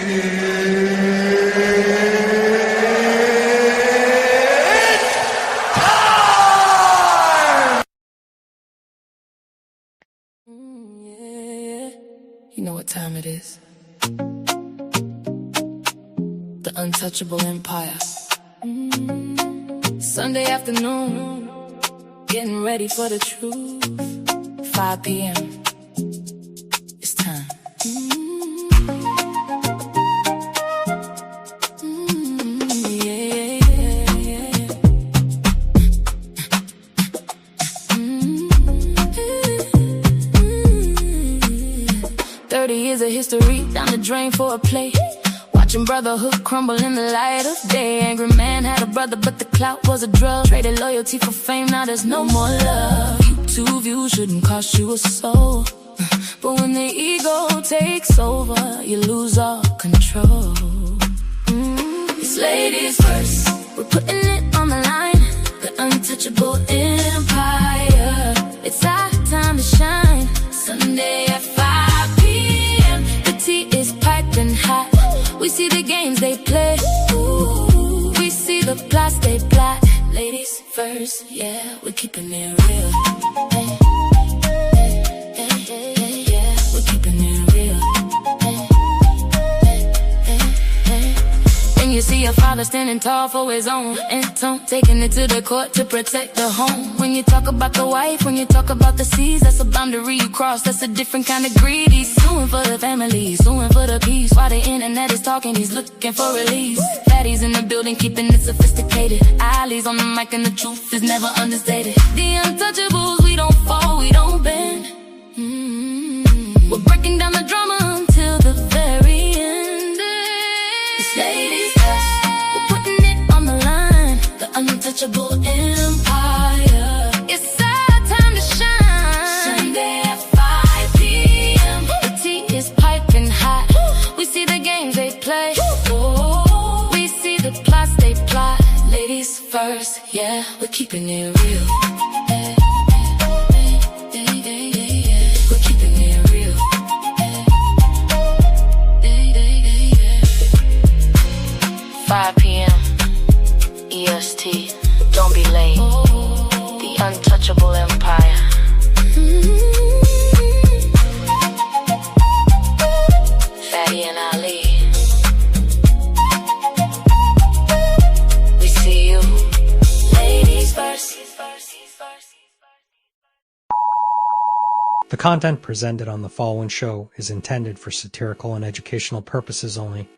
You know what time it is. The untouchable empire. Sunday afternoon, getting ready for the truth. 5 p.m. It's time. 30 years of history down the drain for a play. Watching brotherhood crumble in the light of day. Angry man had a brother, but the clout was a drug. Traded loyalty for fame, now there's no more love. YouTube views shouldn't cost you a soul, but when the ego takes over, you lose all control. It's ladies first, we're putting it on the line. The untouchable empire. It's our time to shine. Sunday at 5 p.m. The tea is piping hot. We see the games they play. Ooh, we see the plots they plot. Ladies first, yeah, we're keeping it real. Hey, hey, hey, hey, yeah, we're keeping it real. Hey, hey, hey. When you see a father standing tall for his own and taking it to the court to protect the home. When you talk about the wife, when you talk about the seas, that's a boundary you cross, that's a different kind of greed. He's suing for the family, suing for the peace. While the internet is talking, he's looking for release. Fatties in the building, keeping it sophisticated. Ali's on the mic and the truth is never understated. The untouchables, we don't fall, we don't bend. We're breaking down the drama until the very end. It's ladies first, we're putting it on the line. The untouchable empire. It's our time to shine. Sunday at 5 p.m. The tea is piping hot. We see the games they play. We see the plots they plot. Ladies first, yeah, we're keeping it real. We're keeping it real. 5 p.m. EST. Don't be late. The untouchable empire. Fatty and Ali. We see you. Ladies first. The content presented on the following show is intended for satirical and educational purposes only.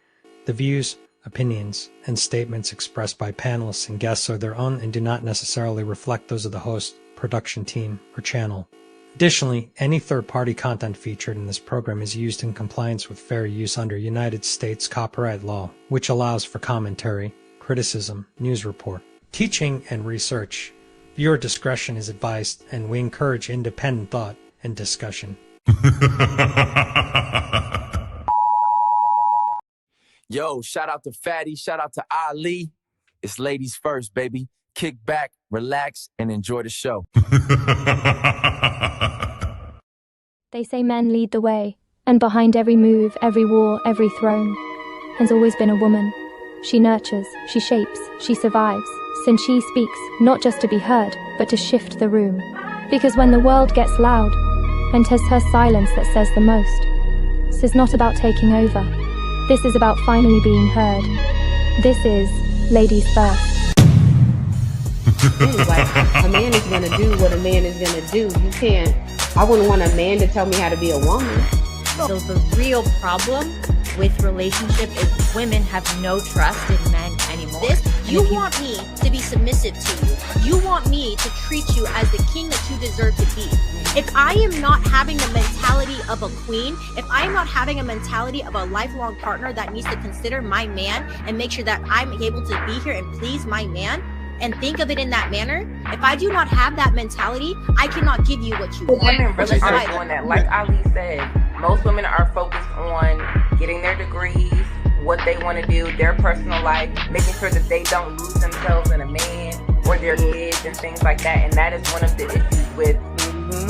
The views, opinions, and statements expressed by panelists and guests are their own and do not necessarily reflect those of the host, production team, or channel. Additionally, any third-party content featured in this program is used in compliance with fair use under United States copyright law, which allows for commentary, criticism, news report, teaching, and research. Viewer discretion is advised, and we encourage independent thought and discussion. Yo, shout out to Fatty, shout out to Ali. It's ladies first, baby. Kick back, relax, and enjoy the show. They say men lead the way, and behind every move, every war, every throne, has always been a woman. She nurtures, she shapes, she survives, since she speaks, not just to be heard, but to shift the room. Because when the world gets loud, and 'tis her silence that says the most, this is not about taking over. This is about finally being heard. This is Ladies First. Like, a man is going to do what a man is going to do. You can't, I wouldn't want a man to tell me how to be a woman. So the real problem with relationship is women have no trust in men anymore. You want me to be submissive to you. You want me to treat you as the king that you deserve to be. If I am not having the mentality of a queen, if I am not having a mentality of a lifelong partner that needs to consider my man and make sure that I'm able to be here and please my man and think of it in that manner, if I do not have that mentality, I cannot give you what you want. Women really are doing that. Like Ali said, most women are focused on getting their degrees, what they want to do, their personal life, making sure that they don't lose themselves in a man or their kids and things like that. And that is one of the issues with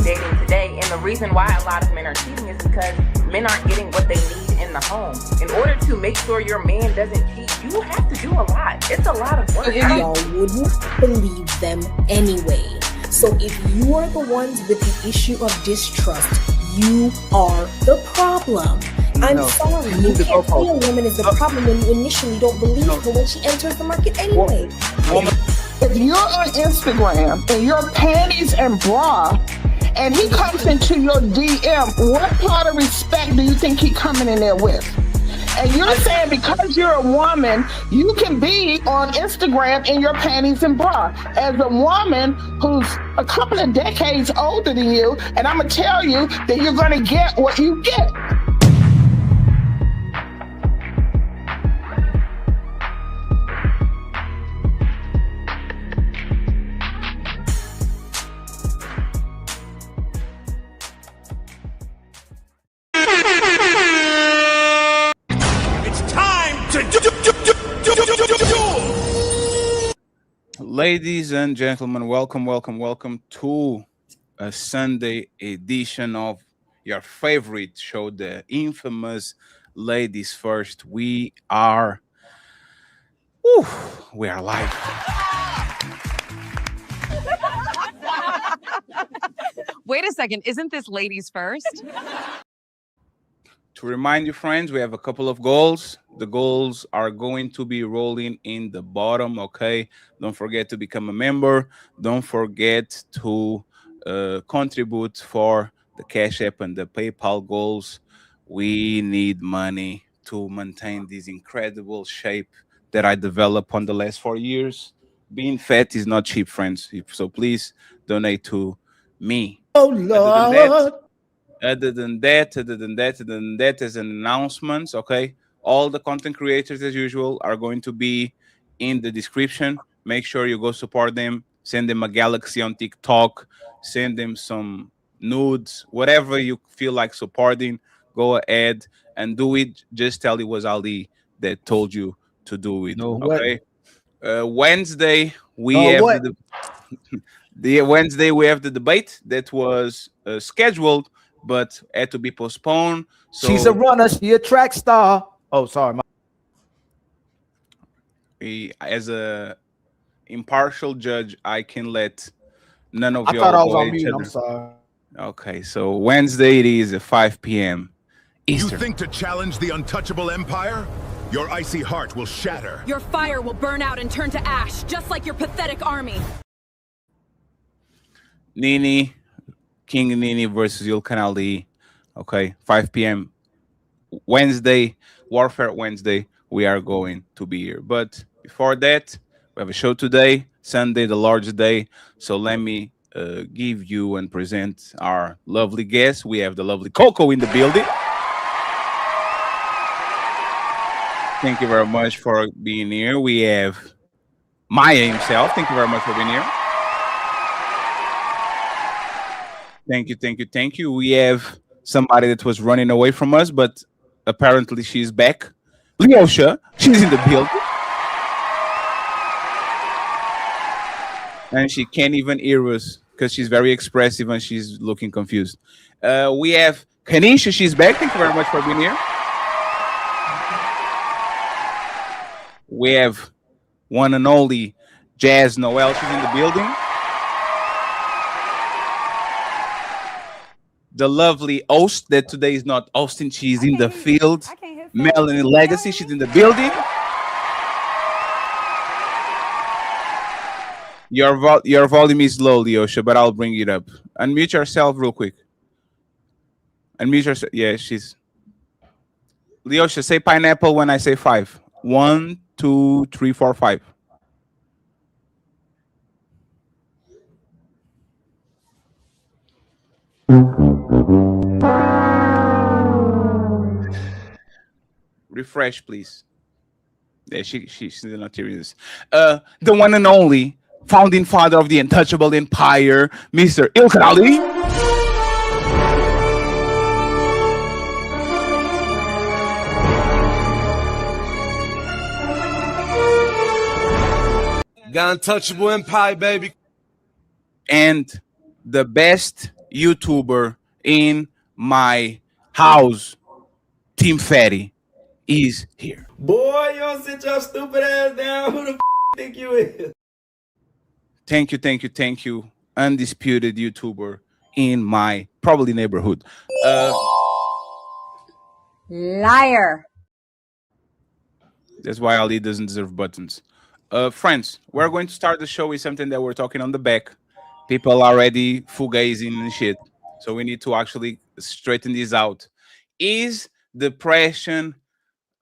dating today. And the reason why a lot of men are cheating is because men aren't getting what they need in the home. In order to make sure your man doesn't cheat, you have to do a lot. It's a lot of work. Y'all wouldn't believe them anyway. So if you are the ones with the issue of distrust, you are the problem. I'm sorry, you can't say a woman is the problem when you initially don't believe her when she enters the market anyway. If you're on Instagram and you're panties and bra, and he comes into your DM, what part of respect do you think he coming in there with? And you're saying because you're a woman, you can be on Instagram in your panties and bra. As a woman who's a couple of decades older than you, and I'm going to tell you that you're going to get what you get. Ladies and gentlemen, welcome to a Sunday edition of your favorite show, the infamous Ladies First. We are live. Wait a second, isn't this Ladies First? To remind you, friends, we have a couple of goals. The goals are going to be rolling in the bottom, okay? Don't forget to become a member. Don't forget to contribute for the Cash App and the PayPal goals. We need money to maintain this incredible shape that I developed on the last 4 years. Being fat is not cheap, friends. So please donate to me. Oh, Lord. Other than that, as an announcement, okay, all the content creators, as usual, are going to be in the description. Make sure you go support them. Send them a galaxy on TikTok. Send them some nudes. Whatever you feel like supporting, go ahead and do it. Just tell it was Ali that told you to do it, okay? Wednesday, we have Wednesday we have the debate that was scheduled but had to be postponed. So she's a runner. She a track star. Oh, sorry. As a impartial judge, I can let none of y'all thought I was go on each mute. other. I'm sorry. Okay, so Wednesday it is at 5 p.m. Eastern. You think to challenge the untouchable empire? Your icy heart will shatter. Your fire will burn out and turn to ash, just like your pathetic army. King Nini versus Yulkan Ali. Okay, 5 p.m. Wednesday, Warfare Wednesday. We are going to be here. But before that, we have a show today, Sunday, the Lord's Day. So let me give you and present our lovely guests. We have the lovely Coco in the building. Thank you very much for being here. We have Maya himself. Thank you very much for being here. Thank you. We have somebody that was running away from us, but apparently she's back. Leosha, she's in the building. And she can't even hear us because she's very expressive and she's looking confused. We have Kanisha, she's back. Thank you very much for being here. We have one and only JAS Noel, she's in the building. The lovely host that today is not hosting, she's in the field. Melanie Legacy, she's in the building. Your volume is low, Leosha, but I'll bring it up. Unmute yourself real quick. Unmute yourself. Yeah, she's. Leosha, say pineapple when I say 5. 1, 2, 3, 4, 5. Refresh, please. Yeah, she's not hearing this. The one and only founding father of the untouchable empire, Mr. Ilkan Ali. The untouchable empire, baby. And the best YouTuber in my house, Team Fatty is here. Boy, you don't sit your stupid ass down. Who the think you is? Thank you. Undisputed YouTuber in my probably neighborhood. Liar. That's why Ali doesn't deserve buttons. Friends, we're going to start the show with something that we're talking on the back. People are already fugazing and shit. So we need to actually straighten this out. Is depression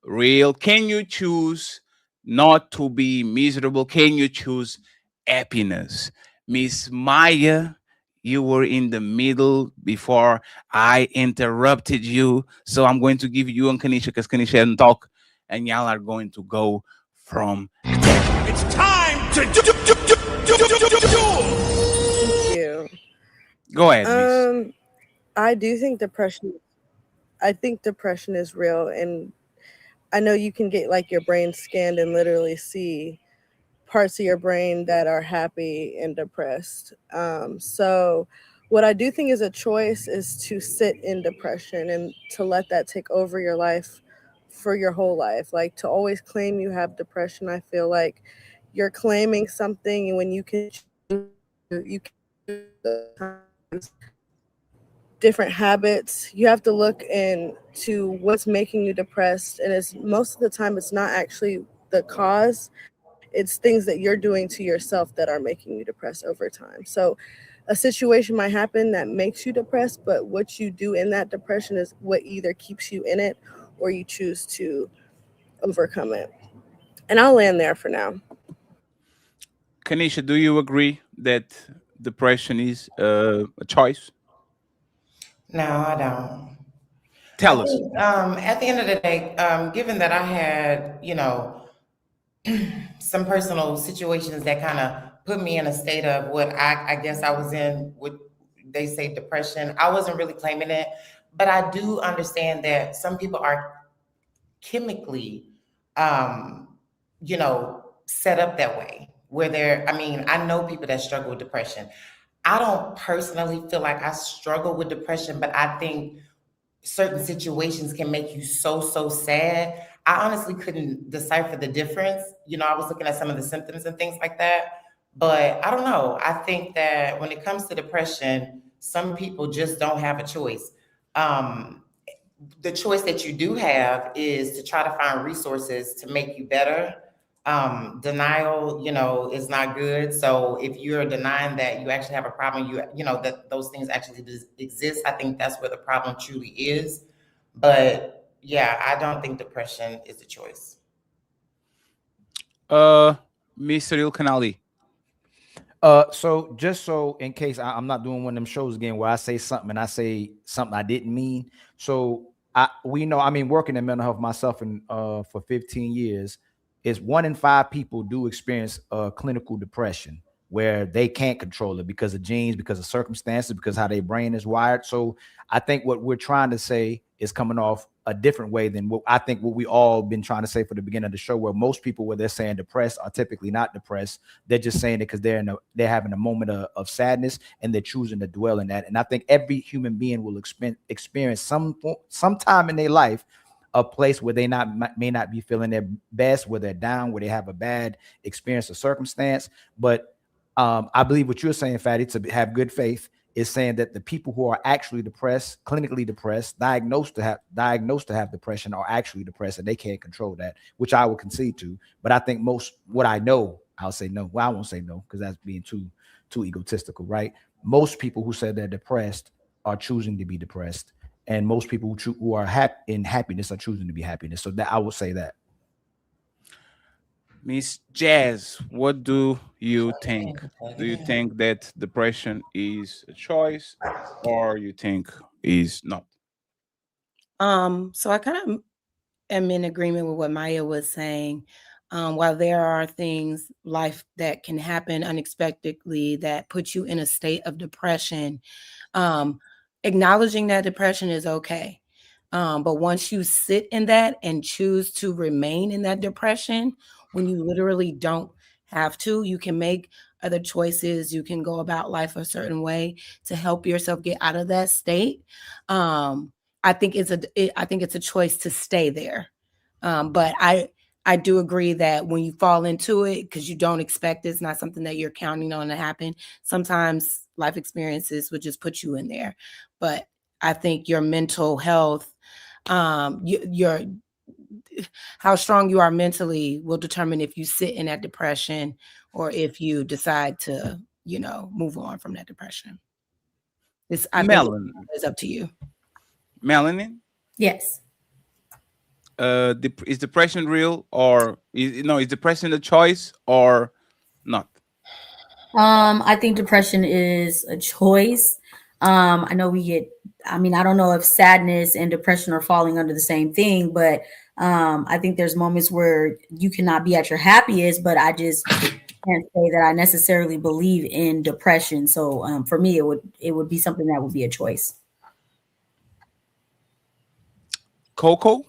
real? Can you choose not to be miserable? Can you choose happiness? Miss Maya, you were in the middle before I interrupted you. So I'm going to give you and Kanisha, because Kanisha didn't talk, and y'all are going to go from there. It's time to do. Thank you. Go ahead, Miss. I do think depression. I think depression is real, and I know you can get like your brain scanned and literally see parts of your brain that are happy and depressed. So what I do think is a choice is to sit in depression and to let that take over your life for your whole life. Like to always claim you have depression, I feel like you're claiming something, and when you can different habits, you have to look into what's making you depressed, and it's most of the time it's not actually the cause, it's things that you're doing to yourself that are making you depressed over time. So a situation might happen that makes you depressed, but what you do in that depression is what either keeps you in it or you choose to overcome it. And I'll land there for now. Kanisha, do you agree that depression is a choice? No, I don't. Tell us. At the end of the day, given that I had, some personal situations that kind of put me in a state of what I guess I was in, what they say depression. I wasn't really claiming it, but I do understand that some people are chemically, set up that way where I know people that struggle with depression. I don't personally feel like I struggle with depression, but I think certain situations can make you so sad. I honestly couldn't decipher the difference. I was looking at some of the symptoms and things like that, but I don't know. I think that when it comes to depression, some people just don't have a choice. The choice that you do have is to try to find resources to make you better. Denial, is not good. So if you're denying that you actually have a problem, that those things actually exist, I think that's where the problem truly is. But yeah, I don't think depression is a choice. Mr. Ilkanali. So just so in case I'm not doing one of them shows again where I say something and I say something I didn't mean. So we know, working in mental health myself for 15 years, is 1 in 5 people do experience clinical depression where they can't control it because of genes, because of circumstances, because how their brain is wired. So I think what we're trying to say is coming off a different way than what we all been trying to say for the beginning of the show, where most people, where they're saying depressed, are typically not depressed. They're just saying it because they're having a moment of sadness and they're choosing to dwell in that. And I think every human being will experience some time in their life a place where they may not be feeling their best, where they're down, where they have a bad experience or circumstance. But I believe what you're saying, Fatty, to have good faith, is saying that the people who are actually depressed, clinically depressed, diagnosed to have depression, are actually depressed, and they can't control that, which I would concede to. But I think what I know, I'll say no. Well, I won't say no because that's being too egotistical, right? Most people who say they're depressed are choosing to be depressed, and most people who are in happiness are choosing to be happiness. So that I will say that. Miss Jazz, what do you think? Do you think that depression is a choice, or you think is not? So I kind of am in agreement with what Maya was saying. While there are things life that can happen unexpectedly that put you in a state of depression, acknowledging that depression is okay. But once you sit in that and choose to remain in that depression, when you literally don't have to, you can make other choices. You can go about life a certain way to help yourself get out of that state. I think it's a choice to stay there. But I do agree that when you fall into it, because you don't expect it's not something that you're counting on to happen, sometimes life experiences would just put you in there. But I think your mental health, your how strong you are mentally will determine if you sit in that depression or if you decide to, move on from that depression. I think it's up to you. Melanie? Yes. Is depression real, or is depression a choice or not? I think depression is a choice. I know I don't know if sadness and depression are falling under the same thing, but I think there's moments where you cannot be at your happiest, but I just can't say that I necessarily believe in depression. So for me, it would be something that would be a choice. Coco?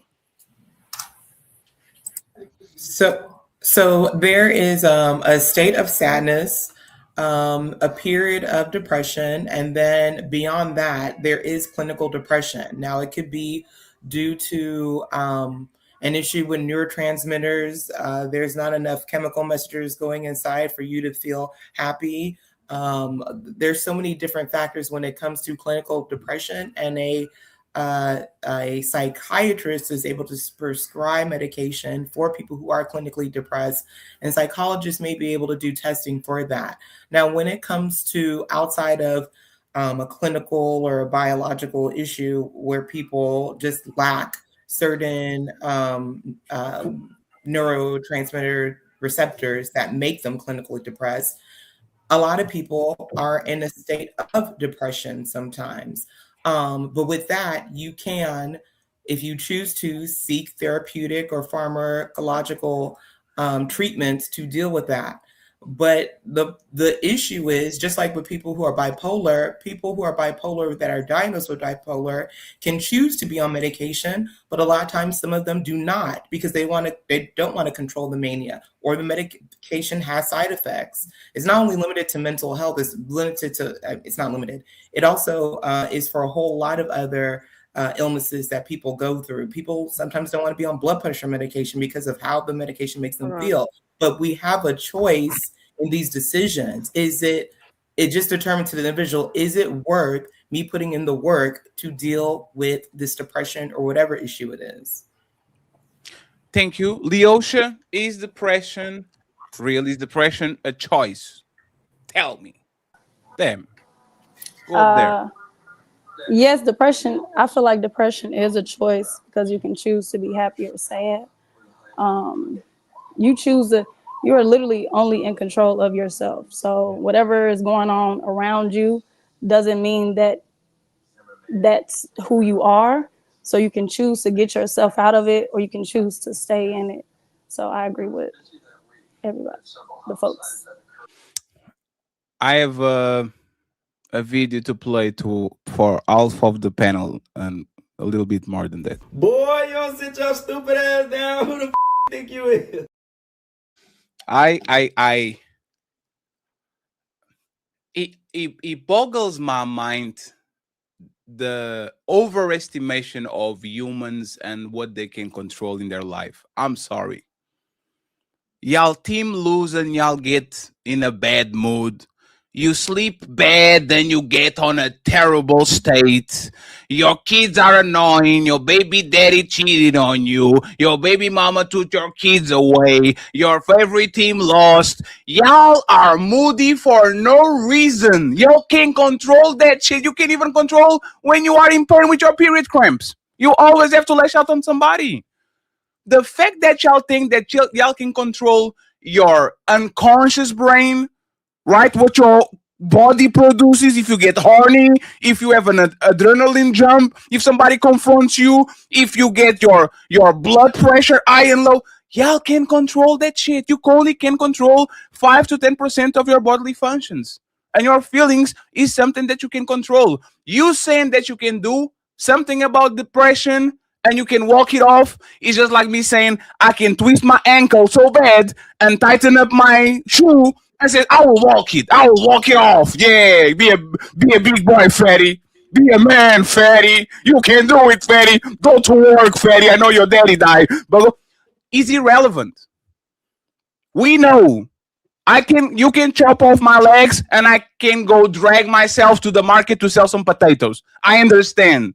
So there is a state of sadness, a period of depression, and then beyond that, there is clinical depression. Now, it could be due to an issue with neurotransmitters. There's not enough chemical messages going inside for you to feel happy. There's so many different factors when it comes to clinical depression, and a psychiatrist is able to prescribe medication for people who are clinically depressed, and psychologists may be able to do testing for that. Now, when it comes to outside of a clinical or a biological issue where people just lack certain neurotransmitter receptors that make them clinically depressed, a lot of people are in a state of depression sometimes. But with that, you can, if you choose to, seek therapeutic or pharmacological treatments to deal with that. But the issue is, just like with people who are bipolar that are diagnosed with bipolar can choose to be on medication, but a lot of times some of them do not, because they don't want to control the mania, or the medication has side effects. It's not only limited to mental health, it's not limited. It also is for a whole lot of other illnesses that people go through. People sometimes don't want to be on blood pressure medication because of how the medication makes them feel. But we have a choice in these decisions. It just determines to the individual, is it worth me putting in the work to deal with this depression or whatever issue it is? Thank you. Leosha, is depression real? Is depression a choice? Tell me. Damn. Go up there. Yes, depression. I feel like depression is a choice because you can choose to be happy or sad. You are literally only in control of yourself. So whatever is going on around you doesn't mean that that's who you are. So you can choose to get yourself out of it, or you can choose to stay in it. So I agree with everybody, the folks. I have a video to play for half of the panel and a little bit more than that. Boy, you don't sit your stupid ass down. Who the f think you is? It boggles my mind, the overestimation of humans and what they can control in their life. I'm sorry. Y'all team lose and y'all get in a bad mood. You sleep bad, then you get on a terrible state. Your kids are annoying. Your baby daddy cheated on you. Your baby mama took your kids away. Your favorite team lost. Y'all are moody for no reason. Y'all can't control that shit. You can't even control when you are in pain with your period cramps. You always have to lash out on somebody. The fact that y'all think that y'all can control your unconscious brain, right? What your body produces, if you get horny, if you have an adrenaline jump, if somebody confronts you, if you get your blood pressure high and low, y'all can control that shit. You only can control 5 to 10% of your bodily functions. And your feelings is something that you can control. You saying that you can do something about depression and you can walk it off is just like me saying I can twist my ankle so bad and tighten up my shoe. I said, I will walk it. I will walk it off. Yeah, be a big boy, Freddy. Be a man, fatty. You can do it, fatty. Go to work, fatty. I know your daddy died, but it's irrelevant. We know you can chop off my legs and I can go drag myself to the market to sell some potatoes. I understand.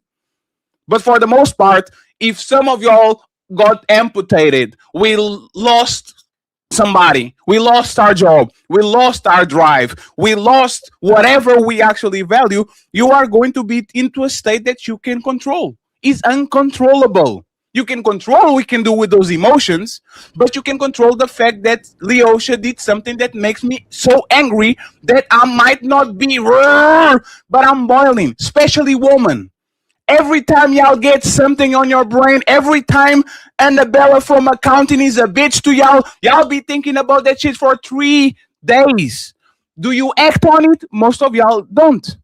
But for the most part, if some of y'all got amputated, we lost somebody, we lost our job, we lost our drive, we lost whatever we actually value, you are going to be into a state that you can control. It's uncontrollable. You can control what we can do with those emotions, but you can control the fact that Leosha did something that makes me so angry that I might not be, but I'm boiling, especially women. Every time y'all get something on your brain, every time Annabella from accounting is a bitch to y'all be thinking about that shit for 3 days. Do you act on it? Most of y'all don't,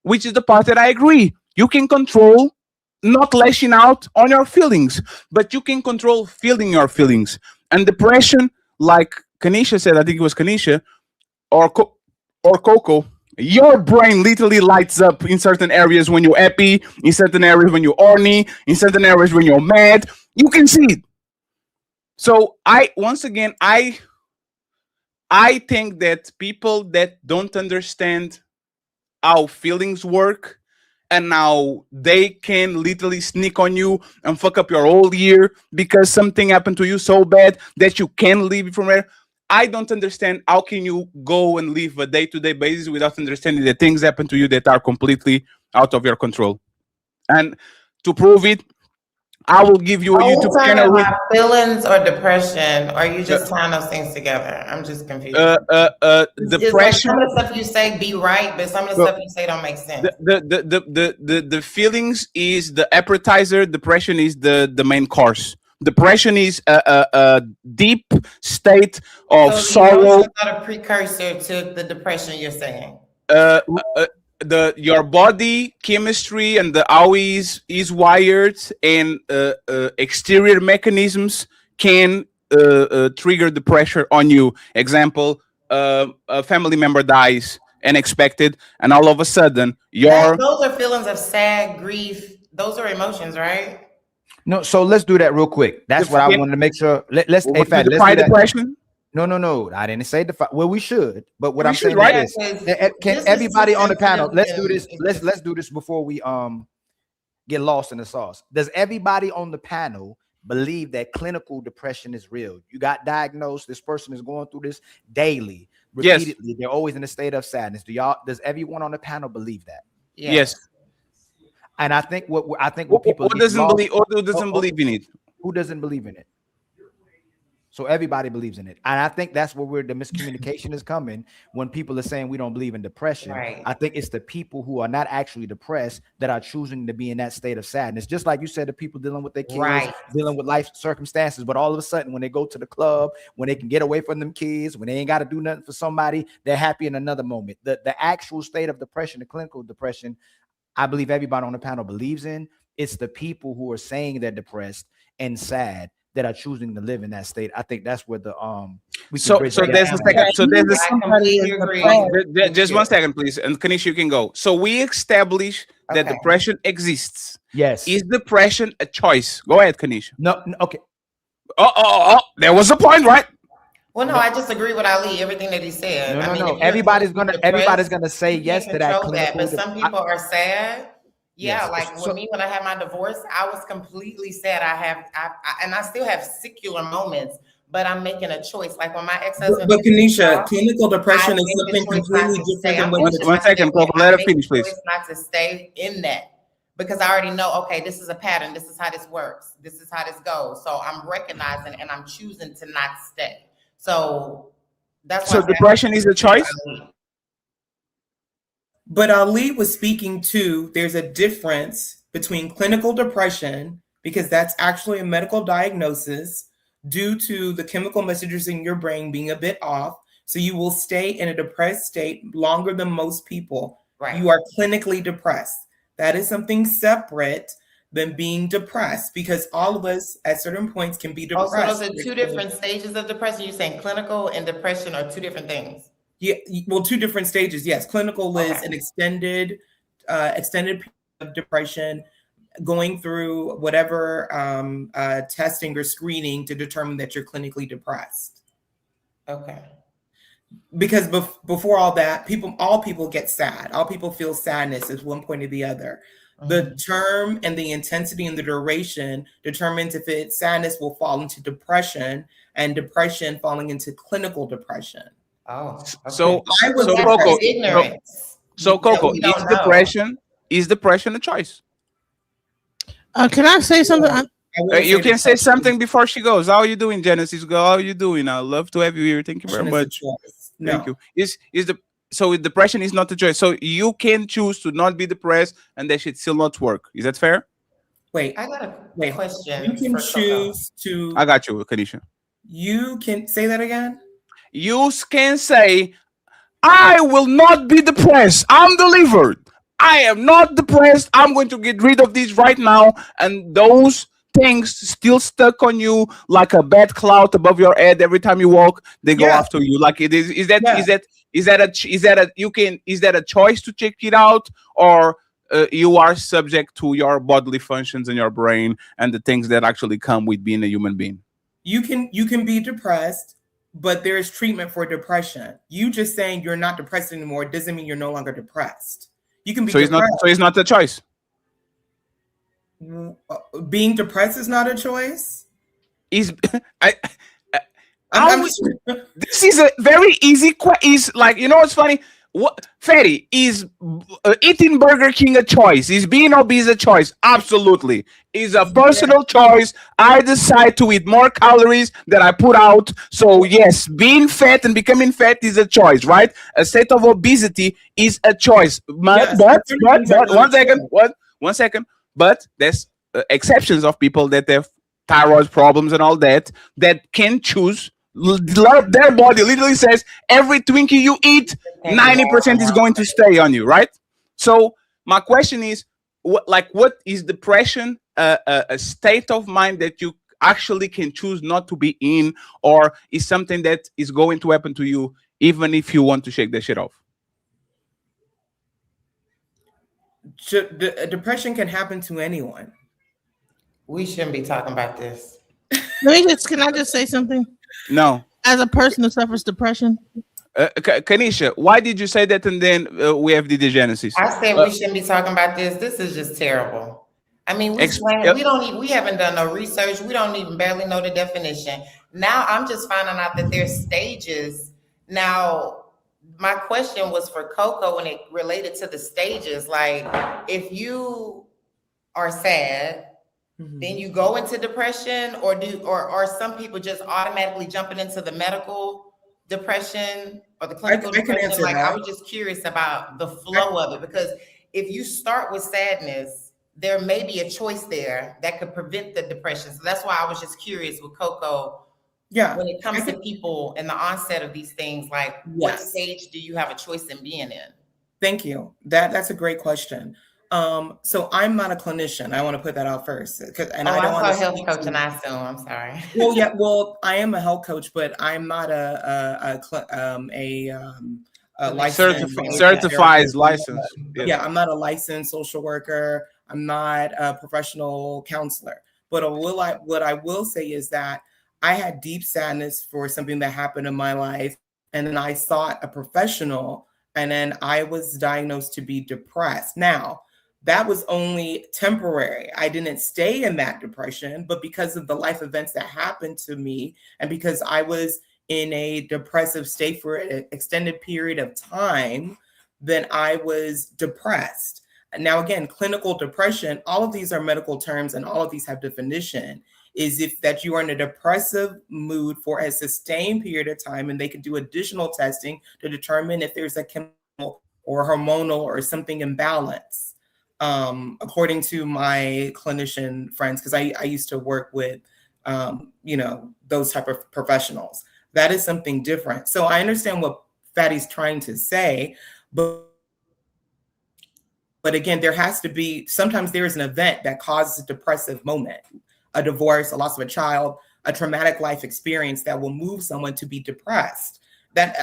which is the part that I agree. You can control not lashing out on your feelings, but you can control feeling your feelings. And depression, like Kanisha said, I think it was Kanisha, or Coco, your brain literally lights up in certain areas when you're happy, in certain areas when you're horny, in certain areas when you're mad. You can see it. So once again, I think that people that don't understand how feelings work, and now they can literally sneak on you and fuck up your whole year because something happened to you so bad that you can't leave from there. I don't understand how can you go and live a day-to-day basis without understanding that things happen to you that are completely out of your control. And to prove it, I will give you a YouTube channel. Feelings or depression, or are you just tying those things together? I'm just confused. Depression. Like some of the stuff you say be right, but some of the stuff you say don't make sense. The feelings is the appetizer. Depression is the main course. Depression is a deep state of sorrow. It's not a precursor to the depression you're saying. Your body chemistry and how is wired and exterior mechanisms can trigger the pressure on you. Example, a family member dies unexpected, and all of a sudden those are feelings of sad grief. Those are emotions, right? No, so let's do that real quick. That's what I wanted to make sure. Let's do depression. No, I didn't say well, we should, but what I'm saying is can everybody on the panel, let's do this. Let's do this before we get lost in the sauce. Does everybody on the panel believe that clinical depression is real? You got diagnosed, this person is going through this daily, repeatedly. Yes. They're always in a state of sadness. Does everyone on the panel believe that? Yes. And I think what people who doesn't believe in it? Who doesn't believe in it? So everybody believes in it. And I think that's where the miscommunication is coming when people are saying we don't believe in depression. Right. I think it's the people who are not actually depressed that are choosing to be in that state of sadness. Just like you said, the people dealing with their kids, dealing with life circumstances, but all of a sudden when they go to the club, when they can get away from them kids, when they ain't got to do nothing for somebody, they're happy in another moment. The actual state of depression, the clinical depression, I believe everybody on the panel believes in. It's the people who are saying they're depressed and sad that are choosing to live in that state. I think that's where the so there's a second. So there's just 1 second, please, and Kanisha, you can go. So we establish that depression exists. Yes. Is depression a choice? Go ahead, Kanisha. No, okay. There was a point, right? Well, no, I just agree with Ali. Everything that he said. No. Everybody's gonna say yes to that. But some people are sad. Yeah, yes. When I had my divorce, I was completely sad. I still have secular moments, but I'm making a choice. Like when my ex-husband. But Kanisha, clinical depression is something completely different than what. 1 second, Coco. Let her finish, please. Not to stay in that because I already know. Okay, this is a pattern. This is how this works. This is how this goes. So I'm recognizing and I'm choosing to not stay. So that's. So depression is a choice. But Ali was speaking to, there's a difference between clinical depression, because that's actually a medical diagnosis due to the chemical messages in your brain being a bit off. So you will stay in a depressed state longer than most people. Right. You are clinically depressed. That is something separate than being depressed, because all of us at certain points can be depressed. Oh, so those are two different stages of depression. You're saying clinical and depression are two different things. Yeah, well, two different stages. Yes, clinical is an extended extended period of depression, going through whatever testing or screening to determine that you're clinically depressed. Okay. Because before all that, all people get sad. All people feel sadness at one point or the other. The term and the intensity and the duration determines if sadness will fall into depression, and depression falling into clinical depression. Oh, okay. So Coco, ignorance. So Coco, is depression a choice? Can I say something? You can say something before she goes. How are you doing, Genesis? Go. How are you doing? I love to have you here. Thank you very much. Thank you. So depression is not a choice. So you can choose to not be depressed, and that should still not work. Is that fair? Wait, I got a question. You can choose to. I got you, Kanisha. You can say that again. You can say, I will not be depressed. I'm delivered. I am not depressed. I'm going to get rid of this right now. And those things still stuck on you like a bad cloud above your head. Every time you walk, they go after you. Like it is. Is that a choice to check it out, or you are subject to your bodily functions in your brain and the things that actually come with being a human being? You can be depressed, but there is treatment for depression. You just saying you're not depressed anymore doesn't mean you're no longer depressed. You can be depressed. So it's not a choice. Being depressed is not a choice. This is a very easy question. Is like, you know what's funny? What, Fatty, is eating Burger King a choice? Is being obese a choice? Absolutely. It's a personal choice. I decide to eat more calories that I put out. So yes, being fat and becoming fat is a choice, right? A state of obesity is a choice. But one second. But there's exceptions of people that have thyroid problems and all that can choose. Their body literally says every Twinkie you eat, 90% is going to stay on you, right? So my question is, what is depression a state of mind that you actually can choose not to be in, or is something that is going to happen to you even if you want to shake that shit off? Depression can happen to anyone. We shouldn't be talking about this. Can I just say something? No. As a person who suffers depression. Kanisha, why did you say that? And then we have the Genesis. I said we shouldn't be talking about this. This is just terrible. I mean, we haven't done no research. We don't even barely know the definition. Now I'm just finding out that there's stages. Now, my question was for Coco when it related to the stages. Like, if you are sad, then you go into depression, or some people just automatically jumping into the medical depression or the clinical depression? Like, I was just curious about the flow of it, because if you start with sadness, there may be a choice there that could prevent the depression. So that's why I was just curious with Coco. Yeah. When it comes to people and the onset of these things, like what stage do you have a choice in being in? Thank you. That's a great question. So I'm not a clinician. I want to put that out first. I don't want to health coach, and I assume. I'm sorry. Well, I am a health coach, but I'm not a licensed certified license. Yeah, I'm not a licensed social worker. I'm not a professional counselor. But what I will say is that I had deep sadness for something that happened in my life, and then I sought a professional, and then I was diagnosed to be depressed. Now, that was only temporary. I didn't stay in that depression, but because of the life events that happened to me, and because I was in a depressive state for an extended period of time, then I was depressed. Now, again, clinical depression, all of these are medical terms, and all of these have definition, is if that you are in a depressive mood for a sustained period of time, and they can do additional testing to determine if there's a chemical or hormonal or something imbalance. According to my clinician friends, because I used to work with, those type of professionals. That is something different. So I understand what Fatty's trying to say, but again, there has to be, sometimes there is an event that causes a depressive moment, a divorce, a loss of a child, a traumatic life experience that will move someone to be depressed. that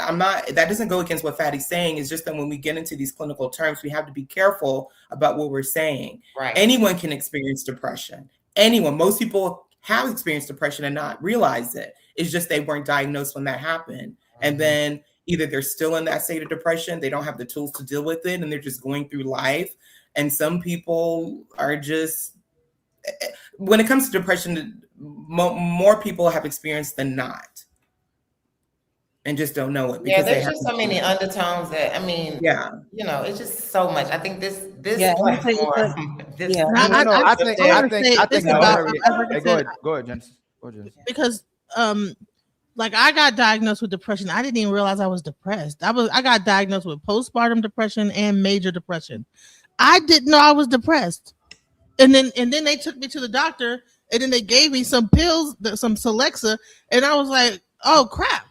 that doesn't go against what Fatty's saying. It's just that when we get into these clinical terms, we have to be careful about what we're saying. Right. Anyone can experience depression. Anyone. Most people have experienced depression and not realize it. It's just they weren't diagnosed when that happened. And then either they're still in that state of depression, they don't have the tools to deal with it, and they're just going through life. And some people are just, when it comes to depression, more people have experienced than not, and just don't know it. Yeah, there's just so many undertones that, I mean, yeah, you know, it's just so much. I think this Yeah, platform, this, yeah. I think go ahead, Genesis. Because like I got diagnosed with depression. I didn't even realize I was depressed. I got diagnosed with postpartum depression and major depression. I didn't know I was depressed. And then they took me to the doctor, and then they gave me some pills, some Celexa, and I was like, oh crap.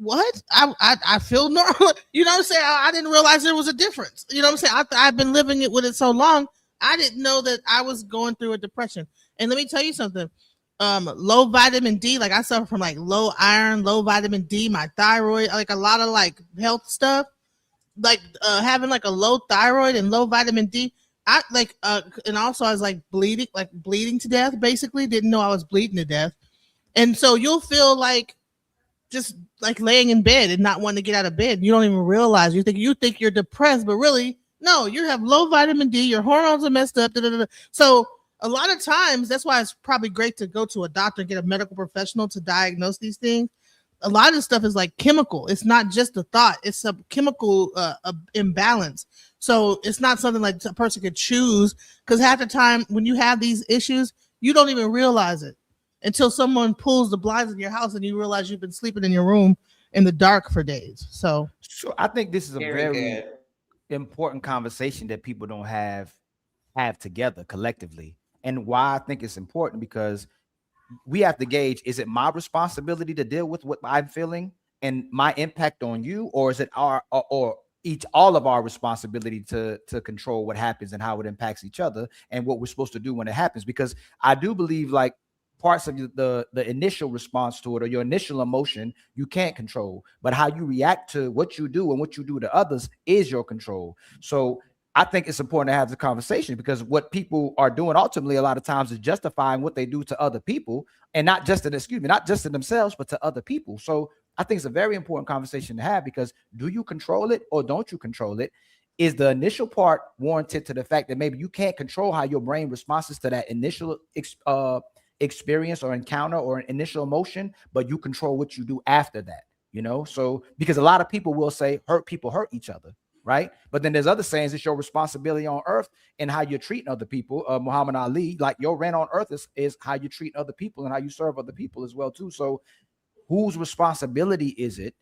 What? I feel normal. You know what I'm saying? I didn't realize there was a difference. You know what I'm saying? I've been living it with it so long. I didn't know that I was going through a depression. And let me tell you something. Low vitamin D, like I suffer from like low iron, low vitamin D, my thyroid, like a lot of like health stuff, like having like a low thyroid and low vitamin D. I like and also I was like bleeding to death, basically. Didn't know I was bleeding to death. And so you'll feel like just like laying in bed and not wanting to get out of bed. You don't even realize. You think you're depressed, but really, no, you have low vitamin D, your hormones are messed up. So a lot of times, that's why it's probably great to go to a doctor and get a medical professional to diagnose these things. A lot of this stuff is like chemical. It's not just a thought. It's a chemical imbalance. So it's not something like a person could choose, because half the time when you have these issues, you don't even realize it until someone pulls the blinds in your house and you realize you've been sleeping in your room in the dark for days. So I think this is a very good. important conversation that people don't have together collectively. And why I think it's important, because we have to gauge, is it my responsibility to deal with what I'm feeling and my impact on you, or is it all of our responsibility to control what happens and how it impacts each other and what we're supposed to do when it happens? Because I do believe like parts of the initial response to it, or your initial emotion, you can't control, but how you react to what you do and what you do to others is your control. So I think it's important to have the conversation, because what people are doing ultimately a lot of times is justifying what they do to other people, and not just to themselves, but to other people. So I think it's a very important conversation to have, because do you control it or don't you control it? Is the initial part warranted to the fact that maybe you can't control how your brain responds to that initial experience or encounter or an initial emotion, but you control what you do after that, you know? So because a lot of people will say hurt people hurt each other, right? But then there's other sayings, it's your responsibility on earth and how you're treating other people. Muhammad Ali, like your rent on earth is how you treat other people and how you serve other people as well too. So whose responsibility is it?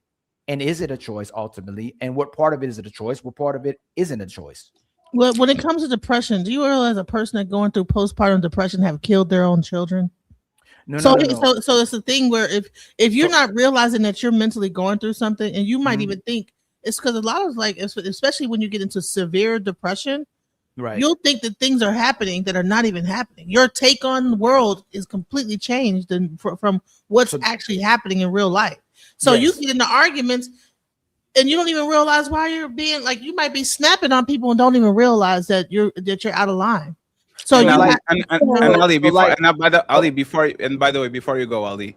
And is it a choice ultimately? And what part of it is it a choice? What part of it isn't a choice? Well, when it comes to depression, do you realize a person that going through postpartum depression have killed their own children? No. So it's a thing where if you're not realizing that you're mentally going through something, and you might even think it's because a lot of like, especially when you get into severe depression, right? You'll think that things are happening that are not even happening. Your take on the world is completely changed from what's actually happening in real life. So you get into arguments, and you don't even realize why you're being like, you might be snapping on people and don't even realize that you're out of line. So and you Ali, have, Ali, by the way, before you go, Ali,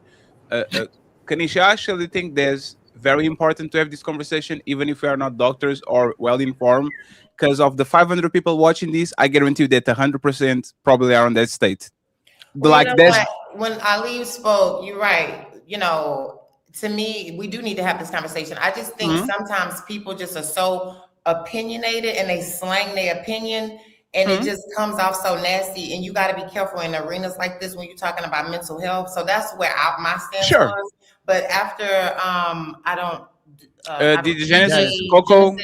Kanisha, I actually think there's very important to have this conversation, even if we are not doctors or well informed, because of the 500 people watching this, I guarantee you that 100% probably are on that state. Well, like that's when Ali spoke, you're right. You know, to me, we do need to have this conversation. I just think sometimes people just are so opinionated and they slang their opinion, and it just comes off so nasty. And you got to be careful in arenas like this when you're talking about mental health. So that's where my stance was. But after Genesis Coco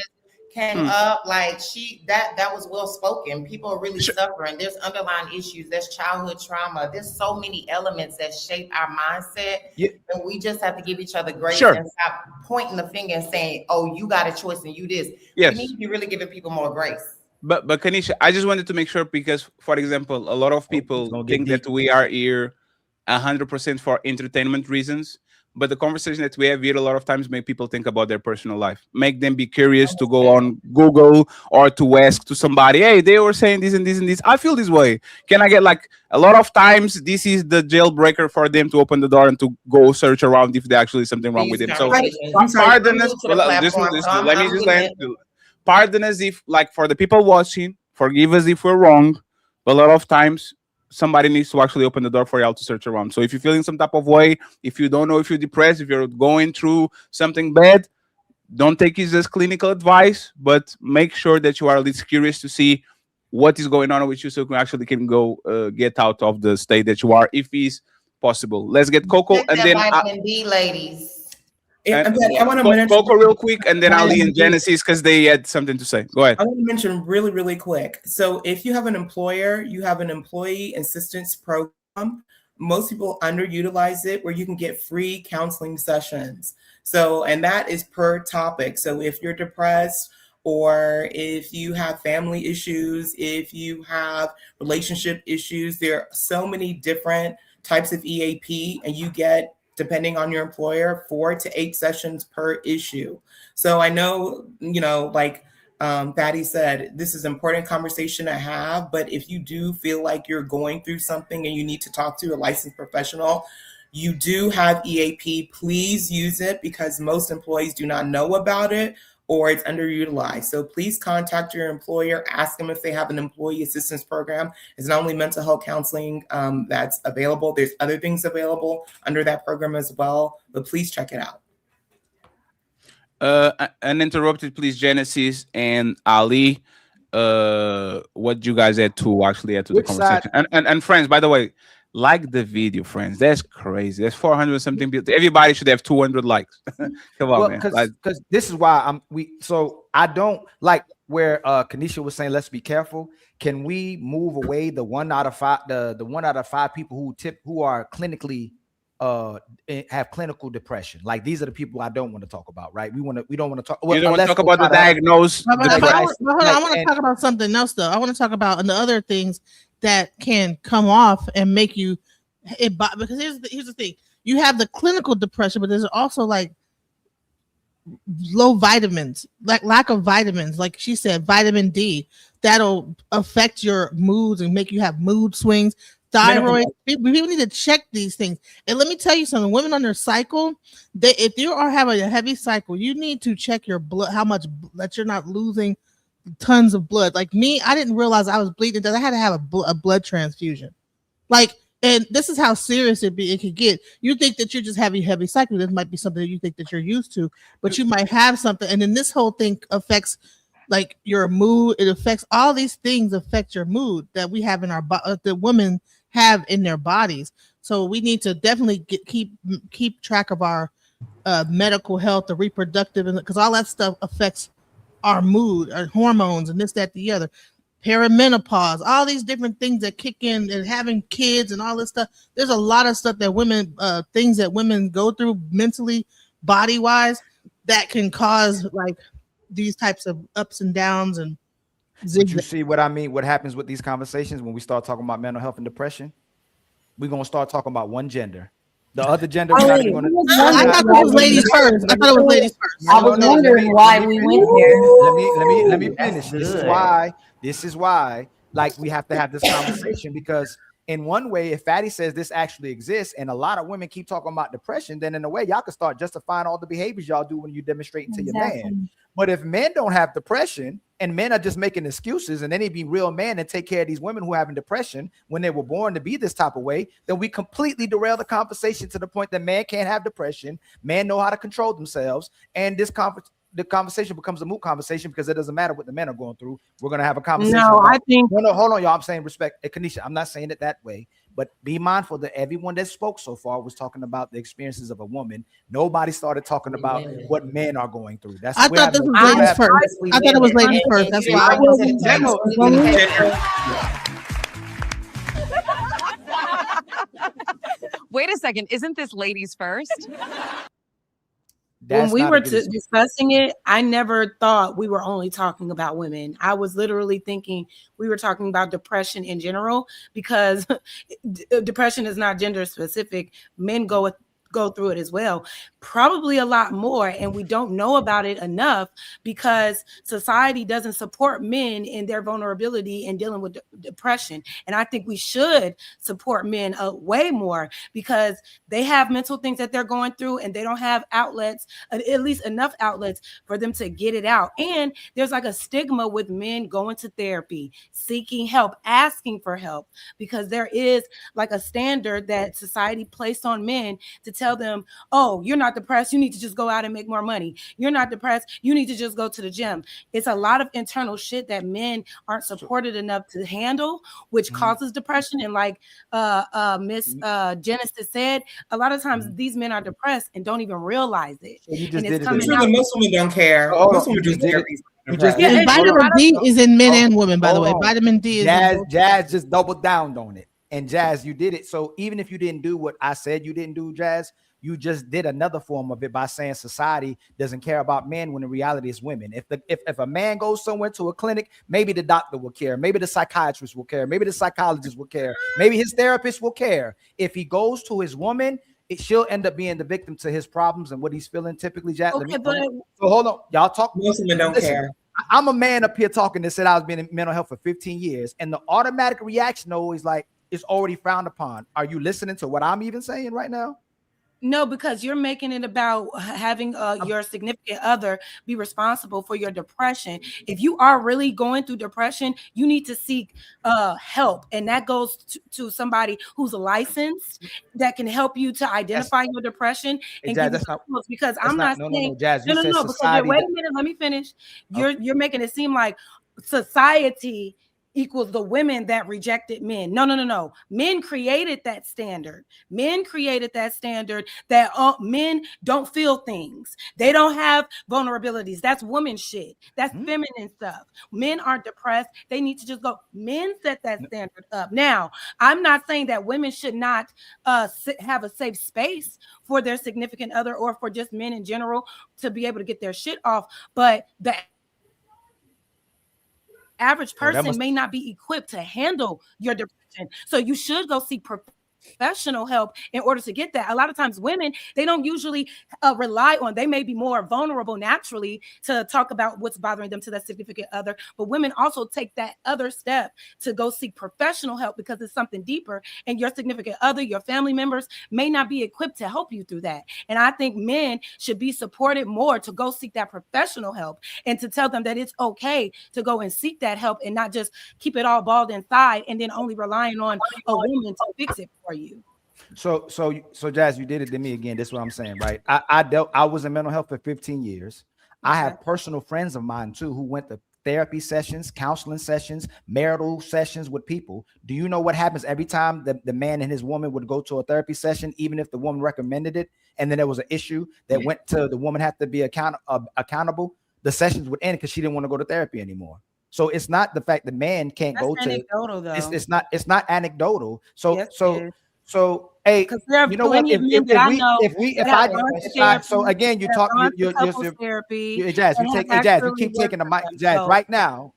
came up, like that was well spoken. People are really suffering. There's underlying issues. There's childhood trauma. There's so many elements that shape our mindset, and we just have to give each other grace and stop pointing the finger and saying, "Oh, you got a choice and you this." We need to be really giving people more grace. But Kanisha, I just wanted to make sure, because, for example, a lot of people think that we are here 100% for entertainment reasons. But the conversation that we have here a lot of times make people think about their personal life, make them be curious to go on Google or to ask to somebody, hey, they were saying this and this and this. I feel this way. Can I get like a lot of times this is the jailbreaker for them to open the door and to go search around if there actually is something wrong with them. So pardon us. Let me just land. Pardon us if, like, for the people watching, forgive us if we're wrong. But a lot of times somebody needs to actually open the door for y'all to search around. So if you're feeling some type of way, if you don't know if you're depressed, if you're going through something bad, don't take it as clinical advice, but make sure that you are at least curious to see what is going on with you so you actually can go get out of the state that you are, if it's possible. Let's get Coco and then vitamin D, ladies. I want to mention Coco real quick, and then Ali and Genesis, because they had something to say. Go ahead. I want to mention really, really quick. So if you have an employer, you have an employee assistance program. Most people underutilize it, where you can get free counseling sessions. So, and that is per topic. So if you're depressed, or if you have family issues, if you have relationship issues, there are so many different types of EAP, and you get, depending on your employer, 4 to 8 sessions per issue. So I know, like Patty said, this is an important conversation to have, but if you do feel like you're going through something and you need to talk to a licensed professional, you do have EAP. Please use it, because most employees do not know about it, or it's underutilized. So please contact your employer, ask them if they have an employee assistance program. It's not only mental health counseling that's available, there's other things available under that program as well, but please check it out. Uninterrupted, please, Genesis and Ali. What you guys had to actually add to the conversation? And friends, by the way, like the video, friends. That's crazy. That's 400 something. Everybody should have 200 likes. Come on, man. Because this is why so I don't like where Kanisha was saying, let's be careful. Can we move away the 1 out of 5, the 1 out of 5 people who are clinically have clinical depression? Like, these are the people I don't want to talk about, right? We don't want to talk. You don't want to talk about the diagnosed. I want to talk about something else, though. I want to talk about the other things that can come off and make you because here's the thing. You have the clinical depression, but there's also like low vitamins, like lack of vitamins, like she said, vitamin D, that'll affect your moods and make you have mood swings. Thyroid, people need to check these things. And let me tell you something, women on their cycle, if you are having a heavy cycle, you need to check your blood, how much that you're not losing tons of blood. Like me, I didn't realize I was bleeding because I had to have a blood transfusion. Like, and this is how serious it could get. You think that you're just having a heavy cycle. This might be something that you think that you're used to, but you might have something. And then this whole thing affects like your mood. It affects all these things affect your mood that we have in our the women have in their bodies. So we need to definitely keep track of our medical health, the reproductive, because all that stuff affects our mood, our hormones, and this, that, the other, perimenopause, all these different things that kick in, and having kids and all this stuff. There's a lot of stuff that women, things that women go through mentally, body wise, that can cause like these types of ups and downs. And but you see what I mean? What happens with these conversations when we start talking about mental health and depression? We're gonna start talking about one gender. The other gender. I thought it was ladies first. I thought it was ladies first. I was wondering why we went there. Let me finish. This is why, like, we have to have this conversation, because in one way, if Fatty says this actually exists, and a lot of women keep talking about depression, then in a way, y'all can start justifying all the behaviors y'all do when you demonstrate to your man. But if men don't have depression, and men are just making excuses, and then he'd be real man and take care of these women who are having depression when they were born to be this type of way, then we completely derail the conversation to the point that man can't have depression, men know how to control themselves, and the conversation becomes a moot conversation because it doesn't matter what the men are going through. We're going to have a conversation. No, I think. No, hold on, y'all. I'm saying respect. Kanisha, I'm not saying it that way, but be mindful that everyone that spoke so far was talking about the experiences of a woman. Nobody started talking about what men are going through. That's I thought this was ladies first. I thought it was ladies first. That's why I wasn't. Wait a second. Isn't this ladies first? When we were discussing it, I never thought we were only talking about women. I was literally thinking we were talking about depression in general, because depression is not gender specific. Men go through it as well, probably a lot more, and we don't know about it enough because society doesn't support men in their vulnerability in dealing with depression. And I think we should support men way more, because they have mental things that they're going through and they don't have outlets, at least enough outlets for them to get it out. And there's like a stigma with men going to therapy, seeking help, asking for help, because there is like a standard that society placed on men to tell them, oh, you're not depressed, you need to just go out and make more money. You're not depressed, you need to just go to the gym. It's a lot of internal shit that men aren't supported enough to handle, which causes depression. And like Miss Genesis said, a lot of times these men are depressed and don't even realize it. So you just and it's did it. coming Sure, out. most women don't care. Most women just care. Yeah, and vitamin D is in men and women, by the way. Vitamin D is in both. Jazz just doubled down on it. And Jazz, you did it. So even if you didn't do what I said you didn't do, Jazz, you just did another form of it by saying society doesn't care about men when in reality it's women. If a man goes somewhere to a clinic, maybe the doctor will care, maybe the psychiatrist will care, maybe the psychologist will care, maybe his therapist will care. If he goes to his woman, she'll end up being the victim to his problems and what he's feeling typically. Jazz, Okay, so hold on, y'all talk. Most women don't care. I'm a man up here talking that said I was been in mental health for 15 years, and the automatic reaction always like it's already frowned upon. Are you listening to what I'm even saying right now? No, because you're making it about having your significant other be responsible for your depression. If you are really going through depression, you need to seek help. And that goes to somebody who's licensed that can help you to identify your depression. And Jazz, give you tools. Because I'm not saying, no, Jazz, you said because society wait a minute, let me finish. You're making it seem like society equals the women that rejected men. No. Men created that standard. Men created that standard that men don't feel things. They don't have vulnerabilities. That's woman shit. That's feminine stuff. Men aren't depressed. They need to just go. Men set that standard up. Now, I'm not saying that women should not have a safe space for their significant other or for just men in general to be able to get their shit off. But the average person may not be equipped to handle your depression. So you should go seek professional help in order to get that. A lot of times women, they don't usually rely on, they may be more vulnerable naturally to talk about what's bothering them to their significant other, but women also take that other step to go seek professional help because it's something deeper, and your significant other, your family members may not be equipped to help you through that. And I think men should be supported more to go seek that professional help and to tell them that it's okay to go and seek that help and not just keep it all balled inside and then only relying on a woman to fix it for you. So Jazz, you did it to me again. This is what I'm saying, right? I was in mental health for 15 years. Okay. I have personal friends of mine too who went to therapy sessions, counseling sessions, marital sessions with people. Do you know what happens every time the man and his woman would go to a therapy session, even if the woman recommended it, and then there was an issue that went to the woman had to be accountable? The sessions would end because she didn't want to go to therapy anymore. So it's not the fact the man can't go to. Anecdotal, though. It's not anecdotal. So yes, so hey, you know what? If I so again, you talk your Jazz, you keep taking the mic, Jazz, right now.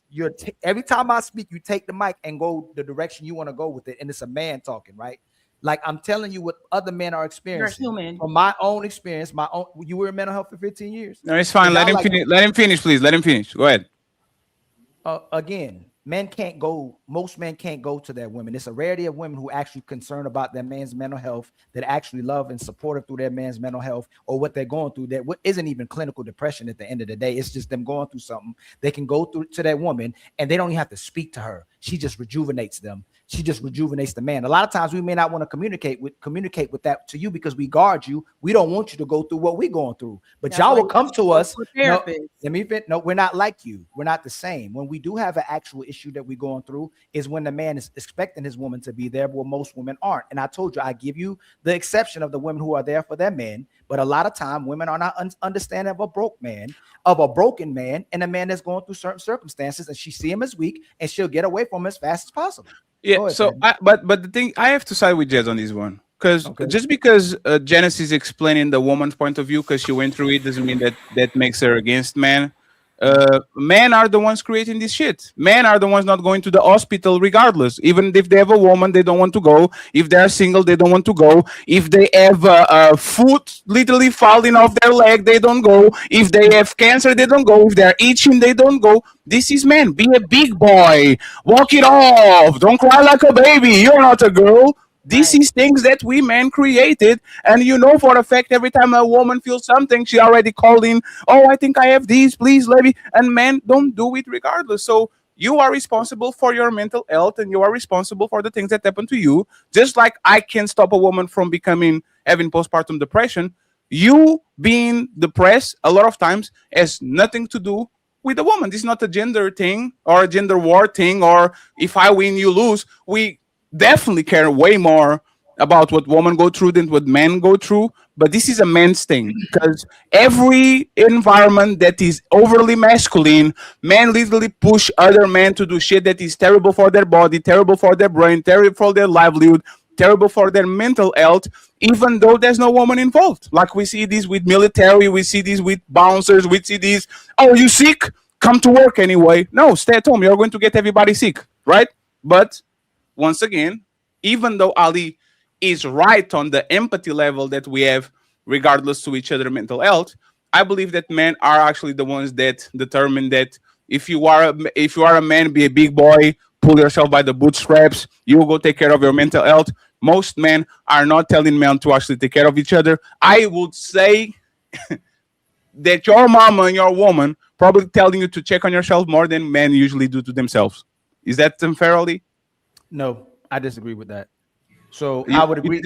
You're every time I speak, you take the mic and go the direction you want to go with it, and it's a man talking, right? Like I'm telling you what other men are experiencing. You're human. From my own experience, you were in mental health for 15 years. No, it's fine. Let him finish. Let him finish, please. Let him finish. Go ahead. Again, most men can't go to their women. It's a rarity of women who actually concerned about their man's mental health, that actually love and supportive through their man's mental health or what they're going through. That isn't even clinical depression at the end of the day. It's just them going through something. They can go through to that woman and they don't even have to speak to her. She just rejuvenates them. She just rejuvenates the man. A lot of times we may not want to communicate with that to you because we guard you. We don't want you to go through what we're going through. But y'all will come to us. No, we're not like you. We're not the same. When we do have an actual issue that we're going through is when the man is expecting his woman to be there, but most women aren't. And I told you, I give you the exception of the women who are there for their men. But a lot of time women are not understanding of a broken man, and a man that's going through certain circumstances, and she see him as weak and she'll get away from him as fast as possible. Yeah. Ahead, but the thing, I have to side with Jez on this one, Because just because Janice is explaining the woman's point of view because she went through it doesn't mean that that makes her against men. Men are the ones creating this shit. Men are the ones not going to the hospital regardless. Even if they have a woman, they don't want to go. If they are single, they don't want to go. If they have a foot literally falling off their leg, they don't go. If they have cancer, they don't go. If they are itching, they don't go. This is men. Be a big boy. Walk it off. Don't cry like a baby. You're not a girl. This is things that we men created, and you know for a fact every time a woman feels something, she already called in. Oh, I think I have these, please, let me. And men don't do it regardless. So you are responsible for your mental health, and you are responsible for the things that happen to you. Just like I can stop a woman from having postpartum depression. You being depressed a lot of times has nothing to do with a woman. This is not a gender thing or a gender war thing, or if I win, you lose. We definitely care way more about what women go through than what men go through, but this is a man's thing because every environment that is overly masculine, men literally push other men to do shit that is terrible for their body, terrible for their brain, terrible for their livelihood, terrible for their mental health, even though there's no woman involved. Like we see this with military, we see this with bouncers, we see this, oh, you sick? Come to work anyway. No, stay at home. You're going to get everybody sick, right? But once again, even though Ali is right on the empathy level that we have, regardless to each other mental health, I believe that men are actually the ones that determine that if you are a man, be a big boy, pull yourself by the bootstraps, you will go take care of your mental health. Most men are not telling men to actually take care of each other. I would say that your mama and your woman probably telling you to check on yourself more than men usually do to themselves. Is that unfair, Ali? No, I disagree with that. So I would agree.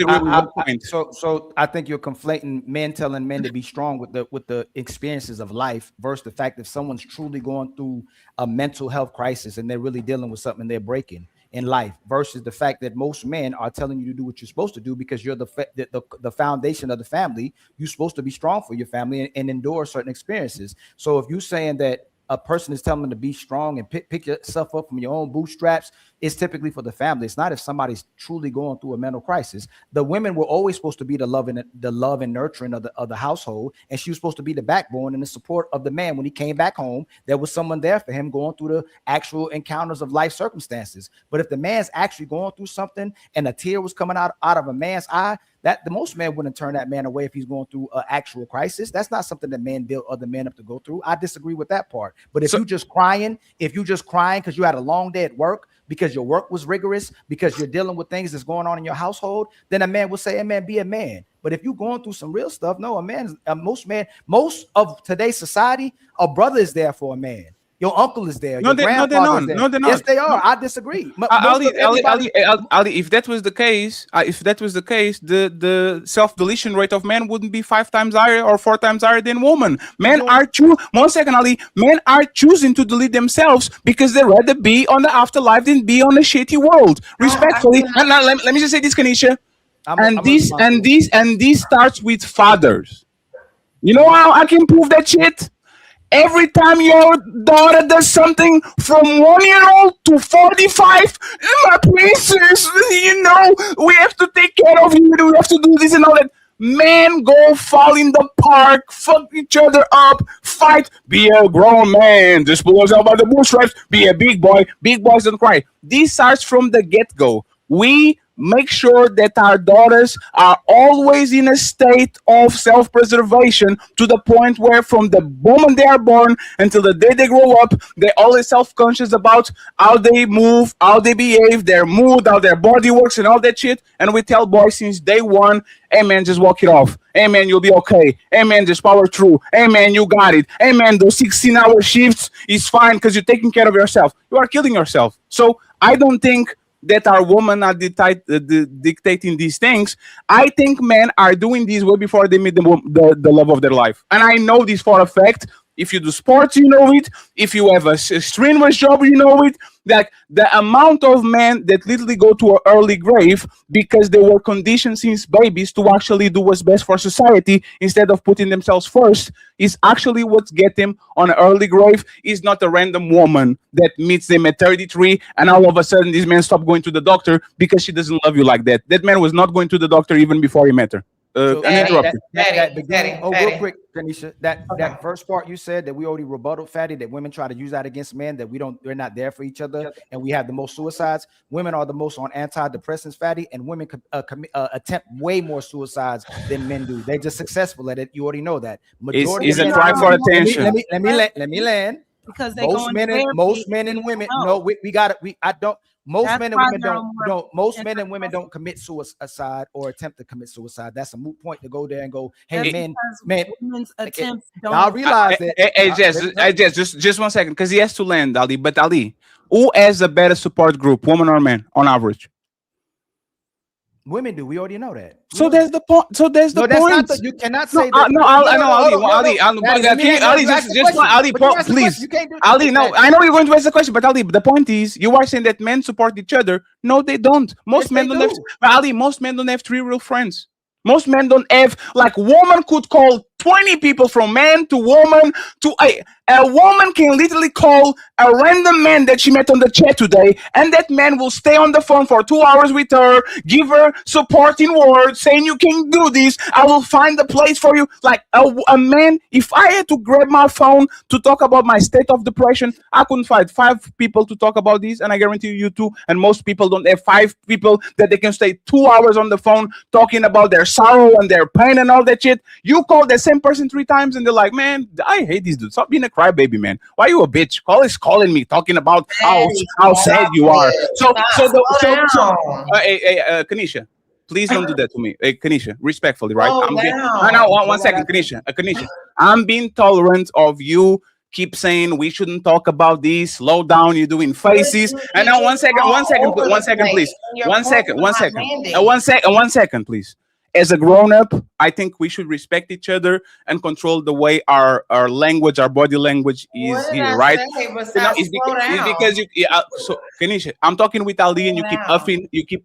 So I think you're conflating men telling men to be strong with the experiences of life versus the fact that someone's truly going through a mental health crisis and they're really dealing with something they're breaking in life versus the fact that most men are telling you to do what you're supposed to do because you're the foundation of the family. You're supposed to be strong for your family and endure certain experiences. So if you're saying that a person is telling them to be strong and pick yourself up from your own bootstraps, it's typically for the family. It's not if somebody's truly going through a mental crisis. The women were always supposed to be the love and nurturing of the household, and she was supposed to be the backbone and the support of the man when he came back home. There was someone there for him going through the actual encounters of life circumstances. But if the man's actually going through something and a tear was coming out of a man's eye, that the most men wouldn't turn that man away if he's going through an actual crisis. That's not something that men build other men up to go through. I disagree with that part. But if you're just crying because you had a long day at work, because your work was rigorous, because you're dealing with things that's going on in your household, then a man would say, hey man, be a man. But if you're going through some real stuff, no, most of today's society, a brother is there for a man. Your uncle is there. No, they're not. No, they're not. Yes, they are. I disagree. Ali, if that was the case, the self-deletion rate of men wouldn't be 5 times higher or 4 times higher than women. Men are men are choosing to delete themselves because they'd rather be on the afterlife than be on a shitty world. Respectfully, and now, let me just say this, Kanisha. This starts with fathers. You know how I can prove that shit? Every time your daughter does something from 1-year-old to 45, my princess, we have to take care of you. We have to do this and all that. Men go fall in the park, fuck each other up, fight. Be a grown man. Just pull yourself by the bootstraps. Be a big boy. Big boys don't cry. This starts from the get-go. We make sure that our daughters are always in a state of self-preservation to the point where from the moment they are born until the day they grow up, they're always self-conscious about how they move, how they behave, their mood, how their body works and all that shit. And we tell boys since day one, hey man, just walk it off. Hey man, you'll be okay. Hey man, just power through. Hey man, you got it. Hey man, those 16-hour shifts is fine because you're taking care of yourself. You are killing yourself. So I don't think that our women are dictating these things. I think men are doing this way before they meet the love of their life. And I know this for a fact If you do sports, you know it. If you have a strenuous job, you know it. Like the amount of men that literally go to an early grave because they were conditioned since babies to actually do what's best for society instead of putting themselves first is actually what's get them on an early grave. Is not a random woman that meets them at 33 and all of a sudden this man stopped going to the doctor because she doesn't love you like that. That man was not going to the doctor even before he met her. So Uninterrupted. Real quick, Kanisha, that first part you said that we already rebutted, Fatty, that women try to use that against men, that we're not there for each other, and we have the most suicides. Women are the most on antidepressants, Fatty, and women attempt way more suicides than men do. They're just successful at it. You already know that. It's a cry for attention. Let me land. Because most men and women. No, we got it. Most men and women don't. Most men and women don't commit suicide or attempt to commit suicide. That's a moot point to go there and go, hey, men. Women's attempts don't. I realize that. Hey, Jess, just 1 second, because he has to land, Ali. But Ali, who has a better support group, woman or man, on average? Women do. We already know that. So there's the point. So there's the point. You cannot say that. No, Ali, please. Ali, no, I know you're going to ask the question, but Ali, the point is, you are saying that men support each other. No, they don't. Most men don't have. Ali, most men don't have 3 real friends. Most men don't have, like, woman could call 20 people from man to woman to a woman can literally call a random man that she met on the chat today, and that man will stay on the phone for 2 hours with her, give her supporting words, saying you can do this. I will find a place for you. Like a man, if I had to grab my phone to talk about my state of depression, I couldn't find 5 people to talk about this, and I guarantee you too. And most people don't have 5 people that they can stay 2 hours on the phone talking about their sorrow and their pain and all that shit. You call the same person 3 times and they're like, man, I hate this dude. Stop being a crybaby, man. Why are you a bitch? Is calling me, talking about how sad you are. Kanisha, please don't do that to me. Hey, Kanisha, respectfully, right? One second, Kanisha. Kanisha, I'm being tolerant of you. Keep saying we shouldn't talk about this. Slow down. You're doing faces. And now one second, please. One second, please. As a grown-up, I think we should respect each other and control the way our language, our body language is here, right? It's because you. So, Kanisha, I'm talking with Ali, and you keep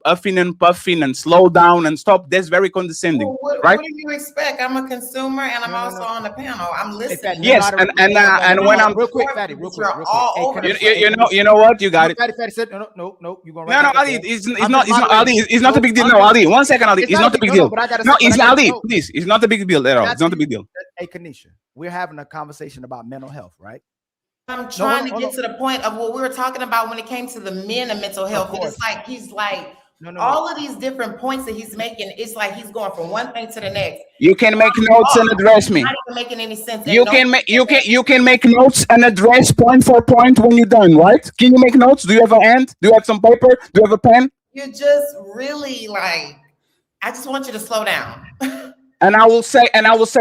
huffing and puffing, and slow down and stop. That's very condescending, right? What do you expect? I'm a consumer, and I'm also on the panel. I'm listening. Yes, and when I'm real quick, Fatty, real quick. You know what? You got it. Fatty said no. You going right? No, Ali, it's not Ali. It's not a big deal. No, Ali, 1 second, Ali. It's not a big deal. No, it's Ali. Please, it's not a big deal at all. It's not a big deal. Hey, Kanisha, we're having a conversation about mental health, right? I'm trying to get to the point of what we were talking about when it came to the men and mental health. It's like he's like all of these different points that he's making. It's like he's going from one thing to the next. You can make notes and address me. Not even making any sense. You can make notes and address point for point when you're done, right? Can you make notes? Do you have a hand? Do you have some paper? Do you have a pen? You're just really like. I just want you to slow down. And I will say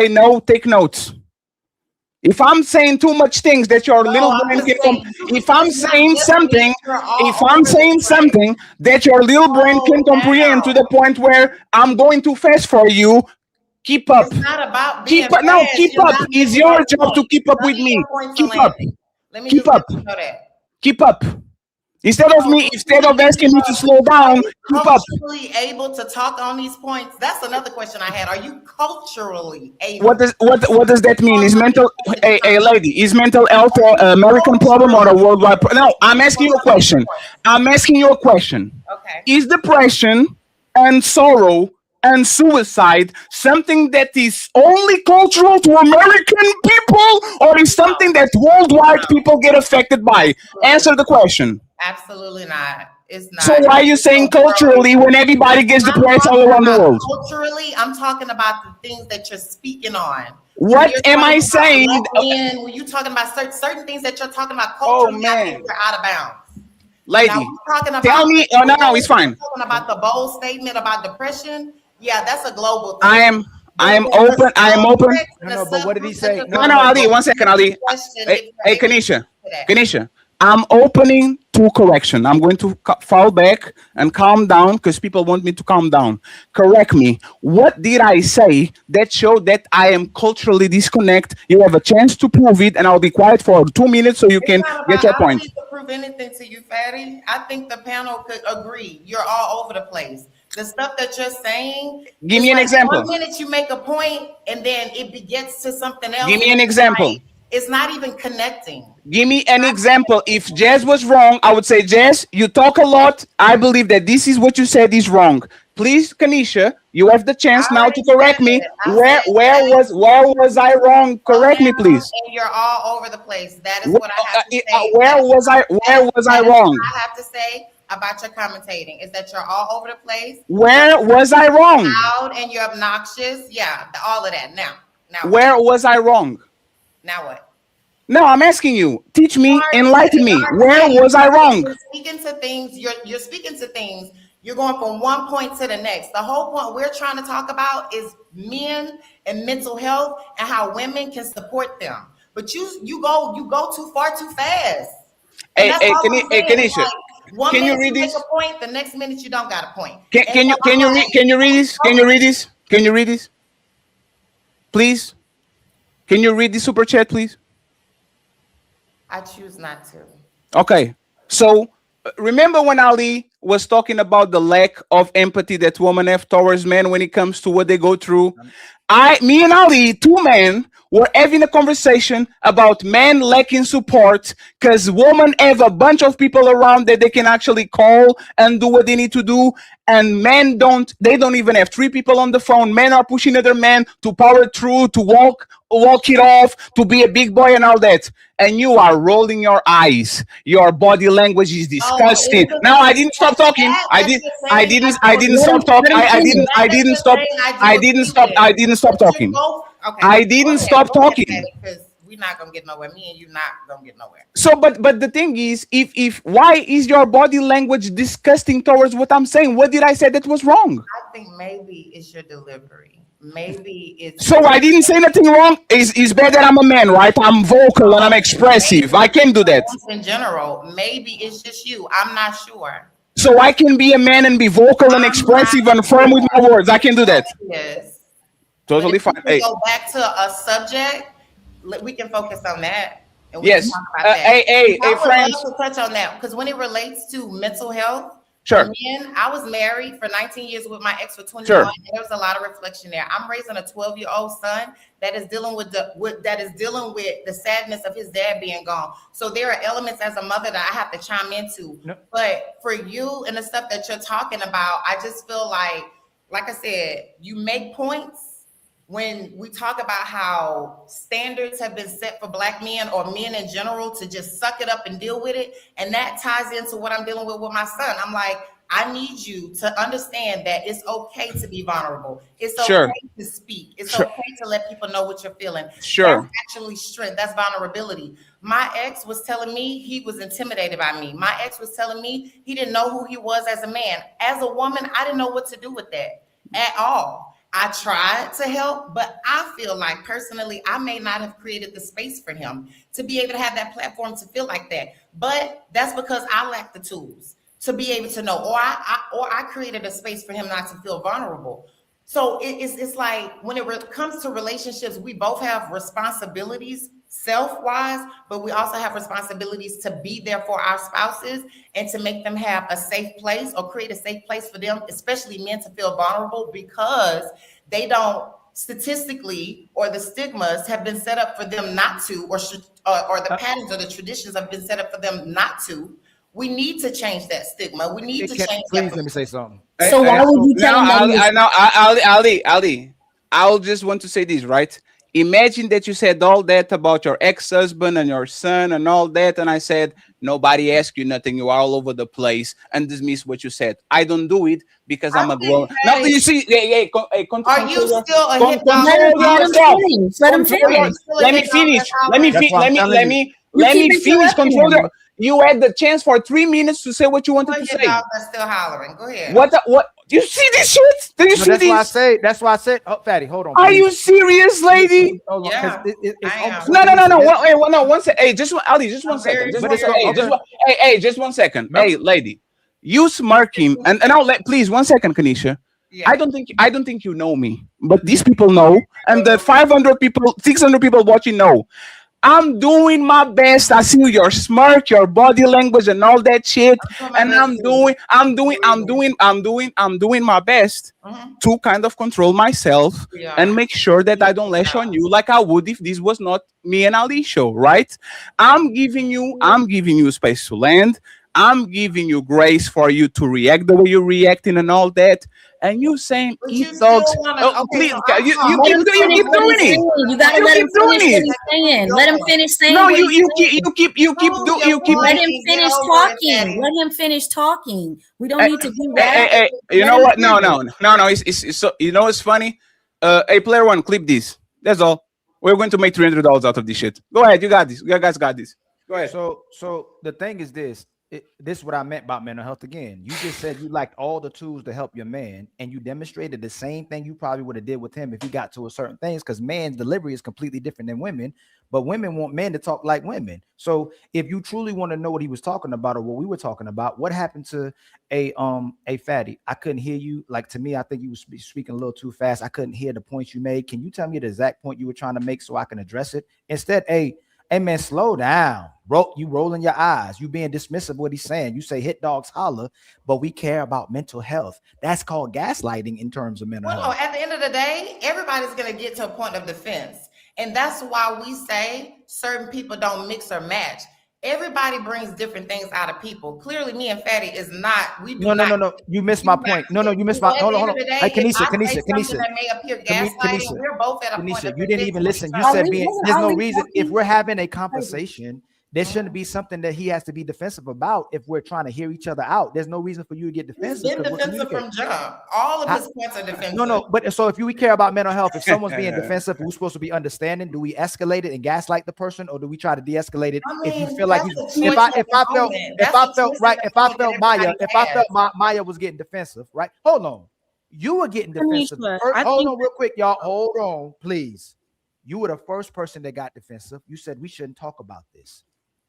no, take notes. If I'm saying too much things that your little brain can if I'm saying something that your little brain can comprehend to the point where I'm going too fast for you, keep up. It's not about keep up. No, keep up. It's your job to keep up with me. Keep up. Keep up. Keep up. Instead of asking me to slow down, keep up. Culturally able to talk on these points? That's another question I had. Are you culturally able? What does that mean? Is mental is mental health an American problem or a worldwide problem? No, I'm asking you a question. Okay. Is depression and sorrow and suicide something that is only cultural to American people, or is something that worldwide people get affected by? Answer the question. Absolutely not. It's not. So why are you saying culturally when everybody gets depressed all around the world? Culturally, I'm talking about the things that you're speaking on. What am I saying? When you're talking about certain things that you're talking about culturally, I think you're out of bounds. Lady, tell me. Oh, no, it's fine. Talking about the bold statement about depression. Yeah, that's a global thing. I am open. No, but what did he say? No, Ali. 1 second, Ali. Hey, Kanisha. I'm opening to correction. I'm going to fall back and calm down because people want me to calm down. Correct me. What did I say that showed that I am culturally disconnected? You have a chance to prove it, and I'll be quiet for 2 minutes so you can get your I point. don't need to prove anything to you, Fatty. I think the panel could agree. You're all over the place. The stuff that you're saying. Give me an example. 1 minute you make a point, and then it begets to something else. Give me an example. It's not even connecting. Give me an example. If Jazz was wrong, I would say, Jazz, you talk a lot. I believe that this is what you said is wrong. Please, Kanisha, you have the chance now to correct me. Where was I wrong? Correct me, please. And you're all over the place. That is what I have to say. Where was I wrong? What I have to say about your commentating is that you're all over the place. Where was I wrong? Loud and you're obnoxious. Yeah, all of that. Now where was I wrong? Now what? No, I'm asking you. Teach me, enlighten me. Where was I wrong? You're speaking to things. You're speaking to things. You're going from one point to the next. The whole point we're trying to talk about is men and mental health and how women can support them. But you go too far too fast. Hey, Kanisha, One can you minute read you this? make a point, the next minute you don't got a point. Can you read this? Can you read this? Can you read this? Please? Can you read the super chat, please? I choose not to. Okay. So remember when Ali was talking about the lack of empathy that women have towards men when it comes to what they go through? Me and Ali, two men, were having a conversation about men lacking support because women have a bunch of people around that they can actually call and do what they need to do, and men don't. They don't even have 3 people on the phone. Men are pushing other men to power through, to walk it off, to be a big boy and all that. And you are rolling your eyes. Your body language is disgusting. Now I didn't stop talking. I didn't stop talking. I didn't stop talking. Okay. I didn't stop talking. Because we're not gonna get nowhere. Me and you not gonna get nowhere. So, but the thing is, if why is your body language disgusting towards what I'm saying? What did I say that was wrong? I think maybe it's your delivery. Maybe it's. So I didn't say nothing wrong. It's better that I'm a man, right? I'm vocal and I'm expressive. I can do that. In general, maybe it's just you. I'm not sure. So I can be a man and be vocal and expressive and firm with my words. I can do that. Yes. Totally fine. Hey. Go back to a subject. We can focus on that. And we Yes. can talk about that. Hey, friends. I would love to touch on that because when it relates to mental health, Sure. men, I was married for 19 years with my ex for 21. Sure. And there was a lot of reflection there. I'm raising a 12-year-old son that is dealing with the sadness of his dad being gone. So there are elements as a mother that I have to chime into. Nope. But for you and the stuff that you're talking about, I just feel like I said, you make points when we talk about how standards have been set for Black men or men in general to just suck it up and deal with it. And that ties into what I'm dealing with my son. I'm like, I need you to understand that it's okay to be vulnerable. It's okay to speak. It's okay to let people know what you're feeling. Sure. That's actually strength. That's vulnerability. My ex was telling me he was intimidated by me. My ex was telling me he didn't know who he was as a man. As a woman, I didn't know what to do with that at all. I tried to help, but I feel like personally, I may not have created the space for him to be able to have that platform to feel like that. But that's because I lack the tools to be able to know, or I created a space for him not to feel vulnerable. So it's like when it comes to relationships, we both have responsibilities self-wise, but we also have responsibilities to be there for our spouses and to make them have a safe place or create a safe place for them, especially men, to feel vulnerable because they don't statistically, or the stigmas have been set up for them not to, or the patterns or the traditions have been set up for them not to. We need to change that stigma. We need to change that. Please let me say something. So why would you tell them? Ali, I'll just want to say this, right? Imagine that you said all that about your ex-husband and your son and all that, and I said, nobody asked you nothing, you are all over the place, and dismiss what you said. I don't do it because I'm a grown. Now you see, are you still a hit dog? Let him finish. Let me finish. Control your. You had the chance for 3 minutes to say what you wanted to Your say. dogs are still hollering. Go ahead. What? You see this shit? Do you see this? That's why I said. Oh, Fatty, hold on. Are please. you serious, lady? Hold on, 'cause it's almost No. like One second. Hey, just one, Ali, just 1 second. Just But one it's second. okay. Hey, just 1 second. Hey, lady, you smirking, and I'll let, please, 1 second, Kanisha. I don't think you know me, but these people know, and the 500 people, 600 people watching know. I'm doing my best. I see your smirk, your body language, and all that shit. And I'm doing my best to kind of control myself and make sure that I don't lash on you like I would if this was not me and Ali show, right? I'm giving you space to land. I'm giving you grace for you to react the way you're reacting and all that. And you saying eat dogs. Please, you keep doing it. You gotta let him finish what he's saying. Let him finish saying. No, what you he's keep Let him finish talking. Let him finish talking. We don't need to do that. Hey, you know what? No. It's so, you know what's funny? Hey, player one, clip this. That's all. We're going to make $300 out of this shit. Go ahead, you got this. You guys got this. Go ahead. So the thing is this. This is what I meant about mental health again. You just said you liked all the tools to help your man, and you demonstrated the same thing you probably would have did with him if he got to a certain things, because man's delivery is completely different than women, but women want men to talk like women. So if you truly want to know what he was talking about or what we were talking about, what happened to a Fatty? I couldn't hear you. Like, to me, I think you was speaking a little too fast. I couldn't hear the points you made. Can you tell me the exact point you were trying to make so I can address it? Instead, hey man, slow down. You rolling your eyes. You being dismissive of what he's saying. You say hit dogs holler, but we care about mental health. That's called gaslighting in terms of mental health. Well, at the end of the day, everybody's going to get to a point of defense. And that's why we say certain people don't mix or match. Everybody brings different things out of people. Clearly, me and Fatty is not. We do No. You missed my point. No, you missed my. Hold on. Hey, Kanisha. That may appear gaslighting. We're both at a point of you didn't even listen. You said there's no reason. If we're having a conversation, there shouldn't be something that he has to be defensive about. If we're trying to hear each other out, there's no reason for you to get defensive. He's been defensive from jump. All of his points are defensive. No. But so if we care about mental health, if someone's being defensive, we're supposed to be understanding. Do we escalate it and gaslight the person, or do we try to de-escalate it? If you feel like if I felt Maya was getting defensive, right? Hold on, you were getting defensive. Hold on, real quick, y'all. Hold on, please. You were the first person that got defensive. You said we shouldn't talk about this.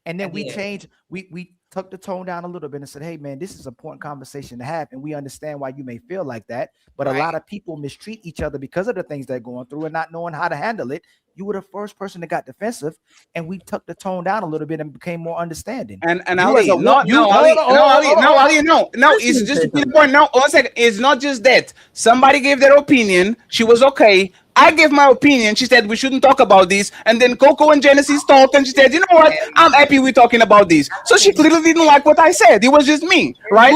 And then we changed, we took the tone down a little bit and said, hey, man, this is an important conversation to have. And we understand why you may feel like that. But a lot of people mistreat each other because of the things they're going through and not knowing how to handle it. You were the first person that got defensive, and we took the tone down a little bit and became more understanding. And Ali, it's just the point. No, 1 second. It's not just that. Somebody gave their opinion. She was okay. I gave my opinion. She said we shouldn't talk about this. And then Coco and Genesis talked, and she said, you know what? I'm happy we're talking about this. So she clearly didn't like what I said. It was just me, right?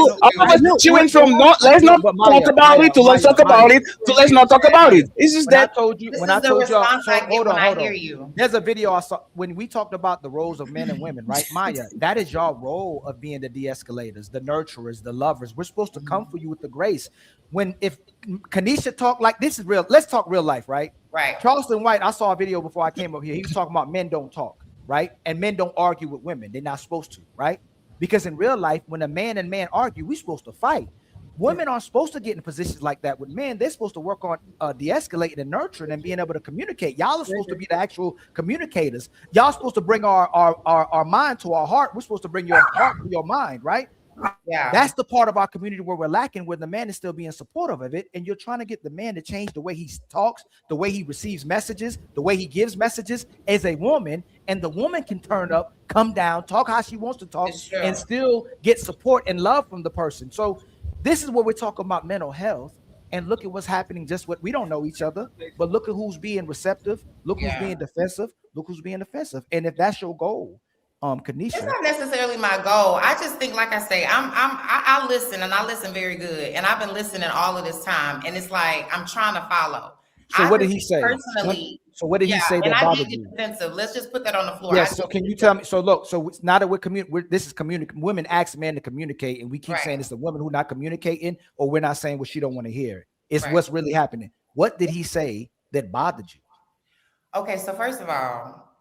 She went from let's not talk about it to let's talk about it to let's not talk about it. It's just that. When I told you, hold on. There's a video I saw when we talked about the roles of men and women, right? Maya, that is your role of being the de-escalators, the nurturers, the lovers. We're supposed to come for you with the grace. If Kanisha talk like this is real, let's talk real life, right? Right. Charleston White, I saw a video before I came up here. He was talking about men don't talk, right? And men don't argue with women. They're not supposed to, right? Because in real life, when a man and man argue, we're supposed to fight. Women aren't supposed to get in positions like that with men. They're supposed to work on de-escalating and nurturing and being able to communicate. Y'all are supposed to be the actual communicators. Y'all supposed to bring our mind to our heart. We're supposed to bring your heart to your mind, right? Yeah, that's the part of our community where we're lacking, where the man is still being supportive of it, and you're trying to get the man to change the way he talks, the way he receives messages, the way he gives messages as a woman, and the woman can turn up, come down, talk how she wants to talk, and still get support and love from the person. So this is what we're talking about, mental health. And look at what's happening. Just what we don't know each other, but look at who's being receptive, look who's being defensive, look who's being offensive. And if that's your goal, Kanisha, it's not necessarily my goal. I just think, like I say, I listen, and I listen very good, and I've been listening all of this time, and it's like I'm trying to follow. So what did he say? Personally, so what did he say that bothered you? Defensive. Let's just put that on the floor. Yes. So can you tell me? So look. So it's not that this is communicating. Women ask men to communicate, and we keep saying it's the woman who not communicating, or we're not saying what she don't want to hear. It's what's really happening. What did he say that bothered you? Okay. So first of all,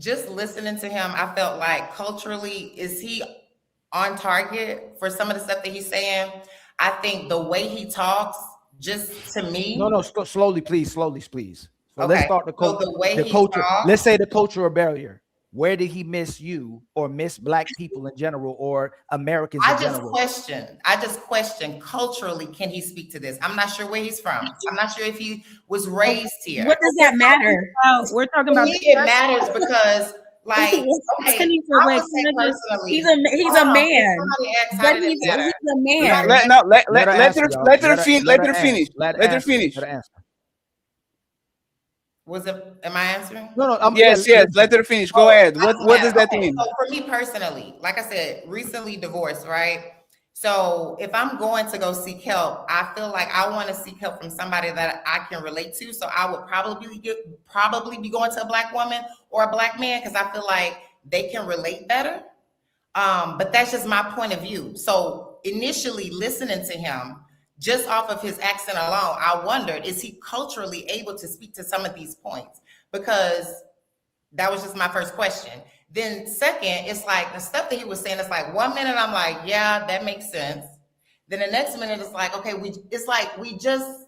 just listening to him, I felt like culturally, is he on target for some of the stuff that he's saying? I think the way he talks, just to me. No, slowly, please. So Okay. let's start the culture. Talks, let's say the cultural barrier. Where did he miss you or miss Black people in general or Americans in general? I just question culturally, can he speak to this? I'm not sure where he's from. I'm not sure if he was raised here. What does that matter? We're talking about. It matters because, like, okay, he's a man. But he's a man. Let her finish. Was it? Am I answering? No. Yes. Let her finish. Go ahead. What does that mean? So for me personally, like I said, recently divorced, right? So if I'm going to go seek help, I feel like I want to seek help from somebody that I can relate to. So I would probably be going to a Black woman or a Black man because I feel like they can relate better. But that's just my point of view. So initially listening to him, just off of his accent alone, I wondered, is he culturally able to speak to some of these points? Because that was just my first question. Then second, it's like the stuff that he was saying, it's like 1 minute I'm like, yeah, that makes sense. Then the next minute it's like, okay, we just,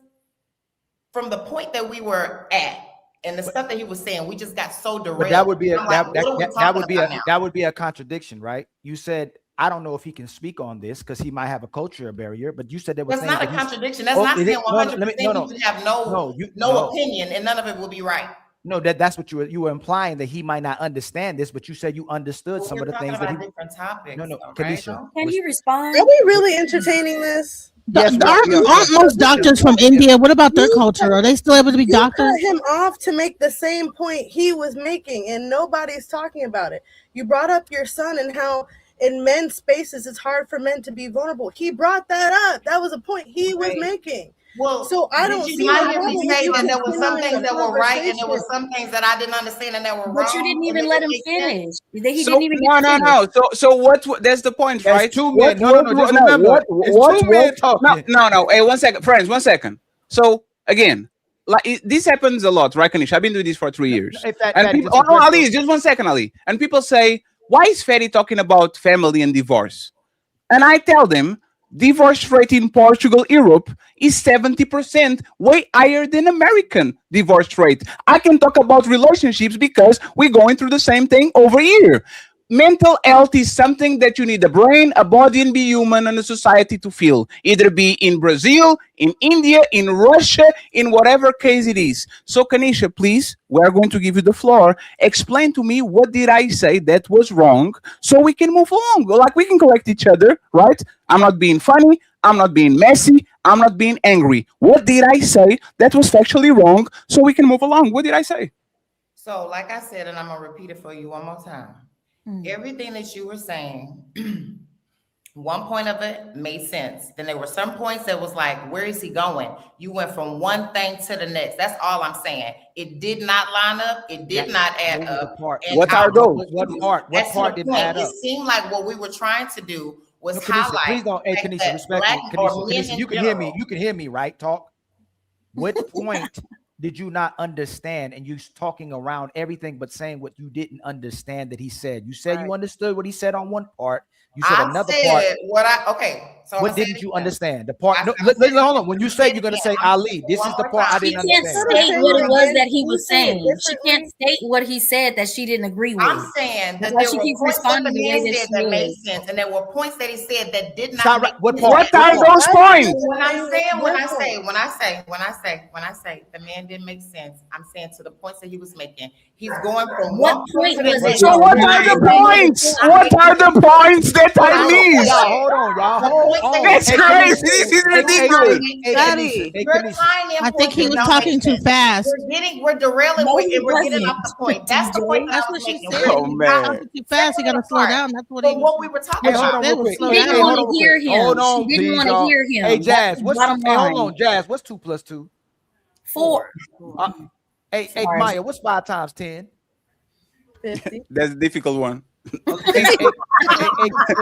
from the point that we were at and the stuff that he was saying, we just got so derailed. But that would be that would be a contradiction, right? You said, I don't know if he can speak on this because he might have a cultural barrier, but you said that was that's not a contradiction. That's not saying 100%. You would have no opinion, and none of it will be right. No, that's what you were implying, that he might not understand this, but you said you understood some of the things that he. Different topics. No, Kanisha. Can you respond? Are we really entertaining this? Yes, aren't most doctors from India? What about their culture? Are they still able to be doctors? Cut him off to make the same point he was making, and nobody's talking about it. You brought up your son and how in men's spaces it's hard for men to be vulnerable. He brought that up. That was a point he was making. Well, so I don't see why you say that there were some things that were right and there were some things that I didn't understand and that were wrong. But you didn't even let him finish. No. So what? That's the point, right? Two men. It's two men talking. No. Hey, 1 second, friends. 1 second. So again, like this happens a lot, right, Kanisha? I've been doing this for 3 years. Ali, just 1 second, Ali. And people say, why is Fetty talking about family and divorce? And I tell them, divorce rate in Portugal, Europe is 70%, way higher than American divorce rate. I can talk about relationships because we're going through the same thing over here. Mental health is something that you need a brain, a body, and be human and a society to feel. Either be in Brazil, in India, in Russia, in whatever case it is. So, Kanisha, please, we are going to give you the floor. Explain to me what did I say that was wrong so we can move along. Like we can correct each other, right? I'm not being funny. I'm not being messy. I'm not being angry. What did I say that was factually wrong so we can move along? What did I say? So, like I said, and I'm going to repeat it for you one more time. Everything that you were saying, one point of it made sense. Then there were some points that was like, where is he going? You went from one thing to the next. That's all I'm saying. It did not line up. It did not add up. What are those? What part didn't add up? It seemed like what we were trying to do was highlight. Please don't, hey, Kanisha, respect me. Kanisha, you can hear me. You can hear me, right? Talk. What point did you not understand? And you talking around everything but saying what you didn't understand that he said. You said you understood what he said on one part. You said another part. So what didn't you understand? The part. Hold on. When you say you're gonna say Ali, this is the part I didn't understand. She can't state what it was that he was saying. She can't state what he said that she didn't agree with. I'm saying that there were points that the man said that made sense, and there were points that he said that did not. What are those points? When I say the man didn't make sense, I'm saying to the points that he was making. He's going from what point was it? So what are the points? What are the points that I missed? Hold on, y'all. That's crazy. This is ridiculous. I think he was talking too fast. We're derailing and we're getting off the point. That's the point. That's what she said. Oh man, too fast. You gotta slow down. That's what we were talking about. She didn't want to hear him. Hold on, she didn't want to hear him. Hey, Jazz, hold on, Jazz. What's 2 + 2? 4. Hey, Maya, what's 5 times 10? 50. That's a difficult one. Hey,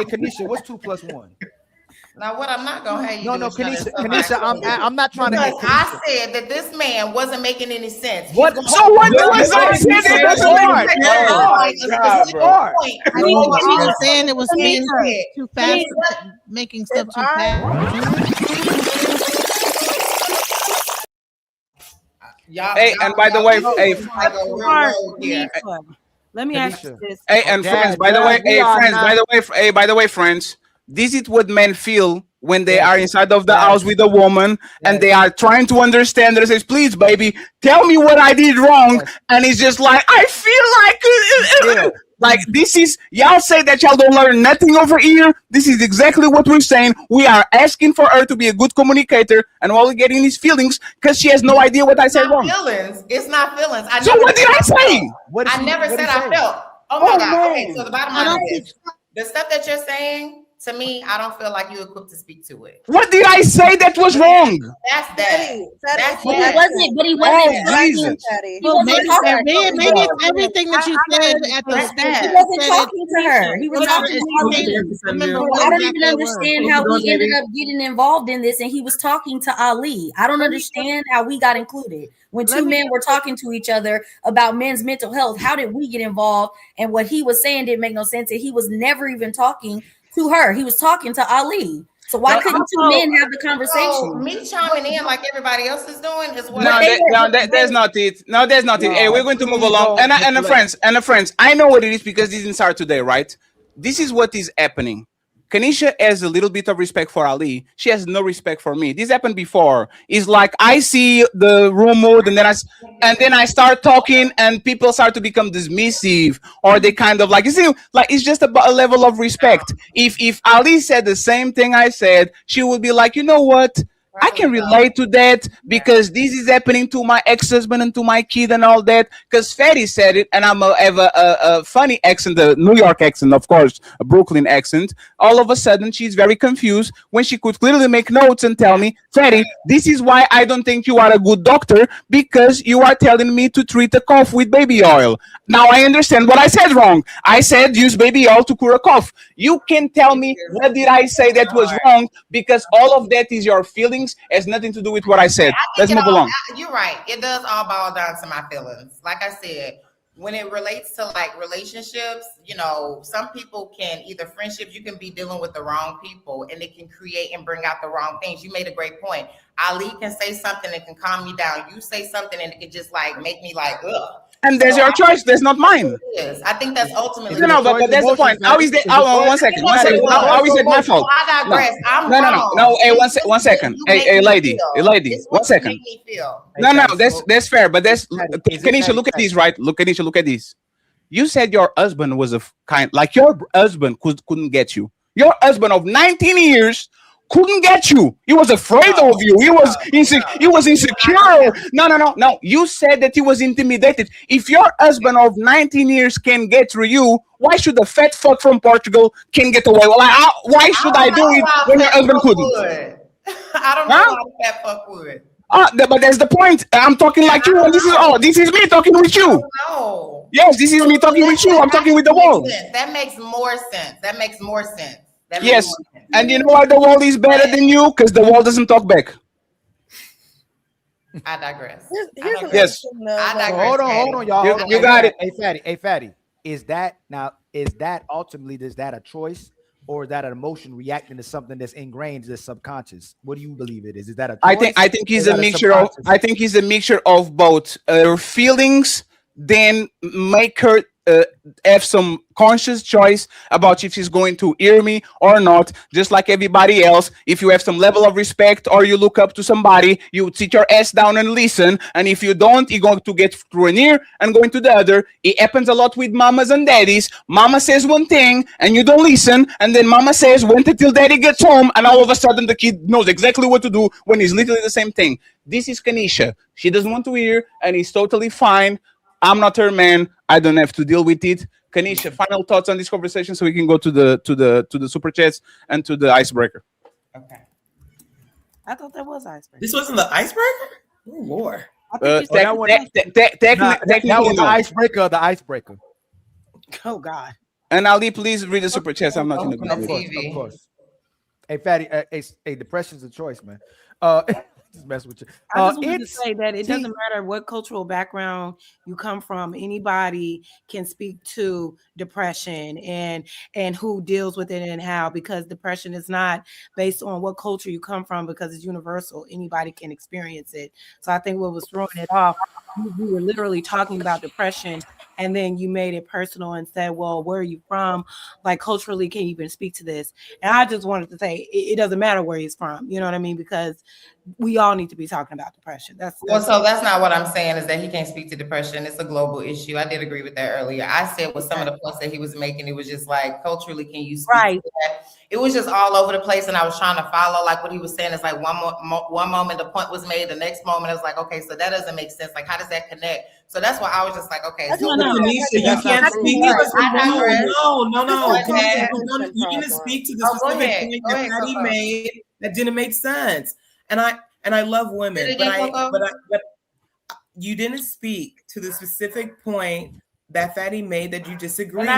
Kanisha, what's 2 + 1? Now, what I'm not gonna have you No, do no, is try to Kanisha, tell my Kanisha, I'm not trying to. because I said that this man wasn't making any sense. What? So what was I saying? It doesn't matter. Oh my God, bro. I think what she was saying, it was being too fast, making stuff too fast. Hey, and by the way, hey, let me ask you this. Hey, and friends, by the way, by the way, friends, this is what men feel when they are inside of the house with a woman and they are trying to understand. They says, "Please, baby, tell me what I did wrong," and it's just like, I feel like. Like this is y'all say that y'all don't learn nothing over here. This is exactly what we're saying. We are asking for her to be a good communicator, and all we're getting is feelings because she has no idea what I said wrong. Feelings. It's not feelings. So what did I say? I never said I felt. Oh my God. Okay, so the bottom line is the stuff that you're saying to me, I don't feel like you're equipped to speak to it. What did I say that was wrong? That's that. That's But he wasn't. But he wasn't. Jesus. He wasn't talking. Maybe it's everything that you said at the He wasn't talking to her. He was talking to Ali. I don't even understand how we ended up getting involved in this, and he was talking to Ali. I don't understand how we got included. When two men were talking to each other about men's mental health, how did we get involved? And what he was saying didn't make no sense. And he was never even talking to her. He was talking to Ali. So why couldn't two men have the conversation? So me chiming in like everybody else is doing is what There's not it. No, there's not it. Hey, we're going to move along. And the friends, I know what it is because this didn't start today, right? This is what is happening. Kanisha has a little bit of respect for Ali. She has no respect for me. This happened before. It's like I see the room mood, and then I start talking, and people start to become dismissive, or they kind of like, you see, like it's just about a level of respect. If Ali said the same thing I said, she would be like, you know what? I can relate to that because this is happening to my ex-husband and to my kid and all that. Because Fatty said it, and I'm have a funny accent, the New York accent, of course, a Brooklyn accent. All of a sudden, she's very confused when she could clearly make notes and tell me, Fatty, this is why I don't think you are a good doctor because you are telling me to treat a cough with baby oil. Now I understand what I said wrong. I said use baby oil to cure a cough. You can tell me what did I say that was wrong because all of that is your feelings. Has nothing to do with what I said. Let's move along. You're right. It does all boil down to my feelings. Like I said, when it relates to like relationships, you know, some people can either friendships, you can be dealing with the wrong people and it can create and bring out the wrong things. You made a great point. Ali can say something that can calm me down. You say something and it can just like make me like, ugh. And there's your choice. That's not mine. Yes, I think that's ultimately. No, but that's the point. How is that? One second. How is it my fault? I digress. I'm wrong. No. Hey, one second. Hey, lady. 1 second. No. That's fair. But that's Kanisha. Look at these, right? Kanisha, look at these. You said your husband was a kind, like your husband couldn't get you. Your husband of 19 years couldn't get you. He was afraid of you. He was insecure. No. You said that he was intimidated. If your husband of 19 years can get through you, why should the fat fuck from Portugal can get away? Well, why should I do it when your husband couldn't? I don't know how the fat fuck would. But that's the point. I'm talking like you, and this is me talking with you. No. Yes, this is me talking with you. I'm talking with the wall. That makes more sense. Yes, and you know why the wall is better than you? Because the wall doesn't talk back. I digress. Yes. Hold on, y'all. You got it. Hey, Fatty. Is that ultimately, is that a choice or is that an emotion reacting to something that's ingrained in the subconscious? What do you believe it is? Is that a choice? I think he's a mixture of. I think he's a mixture of both. Her feelings then make her have some conscious choice about if she's going to hear me or not, just like everybody else. If you have some level of respect or you look up to somebody, you sit your ass down and listen, and if you don't, you're going to get through an ear and go into the other. It happens a lot with mamas and daddies. Mama says one thing and you don't listen, and then mama says wait until daddy gets home, and all of a sudden the kid knows exactly what to do when it's literally the same thing. This is Kanisha. She doesn't want to hear, and it's totally fine. I'm not her man. I don't have to deal with it. Kanisha, final thoughts on this conversation so we can go to the super chats and to the icebreaker. Okay. I thought that was icebreaker. This wasn't the icebreaker? Oh Lord. That was the icebreaker. The icebreaker. Oh God. And Ali, please read the super chats. I'm not going to Of course. Hey, Fatty, hey, depression's a choice, man. Just mess with you. I just wanted to say that it doesn't matter what cultural background you come from. Anybody can speak to depression and who deals with it and how, because depression is not based on what culture you come from, because it's universal. Anybody can experience it. So I think what was throwing it off, we were literally talking about depression, and then you made it personal and said, well, where are you from? Like, culturally, can you even speak to this? And I just wanted to say it doesn't matter where he's from. You know what I mean? Because we all need to be talking about depression. Well, so that's not what I'm saying, is that he can't speak to depression. It's a global issue. I did agree with that earlier. I said with some of the points that he was making, it was just like, culturally, can you speak to that? It was just all over the place, and I was trying to follow, like, what he was saying. Is like one moment the point was made, the next moment it was like, okay, so that doesn't make sense. Like, how does that connect? So that's why I was just like, okay. So Tanisha, you can't speak to the no. You're gonna speak to the specific point that Patty made that didn't make sense. And I love women, but you didn't speak to the specific point that Fatty made that you disagree. And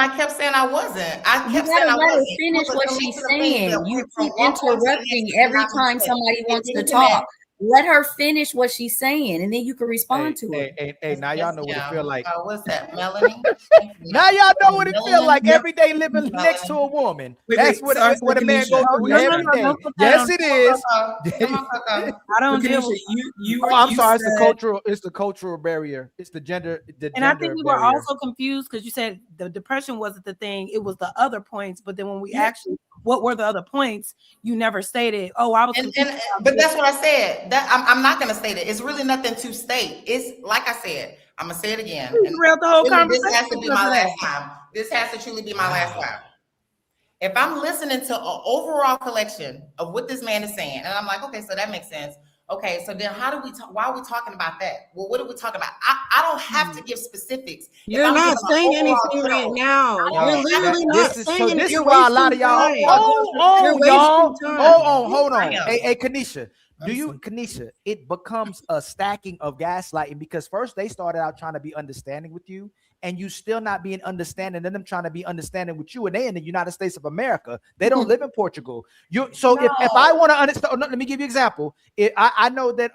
I kept saying I wasn't. I kept saying I let her wasn't. finish what she's saying. You keep interrupting every time somebody wants to talk. Let her finish what she's saying, and then you can respond to it. Hey, now y'all know what it feel like. What's that, Melanie? Now y'all know what it feel like every day living next to a woman. That's what a man goes through every day. Yes, it is. I don't deal with you. I'm sorry. It's the cultural barrier. It's the gender. And I think we were also confused because you said the depression wasn't the thing; it was the other points. But then when we actually, what were the other points? You never stated. Oh, I was. But that's what I said. That I'm not going to state it. It's really nothing to state. It's like I said. I'm gonna say it again. The whole conversation. This has to be my last time. This has to truly be my last time. If I'm listening to an overall collection of what this man is saying, and I'm like, okay, so that makes sense. Okay, so then how do we talk? Why are we talking about that? Well, what are we talking about? I don't have to give specifics. You're not saying anything right now. You're literally not saying anything. This is why a lot of y'all. Hold on. Hey, Kanisha. Kanisha, it becomes a stacking of gaslighting, because first they started out trying to be understanding with you, and you still not being understanding, and them trying to be understanding with you, and they in the United States of America. They don't live in Portugal. If I want to understand, let me give you an example. I know that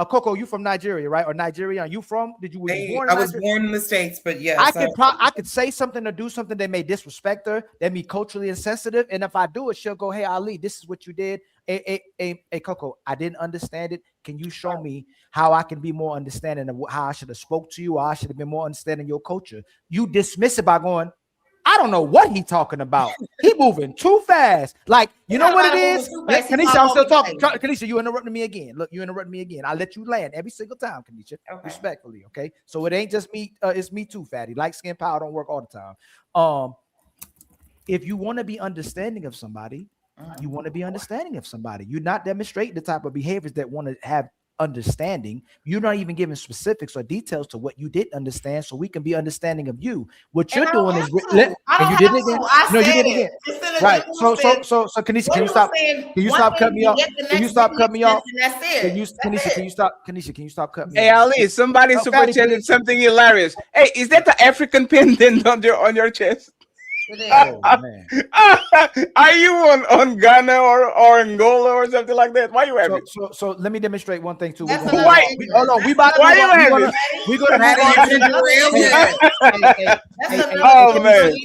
Coco, you from Nigeria, right? Or Nigeria? Are you from? I was born in the States, but yes, I could say something or do something that may disrespect her, that be culturally insensitive, and if I do it, she'll go, "Hey, Ali, this is what you did." Hey, Coco, I didn't understand it. Can you show me how I can be more understanding of how I should have spoke to you, or I should have been more understanding your culture? You dismiss it by going, I don't know what he talking about. He moving too fast. Like, you know what it is? Kanisha, I'm still talking. Kanisha, you interrupting me again. Look, you interrupting me again. I'll let you land every single time, Kanisha. Respectfully, okay? So it ain't just me, it's me too, Fatty. Light skin power don't work all the time. If you want to be understanding of somebody, you want to be understanding of somebody. You're not demonstrating the type of behaviors that want to have understanding. You're not even giving specifics or details to what you didn't understand, so we can be understanding of you. What you're doing is, and you did it again. No, you did it again. Right. So, Kanisha, can you stop? Can you stop cutting me off? Can you stop cutting me off? Kanisha, can you stop? Kanisha, can you stop cutting me off? Hey, Ali, somebody super chatted something hilarious. Hey, is that the African pendant on your chest? Oh, man. Are you on Ghana or Angola or something like that? Why you have it? So let me demonstrate one thing too. Why you have it? We're gonna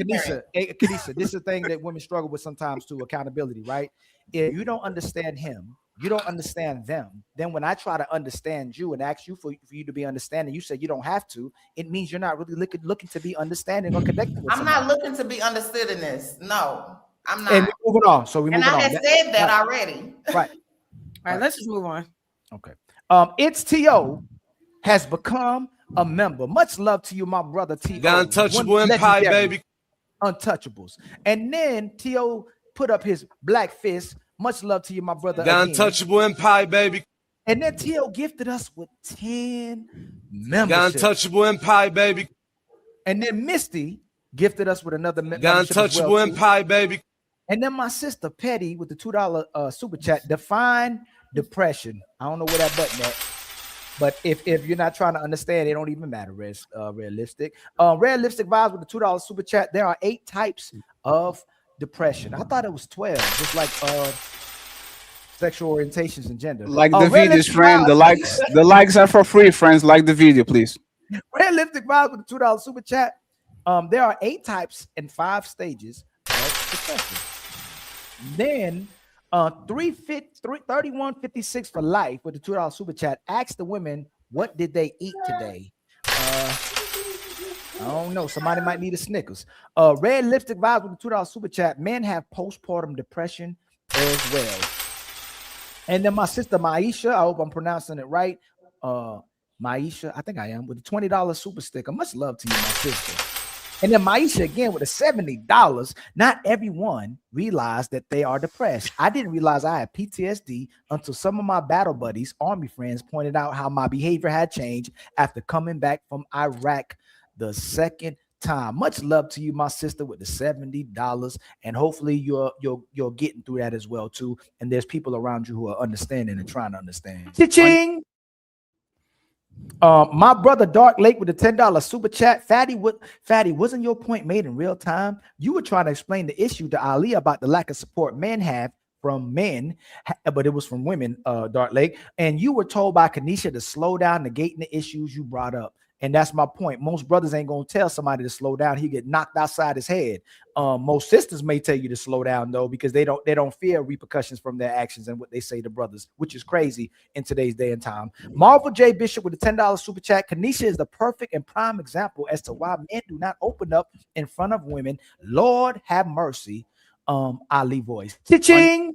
Kanisha, this is the thing that women struggle with sometimes too, accountability, right? If you don't understand him, you don't understand them. Then when I try to understand you and ask you for you to be understanding, you say you don't have to. It means you're not really looking to be understanding or connecting with somebody. I'm not looking to be understood in this. No, I'm not. And we're moving on. So we moving on. And I had said that already. Right. All right, let's just move on. Okay. It's T.O. has become a member. Much love to you, my brother T.O. The untouchable empire, baby. Untouchables. And then T.O. put up his black fist. Much love to you, my brother. The untouchable empire, baby. And then T.O. gifted us with 10 memberships. The untouchable empire, baby. And then Misty gifted us with another membership. The untouchable empire, baby. And then my sister Petty with the $2 super chat. Define depression. I don't know where that button at. But if you're not trying to understand, it don't even matter. Red Lipstick. Red Lipstick vibes with the $2 super chat. There are 8 types of depression? I thought it was 12, just like sexual orientations and gender. Like the videos, friend. The likes are for free, friends. Like the video, please. Realistic vibes with the $2 super chat. There are 8 types and 5 stages of depression. Then 3156 for life with the $2 super chat. Ask the women, what did they eat today? I don't know. Somebody might need a Snickers. Red lipstick vibes with the $2 super chat. Men have postpartum depression as well. And then my sister Maisha, I hope I'm pronouncing it right. Maisha, I think I am, with the $20 super sticker. Much love to you, my sister. And then Maisha again with the $70. Not everyone realized that they are depressed. I didn't realize I had PTSD until some of my battle buddies, army friends, pointed out how my behavior had changed after coming back from Iraq the second time. Much love to you, my sister, with the $70. And hopefully you're getting through that as well too. And there's people around you who are understanding and trying to understand. Cha-ching! My brother Dark Lake with the $10 super chat. Fatty, wasn't your point made in real time? You were trying to explain the issue to Ali about the lack of support men have from men, but it was from women, Dark Lake. And you were told by Kanisha to slow down, negating the issues you brought up. And that's my point. Most brothers ain't gonna tell somebody to slow down. He get knocked outside his head. Most sisters may tell you to slow down though, because they don't fear repercussions from their actions and what they say to brothers, which is crazy in today's day and time. Marvel J Bishop with the $10 super chat. Kanisha is the perfect and prime example as to why men do not open up in front of women. Lord have mercy. Ali voice. Cha-ching!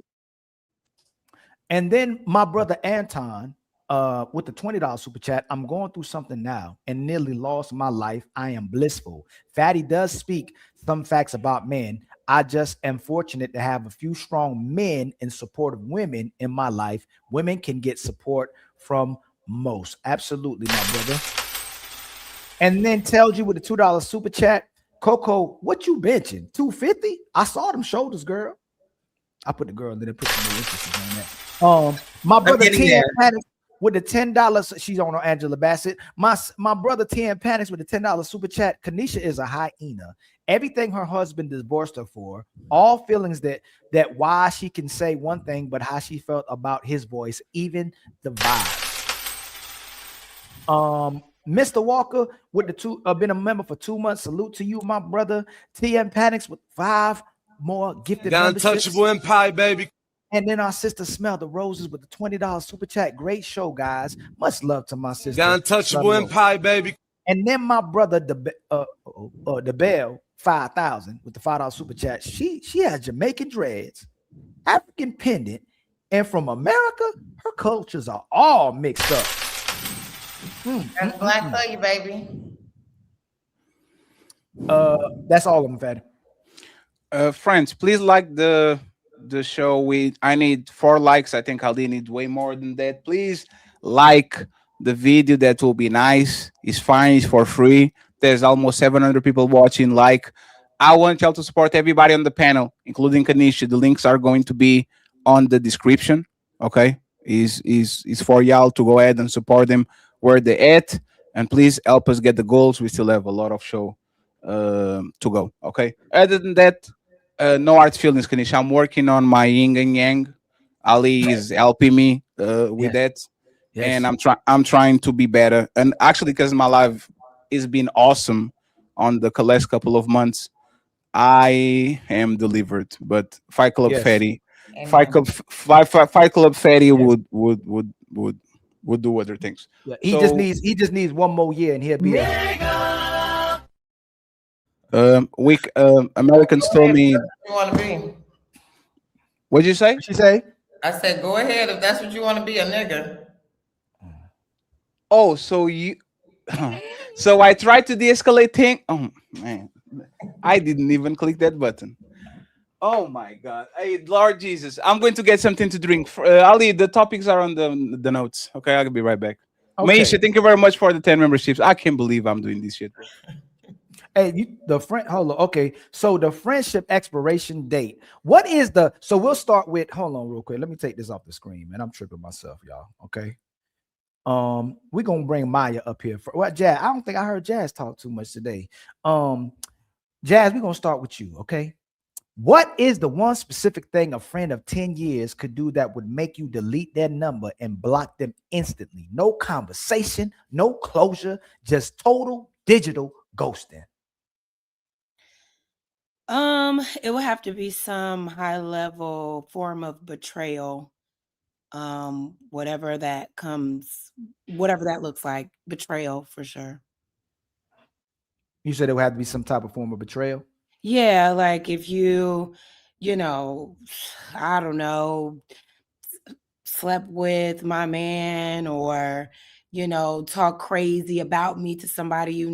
And then my brother Anton. With the $20 super chat, I'm going through something now and nearly lost my life. I am blissful. Fatty does speak some facts about men. I just am fortunate to have a few strong men in support of women in my life. Women can get support from most. Absolutely, my brother. And then tells you with the $2 super chat, Coco, what you benching? 250? I saw them shoulders, girl. I put the girl and then put some more emphasis on that. My brother Tim Panics with the $10. She's on Angela Bassett. My brother Tim Panics with the $10 super chat. Kanisha is a hyena. Everything her husband divorced her for, all feelings that why she can say one thing, but how she felt about his voice, even the vibes. Mr. Walker with the been a member for 2 months. Salute to you, my brother. TM Panics with 5 more gifted untouchable empire, baby. And then our sister Smell the Roses with the $20 super chat. Great show, guys. Much love to my sister. Untouchable empire, baby. And then my brother, the Bell 5000 with the $5 super chat. She has Jamaican dreads, African pendant, and from America, her cultures are all mixed up. That's black for you, baby. That's all of them, Fatty. Friends, please like the show. I need 4 likes. I think Ali needs way more than that. Please like the video. That will be nice. It's fine. It's for free. There's almost 700 people watching. I want y'all to support everybody on the panel, including Kanisha. The links are going to be on the description. Okay, is for y'all to go ahead and support them where they at, and please help us get the goals. We still have a lot of show to go. Okay. Other than that, no hard feelings, Kanisha. I'm working on my yin and yang. Ali is helping me with that, and I'm trying to be better. And actually, because my life has been awesome on the last couple of months, I am delivered. But Fight Club Fatty, Fight Club Fatty would do other things. Yeah, he just needs 1 more year, and he'll be. Americans told me. You want to be? What'd you say? What'd she say? I said, go ahead if that's what you want to be, a nigga. Oh, so you. So I tried to de-escalate thing. Oh man, I didn't even click that button. Oh my God! Hey, Lord Jesus, I'm going to get something to drink. Ali, the topics are on the notes. Okay, I'll be right back. Okay. Maisha, thank you very much for the 10 memberships. I can't believe I'm doing this shit. Hey, hold on. Okay, so the friendship expiration date. What is the? So we'll start with. Hold on, real quick. Let me take this off the screen, man. I'm tripping myself, y'all. Okay. We're gonna bring Maya up here for what? Jazz. I don't think I heard Jazz talk too much today. Jazz, we're gonna start with you. Okay. What is the one specific thing a friend of 10 years could do that would make you delete their number and block them instantly? No conversation, no closure, just total digital ghosting. It would have to be some high level form of betrayal. Whatever that looks like, betrayal for sure. You said it would have to be some type of form of betrayal? Yeah, like if you know, I don't know, slept with my man or, talk crazy about me to somebody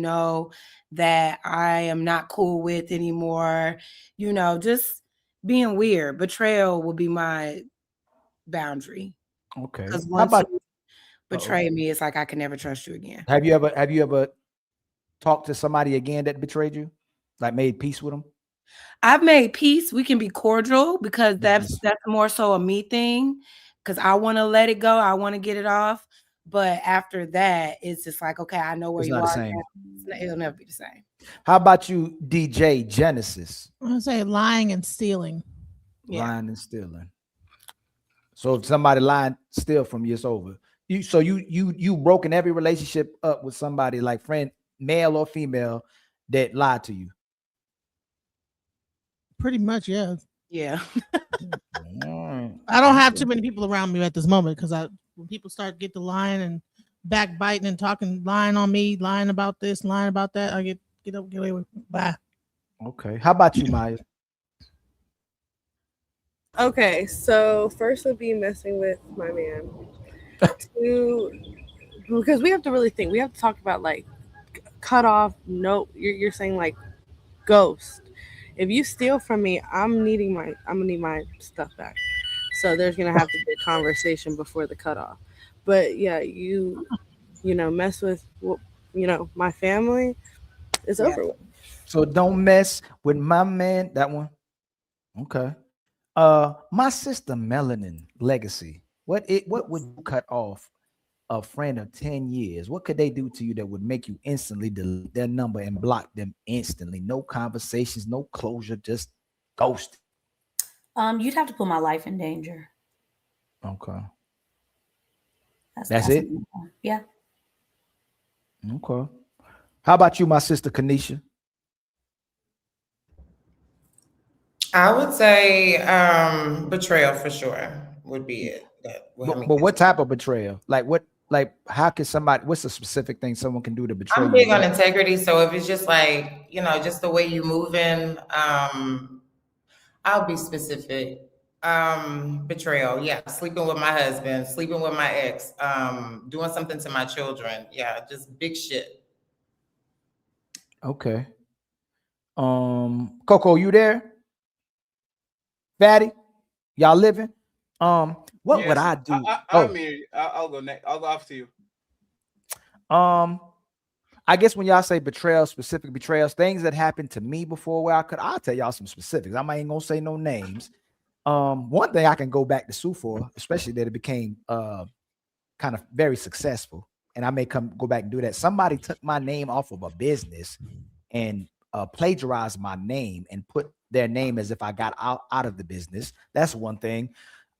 that I am not cool with anymore, just being weird. Betrayal will be my boundary. Okay. Because How once about you betray me, it's like I can never trust you again. Have you ever talked to somebody again that betrayed you? Like made peace with them? I've made peace. We can be cordial because that's more so a me thing. Because I want to let it go. I want to get it off. But after that, it's just like, okay, I know where It's you not the are same. now. It'll never be the same. How about you, DJ Genesis? I'm gonna say lying and stealing. Lying and stealing. So if somebody lying, steal from you, it's over. You broken every relationship up with somebody, like friend, male or female, that lied to you. Pretty much, yeah. Yeah. I don't have too many people around me at this moment because when people start get the lying and backbiting and talking, lying on me, lying about this, lying about that, I get away with bye. Okay. How about you, Maya? Okay, so first would be messing with my man. Two, because we have to really think. We have to talk about like cut off. No, you're saying like ghost. If you steal from me, I'm gonna need my stuff back. So there's gonna have to be a conversation before the cutoff. But yeah, you mess with my family, it's over with. So don't mess with my man. That one. Okay. My sister Melanin Legacy. What would you cut off a friend of 10 years? What could they do to you that would make you instantly delete their number and block them instantly? No conversations, no closure, just ghost. You'd have to put my life in danger. Okay. That's it? Yeah. Okay. How about you, my sister Kanisha? I would say betrayal for sure would be it. But what type of betrayal? Like how can somebody, what's a specific thing someone can do to betray you? I'm big on integrity. So if it's just like, just the way you moving, I'll be specific. Betrayal. Yeah. Sleeping with my husband, sleeping with my ex, doing something to my children. Yeah. Just big shit. Okay. Coco, you there? Fatty, y'all living? What would I do? I'm here. I'll go next. I'll go after you. I guess when y'all say betrayal, specific betrayals, things that happened to me before where I'll tell y'all some specifics. I ain't gonna say no names. One thing I can go back to sue for, especially that it became kind of very successful, and I may go back and do that. Somebody took my name off of a business and plagiarized my name and put their name as if I got out of the business. That's one thing.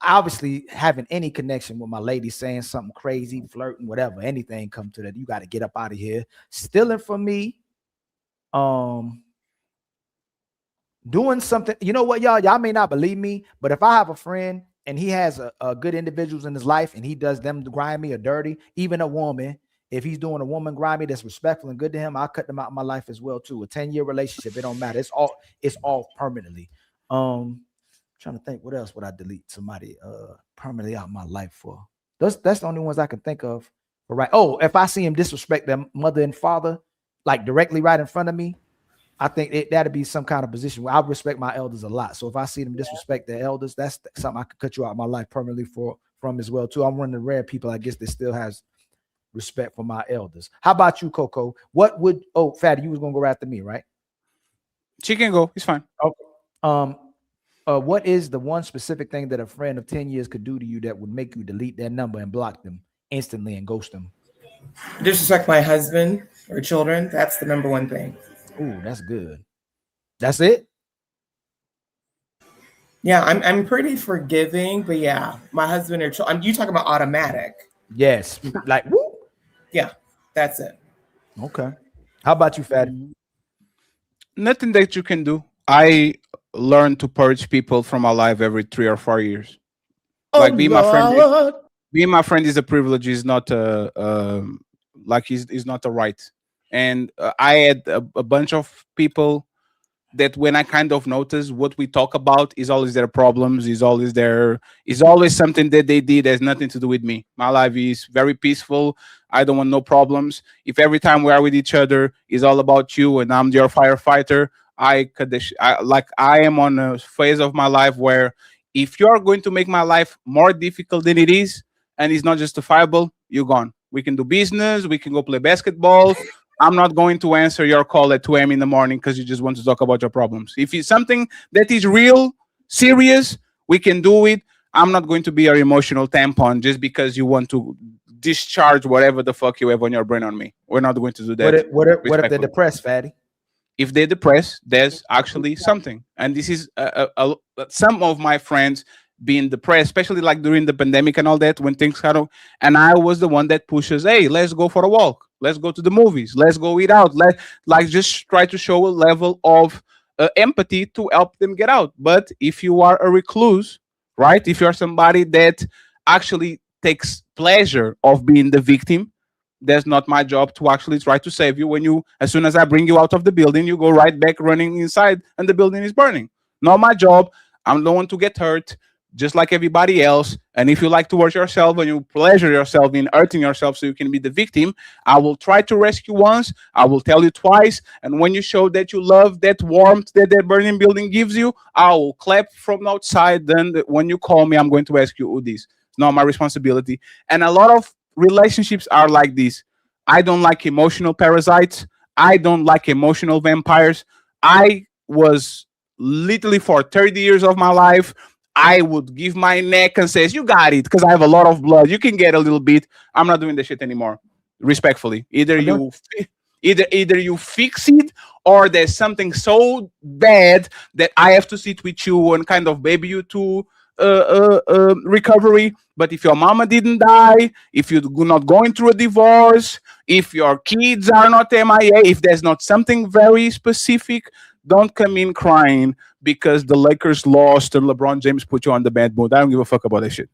Obviously, having any connection with my lady, saying something crazy, flirting, whatever, anything come to that, you got to get up out of here. Stealing from me, doing something. You know what, y'all may not believe me, but if I have a friend and he has a good individuals in his life and he does them grimy or dirty, even a woman, if he's doing a woman grimy that's respectful and good to him, I'll cut them out of my life as well too. A 10-year relationship, it don't matter. It's all permanently. Trying to think what else would I delete somebody permanently out of my life for. That's the only ones I can think of. But right. Oh, if I see him disrespect their mother and father, like directly right in front of me, I think that'd be some kind of position where I respect my elders a lot. So if I see them disrespect their elders, that's something I could cut you out of my life permanently from as well too. I'm one of the rare people, I guess, that still has respect for my elders. How about you, Coco? What would Fatty, you was gonna go after me, right? She can go. It's fine. Okay. What is the one specific thing that a friend of 10 years could do to you that would make you delete their number and block them instantly and ghost them? Disrespect my husband or children. That's the number one thing. Ooh, that's good. That's it? Yeah, I'm pretty forgiving, but yeah, my husband or you talking about automatic? Yes, like woo. Yeah, that's it. Okay. How about you, Fatty? Nothing that you can do. I learn to purge people from my life every 3 or 4 years. Like being my friend. Being my friend is a privilege. Is not a like is not a right. And I had a bunch of people that when I kind of notice what we talk about is always their problems, is always something that they did has nothing to do with me. My life is very peaceful. I don't want no problems. If every time we are with each other is all about you and I'm your firefighter, I am on a phase of my life where if you're going to make my life more difficult than it is and it's not justifiable, you're gone. We can do business, we can go play basketball. I'm not going to answer your call at 2 a.m. in the morning because you just want to talk about your problems. If it's something that is real, serious, we can do it. I'm not going to be your emotional tampon just because you want to discharge whatever the fuck you have on your brain on me. We're not going to do that. What if they're depressed, Fatty? If they're depressed, there's actually something. And this is some of my friends being depressed, especially like during the pandemic and all that, when things kind of, and I was the one that pushes, hey, let's go for a walk, let's go to the movies, let's go eat out, let like just try to show a level of empathy to help them get out. But if you are a recluse, right, if you're somebody that actually takes pleasure of being the victim, that's not my job to actually try to save you. When you, as soon as I bring you out of the building, you go right back running inside and the building is burning. Not my job. I'm the one to get hurt just like everybody else. And if you like to hurt yourself and you pleasure yourself in hurting yourself so you can be the victim, I will try to rescue once, I will tell you twice, and when you show that you love that warmth that that burning building gives you, I will clap from outside. Then when you call me, I'm going to ask you who this. It's not my responsibility. And a lot of relationships are like this. I don't like emotional parasites. I don't like emotional vampires. I was literally for 30 years of my life, I would give my neck and says, you got it, because I have a lot of blood. You can get a little bit. I'm not doing the shit anymore. Respectfully. Either you fix it, or there's something so bad that I have to sit with you and kind of baby you to recovery. But if your mama didn't die, if you're not going through a divorce, if your kids are not MIA, if there's not something very specific, don't come in crying because the Lakers lost and LeBron James put you on the bad mood. I don't give a fuck about that shit.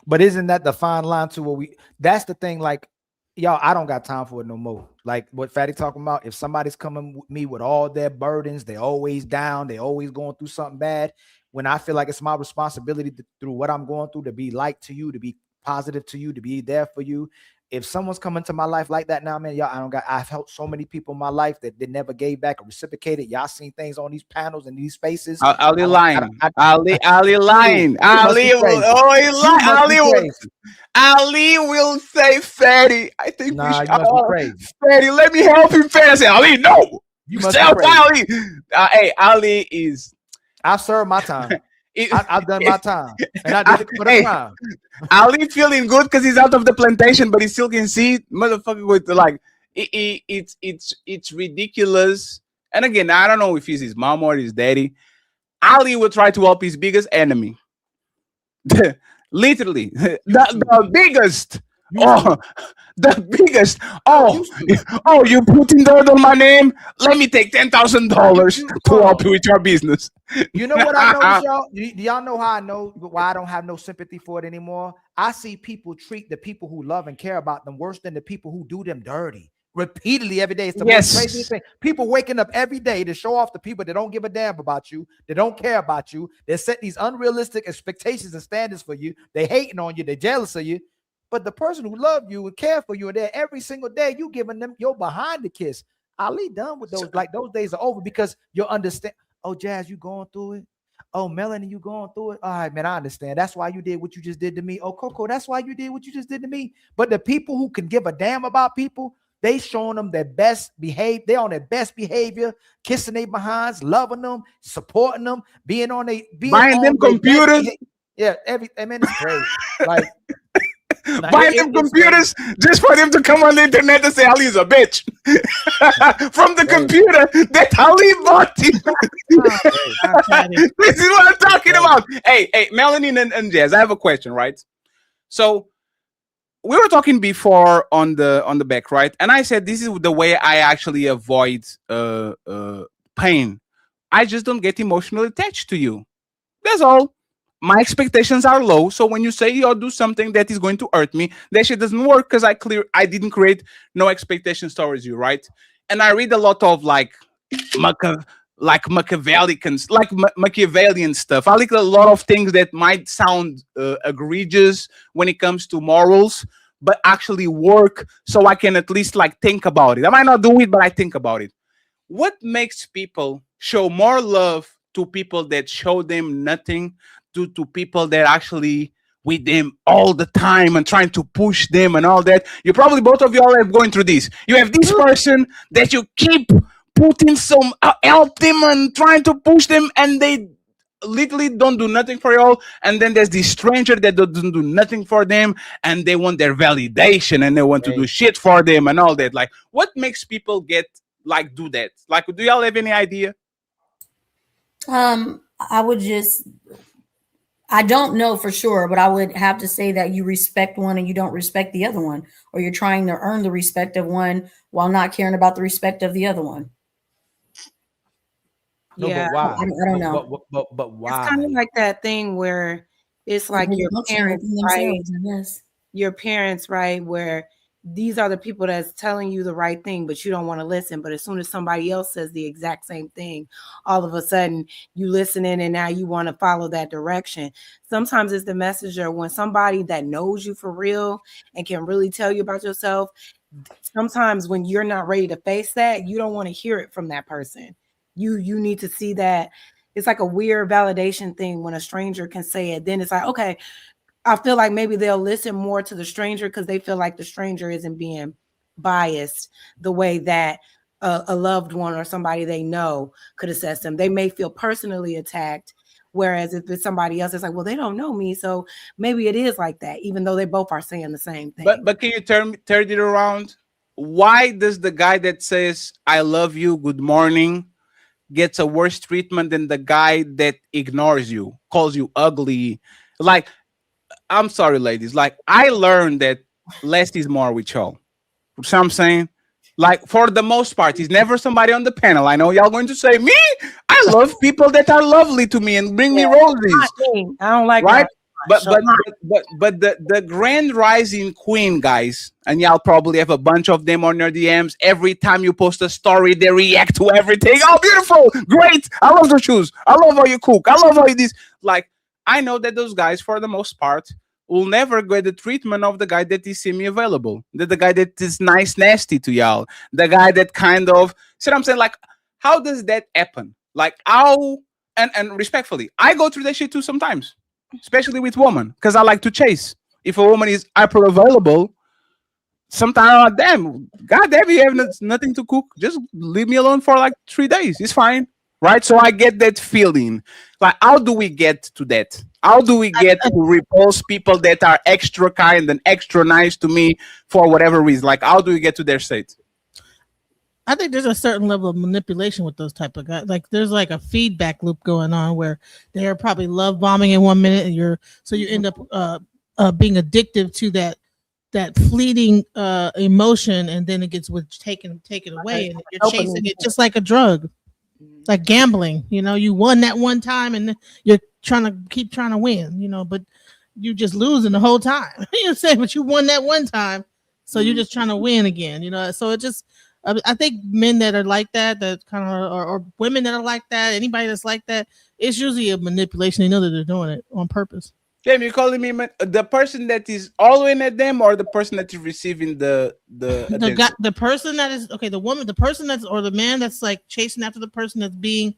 But isn't that the fine line to what we? That's the thing. Like, y'all, I don't got time for it no more. Like what Fatty talking about. If somebody's coming with me with all their burdens, they always down, they always going through something bad. When I feel like it's my responsibility through what I'm going through to be light to you, to be positive to you, to be there for you. If someone's coming to my life like that now, man, y'all, I've helped so many people in my life that they never gave back or reciprocated. Y'all seen things on these panels and these spaces. Ali lying. Ali lying. Ali will say, Fatty, I think we should. Fatty, let me help him. Fatty, I say, Ali, no. You must help Ali. Hey, Ali is. I've served my time. I've done my time, and I did it for the time. Ali feeling good because he's out of the plantation, but he still can see motherfucker with the, like it's ridiculous. And again, I don't know if he's his mom or his daddy. Ali will try to help his biggest enemy. Literally, the biggest. The biggest. You putting dirt on my name? Let me take $10,000 to help you with your business. You know what I noticed, y'all? Do y'all know how I know why I don't have no sympathy for it anymore? I see people treat the people who love and care about them worse than the people who do them dirty. Repeatedly every day. It's the most crazy thing. People waking up every day to show off the people that don't give a damn about you, that don't care about you. They set these unrealistic expectations and standards for you. They hating on you. They jealous of you. But the person who loved you and care for you and there every single day, you giving them your behind the kiss. Ali done with those. Like those days are over because you'll understand. Oh, Jazz, you going through it? Oh, Melanie, you going through it? All right, man, I understand. That's why you did what you just did to me. Oh, Coco, that's why you did what you just did to me. But the people who can give a damn about people, they showing them their best behavior. They're on their best behavior, kissing their behinds, loving them, supporting them, being on their buying them computers. Yeah, man, it's great. Like Buy them computers just for them to come on the internet and say Ali's a bitch. From the computer that Ali bought you. This is what I'm talking about. Hey, Melanie and Jazz, I have a question, right? So we were talking before on the back, right? And I said this is the way I actually avoid pain. I just don't get emotionally attached to you. That's all. My expectations are low, so when you say or do something that is going to hurt me, that shit doesn't work because I didn't create no expectations towards you, right? And I read a lot of Machiavellian stuff. I like a lot of things that might sound egregious when it comes to morals, but actually work, so I can at least think about it. I might not do it, but I think about it. What makes people show more love to people that show them nothing, to people that actually with them all the time and trying to push them and all that? You probably, both of you all are going through this. You have this person that you keep putting some help them and trying to push them, and they literally don't do nothing for you all. And then there's this stranger that doesn't do nothing for them, and they want their validation and they want to do shit for them and all that. What makes people do that? Do y'all have any idea? I don't know for sure, but I would have to say that you respect one and you don't respect the other one, or you're trying to earn the respect of one while not caring about the respect of the other one. No, Yeah. but why? I don't know. But why? It's kind of like that thing where it's like your parents, right? Yes. Your parents, right? Where these are the people that's telling you the right thing, but you don't want to listen. But as soon as somebody else says the exact same thing, all of a sudden you listen in and now you want to follow that direction. Sometimes it's the messenger when somebody that knows you for real and can really tell you about yourself. Sometimes when you're not ready to face that, you don't want to hear it from that person. You need to see that. It's like a weird validation thing when a stranger can say it. Then it's like, okay, I feel like maybe they'll listen more to the stranger because they feel like the stranger isn't being biased the way that a loved one or somebody they know could assess them. They may feel personally attacked, whereas if it's somebody else, it's like, well, they don't know me, so maybe it is like that, even though they both are saying the same thing. But can you turn it around? Why does the guy that says I love you, good morning, gets a worse treatment than the guy that ignores you, calls you ugly? I'm sorry, ladies. I learned that less is more with y'all. You know what I'm saying? For the most part, he's never somebody on the panel. I know y'all going to say, me? I love people that are lovely to me and bring me roses. I don't like right? that. But the grand rising queen, guys, and y'all probably have a bunch of them on your DMs. Every time you post a story, they react to everything. Oh, beautiful, great. I love the shoes. I love how you cook. I love how you this. I know that those guys, for the most part, will never get the treatment of the guy that is semi-available, the guy that is nice, nasty to y'all, the guy that kind of, see what I'm saying? How does that happen? How, and respectfully, I go through that shit too sometimes, especially with women, because I like to chase. If a woman is hyper available, sometimes I'm like, damn, God damn, you have nothing to cook. Just leave me alone for 3 days. It's fine. Right? So I get that feeling. How do we get to that? How do we get to repulse people that are extra kind and extra nice to me for whatever reason? How do we get to their state? I think there's a certain level of manipulation with those type of guys. There's a feedback loop going on where they're probably love bombing in 1 minute, and you end up being addictive to that fleeting emotion, and then it gets taken away, and you're chasing it just like a drug. Like gambling, you won that one time and you're trying to win, but you just losing the whole time. But you won that one time, so you're just trying to win again, So it just, I think men that are like that kind of, or women that are like that, anybody that's like that, it's usually a manipulation. They know that they're doing it on purpose. Damn, you're calling me the person that is all in at them, or the person that is receiving the person that is the woman, the person that's, or the man that's chasing after the person that's being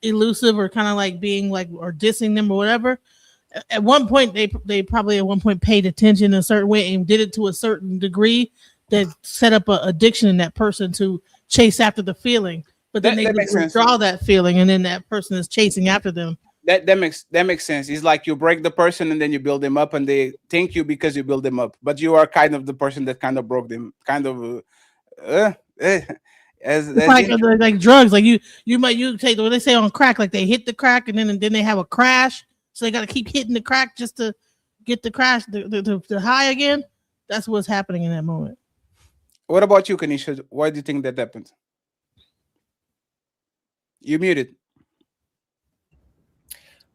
elusive or kind of being or dissing them or whatever. At one point, they probably at one point paid attention in a certain way and did it to a certain degree that set up an addiction in that person to chase after the feeling. But then they withdraw that feeling, and then that person is chasing after them That makes sense. It's like you break the person and then you build them up, and they thank you because you build them up. But you are kind of the person that kind of broke them, kind of. As like drugs, like you take what they say on crack, like they hit the crack and then they have a crash, so they got to keep hitting the crack just to get the crash the high again. That's what's happening in that moment. What about you, Kanisha? Why do you think that happened? You muted.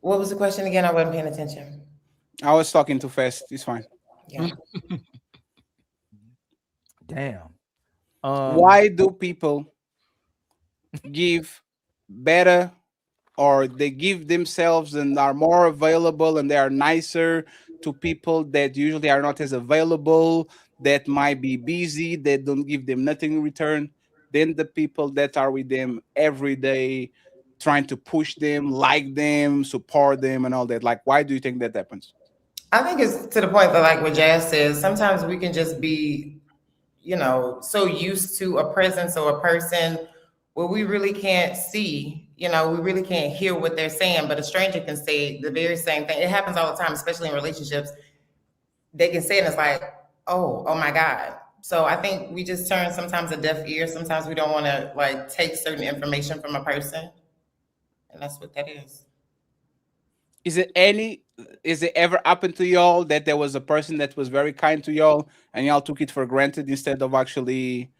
What was the question again? I wasn't paying attention. I was talking too fast. It's fine. Yeah. Damn. Why do people give better, or they give themselves and are more available and they are nicer to people that usually are not as available, that might be busy, that don't give them nothing in return, than the people that are with them every day, trying to push them, like them, support them, and all that? Like, why do you think that happens? I think it's to the point that, like what JAS says, sometimes we can just be, so used to a presence or a person where we really can't see, we really can't hear what they're saying, but a stranger can say the very same thing. It happens all the time, especially in relationships. They can say it and it's like, oh my God. So I think we just turn sometimes a deaf ear. Sometimes we don't want to like take certain information from a person. And that's what that is. Is it ever happened to y'all that there was a person that was very kind to y'all and y'all took it for granted instead of actually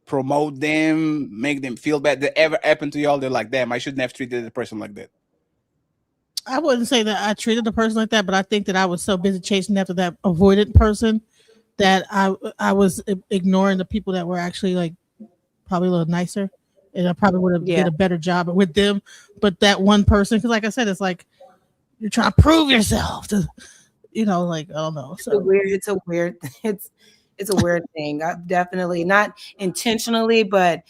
promote them, make them feel bad? That ever happened to y'all? They're like, damn, I shouldn't have treated a person like that. I wouldn't say that I treated the person like that, but I think that I was so busy chasing after that avoidant person that I was ignoring the people that were actually like probably a little nicer, and I probably would have did a better job with them. But that one person, because like I said, it's like you're trying to prove yourself to, like I don't know. So It's a weird thing. I definitely not intentionally, but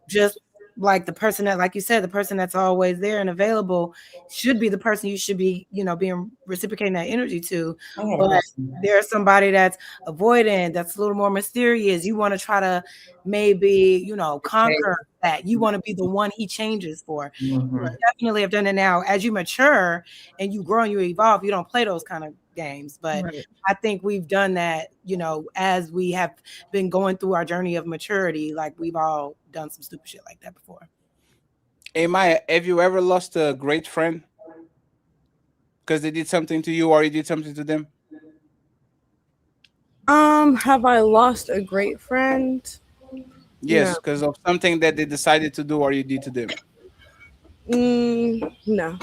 just like the person that, like you said, the person that's always there and available should be the person you should be, being reciprocating that energy to. But there's somebody that's avoidant, that's a little more mysterious. You want to try to maybe, conquer that. You want to be the one he changes for. Mm-hmm. Definitely have done it now. As you mature and you grow and you evolve, you don't play those kind of games. But I think we've done that, as we have been going through our journey of maturity. Like we've all done some stupid shit like that before. Hey Maya, have you ever lost a great friend because they did something to you or you did something to them? Have I lost a great friend? Yes, because of something that they decided to do or you did to them. No,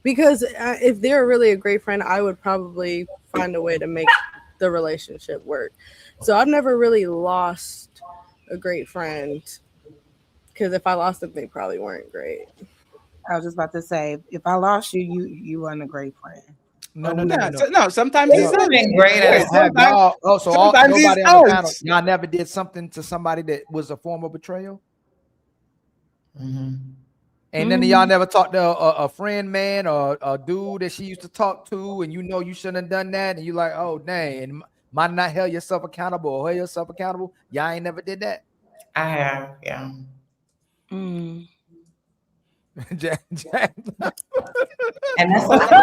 because if they're really a great friend, I would probably find a way to make the relationship work. So I've never really lost a great friend, because if I lost them, they probably weren't great. I was just about to say, if I lost you, you weren't a great friend. No. Sometimes it's been great. Y'all never did something to somebody that was a form of betrayal. Mm-hmm. And then y'all never talked to a friend, man, or a dude that she used to talk to, and you shouldn't have done that, and you like, oh dang, and might not hold yourself accountable or hold yourself accountable. Y'all ain't never did that. I have, yeah. Jack. And that's okay.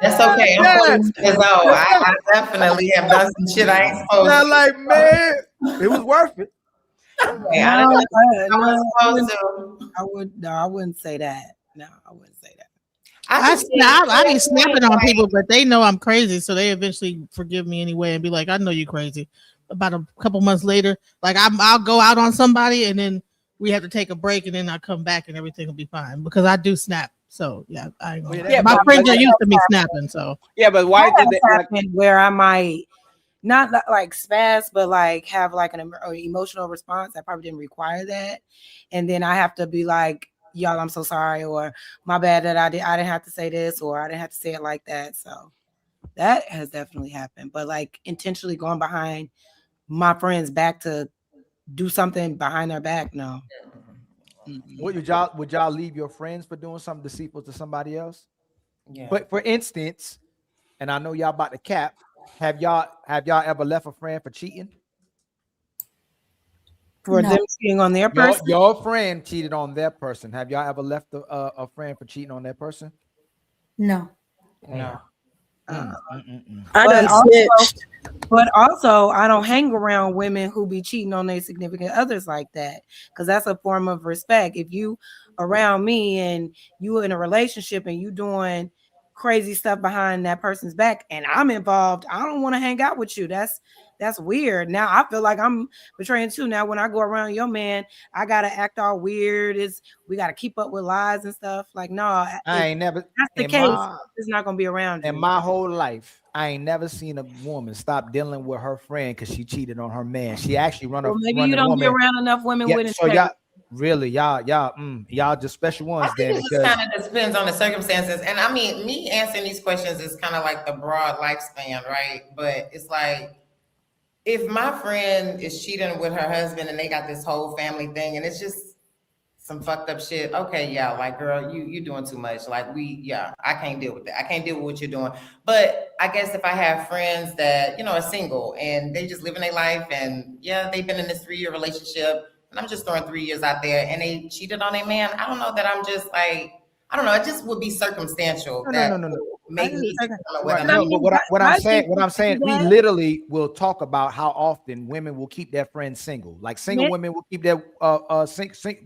That's okay. I'm 40 years old. I definitely have done some shit I ain't supposed to. Like, man, it was worth it. I wouldn't say that. No, I wouldn't say that. I be snapping on people, but they know I'm crazy, so they eventually forgive me anyway and be like, I know you crazy. About a couple months later, like I'll go out on somebody and then we have to take a break and then I come back and everything will be fine because I do snap. So my friends are used to me snapping. So but why did it happen where I might not like spaz, but like have like an emotional response? I probably didn't require that, and then I have to be like, y'all, I'm so sorry, or my bad that I didn't have to say this, or I didn't have to say it like that. So that has definitely happened. But like intentionally going behind my friend's back to do something behind their back, no. Would y'all leave your friends for doing something deceitful to somebody else? Yeah. But for instance, and I know y'all about to cap, have y'all ever left a friend for cheating? For them cheating on their person. Your friend cheated on their person. Have y'all ever left a friend for cheating on their person? No. No. I But done also, snitched. but also, I don't hang around women who be cheating on their significant others like that, because that's a form of respect. If you around me and you in a relationship and you doing crazy stuff behind that person's back and I'm involved, I don't want to hang out with you. That's weird. Now I feel like I'm betraying too. Now when I go around your man, I gotta act all weird. We gotta keep up with lies and stuff. Like, no, I ain't never. That's the case. It's not gonna be around you. In my whole life, I ain't never seen a woman stop dealing with her friend because she cheated on her man. She actually run a. Well, maybe you don't be around enough women with So integrity. y'all just special ones. I think Then it just kind of depends on the circumstances. And I mean, me answering these questions is kind of like the broad lifespan, right? But it's like, if my friend is cheating with her husband and they got this whole family thing and it's just some fucked up shit, okay, yeah, like, girl, you doing too much. Like, I can't deal with that. I can't deal with what you're doing. But I guess if I have friends that, you know, are single and they just living their life and yeah, they've been in this 3-year relationship and I'm just throwing 3 years out there and they cheated on a man, I don't know that I'm just like, I don't know, it just would be circumstantial. No. Make me Right. No, but what I'm saying, we literally will talk about how often women will keep their friends single. Like single women will keep their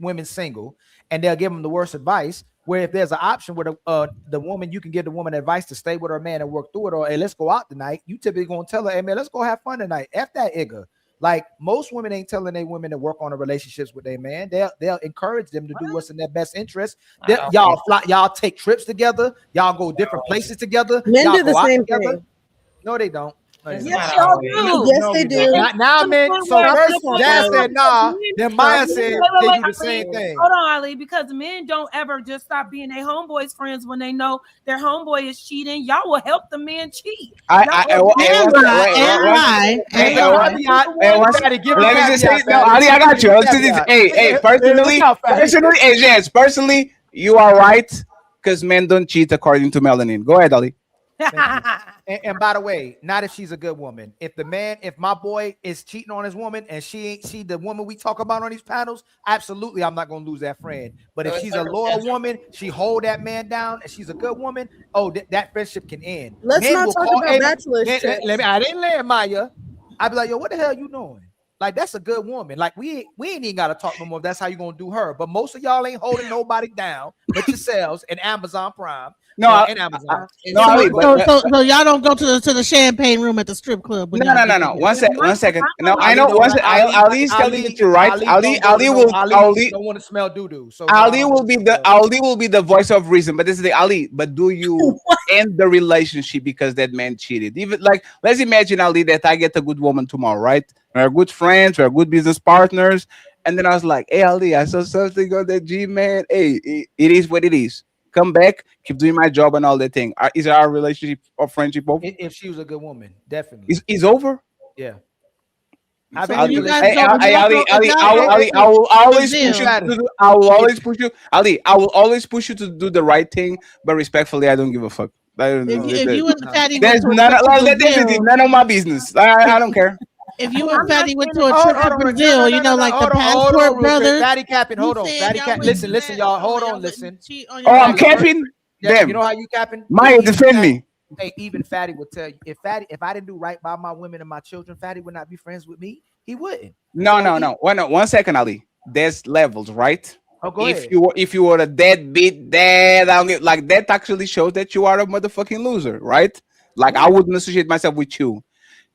women single, and they'll give them the worst advice. Where if there's an option where the woman, you can give the woman advice to stay with her man and work through it, or hey, let's go out tonight. You typically gonna tell her, hey man, let's go have fun tonight. F that igga. Like most women ain't telling their women to work on the relationships with their man. They'll encourage them to do what's in their best interest. Y'all take trips together. Y'all go different places together. Men y'all do the go out same together. thing. No, they don't. Yes, y'all do. Yes, they do. Now, men. So first, Jazz said nah. Then Maya said they do the same thing. Hold on, Ali, because men don't ever just stop being their homeboys' friends when they know their homeboy is cheating. Y'all will help the man cheat. Let me just say, no, Ali, I got you. Hey, personally, Jazz, personally, you are right because men don't cheat according to melanin. Go ahead, Ali. And by the way, not if she's a good woman. If my boy is cheating on his woman and she ain't the woman we talk about on these panels, absolutely I'm not gonna lose that friend. But if she's a loyal woman, she hold that man down, and she's a good woman, that friendship can end. Let's not talk about bachelors. I didn't land Maya. I'd be like, yo, what the hell you doing? Like, that's a good woman. Like, we ain't even gotta talk no more if that's how you gonna do her. But most of y'all ain't holding nobody down but yourselves and Amazon Prime. And Amazon. So y'all don't go to the champagne room at the strip club. No. One second. No, I know. Ali's telling you right. Ali don't want to smell doo-doo. So Ali will be the voice of reason. But this is the Ali. But do you end the relationship because that man cheated? Even like, let's imagine, Ali, that I get a good woman tomorrow, right? We're good friends. We're good business partners. And then I was like, hey, Ali, I saw something on that G, man. Hey, it is what it is. Come back, keep doing my job and all that thing. Is our relationship or friendship over? If she was a good woman, definitely. Is over? Yeah. Ali, I will always push you. I will always push you. Ali, I will always push you to do the right thing, but respectfully, I don't give a fuck. If you and Fatty there's none of my business. I don't care. If you and Fatty went to a trip to Brazil, you know, like the Passport Brothers. Fatty capping, hold on. Fatty capping. Listen, y'all. Hold on, listen. Oh, I'm capping? Damn. You know how you capping? Maya, defend me. Hey, even Fatty would tell you, if I didn't do right by my women and my children, Fatty would not be friends with me. He wouldn't. No. 1 second, Ali. There's levels, right? Oh, go ahead. If you were a deadbeat dad, like that actually shows that you are a motherfucking loser, right? Like, I wouldn't associate myself with you.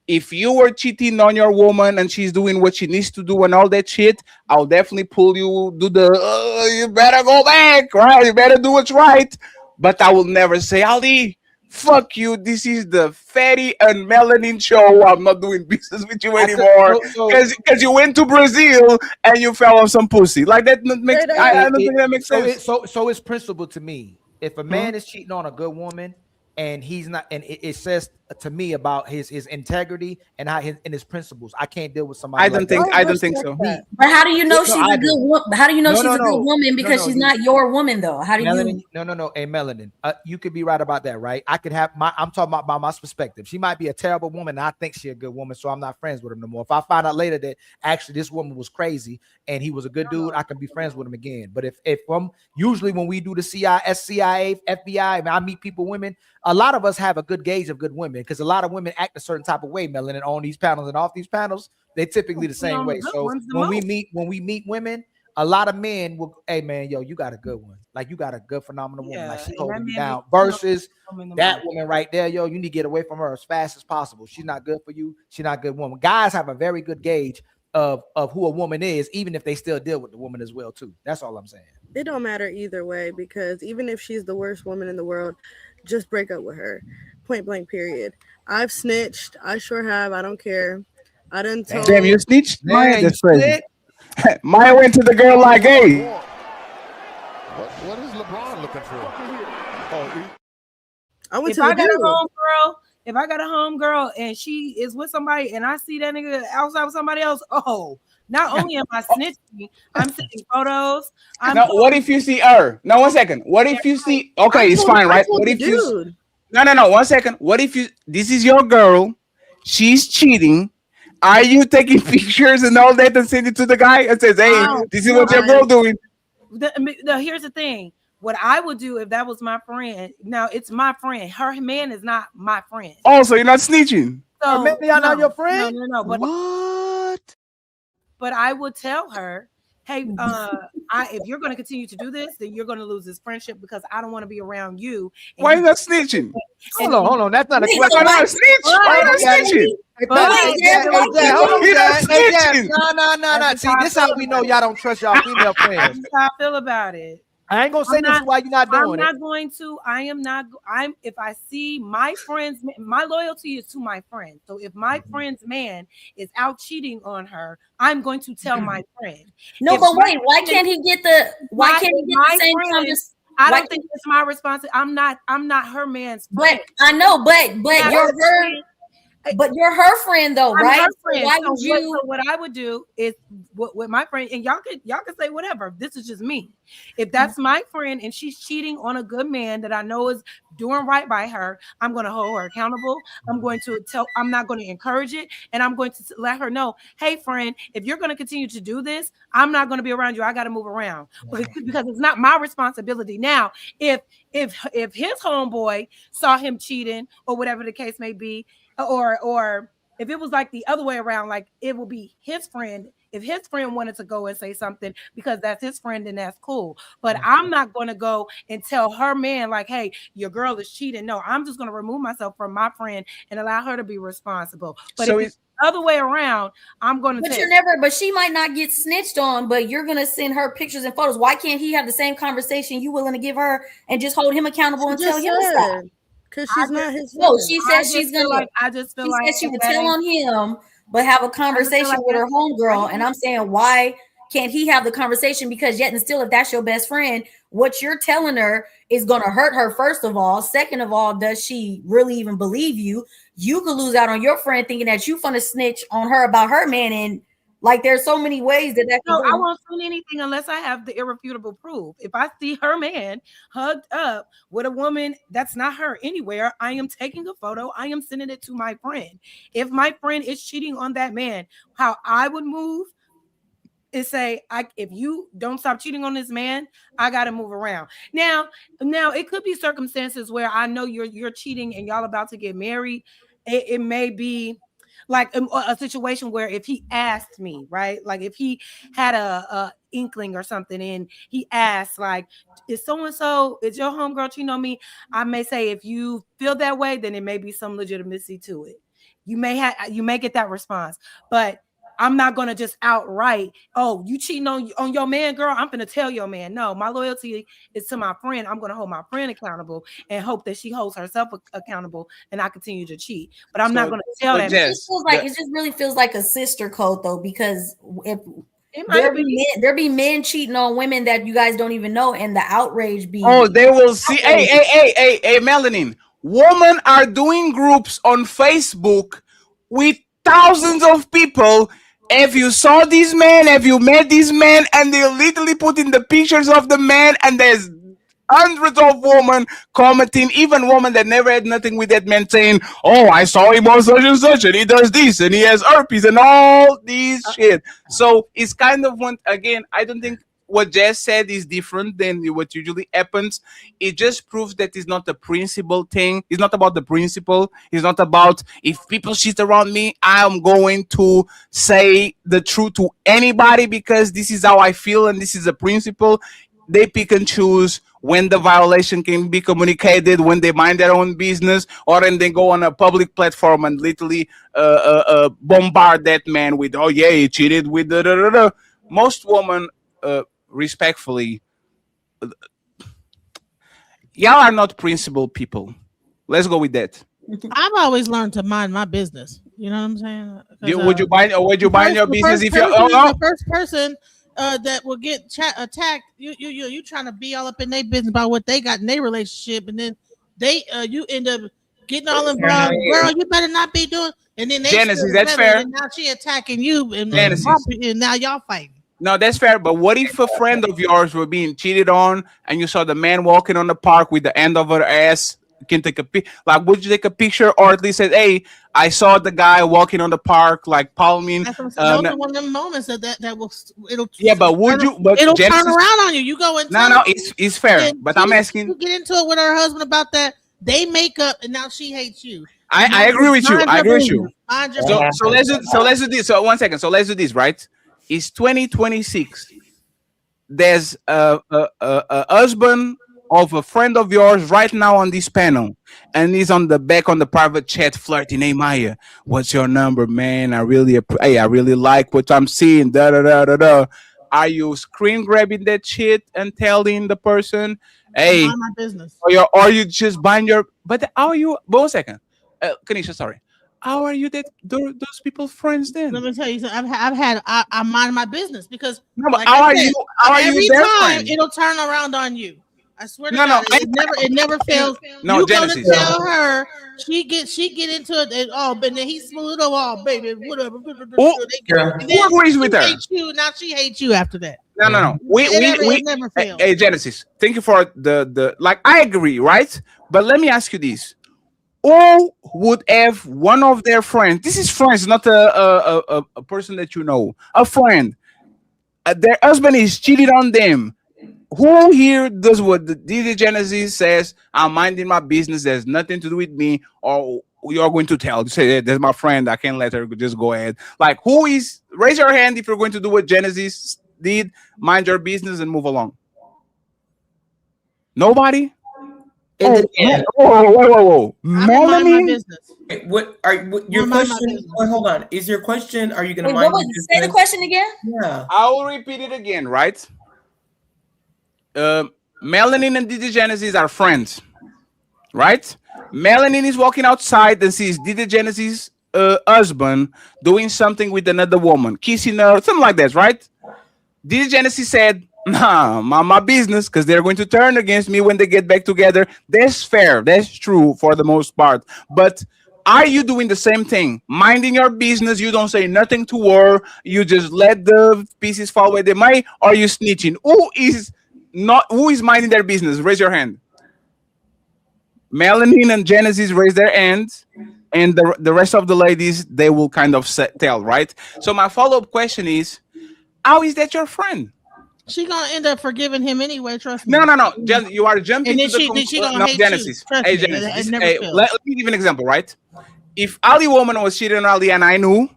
If you were cheating on your woman and she's doing what she needs to do and all that shit, I'll definitely pull you, you better go back, right? You better do what's right. But I will never say, Ali, fuck you. This is the Fatty and Melanin show. I'm not doing business with you anymore. Because you went to Brazil and you fell on some pussy. Like, that makes, I don't think that makes sense. So it's principle to me. If a man is cheating on a good woman and he's not, and it says to me about his integrity and his principles. I can't deal with somebody. I don't think so. But how do you know she's a good woman? How do you know she's a good woman because she's not your woman though? How do Melanin, you? No. Hey, Melanin, you could be right about that, right? I could have I'm talking about my perspective. She might be a terrible woman, and I think she's a good woman, so I'm not friends with her no more. If I find out later that actually this woman was crazy and he was a good dude, I can be friends with him again. But if usually when we do the CIA, FBI, and I meet people, women, a lot of us have a good gauge of good women because a lot of women act a certain type of way, Melanin, on these panels and off these panels. They typically the same way. So when we meet women, a lot of men will, hey man, yo, you got a good one. Like you got a good, phenomenal woman. Like she holding you down. Versus that woman right there, yo, you need to get away from her as fast as possible. She's not good for you. She's not a good woman. Guys have a very good gauge of who a woman is, even if they still deal with the woman as well too. That's all I'm saying. It don't matter either way because even if she's the worst woman in the world, just break up with her. Point blank, period. I've snitched. I sure have. I don't care. I done told. Damn, you snitched? Man, That's crazy. Maya went to the girl like, hey. What is LeBron looking for? I went If to I the got a dude. homegirl, if I got a homegirl and she is with somebody and I see that nigga outside with somebody else, not only am I snitching, I'm sending photos. Now, what if you see her? Now, 1 second. What if you see? Okay, it's fine, right? What if you? No. 1 second. What if you? This is your girl. She's cheating. Are you taking pictures and all that and send it to the guy and says, "Hey, this is what your girl doing"? Here's the thing. What I would do if that was my friend. Now it's my friend. Her man is not my friend. Oh, so you're not snitching? So maybe y'all not your friend. No. But what? But I would tell her, hey, if you're going to continue to do this, then you're going to lose this friendship because I don't want to be around you. Why is that snitching? Hold on. That's not a question. Why not snitch? Why not snitching? No. See, this is how we know y'all don't trust y'all female friends. That's how I feel about it. I ain't gonna say this is why you're not doing it. I'm not going to. I am not. If I see my friends, my loyalty is to my friend. So if my friend's man is out cheating on her, I'm going to tell my friend. No, but wait, why can't he get the? Why can't he get the same conversation? I don't think it's my responsibility. I'm not her man's friend. But I know, but you're her. But you're her friend though, I'm right? her friend. Why So would you? what I would do is with my friend, and y'all can say whatever. This is just me. If that's my friend and she's cheating on a good man that I know is doing right by her, I'm going to hold her accountable. I'm not going to encourage it, and I'm going to let her know, hey friend, if you're going to continue to do this, I'm not going to be around you. I got to move around because it's not my responsibility. Now, if his homeboy saw him cheating or whatever the case may be, or if it was like the other way around, like it will be his friend. If his friend wanted to go and say something because that's his friend, then that's cool. But I'm not going to go and tell her man like, hey, your girl is cheating. No, I'm just going to remove myself from my friend and allow her to be responsible. But So if it's the other way around, I'm going to But she might not get snitched on, but you're going to send her pictures and photos. Why can't he have the same conversation you willing to give her and just hold him accountable and tell him to stop? Because she's not his friend. No, she said she's gonna. I just feel she like said she would tell on him, but have a conversation with her homegirl. And I'm saying, why can't he have the conversation? Because yet and still, if that's your best friend, what you're telling her is gonna hurt her. First of all, second of all, does she really even believe you? You could lose out on your friend thinking that you finna snitch on her about her man, and like there's so many ways that can No, go. I won't say anything unless I have the irrefutable proof. If I see her man hugged up with a woman that's not her anywhere, I am taking a photo. I am sending it to my friend. If my friend is cheating on that man, how I would move is say, if you don't stop cheating on this man, I got to move around. Now it could be circumstances where I know you're cheating and y'all about to get married. It may be like a situation where if he asked me, right? Like if he had a inkling or something and he asked like, is so-and-so, is your homegirl cheating on me? I may say, if you feel that way, then it may be some legitimacy to it. You may get that response, but I'm not going to just outright, oh, you cheating on your man, girl, I'm going to tell your man. No, my loyalty is to my friend. I'm going to hold my friend accountable and hope that she holds herself accountable and I continue to cheat. But I'm not going to tell that. It just really feels like a sister code, though, because if there be men cheating on women that you guys don't even know, and the outrage be. Oh, they will see. Hey, Melanin. Women are doing groups on Facebook with thousands of people. Have you saw this man? Have you met this man? And they literally put in the pictures of the man, and there's hundreds of women commenting, even women that never had nothing with that man, saying, "Oh, I saw him on such and such, and he does this, and he has herpes, and all these shit." So it's kind of one again. I don't think what Jess said is different than what usually happens. It just proves that it's not a principle thing. It's not about the principle. It's not about if people shit around me, I'm going to say the truth to anybody because this is how I feel and this is a principle. They pick and choose when the violation can be communicated, when they mind their own business, or then they go on a public platform and literally bombard that man with, "Oh yeah, he cheated with da da da da." Most women, respectfully, y'all are not principled people. Let's go with that. I've always learned to mind my business. You know what I'm saying? Would you mind your business if you're the first person that will get attacked? You trying to be all up in their business about what they got in their relationship, and then you end up getting all involved. Girl, you better not be doing. And then they Genesis, that's fair. And now she attacking you, and now y'all fighting. No, that's fair. But what if a friend of yours were being cheated on, and you saw the man walking on the park with the end of her ass? You can take a like, would you take a picture, or at least say, "Hey, I saw the guy walking on the park, like palming." Those are one of them moments that will it'll. Yeah, but would you? But it'll turn around on you. You go and no, it's fair. But I'm asking. You get into it with her husband about that. They make up, and now she hates you. I agree with you. I agree with you. So let's do this. So 1 second. So let's do this. Right? It's 2026. There's a husband of a friend of yours right now on this panel, and he's on the back on the private chat flirting. "Hey Maya, what's your number, man? I really like what I'm seeing. Da da da da da." Are you screen grabbing that shit and telling the person, "Hey, mind my business," or you just bind your? But how are you? But 1 second, Kanisha, sorry. How are you those people friends then? Let me tell you something. I mind my business because no, but how are you their friend? It'll turn around on you. I swear to God, it never fails. No, you Genesis. Gonna tell her she get into it, and but then he smooth over, baby, whatever. Who agrees with her? Now she hates you after that. No. We never fails. Hey, Genesis, thank you for the like. I agree, right? But let me ask you this: who would have one of their friends? This is friends, not a person that you know. A friend. Their husband is cheating on them. Who here does what the DJ Genesis says? "I'm minding my business. There's nothing to do with me." Or you're going to tell, say, "Hey, there's my friend. I can't let her just go ahead." Like, who is? Raise your hand if you're going to do what Genesis did. Mind your business and move along. Nobody. Whoa. Melanie. What your question? Hold on. Is your question? Are you going to mind? Say the question again. Yeah. I will repeat it again. Right. Melanin and DJ Genesis are friends, right? Melanin is walking outside and sees DJ Genesis' husband doing something with another woman, kissing her, something like that, right? DJ Genesis said, "Nah, my business," because they're going to turn against me when they get back together. That's fair. That's true for the most part. But are you doing the same thing? Minding your business, you don't say nothing to her, you just let the pieces fall where they might, or are you snitching? Who is minding their business? Raise your hand. Melanin and Genesis raise their hands, and the rest of the ladies, they will kind of tell, right? So my follow-up question is, how is that your friend? She gonna end up forgiving him anyway. Trust me. No. You are jumping to the Genesis. Hey, Genesis. Hey, let me give you an example, right? If Ali woman was cheating on Ali and I knew,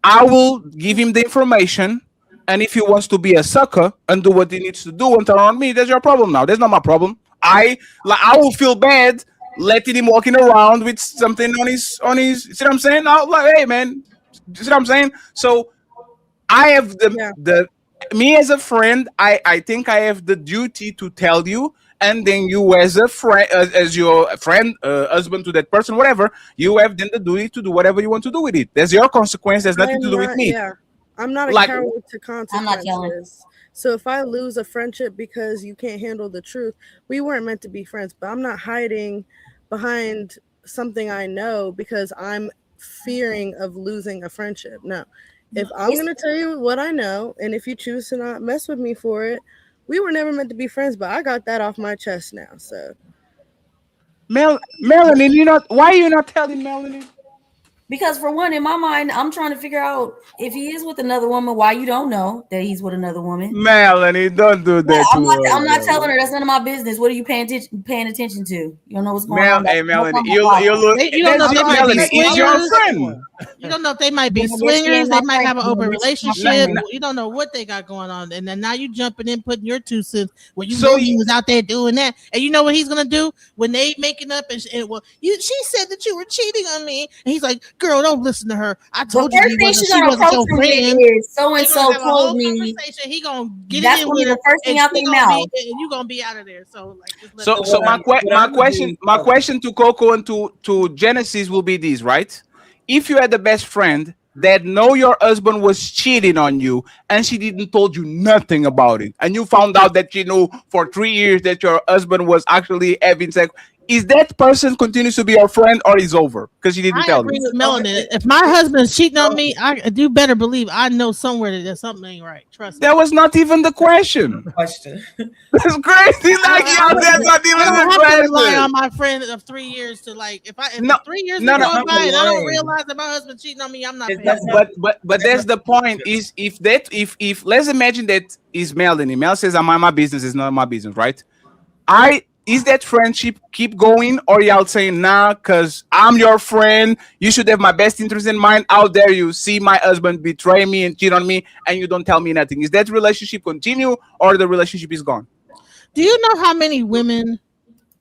I will give him the information. And if he wants to be a sucker and do what he needs to do and turn on me, that's your problem now. That's not my problem. I will feel bad letting him walking around with something on his. See what I'm saying? I'll like, hey man, see what I'm saying? So I have me as a friend. I think I have the duty to tell you, and then you as a friend, as your friend, husband to that person, whatever, you have then the duty to do whatever you want to do with it. That's your consequence. There's nothing to do with me. Yeah. I'm not accountable to consequences. So if I lose a friendship because you can't handle the truth, we weren't meant to be friends. But I'm not hiding behind something I know because I'm fearing of losing a friendship. No. If I'm going to tell you what I know, and if you choose to not mess with me for it, we were never meant to be friends, but I got that off my chest now. So, Melanie, why are you not telling Melanie? Because for one, in my mind, I'm trying to figure out if he is with another woman, why you don't know that he's with another woman. Melanie, don't do that. I'm not telling her. That's none of my business. What are you paying attention to? You don't know what's going on. Hey, Melanie, you don't know if they might be swingers. Your friend. You don't know if they might be swingers. They might have an open relationship. You don't know what they got going on. And then now you jumping in, putting your 2 cents when you know he was out there doing that. And you know what he's gonna do when they making up and she said that you were cheating on me. And he's like, girl, don't listen to her. I told you she wasn't your friend. So and so told me. He gonna get that's it in gonna be with the first thing out their mouth, and you gonna be out of there. So like, so my question to Coco and to Genesis will be this, right? If you had the best friend that know your husband was cheating on you and she didn't told you nothing about it, and you found out that you know for 3 years that your husband was actually having sex, is that person continues to be your friend or is over because she didn't tell you? I agree with Melanie. If my husband's cheating on me, you better believe I know somewhere that there's something ain't right. Trust me. That was not even the question. That's crazy. Like, that's not even the question. Rely on my friend of 3 years to like if 3 years go by and I don't realize that my husband cheating on me, I'm not paying. But that's the point. Is if let's imagine that is Melanie. Mel says I'm my business is not my business, right? Is that friendship keep going, or y'all saying nah? Because I'm your friend, you should have my best interest in mind. How dare you see my husband betray me and cheat on me, and you don't tell me nothing? Is that relationship continue, or the relationship is gone? Do you know how many women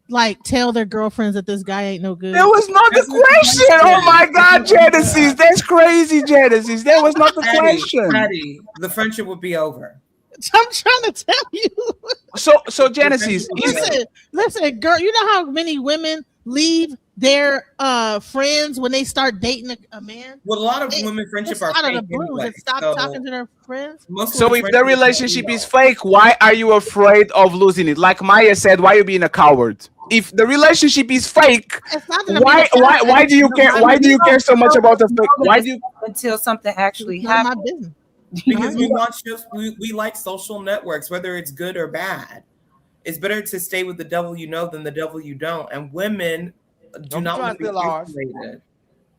like tell their girlfriends that this guy ain't no good? That was not the question. Oh my God, Genesis, that's crazy, Genesis. That was not the question. Patty, the friendship would be over. I'm trying to tell you. So Genesis, listen, girl. You know how many women leave their friends when they start dating a man? Well, a lot of women friendship are out of the blue and stop talking to their friends. So if the relationship is fake, why are you afraid of losing it? Like Maya said, why are you being a coward? If the relationship is fake, why do you care? Why do you care so much about the fake? Why do you until something actually happens? Because we like social networks, whether it's good or bad. It's better to stay with the devil you know than the devil you don't. And women do not want to be isolated.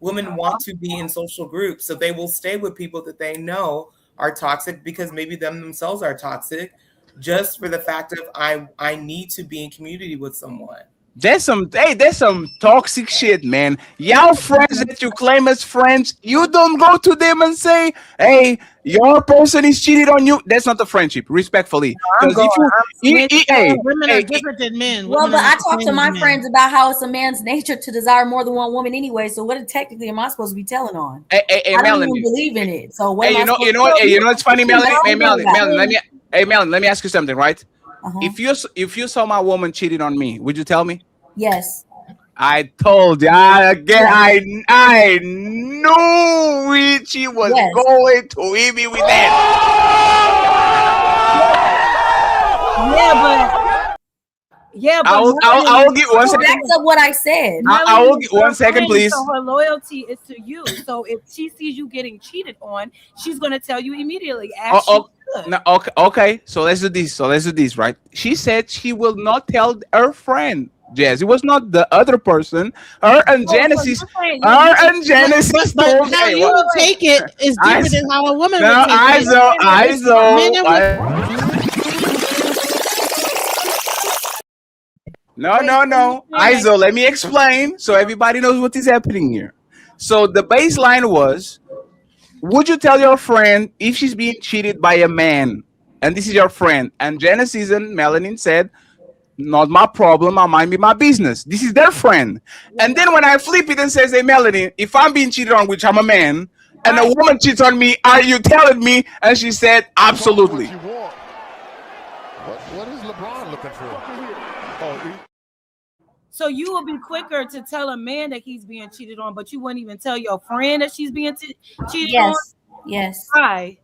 Women want to be in social groups, so they will stay with people that they know are toxic because maybe them themselves are toxic, just for the fact of I need to be in community with someone. That's some toxic shit, man. Y'all friends that you claim as friends, you don't go to them and say, hey, your person is cheated on you. That's not a friendship, respectfully. Women are different than men. Well, but I talk to my friends about how it's a man's nature to desire more than one woman anyway. So what technically am I supposed to be telling on? Hey, I don't Melanie, even believe in it. So what you know it's funny, Melanie. Melanie, let me ask you something, right? If you saw my woman cheating on me, would you tell me? Yes. I told you again. I knew she was going to hit me with that. I will give 1 second. That's what I said. I will give 1 second, please. So her loyalty is to you. So if she sees you getting cheated on, she's going to tell you immediately. Okay. So let's do this. Right? She said she will not tell her friend. Jazz. It was not the other person. Her and Genesis. But how you take it is different than how a woman would take it. No. Iso, let me explain so everybody knows what is happening here. So the baseline was, would you tell your friend if she's being cheated by a man? And this is your friend. And Genesis and Melanin said, not my problem, I mind be my business. This is their friend. And then when I flip it and says, hey, Melanie, if I'm being cheated on, which I'm a man, and a woman cheats on me, are you telling me? And she said, absolutely. What is LeBron looking for? So you will be quicker to tell a man that he's being cheated on, but you wouldn't even tell your friend that she's being cheated on? Yes. Why?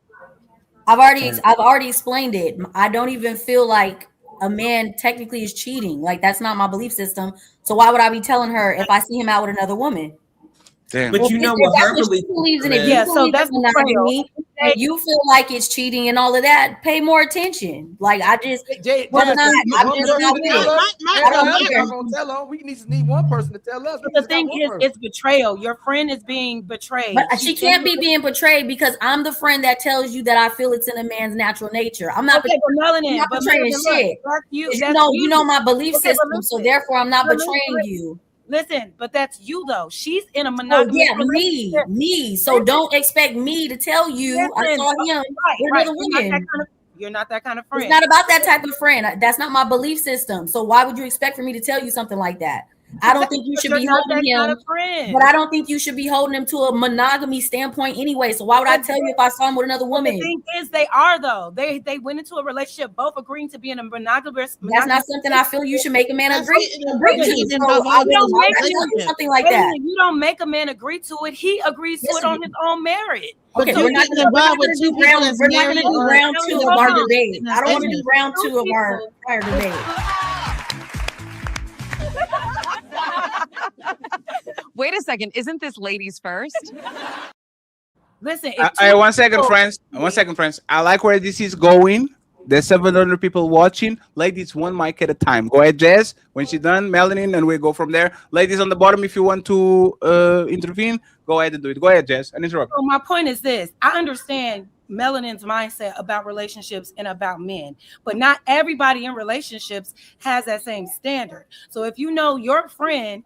I've already explained it. I don't even feel like a man technically is cheating. Like, that's not my belief system. So why would I be telling her if I see him out with another woman? Damn. But you know what her belief believes in. is. If you Yeah, believe so in that's monogamy and you feel like it's cheating and all of that, pay more attention. Like, I just, sometimes I'm just not with it. I don't either. We need one person to tell us. But the thing is, it's betrayal. Your friend is being betrayed. But she can't be being betrayed because I'm the friend that tells you that I feel it's in a man's natural nature. I'm not, Okay, but Melanin, I'm not but betraying Melanin, look, shit. that's you. 'Cause That's you know my belief Okay, but system, so listen. therefore I'm not But betraying listen, you. Listen, but that's you though. She's in a Oh monogamous yeah, relationship. me. So don't expect me to tell you I Listen, saw him with right. another woman. You're not that kind of friend. It's not about that type of friend. That's not my belief system. So why would you expect for me to tell you something like that? I don't think you should be holding him, but I don't think you should be holding him to a monogamy standpoint anyway. So why would I tell you if I saw him with another woman? The thing is, they are though. They went into a relationship, both agreeing to be in a monogamous. That's not something I feel you should make a man agree to. So something like that. You don't make a man agree to it. He agrees to it on his own merit. Okay, we're not going to do round two of our debate. I don't want to do round two of our prior debate. Wait a second. Isn't this ladies first? Listen. One second, friends. I like where this is going. There's 700 people watching. Ladies, one mic at a time. Go ahead, Jazz. When she's done, Melanin, and we go from there. Ladies on the bottom, if you want to intervene, go ahead and do it. Go ahead, Jazz. And interrupt. So my point is this. I understand Melanin's mindset about relationships and about men, but not everybody in relationships has that same standard. So if you know your friend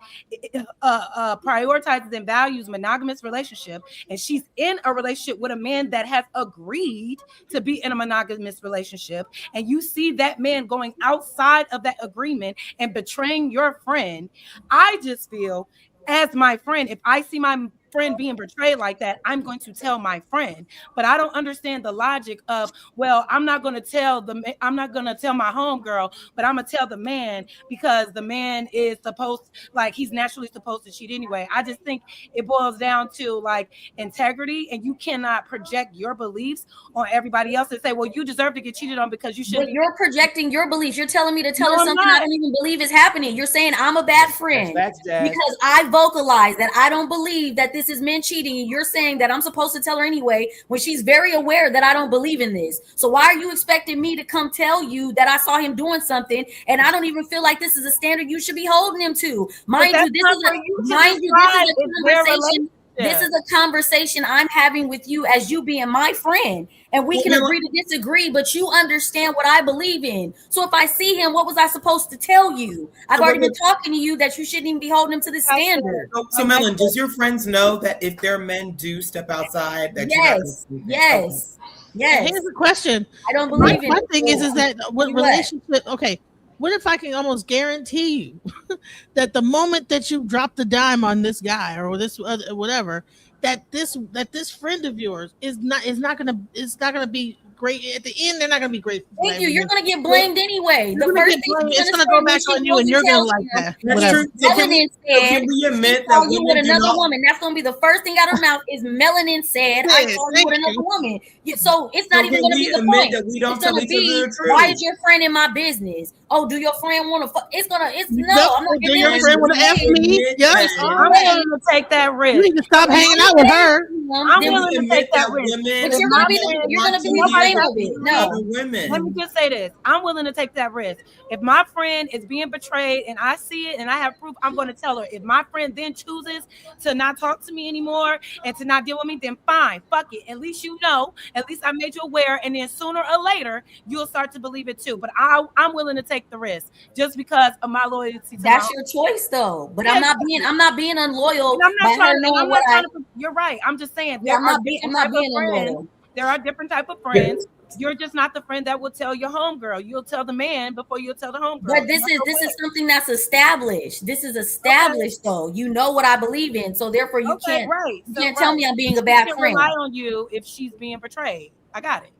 prioritizes and values monogamous relationship, and she's in a relationship with a man that has agreed to be in a monogamous relationship, and you see that man going outside of that agreement and betraying your friend, I just feel, as my friend, if I see my friend being betrayed like that, I'm going to tell my friend. But I don't understand the logic of, well, I'm not going to tell my homegirl, but I'm gonna tell the man because the man is he's naturally supposed to cheat anyway. I just think it boils down to like integrity, and you cannot project your beliefs on everybody else and say, well, you deserve to get cheated on because you should. But you're projecting your beliefs. You're telling me to tell her something I don't even believe is happening. You're saying I'm a bad friend because I vocalize that I don't believe that this is men cheating, and you're saying that I'm supposed to tell her anyway when she's very aware that I don't believe in this. So why are you expecting me to come tell you that I saw him doing something and I don't even feel like this is a standard you should be holding him to? Mind you, this is a conversation I'm having with you as you being my friend, and we can agree to disagree, but you understand what I believe in. So if I see him, what was I supposed to tell you? I've already been talking to you that you shouldn't even be holding him to this standard. So Melon, does your friends know that if their men do step outside, that yes. Here's the question. I don't believe in my it. thing is that what relationship? Okay, what if I can almost guarantee you that the moment that you drop the dime on this guy or this whatever, that this friend of yours is not gonna be great at the end. They're not gonna be great. Thank you. You're gonna get blamed anyway. The first thing it's gonna go back on you, and you're gonna like that. That's true. Melanin said, we admit that you with another woman. That's gonna be the first thing out of her mouth. Is Melanin said, "I saw you with another woman." So it's not even gonna be the point. It's gonna be, why is your friend in my business? Oh, do your friend want to fuck? It's no. I'm not giving your friend want to F me? Yes, I'm willing to take that risk. You need to stop hanging out with her. I'm willing to take that risk. But you're gonna be the blame of it. No, let me just say this. I'm willing to take that risk. If my friend is being betrayed and I see it and I have proof, I'm going to tell her. If my friend then chooses to not talk to me anymore and to not deal with me, then fine, fuck it. At least you know. At least I made you aware, and then sooner or later you'll start to believe it too. But I'm willing to take the risk just because of my loyalty. That's your choice, though. But I'm not being unloyal. You're right. I'm just saying. Yeah, I'm not being unloyal. There are different type of friends. You're just not the friend that will tell your homegirl. You'll tell the man before you'll tell the homegirl. But this is something that's established. This is established, though. You know what I believe in, so therefore you can't tell me I'm being a bad friend. Rely on you if she's being betrayed. I got it.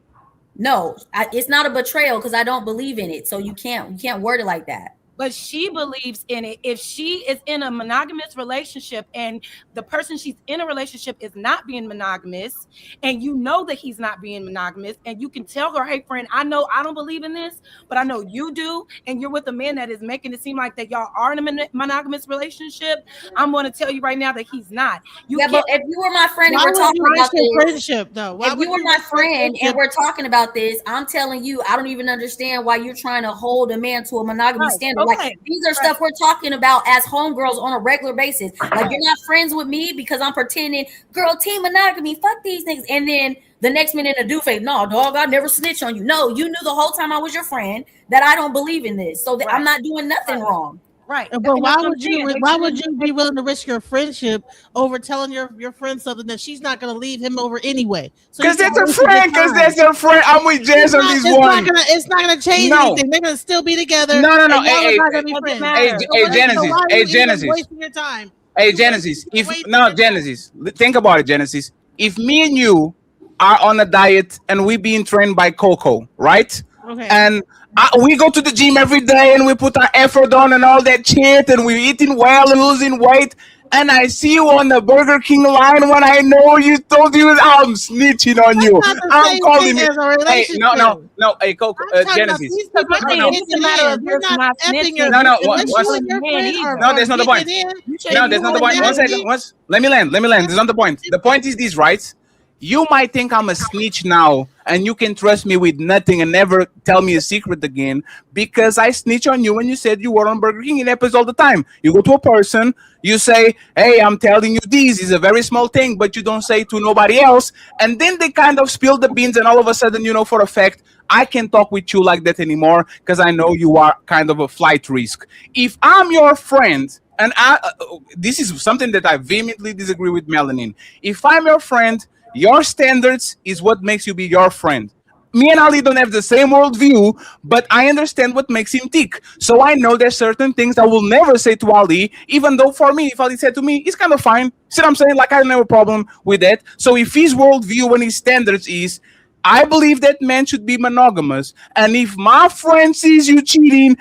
No, it's not a betrayal because I don't believe in it. So you can't word it like that. but she believes in it. If she is in a monogamous relationship and the person she's in a relationship is not being monogamous, and you know that he's not being monogamous, and you can tell her, hey friend, I know I don't believe in this, but I know you do, and you're with a man that is making it seem like that y'all are in a monogamous relationship, I'm going to tell you right now that he's not. But if you were my friend and we're talking about this friendship though, if you were my friend and we're talking about this, I'm telling you, I don't even understand why you're trying to hold a man to a monogamy standard. Like these are stuff we're talking about as homegirls on a regular basis. Like you're not friends with me because I'm pretending, girl, team monogamy, fuck these things. And then the next minute a dude face, no, dog, I never snitch on you. No, you knew the whole time I was your friend that I don't believe in this. So that I'm not doing nothing wrong. Right. But why would you be willing to risk your friendship over telling your friend something that she's not going to leave him over anyway? Because that's her friend. Because that's her friend. I'm with Jazz on this one. It's not going to change anything. They're going to still be together. No. Hey, Genesis. Wasting your time. Hey, Genesis. Genesis. Think about it, Genesis. If me and you are on a diet and we being trained by Coco, right? Okay. And we go to the gym every day and we put our effort on and all that shit and we're eating well and losing weight. And I see you on the Burger King line when I know you told you I'm snitching on you. I'm calling you. Hey, no. Hey, Coco, Genesis. No, that's not the point. No, that's not the point. 1 second. Let me land. That's not the point. The point is this, right? You might think I'm a snitch now and you can trust me with nothing and never tell me a secret again because I snitch on you when you said you were on Burger King in episodes all the time. You go to a person, you say, hey, I'm telling you this is a very small thing, but you don't say it to nobody else. And then they kind of spill the beans and all of a sudden, you know, for a fact, I can't talk with you like that anymore because I know you are kind of a flight risk. If I'm your friend, and this is something that I vehemently disagree with Melanin. If I'm your friend, your standards is what makes you be your friend. Me and Ali don't have the same worldview, but I understand what makes him tick. So I know there's certain things I will never say to Ali, even though for me, if Ali said to me, it's kind of fine. See what I'm saying? Like I don't have a problem with that. So if his worldview and his standards is, I believe that men should be monogamous. And if my friend sees you cheating,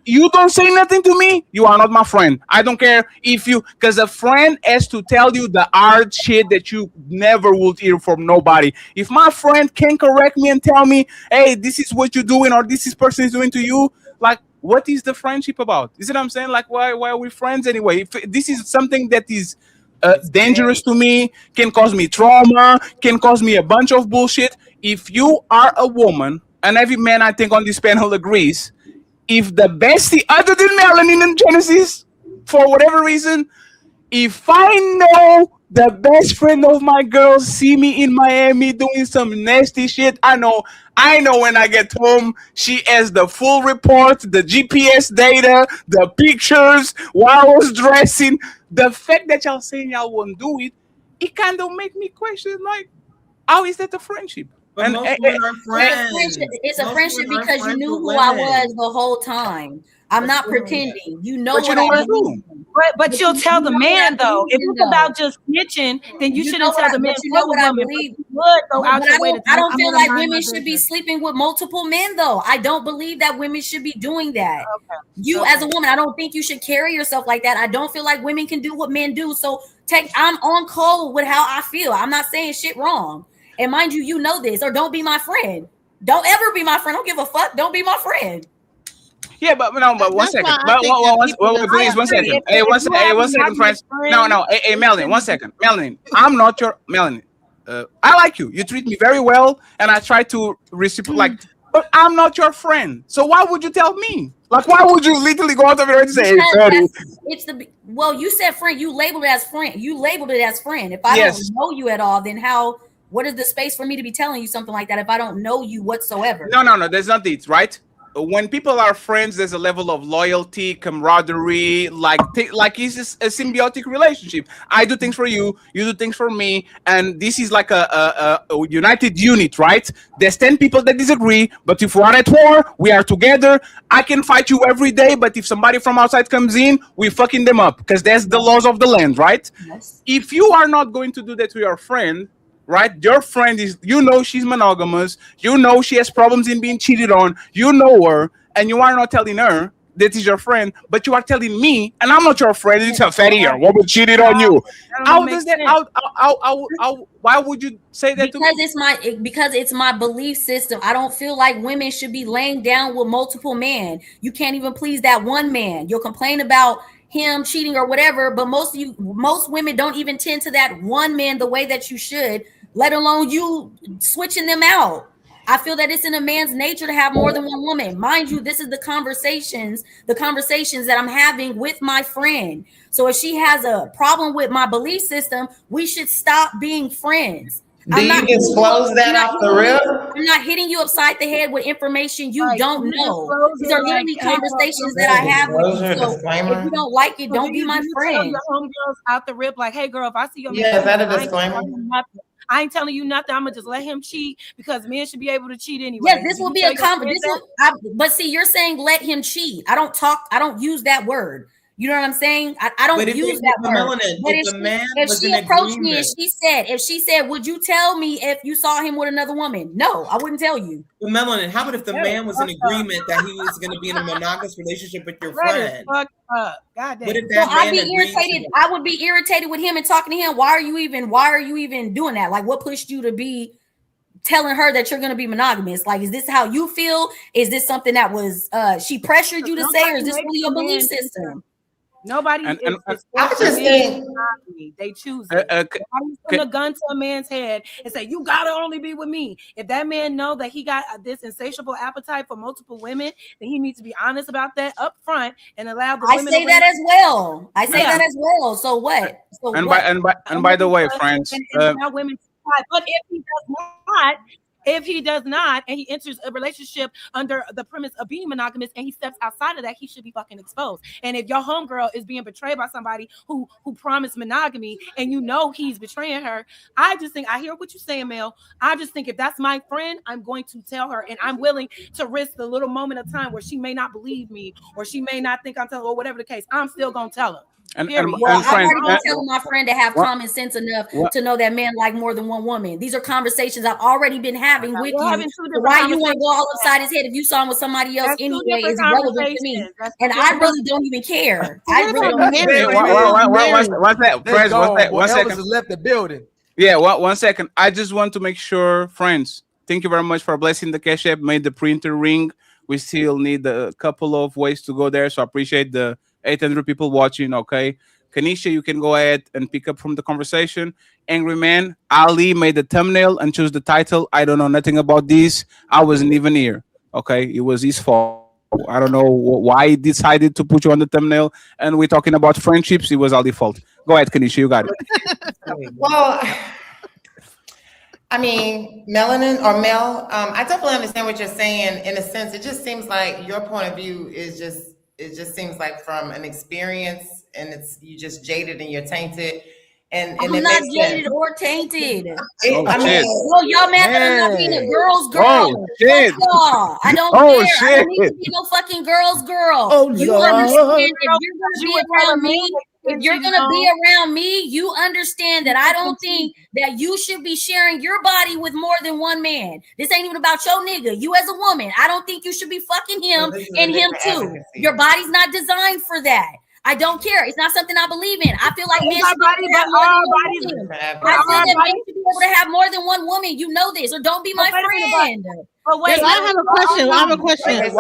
you don't say nothing to me, you are not my friend. I don't care if you, because a friend has to tell you the hard shit that you never would hear from nobody. If my friend can correct me and tell me, hey, this is what you're doing or this person is doing to you, like, what is the friendship about? You see what I'm saying? Like, why are we friends anyway? If this is something that is dangerous to me, can cause me trauma, can cause me a bunch of bullshit. If you are a woman, and every man I think on this panel agrees, if the bestie, other than Melanin and Genesis, for whatever reason, if I know the best friend of my girl see me in Miami doing some nasty shit, I know when I get home, she has the full report, the GPS data, the pictures, while I was dressing. The fact that y'all saying y'all won't do it, it kind of make me question, like, how is that a friendship? But most women are friends. It's a friendship because you knew who I was the whole time. I'm not pretending. You know what I do. But you'll tell the man though. If it's about just snitching, then you shouldn't tell the man. You know what I believe. I don't feel like women should be sleeping with multiple men though. I don't believe that women should be doing that. You as a woman, I don't think you should carry yourself like that. I don't feel like women can do what men do. So I'm on code with how I feel. I'm not saying shit wrong. And mind you, you know this, or don't be my friend. Don't ever be my friend. Don't give a fuck. Don't be my friend. Yeah, but 1 second. Please, 1 second. Hey, 1 second, friends. No. Hey, Melanie, 1 second. Melanie, I'm not your Melanie. I like you. You treat me very well, and I try to reciprocate. But I'm not your friend. So why would you tell me? Like, why would you literally go out of your way and say, "Hey, well, you said friend. You labeled it as friend. If I don't know you at all, then how? What is the space for me to be telling you something like that if I don't know you whatsoever? No. There's not it, right? When people are friends, there's a level of loyalty, camaraderie, like it's a symbiotic relationship. I do things for you, you do things for me, and this is like a united unit, right? There's 10 people that disagree, but if we're at war, we are together. I can fight you every day, but if somebody from outside comes in, we fucking them up, because that's the laws of the land, right? Yes. If you are not going to do that to your friend, right? Your friend is, you know, she's monogamous. You know she has problems in being cheated on. You know her, and you are not telling her that is your friend, but you are telling me, and I'm not your friend. You tell Fatty, your woman cheated on you. How does that? Why would you say that to me? Because it's my belief system. I don't feel like women should be laying down with multiple men. You can't even please that one man. You'll complain about him cheating or whatever, but most women don't even tend to that one man the way that you should, let alone you switching them out. I feel that it's in a man's nature to have more than one woman. Mind you, this is the conversations that I'm having with my friend. So if she has a problem with my belief system, we should stop being friends. Do you disclose that off the rip? I'm not hitting you upside the head with information you don't know. These are literally conversations that I have with you. So if you don't like it, don't be my friend. Your homegirls out the rip, like, hey girl, if I see your man, is that a disclaimer? I ain't telling you nothing. I'm gonna just let him cheat because men should be able to cheat anyway. Yes, this will be a conversation. But see, you're saying let him cheat. I don't use that word. You know what I'm saying? I don't use that word. But if she approached me and if she said, would you tell me if you saw him with another woman? No, I wouldn't tell you. But Melanin, how about if the man was in agreement that he was going to be in a monogamous relationship with your friend? God damn. What if that I'd be irritated. I would be irritated with him and talking to him. Why are you even doing that? Like, what pushed you to be telling her that you're going to be monogamous? Like, is this how you feel? Is this something that was she pressured you to say, or is this really your belief system? Nobody I just think they choose it. Nobody's putting a gun to a man's head and say, you gotta only be with me. If that man know that he got this insatiable appetite for multiple women, then he needs to be honest about that up front and allow the women. I say that as well. I say that as well. So what? And by the way, friends, women. But if he does not, and he enters a relationship under the premise of being monogamous, and he steps outside of that, he should be fucking exposed. And if your homegirl is being betrayed by somebody who promised monogamy, and you know he's betraying her, I just think, I hear what you're saying, Mel. I just think if that's my friend, I'm going to tell her, and I'm willing to risk the little moment of time where she may not believe me, or she may not think I'm telling her, or whatever the case. I'm still gonna tell her. I've already been telling my friend to have common sense enough to know that men like more than one woman. These are conversations I've already been having with you. Why you want to go all upside his head if you saw him with somebody else anyway is irrelevant to me. And I really don't even care. I really don't care. What's that? Friends, one second. Left the building. Yeah, 1 second. I just want to make sure, friends, thank you very much for blessing the Cash App, made the printer ring. We still need a couple of ways to go there, so I appreciate the 800 people watching. Okay, Kanisha, you can go ahead and pick up from the conversation. Angry Man, Ali made the thumbnail and choose the title. I don't know nothing about this. I wasn't even here. Okay, it was his fault. I don't know why he decided to put you on the thumbnail. And we're talking about friendships. It was Ali's fault. Go ahead, Kanisha, you got it. Well, I mean, Melanin or Mel, I definitely understand what you're saying. In a sense, it just seems like your point of view is just. It just seems like from an experience, and you just jaded and you're tainted. And I'm not jaded or tainted. Y'all mad that I'm not being a girl's girl. I don't care. I don't need to be no fucking girl's girl. You understand if you're gonna be around me, you understand that I don't think that you should be sharing your body with more than one man. This ain't even about your nigga. You as a woman, I don't think you should be fucking him and him too. Your body's not designed for that. I don't care. It's not something I believe in. I feel like men should be able to have more than one woman. You know this, or don't be my friend. Oh, wait, I have a question. I have a question. Wait.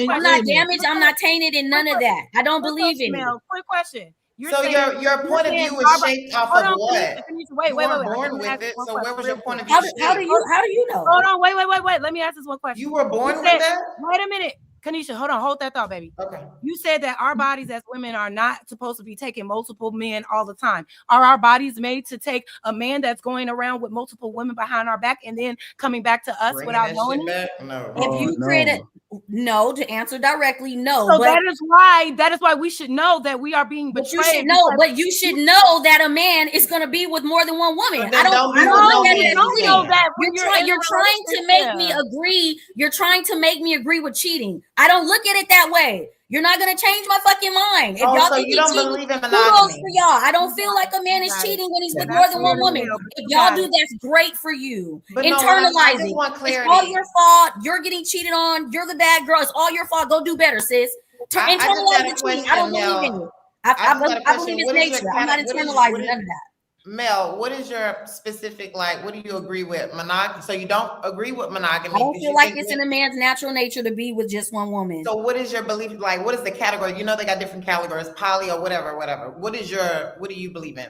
I'm not damaged. I'm not tainted in none of that. I don't believe in it. Quick question. So your point of view is shaped off of what? Wait. Born with it. So where was your point of view? How do you know? Hold on. Wait. Let me ask this one question. You were born with that? Wait a minute. Kanisha, hold that thought, baby. Okay. You said that our bodies as women are not supposed to be taking multiple men all the time. Are our bodies made to take a man that's going around with multiple women behind our back and then coming back to us without knowing it? No. If you create it, no, to answer directly, no. So that is why we should know that we are being betrayed. But you should know that a man is going to be with more than one woman. I don't know that. You're trying to make me agree. You're trying to make me agree with cheating. I don't look at it that way. You're not gonna change my fucking mind. If Oh, y'all so think you he don't cheating, believe in kudos monogamy? for y'all. I don't feel like a man is cheating when he's with more than one woman. If y'all do, that's great for you. But no, I just Internalizing. want It's clarity. all your fault. You're getting cheated on. You're the bad girl. It's all your fault. Go do better, sis. I just got Internalize a the cheating. I don't question, believe in Mel. it. I believe What it's is your nature. I'm not internalizing none of that. Mel, what is your specific, like, what do you agree with? Monogamy? So you don't agree with monogamy? I don't because feel you like think it's in a man's natural nature to be with just one woman. So what is your belief? Like, what is the category? You know, they got different categories, poly or whatever. What do you believe in?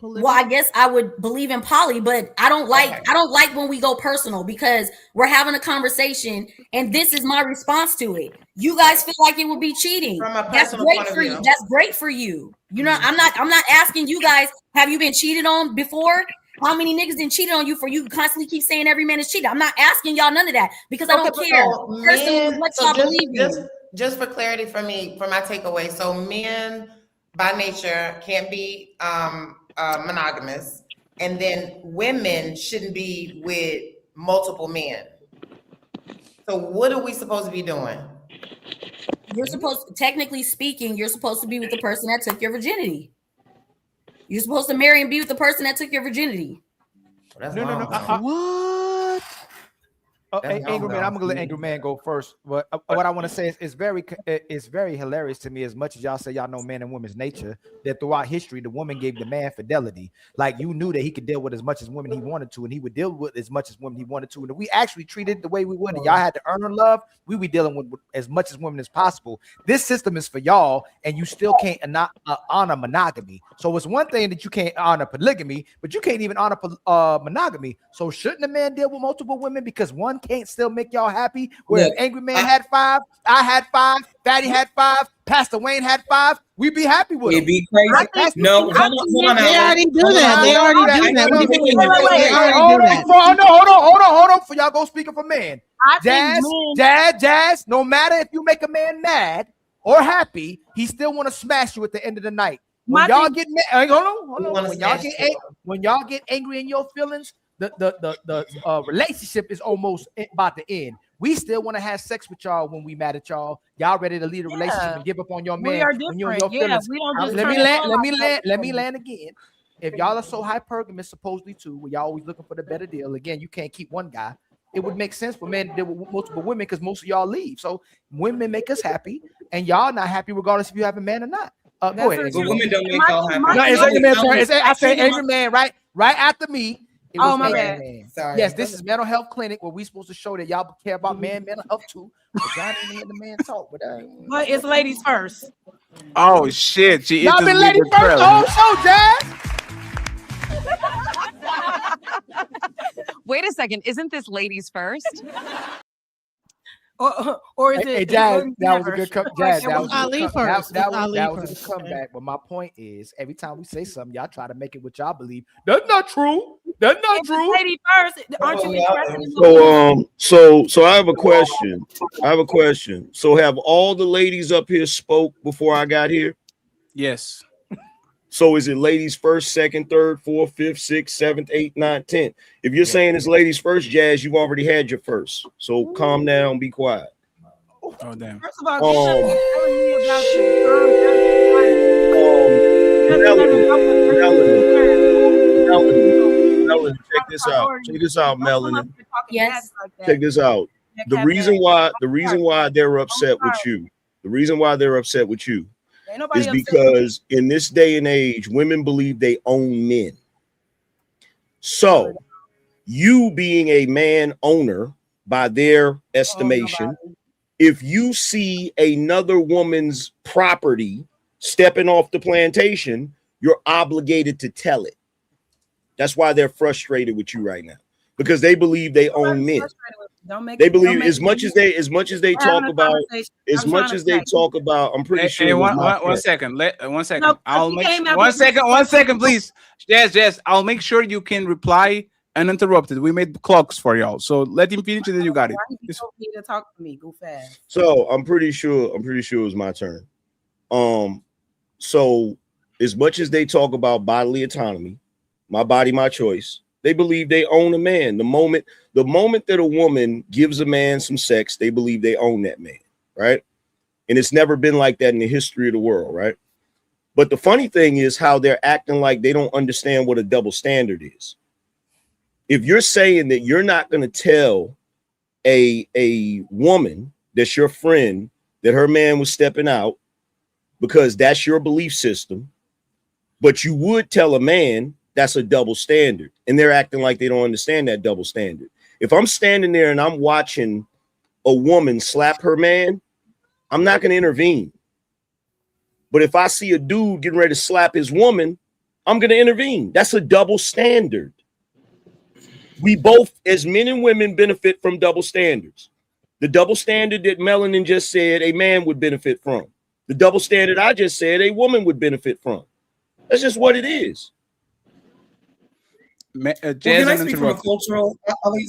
Well, I guess I would believe in poly, but I don't like when we go personal because we're having a conversation and this is my response to it. You guys feel like it would be cheating. That's great for you. That's great for you. You know, I'm not asking you guys, have you been cheated on before? How many niggas didn't cheated on you for you constantly keep saying every man is cheated? I'm not asking y'all none of that because I don't care. Personally, what y'all believe in. Just for clarity for me, for my takeaway. So men by nature can't be monogamous, and then women shouldn't be with multiple men. So what are we supposed to be doing? You're supposed to, technically speaking, you're supposed to be with the person that took your virginity. You're supposed to marry and be with the person that took your virginity. No. What? Angry man, I'm gonna let Angry Man go first. But what I want to say is it's very hilarious to me. As much as y'all say y'all know man and women's nature, that throughout history the woman gave the man fidelity. Like you knew that he could deal with as much as women he wanted to, and he would deal with as much as women he wanted to. And if we actually treated the way we would, and y'all had to earn her love, we be dealing with as much as women as possible. This system is for y'all, and you still can't honor monogamy. So it's one thing that you can't honor polygamy, but you can't even honor monogamy. So shouldn't a man deal with multiple women because one can't still make y'all happy? Where if Angry Man had 5, I had 5, Fatty had 5, Pastor Wayne had 5, we'd be happy with It'd him. be crazy. No, hold on. They already do that. They already do that. What do you mean? They already do that. Hold on. For y'all go speaking for men. Jazz, no matter if you make a man mad or happy, he still want to smash you at the end of the night. When y'all get mad, hold on. When y'all get angry in your feelings, the relationship is almost about to end. We still want to have sex with y'all when we mad at y'all. Y'all ready to leave a relationship and give up on your man. We are when you're in different. your feelings. We don't just Let me land again. If y'all are so hypergamous, supposedly too, where y'all always looking for the better deal, again, you can't keep one guy. It would make sense for men to deal with multiple women because most of y'all leave. So women make us happy, and y'all not happy regardless if you have a man or not. Go ahead. But women don't make y'all happy. No, it's Angry Man turn. I say Angry Man right after me. It was my Angry bad. Man. Sorry. Yes, this is mental health clinic where we supposed to show that y'all care about mental health too. But y'all didn't let the man talk. But it's ladies first. Oh shit! Y'all been ladies first the whole show, Jazz. Wait a second, isn't this ladies first? Or is it? Hey, Jazz, that was a good comeback. That was a good comeback. But my point is, every time we say something, y'all try to make it what y'all believe. That's not true. That's not true. Lady first, aren't you interested? So I have a question. So have all the ladies up here spoke before I got here? Yes. So is it ladies first, second, third, fourth, fifth, sixth, seventh, eighth, ninth, 10th? If you're saying it's ladies first, Jazz, you've already had your first. So calm down, be quiet. Oh damn. First of all, telling me about Melanie, check this out. Check this out, Melanie. Yes. Check this out. The reason why they're upset with you, is because in this day and age, women believe they own men. So you being a man owner by their estimation, if you see another woman's property stepping off the plantation, you're obligated to tell it. That's why they're frustrated with you right now, because they believe they own men. They believe as much as they talk about, I'm pretty sure. Hey, one second. I'll make 1 second. 1 second, please. Jazz. I'll make sure you can reply uninterrupted. We made clocks for y'all, so let him finish and then you got it. Why you need to talk to me? Go fast. So I'm pretty sure it's my turn. So as much as they talk about bodily autonomy, my body, my choice, they believe they own a man. The moment that a woman gives a man some sex, they believe they own that man. right? And it's never been like that in the history of the world, right? But the funny thing is how they're acting like they don't understand what a double standard is. If you're saying that you're not going to tell a woman that's your friend that her man was stepping out because that's your belief system, but you would tell a man, that's a double standard. And they're acting like they don't understand that double standard. If I'm standing there and I'm watching a woman slap her man, I'm not going to intervene. But if I see a dude getting ready to slap his woman, I'm going to intervene. That's a double standard. We both, as men and women, benefit from double standards. The double standard that Melanin just said a man would benefit from. The double standard I just said a woman would benefit from. That's just what it is. Jasmine interrupted.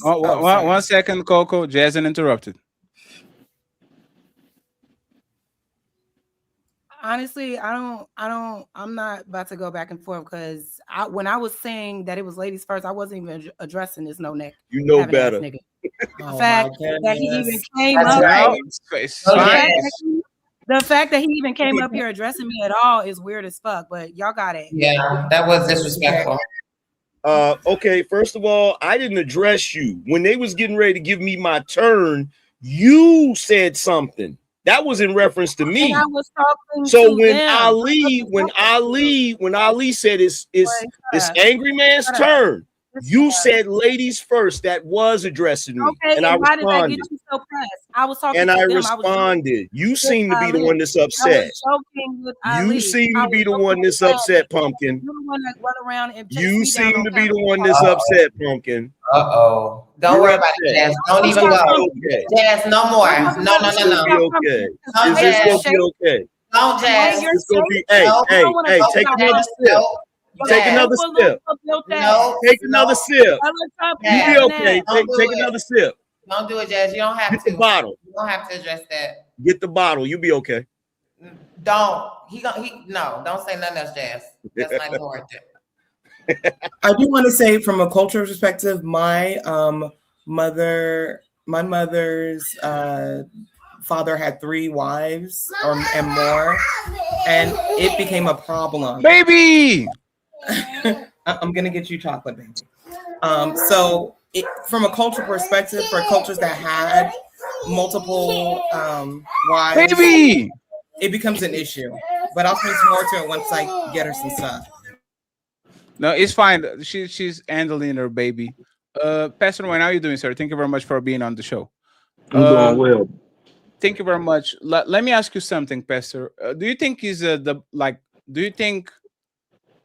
One second, Coco. Jasmine interrupted. Honestly, I'm not about to go back and forth because when I was saying that it was ladies first, I wasn't even addressing this no neck. You know better. The fact that he even came the fact that he even came up here addressing me at all is weird as fuck, but y'all got it. Yeah, that was disrespectful. Okay, first of all, I didn't address you. When they was getting ready to give me my turn, you said something. That was in reference to me. And I was talking so to when them. Ali said it's angry man's turn, you said ladies first. That was addressing me. Okay, and I why did that responded. get you so pressed? I was talking And to I them. responded. You seem to be the one that's upset. You seem to be the one that's upset, Pumpkin. You're the one that run around and You seem to be the one that's upset, Pumpkin. Uh-oh. Don't worry about it, Jazz. Don't even go. Jazz, no more. No. Okay. It's gonna be okay. Don't, Jazz. It's gonna be, hey, take another sip. Take another sip. No. Take another sip. You'll be okay. Take another sip. Don't do it, Jazz. You don't have to. Get the bottle. You don't have to address that. Get the bottle. You'll be okay. Don't. Don't say nothing else, Jazz. That's not important. I do want to say, from a cultural perspective, my mother's father had 3 wives and more, and it became a problem. Baby, I'm gonna get you chocolate, baby. So from a cultural perspective, for cultures that had multiple wives, baby, it becomes an issue. But I'll speak more to it once I get her some stuff. No, it's fine. She's handling her baby. Pastor Wayne, how are you doing, sir? Thank you very much for being on the show. I'm doing well. Thank you very much. Let me ask you something, Pastor. Do you think do you think,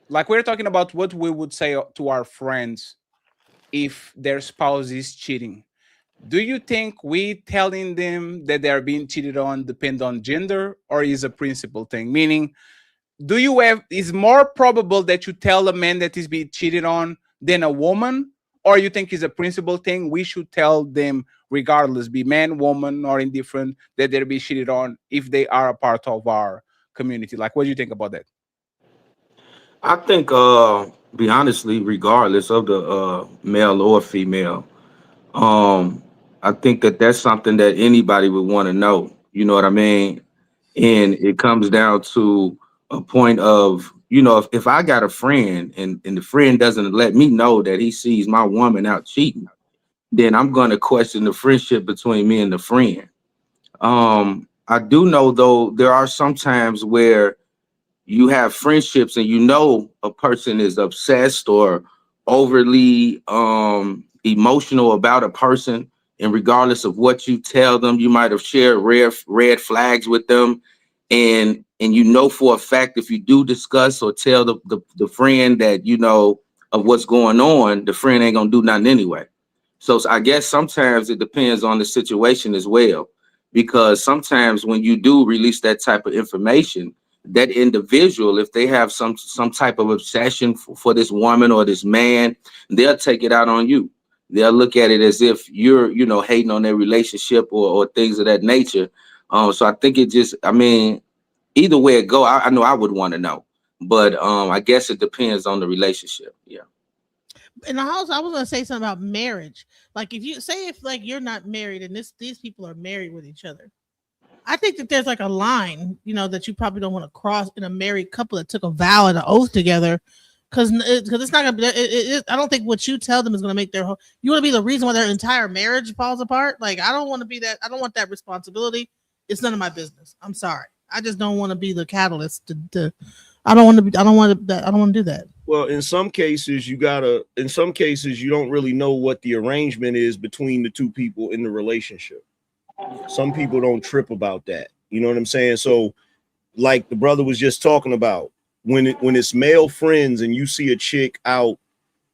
like, we're talking about what we would say to our friends if their spouse is cheating? Do you think we telling them that they are being cheated on depend on gender, or is a principle thing? Meaning, is more probable that you tell a man that he's being cheated on than a woman, or you think it's a principle thing? We should tell them regardless, be man, woman, or indifferent, that they'll be cheated on if they are a part of our community. Like, what do you think about that? I think, be honestly, regardless of the male or female, I think that that's something that anybody would want to know. You know what I mean? And it comes down to a point of, if I got a friend and the friend doesn't let me know that he sees my woman out cheating, then I'm going to question the friendship between me and the friend. I do know, though, there are some times where you have friendships and a person is obsessed or overly emotional about a person, and regardless of what you tell them, you might have shared red flags with them, and for a fact, if you do discuss or tell the friend that of what's going on, the friend ain't gonna do nothing anyway. So I guess sometimes it depends on the situation as well, because sometimes when you do release that type of information, that individual, if they have some type of obsession for this woman or this man, they'll take it out on you. They'll look at it as if you're, hating on their relationship or things of that nature. So I think either way it go, I know I would want to know, but I guess it depends on the relationship. Yeah. In the house, I was gonna say something about marriage. Like, if you're not married and these people are married with each other, I think that there's like a line, you know, that you probably don't want to cross in a married couple that took a vow and an oath together, because it's not gonna be. I don't think what you tell them is gonna make their whole. You want to be the reason why their entire marriage falls apart. Like, I don't want to be that. I don't want that responsibility. It's none of my business. I'm sorry. I just don't want to be the catalyst to I don't want to be. I don't want to do that. Well, in some cases, you don't really know what the arrangement is between the two people in the relationship. Some people don't trip about that. You know what I'm saying? So, like the brother was just talking about, when it's male friends and you see a chick out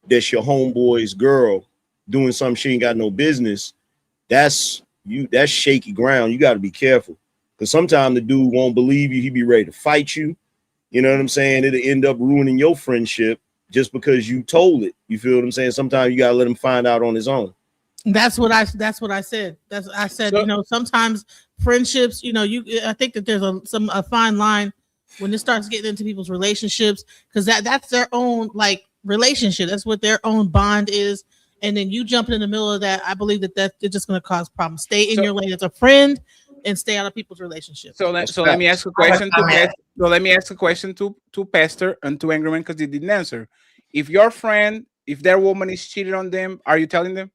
that's your homeboy's girl doing something she ain't got no business, that's shaky ground. You got to be careful, because sometimes the dude won't believe you. He be ready to fight you. You know what I'm saying? It'll end up ruining your friendship just because you told it. You feel what I'm saying? Sometimes you got to let him find out on his own. That's what I said. You know, sometimes friendships, you know, I think that there's a fine line when it starts getting into people's relationships, because that's their own like relationship. That's what their own bond is. And then you jump in the middle of that. I believe that it's just going to cause problems. Stay in your lane as a friend and stay out of people's relationships. So let me ask a question to Pastor and to Angryman, because he didn't answer. If your friend, if their woman is cheating on them, are you telling them?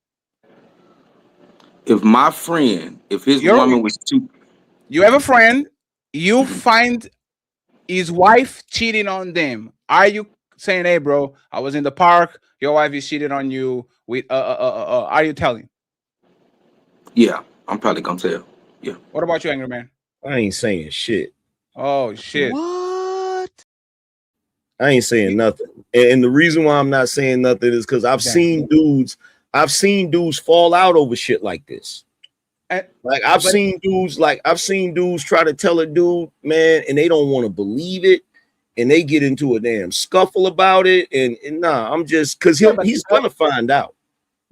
If my friend, if his woman was too, you have a friend, you find his wife cheating on them, are you saying, hey bro, I was in the park, your wife is cheating on you with are you telling? Yeah, I'm probably gonna tell. Yeah. What about you, Angry Man? I ain't saying shit. Oh shit. What? I ain't saying nothing. And the reason why I'm not saying nothing is because I've seen dudes fall out over shit like this. Like I've seen dudes try to tell a dude, man, and they don't want to believe it, and they get into a damn scuffle about it. And nah, I'm just because he's gonna find out.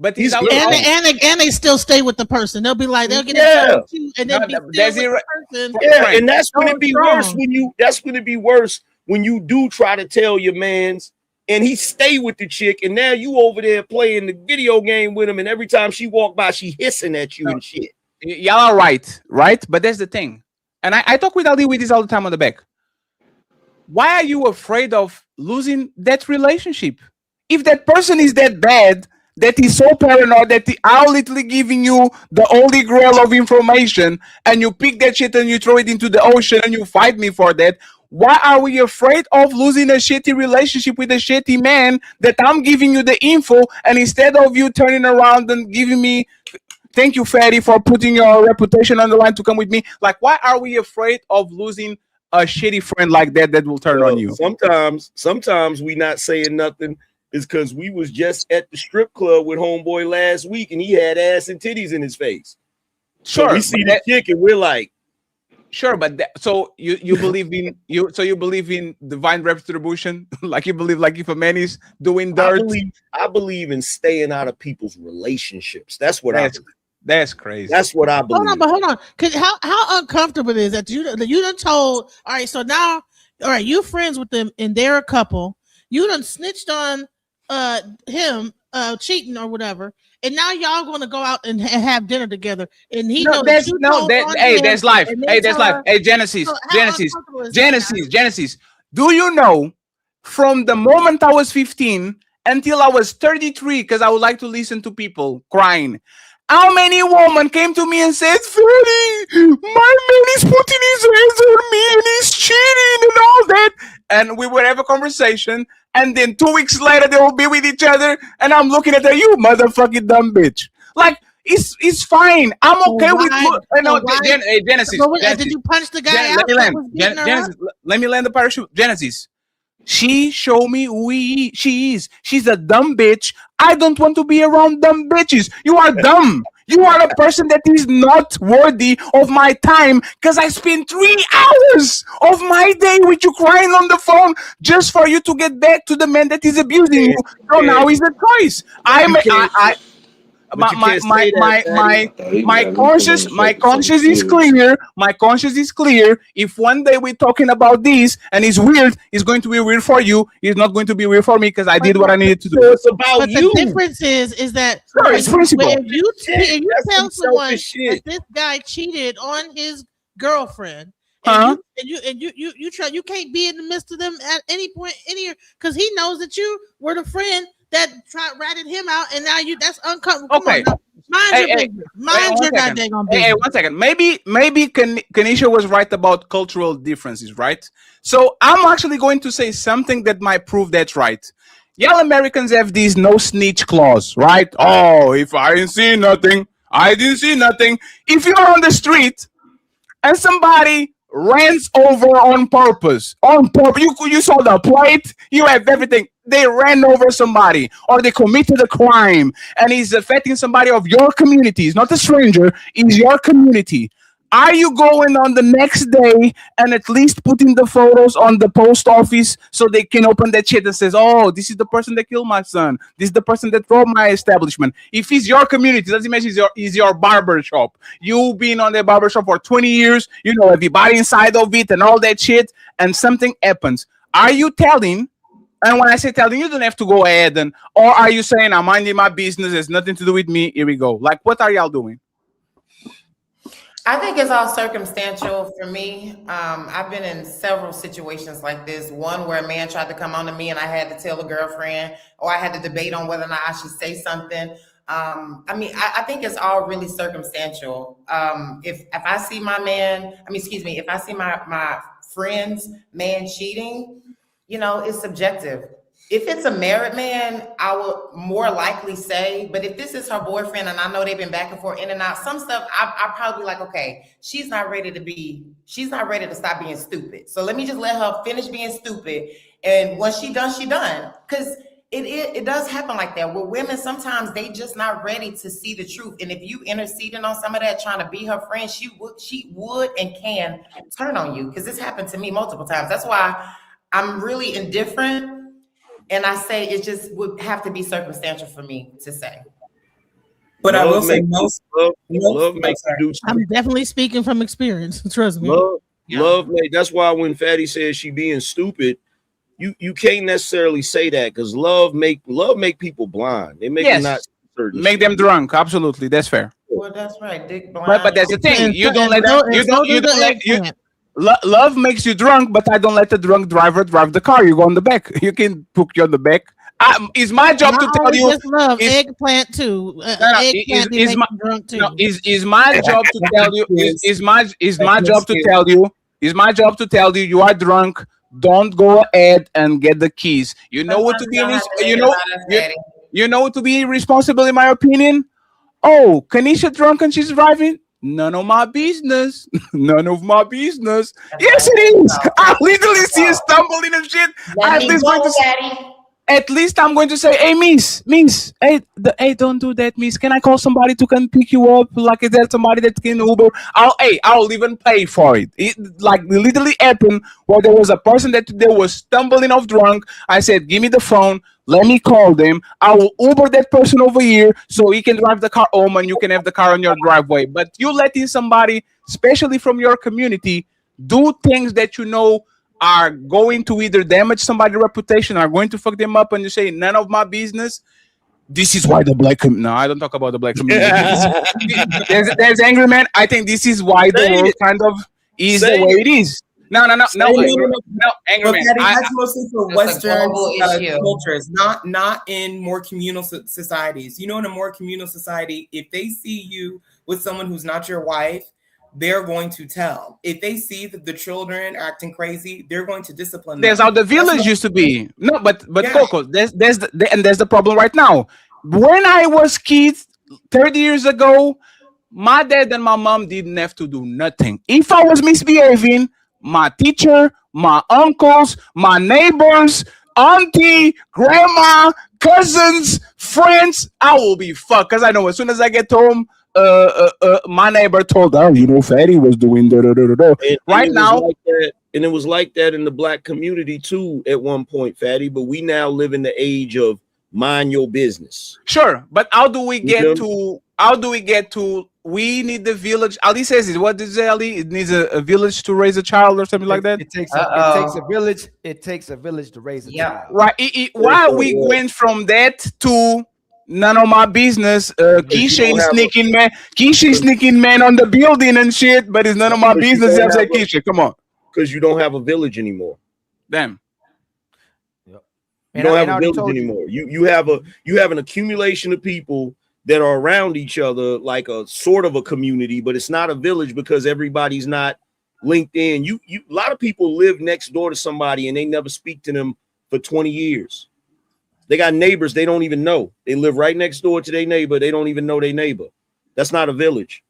But and they still stay with the person. They'll be like, they'll get into it too, and then be still with the person. Yeah, and that's when it be worse when you do try to tell your mans and he stay with the chick, and now you over there playing the video game with him, and every time she walk by, she hissing at you and shit. Y'all are right? But that's the thing. And I talk with Ali with this all the time on the back. Why are you afraid of losing that relationship? If that person is that bad, that is so paranoid that they are literally giving you the holy grail of information, and you pick that shit and you throw it into the ocean and you fight me for that, why are we afraid of losing a shitty relationship with a shitty man that I'm giving you the info, and instead of you turning around and giving me, thank you, Fatty, for putting your reputation on the line to come with me. Like, why are we afraid of losing a shitty friend like that will turn on you? Sometimes we not saying nothing is because we was just at the strip club with homeboy last week, and he had ass and titties in his face. Sure, so we see that chick and we're like, sure, but so you believe in you believe in divine retribution, like you believe like if a man is doing dirt. I believe in staying out of people's relationships. That's what that's crazy. That's what I believe. Hold on. Cause how uncomfortable it is that you done told, all right, so now, all right, you friends with them and they're a couple. You done snitched on him cheating or whatever, and now y'all going to go out and have dinner together, and he knows that's life. Hey, that's life. Hey, Genesis. Do you know, from the moment I was 15 until I was 33, because I would like to listen to people crying, how many women came to me and said, Freddie, my man is putting his hands on me and he's cheating and all that, and we would have a conversation, and then 2 weeks later they will be with each other, and I'm looking at her, you motherfucking dumb bitch. Like, it's fine. I'm okay with Genesis. Did you punch the guy out? Let me land the parachute. Genesis. She showed me who she is. She's a dumb bitch. I don't want to be around dumb bitches. You are dumb. You are a person that is not worthy of my time, because I spent 3 hours of my day with you crying on the phone just for you to get back to the man that is abusing you. So now is a choice. My conscience is clear. My conscience is clear. If one day we're talking about this and it's weird, it's going to be weird for you. It's not going to be weird for me, because I did what I needed to do. So it's about you. The difference is that it's principle. If you tell someone that this guy cheated on his girlfriend, you can't be in the midst of them at any point because he knows that you were the friend that ratted him out, and now that's uncomfortable. Okay. Mind your business. Mind your goddamn business. Hey, 1 second. Maybe Kanisha was right about cultural differences, right? So I'm actually going to say something that might prove that's right. Y'all Americans have these no snitch clause, right? Oh, if I didn't see nothing, I didn't see nothing. If you're on the street and somebody runs over on purpose, you saw the plate, you have everything. They ran over somebody or they committed a crime and it's affecting somebody of your community. It's not a stranger, it's your community. Are you going on the next day and at least putting the photos on the post office so they can open that shit and says, oh, this is the person that killed my son. This is the person that robbed my establishment. If it's your community, doesn't matter it's your barber shop. You've been on the barber shop for 20 years. You know everybody inside of it and all that shit, and something happens. Are you telling? And when I say telling, you don't have to go ahead or are you saying I'm minding my business, it's nothing to do with me, here we go. Like, what are y'all doing? I think it's all circumstantial for me. I've been in several situations like this. One where a man tried to come on to me and I had to tell a girlfriend, or I had to debate on whether or not I should say something. I think it's all really circumstantial. If I see if I see my friend's man cheating, it's subjective. If it's a married man, I would more likely say, but if this is her boyfriend and I know they've been back and forth in and out, some stuff I probably like, okay, she's not ready to stop being stupid. So let me just let her finish being stupid. And once she done, she done. Because it does happen like that. With women, sometimes they just not ready to see the truth. And if you interceding on some of that, trying to be her friend, she would and can turn on you. Because this happened to me multiple times. That's why I'm really indifferent. And I say it just would have to be circumstantial for me to say. But I will say love makes you do. I'm definitely speaking from experience. Trust me. Love make. That's why when Fatty says she being stupid, you can't necessarily say that because love make people blind. They make them not certain. Make them drunk. Absolutely, that's fair. Well, that's right. Dick blind. But that's the thing. You don't let that. Love makes you drunk, but I don't let the drunk driver drive the car. You go on the back. You can put you on the back. It's my job to tell you. Just love eggplant too. Eggplant is my drunk too. Is my job to tell you. Is my job to tell you. Is my job to tell you you are drunk. Don't go ahead and get the keys. You know what to be. You know what to be responsible, in my opinion. Oh, Kanisha drunk and she's driving. None of my business. None of my business. Yes, it is. I literally see you stumbling and shit. At least I'm going to say, hey, miss, hey, don't do that, miss. Can I call somebody to come pick you up? Like, is there somebody that can Uber? I'll even pay for it. It like literally happened where there was a person that was stumbling off drunk. I said, give me the phone. Let me call them. I will Uber that person over here so he can drive the car home and you can have the car on your driveway. But you letting somebody, especially from your community, do things that you know are going to either damage somebody's reputation, are going to fuck them up, and you say none of my business. This is why the black community. No, I don't talk about the black community. there's angry man. I think this is why the world kind of is the way it is. No, angry man. That's mostly for Western cultures, not in more communal societies. In a more communal society, if they see you with someone who's not your wife, they're going to tell. If they see that the children are acting crazy, they're going to discipline them. There's how the village used to be. No, but yeah. Coco, there's the problem right now. When I was kids 30 years ago, my dad and my mom didn't have to do nothing. If I was misbehaving, my teacher, my uncles, my neighbors, auntie, grandma, cousins, friends, I will be fucked. Because I know as soon as I get home, my neighbor told her, Fatty was doing da. Right now. And it was like that in the black community too at one point, Fatty. But we now live in the age of mind your business. Sure, but how do we get to? We need the village. Ali says it. What did say, Ali? It needs a village to raise a child or something like that. It takes a village. It takes a village to raise a child. Right. Why we went from that to None of my business. Keisha ain't sneaking man. Keisha sneaking man on the building and shit, but it's none of my business. I'm saying, Keisha, come on. Because you don't have a village anymore. Damn. You don't have a village anymore. You have an accumulation of people that are around each other, like a sort of a community, but it's not a village because everybody's not linked in. You a lot of people live next door to somebody and they never speak to them for 20 years. They got neighbors they don't even know. They live right next door to their neighbor. They don't even know their neighbor. That's not a village.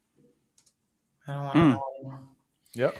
Yep.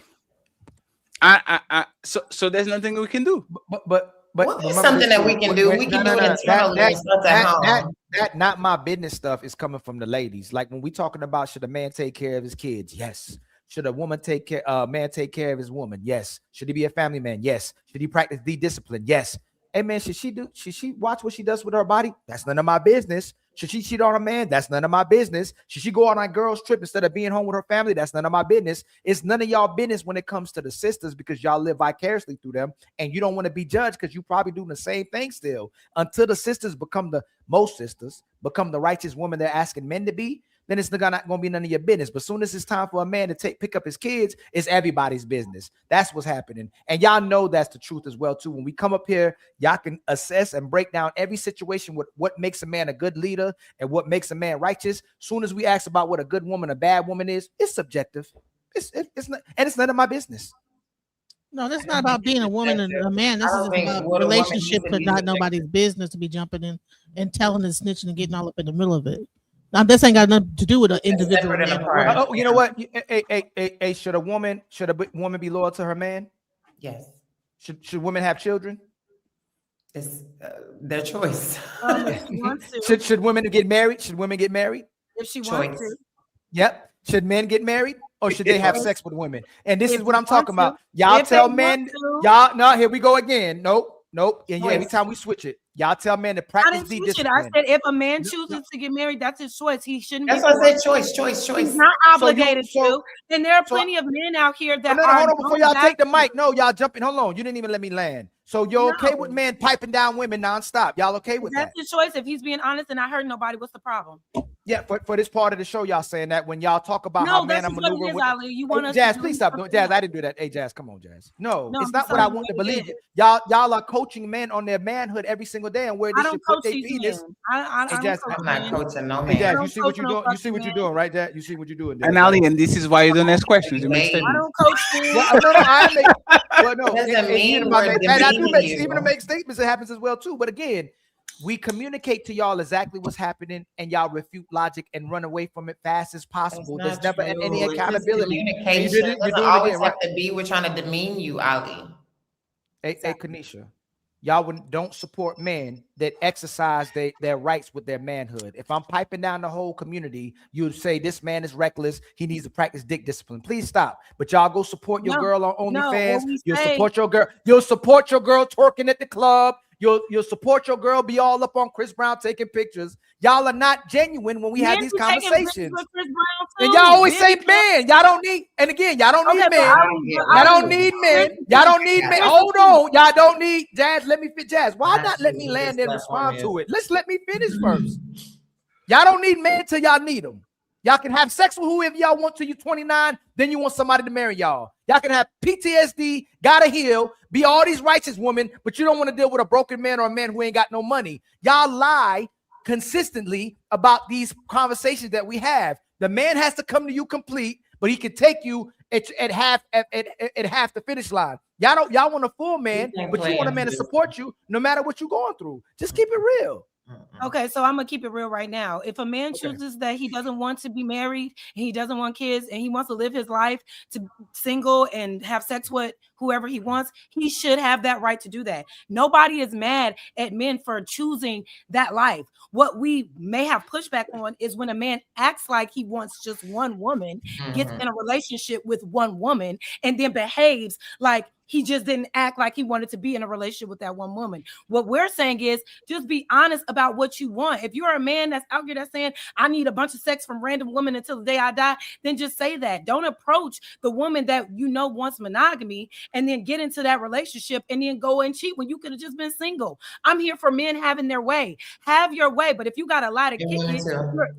So there's nothing we can do. But it's something that we can do. We can do it internally and stuff at home. That not my business stuff is coming from the ladies. Like when we talking about should a man take care of his kids? Yes. Should a woman take care? Man take care of his woman? Yes. Should he be a family man? Yes. Should he practice discipline? Yes. Hey man, should she watch what she does with her body? That's none of my business. Should she cheat on a man? That's none of my business. Should she go on a girl's trip instead of being home with her family? That's none of my business. It's none of y'all business when it comes to the sisters because y'all live vicariously through them and you don't want to be judged because you probably doing the same thing still. Until the sisters become most sisters become the righteous woman they're asking men to be, then it's not going to be none of your business. But soon as it's time for a man to pick up his kids, it's everybody's business. That's what's happening. And y'all know that's the truth as well, too. When we come up here, y'all can assess and break down every situation with what makes a man a good leader and what makes a man righteous. Soon as we ask about what a good woman, a bad woman is, it's subjective. It's not, and it's none of my business. No, that's not about being a woman and a man. This is about relationship, but not nobody's business to be jumping in and telling and snitching and getting all up in the middle of it. Now, this ain't got nothing to do with an individual. Oh, you know what? Hey, should a woman be loyal to her man? Yes. Should women have children? It's their choice. Should women get married? Should women get married? If she wants to. Yep. Should men get married or should they have sex with women? And this is what I'm talking about. Y'all tell men. Y'all no. Here we go again. Nope. And every time we switch it, y'all tell men to practice the discipline. I said if a man chooses to get married, that's his choice. He shouldn't. That's what I said. Choice. He's not obligated to. And there are plenty of men out here that are. Hold on, before y'all take the mic. No, y'all jumping. Hold on. You didn't even let me land. So you're okay with men piping down women nonstop? Y'all okay with that? That's his choice. If he's being honest and I hurt nobody, what's the problem? Yeah, for this part of the show, y'all saying that when y'all talk about how men are maneuvering with you want us Jazz, please stop. No, Jazz, I didn't do that. Hey, Jazz, come on, Jazz. No, it's not what I want to believe. Y'all are coaching men on their manhood every single day and where they should put their penis. I'm not coaching no man. Hey, Jazz, you see what you're doing? You see what you're doing, right, Jazz? You see what you're doing. And Ali, and this is why you don't ask questions. You make statements. I don't coach you. I do even to make statements. It happens as well too. But again, we communicate to y'all exactly what's happening, and y'all refute logic and run away from it fast as possible. There's never any accountability. Communication doesn't always have to be. We're trying to demean you, Ali. Hey, Kanisha, y'all don't support men that exercise their rights with their manhood. If I'm piping down the whole community, you'd say this man is reckless. He needs to practice dick discipline. Please stop. But y'all go support your girl on OnlyFans. You'll support your girl. You'll support your girl twerking at the club. You'll support your girl, be all up on Chris Brown taking pictures. Y'all are not genuine when we have these conversations. And y'all always say men. Y'all don't need, and again, y'all don't need men. Y'all don't need men. Y'all don't need men. Hold on. Y'all don't need Jazz. Let me fit Jazz. Why not let me land and respond to it? Let's let me finish first. Y'all don't need men till y'all need them. Y'all can have sex with whoever y'all want till you're 29. Then you want somebody to marry y'all. Y'all can have PTSD, gotta heal, be all these righteous women, but you don't want to deal with a broken man or a man who ain't got no money. Y'all lie consistently about these conversations that we have. The man has to come to you complete, but he can take you at half the finish line. Y'all want a full man, but you want a man to support you no matter what you're going through. Just keep it real. Okay, so I'm gonna keep it real right now. If a man chooses that he doesn't want to be married and he doesn't want kids and he wants to live his life to single and have sex with whoever he wants, he should have that right to do that. Nobody is mad at men for choosing that life. What we may have pushback on is when a man acts like he wants just one woman, gets in a relationship with one woman, and then behaves like He just didn't act like he wanted to be in a relationship with that one woman. What we're saying is just be honest about what you want. If you're a man that's out here that's saying, I need a bunch of sex from random women until the day I die, then just say that. Don't approach the woman that you know wants monogamy and then get into that relationship and then go and cheat when you could have just been single. I'm here for men having their way. Have your way. But if you got a lie to kick it,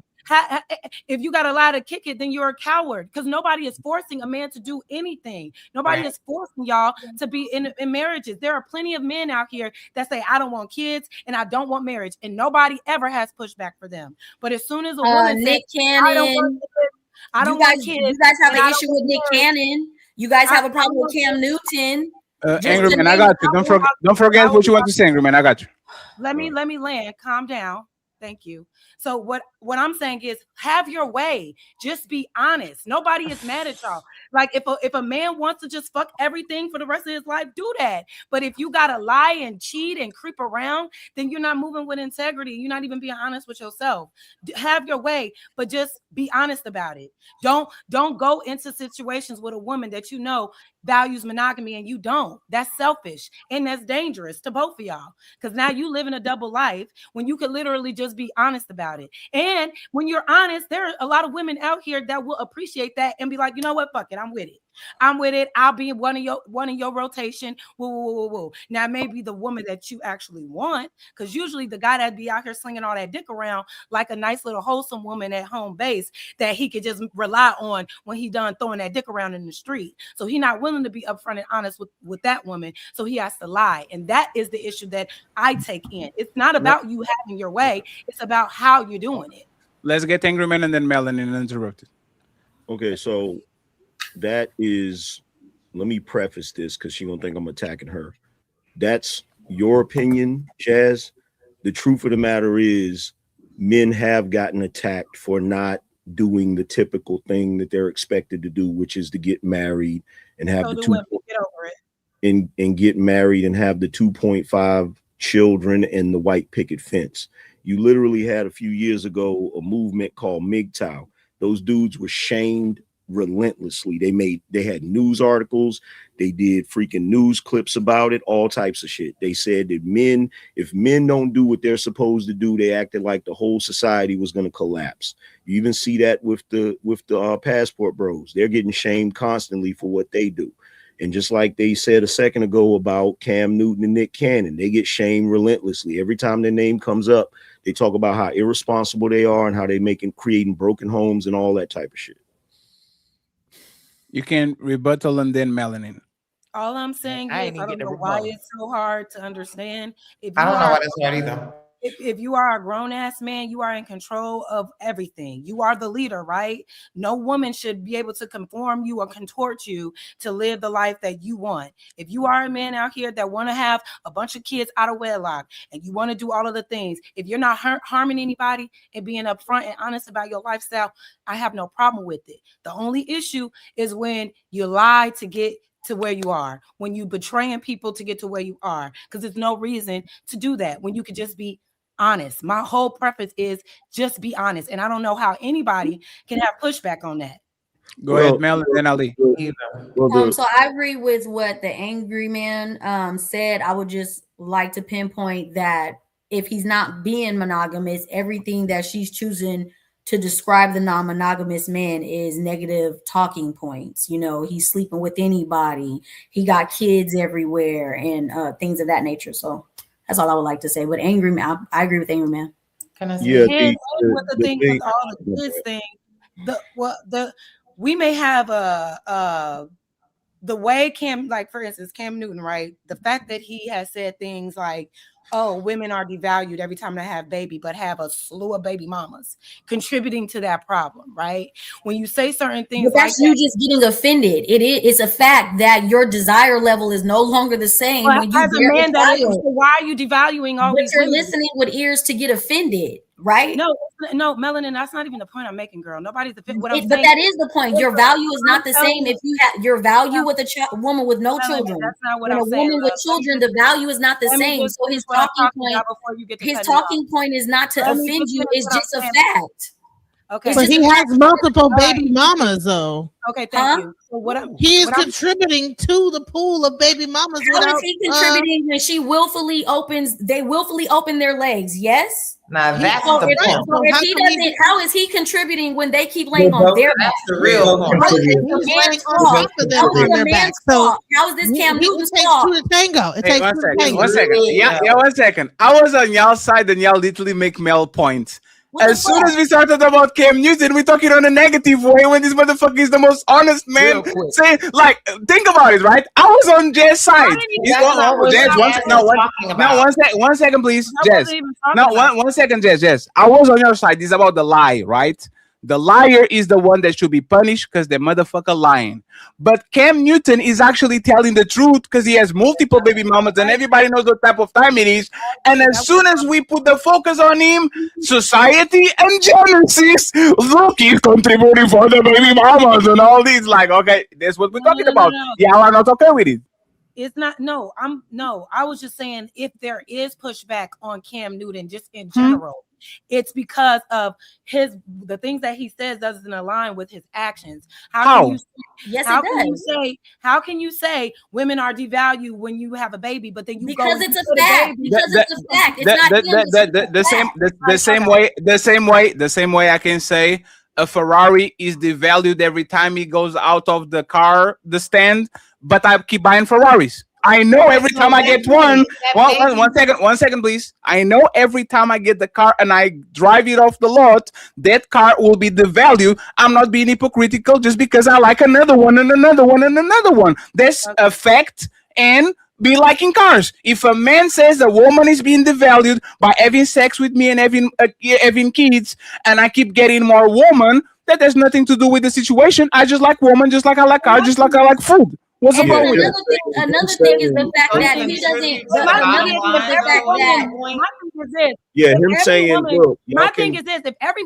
if you got a lie to kick it, then you're a coward, because nobody is forcing a man to do anything. Nobody is forcing y'all to be in marriages. There are plenty of men out here that say, I don't want kids and I don't want marriage, and nobody ever has pushback for them. But as soon as a woman Nick says, Cannon, I don't want kids, you guys have an issue with Nick Cannon. You guys have a problem with Cam Newton. Angry Man, I got you. Don't forget what you want to say, Angry Man. I got you. Let me land. Calm down. Thank you. So what I'm saying is, have your way. Just be honest. Nobody is mad at y'all. Like if a man wants to just fuck everything for the rest of his life, do that. But if you gotta lie and cheat and creep around, then you're not moving with integrity. You're not even being honest with yourself. Have your way, but just be honest about it. Don't go into situations with a woman that you know values monogamy and you don't. That's selfish and that's dangerous to both of y'all, because now you live in a double life when you could literally just be honest about it. And when you're honest, there are a lot of women out here that will appreciate that and be like, you know what, fuck it, I'm with it. I'll be in one of your rotation. Woo. Now maybe the woman that you actually want, because usually the guy that be out here slinging all that dick around like a nice little wholesome woman at home base that he could just rely on when he done throwing that dick around in the street. So he not willing to be upfront and honest with that woman. So he has to lie. And that is the issue that I take in. It's not about you having your way. It's about how you're doing it. Let's get Angry Man and then Melanie interrupted. Okay, so that is, let me preface this because she gonna think I'm attacking her. That's your opinion, Jazz. The truth of the matter is, men have gotten attacked for not doing the typical thing that they're expected to do, which is to get married and have the two, get over it. And get married and have the 2.5 children and the white picket fence. You literally had a few years ago a movement called MGTOW. Those dudes were shamed relentlessly. They had news articles, they did freaking news clips about it, all types of shit. They said that if men don't do what they're supposed to do, they acted like the whole society was going to collapse. You even see that with the passport bros. They're getting shamed constantly for what they do. And just like they said a second ago about Cam Newton and Nick Cannon, they get shamed relentlessly. Every time their name comes up, they talk about how irresponsible they are and how they creating broken homes and all that type of shit. You can rebuttal and then Melanin. All I'm saying is, I don't know why it's so hard to understand. I don't know why it's hard either. If you are a grown-ass man, you are in control of everything. You are the leader, right? No woman should be able to conform you or contort you to live the life that you want. If you are a man out here that want to have a bunch of kids out of wedlock and you want to do all of the things, if you're not harming anybody and being upfront and honest about your lifestyle, I have no problem with it. The only issue is when you lie to get to where you are, when you betraying people to get to where you are, because there's no reason to do that when you could just be honest. My whole preference is just be honest, and I don't know how anybody can have pushback on that. Go ahead, Mel, and then Ali. So I agree with what the Angry Man said. I would just like to pinpoint that if he's not being monogamous, everything that she's choosing to describe the non-monogamous man is negative talking points. You know, he's sleeping with anybody, he got kids everywhere, and things of that nature. So that's all I would like to say. But Angry Man, I agree with Angry Man. Can I say? Yeah, with the thing with all the kids thing, we may have the way Cam, like for instance, Cam Newton, right? The fact that he has said things like, oh, women are devalued every time they have baby, but have a slew of baby mamas, contributing to that problem, right? When you say certain things, but that's like you just getting offended. It's a fact that your desire level is no longer the same. Well, when you as a man, that is, so why are you devaluing all these? You're women? Listening with ears to get offended, right? No, Melanin, that's not even the point I'm making, girl. Nobody's the what I'm but saying. That is the point. Your value is not the same if you have your value with a woman with no children. That's not what I'm saying. A woman with children, the value is not the same. So his talking point is not to offend you. It's just a fact. Okay. But he has multiple baby mamas, though. Okay, thank you. So he is contributing to the pool of baby mamas. How is he contributing when she willfully opens? They willfully open their legs. Yes. Now that's So the if, point. so if he doesn't, how is he contributing when they keep laying on their back? That's the real point. How is this a man's fault? How is it a man's fault? How is this Cam Newton's fault? Two to tango. It Hey, takes one two to second. tango. One second. Yeah, 1 second. I was on y'all side and y'all literally make male points. As soon as we started about Cam Newton, we're talking on a negative way when this motherfucker is the most honest man. Say, like, think about it, right? I was on Jaz's side. One second, please, Jazz. No, one second, Jazz. I was on your side. This is about the lie, right? The liar is the one that should be punished because the motherfucker lying. But Cam Newton is actually telling the truth because he has multiple baby mamas and everybody knows what type of time it is. And as soon as we put the focus on him, society and Genesis, look, he's contributing for the baby mamas and all these. Like, okay, that's what we're talking about. Yeah, I'm not okay with it. It's not. No, I was just saying if there is pushback on Cam Newton, just in general. It's because of the things that he says doesn't align with his actions. How? Can you say, yes, how it can does. you say? How can you say women are devalued when you have a baby, but then you because go it's a fact. Because it's a fact. It's not the same way I can say a Ferrari is devalued every time he goes out of the stand, but I keep buying Ferraris. I know every time I get one. One second, please. I know every time I get the car and I drive it off the lot, that car will be devalued. I'm not being hypocritical just because I like another one and another one and another one. That's a fact and be liking cars. If a man says a woman is being devalued by having sex with me and having kids, and I keep getting more woman, that has nothing to do with the situation. I just like woman, just like I like cars, just like I like food. What's the problem with that? Another thing is the fact that he doesn't. My thing is this: if every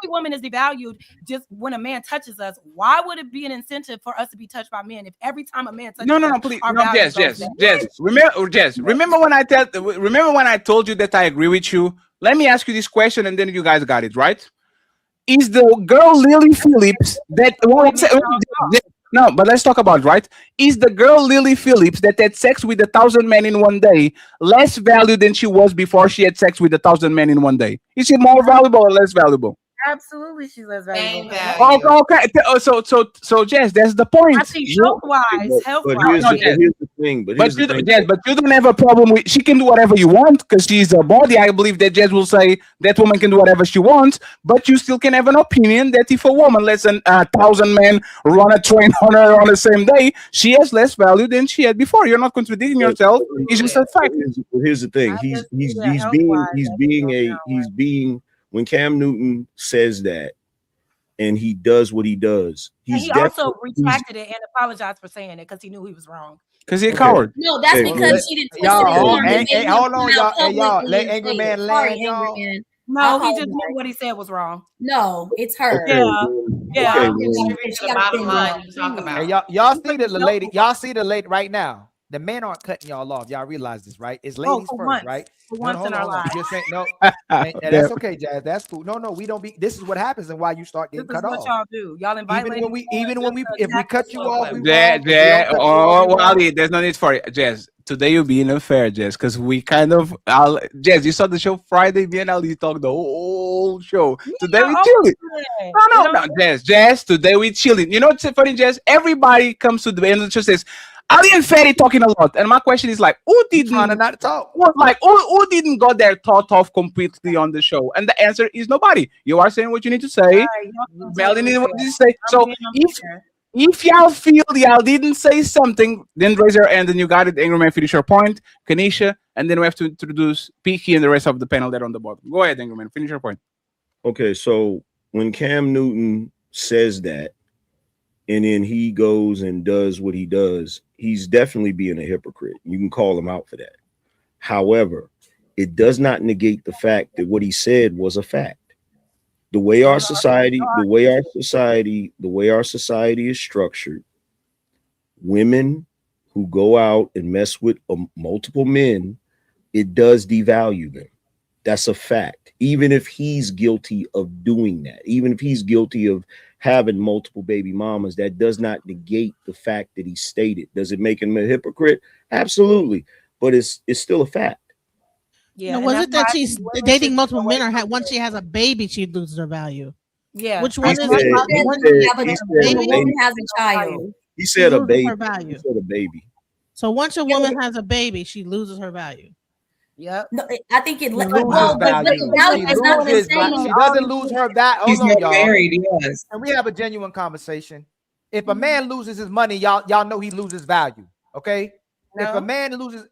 woman is devalued, just when a man touches us, why would it be an incentive for us to be touched by men? If every time a man touches us, please, Jess. Remember when I told you that I agree with you? Let me ask you this question, and then you guys got it right. Is the girl Lily Phillips that? No, but let's talk about it, right? Is the girl Lily Phillips that had sex with 1,000 men in one day less valued than she was before she had sex with 1,000 men in one day? Is she more valuable or less valuable? Absolutely, she's less valuable. Okay. So Jess, that's the point. I think health-wise. Here's the thing. But you don't have a problem with. She can do whatever you want because she's a body. I believe that Jess will say that woman can do whatever she wants, but you still can have an opinion that if a woman lets 1,000 men run a train on her on the same day, she has less value than she had before. You're not contradicting yourself. It's just a fact. Here's the thing. He's being. When Cam Newton says that and he does what he does, he also retracted it and apologized for saying it because he knew he was wrong. Because he's a coward. No, that's because she didn't. Hold on, y'all. Let Angry Man land, y'all. No, he just knew what he said was wrong. No, it's her. Yeah. Y'all see the lady. Y'all see the lady right now. The men aren't cutting y'all off. Y'all realize this, right? It's ladies first, right? For once in our lives. Just saying, no, that's okay, Jazz. That's cool. No, we don't be. This is what happens and why you start getting cut off. This is what y'all do. Y'all invite if we cut you off, Wally, there's no need for it, Jazz. Today you're being unfair, Jess, because we kind of, Jess, you saw the show Friday, me and Ali talked the whole show. Today we chilling. No, Jess, today we chilling. You know what's funny, Jess? Everybody comes to the end of the show says, Ali and Ferry talking a lot, and my question is like, who didn't not talk? Who didn't got their thought off completely on the show? And the answer is nobody. You are saying what you need to say. Melanie needs what you say. So if y'all feel y'all didn't say something, then raise your hand and you got it. Angry Man, finish your point. Kanisha, and then we have to introduce Peaky and the rest of the panel there on the bottom. Go ahead, Angry Man, finish your point. Okay, so when Cam Newton says that, and then he goes and does what he does, he's definitely being a hypocrite. You can call him out for that. However, it does not negate the fact that what he said was a fact. The way our society is structured, women who go out and mess with multiple men, it does devalue them. That's a fact. Even if he's guilty of doing that, even if he's guilty of having multiple baby mamas, that does not negate the fact that he stated. Does it make him a hypocrite? Absolutely. But it's still a fact. Yeah. No, and was that's it why that I she's think women dating should multiple stay men, away or from once it. she has a baby, she loses her value? Yeah. Which He one is said, it? he Once said, she has he a said a baby, baby. has a child. He she said a loses baby. her He value. said a baby. So once a woman has a baby, she loses her value. Yep. No, I think it. She Well, loses but value. the value She is not the loses same. She doesn't lose her that. She's Hold on, not y'all. married, yes. And we have a genuine conversation. If a man loses his money, y'all know he loses value. Okay. If a No. man loses,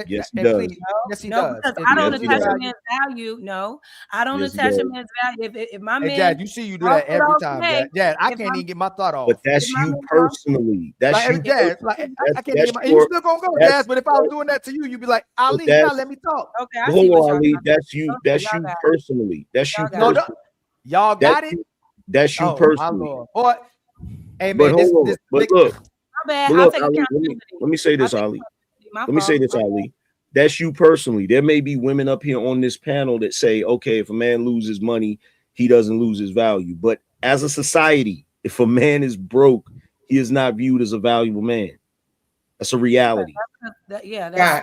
Yes, he and does. please, yes, he No, does. because If I he don't Yes, he loses attach a does. man's value. No, I don't Yes, he attach a does. man's value. If my Hey, man Jad, you see you do talks that it every all time, today, Jad. Jad, I if can't I'm even get my thought But off. if that's my you man talks, personally. That's Like, you. Jazz, like I can't even. That's And you your. still gonna go, That's Jazz. But if I was doing that to you, you'd be like, Ali, you that's. gotta let me talk. okay, I But see hold what on, y'all Ali. got. That's you. Okay, That's y'all you got it. personally. That's you Y'all got No, it. no, personally. y'all That's got it. you. That's you Oh my personally. lord, boy. Hey But man, this hold on. this But nigga. look. My bad. But I'll look, take Ali. accountability. Let me say I'll this, take Ali. accountability. My Let me say fault. this, Ali. That's you personally. There may be women up here on this panel that say, okay, if a man loses money, he doesn't lose his value. But as a society, if a man is broke, he is not viewed as a valuable man. That's a reality. Yeah, Yeah.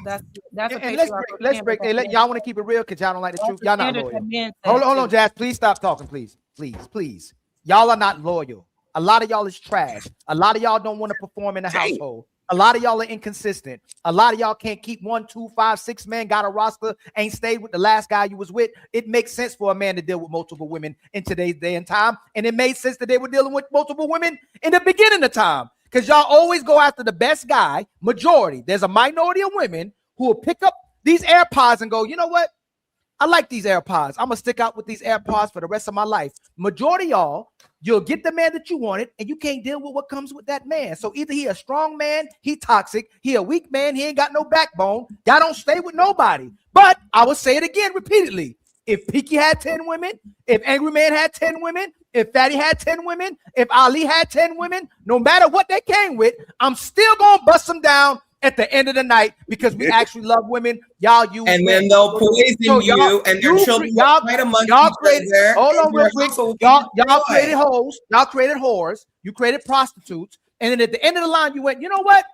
that's a And let's patriarchal break. standard Hey, that men y'all want to keep it real because y'all don't like the that's truth. the Y'all not standard loyal. that men Hold set on, too. Jazz. Please stop talking, please. Please. Y'all are not loyal. A lot of y'all is trash. A lot of y'all don't want to perform in the household. A lot of y'all are inconsistent. A lot of y'all can't keep 1, 2, 5, 6 men, got a roster, ain't stayed with the last guy you was with. It makes sense for a man to deal with multiple women in today's day and time. And it made sense that they were dealing with multiple women in the beginning of time. Because y'all always go after the best guy. Majority. There's a minority of women who will pick up these AirPods and go, you know what? I like these AirPods. I'm gonna stick out with these AirPods for the rest of my life. Majority of y'all, you'll get the man that you wanted, and you can't deal with what comes with that man. So either he a strong man, he toxic, he a weak man, he ain't got no backbone. Y'all don't stay with nobody. But I will say it again repeatedly. If Peaky had 10 women, if Angry Man had 10 women, if Fatty had 10 women, if Ali had 10 women, no matter what they came with, I'm still gonna bust them down at the end of the night because we actually love women. Y'all use And men. then they'll poison you, and their children will fight amongst each created, other. hold on and real your quick. household will be Y'all destroyed. created hoes. Y'all created whores. You created prostitutes. And then at the end of the line, you went, you know what?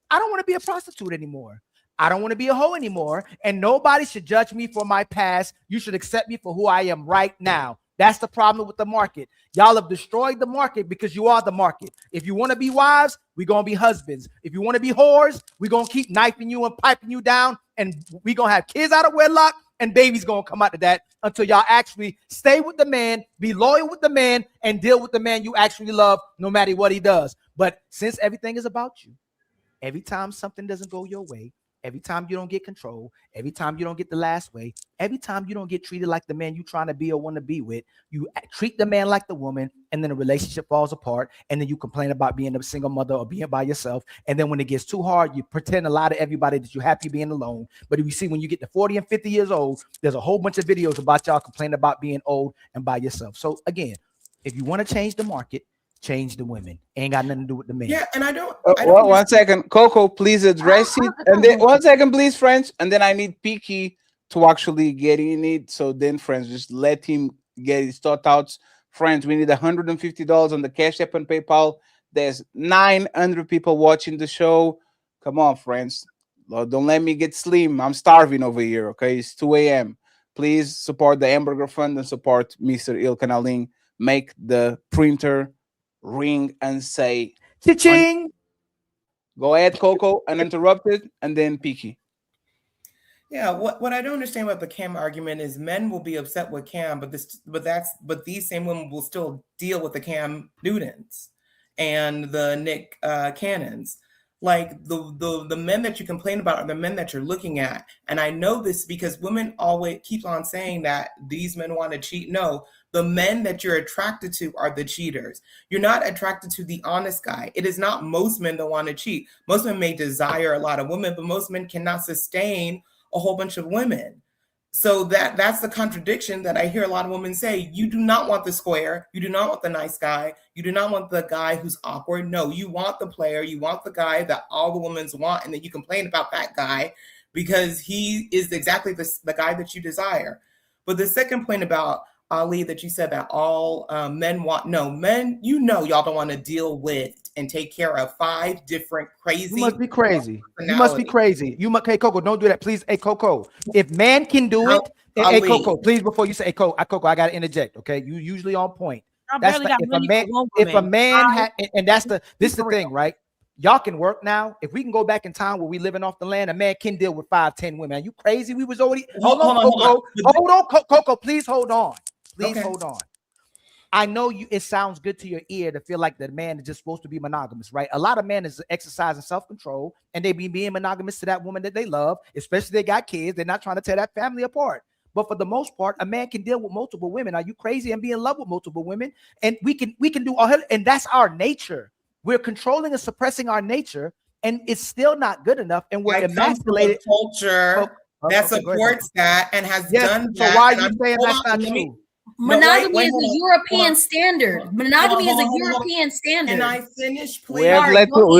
I don't want to be a prostitute anymore. I don't want to be a hoe anymore. And nobody should judge me for my past. You should accept me for who I am right now. That's the problem with the market. Y'all have destroyed the market because you are the market. If you want to be wives, we're going to be husbands. If you want to be whores, we're going to keep knifing you and piping you down. And we're going to have kids out of wedlock and babies going to come out of that until y'all actually stay with the man, be loyal with the man, and deal with the man you actually love no matter what he does. But since everything is about you, every time something doesn't go your way, every time you don't get control, every time you don't get the last way, every time you don't get treated like the man you trying to be or want to be with, you treat the man like the woman, and then the relationship falls apart, and then you complain about being a single mother or being by yourself, and then when it gets too hard, you pretend to lie to everybody that you're happy being alone. But if you see when you get to 40 and 50 years old, there's a whole bunch of videos about y'all complaining about being old and by yourself. So again, if you want to change the market, change the women. Ain't got nothing to do with the men. Yeah, and I don't. One second, Coco, please address it. And then 1 second, please, friends. And then I need Peaky to actually get in it. So then, friends, just let him get his thought out. Friends, we need $150 on the Cash App and PayPal. There's 900 people watching the show. Come on, friends. Lord, don't let me get slim. I'm starving over here. Okay, it's 2 a.m. Please support the Hamburger Fund and support Mr. Ilkan Aling. Make the printer ring and say Cha-ching. Go ahead, Coco, uninterrupted, and then Peaky. Yeah, what I don't understand about the Cam argument is men will be upset with Cam, but these same women will still deal with the Cam Newtons and the Nick Cannons. Like the men that you complain about are the men that you're looking at. And I know this because women always keep on saying that these men want to cheat. No, the men that you're attracted to are the cheaters. You're not attracted to the honest guy. It is not most men that want to cheat. Most men may desire a lot of women, but most men cannot sustain a whole bunch of women. So that's the contradiction that I hear a lot of women say. You do not want the square. You do not want the nice guy. You do not want the guy who's awkward. No, you want the player. You want the guy that all the women want, and then you complain about that guy. because he is exactly the guy that you desire. But the second point about Ali that you said that all men want, no, men, y'all don't want to deal with and take care of 5 different crazy. You must be crazy. You must be crazy. You must, hey Coco, don't do that, please. Hey Coco, if man can do it, hey Coco, please, before you say, hey Coco, I gotta interject. Okay, you usually on point. That's the, if a man and that's this is the thing, right? Y'all can work now. If we can go back in time where we living off the land, a man can deal with 5, 10 women. Are you crazy? We was already hold on, Coco, please hold on. Please hold on. I know you. It sounds good to your ear to feel like the man is just supposed to be monogamous, right? A lot of men is exercising self-control, and they be being monogamous to that woman that they love, especially they got kids. They're not trying to tear that family apart. But for the most part, a man can deal with multiple women. Are you crazy and be in love with multiple women? And we can do all, and that's our nature. We're controlling and suppressing our nature, and it's still not good enough. And we're emasculated culture that supports that and has done that. So why are you saying that's not true? Monogamy is a European standard. Monogamy is a European standard. And I finished, please. We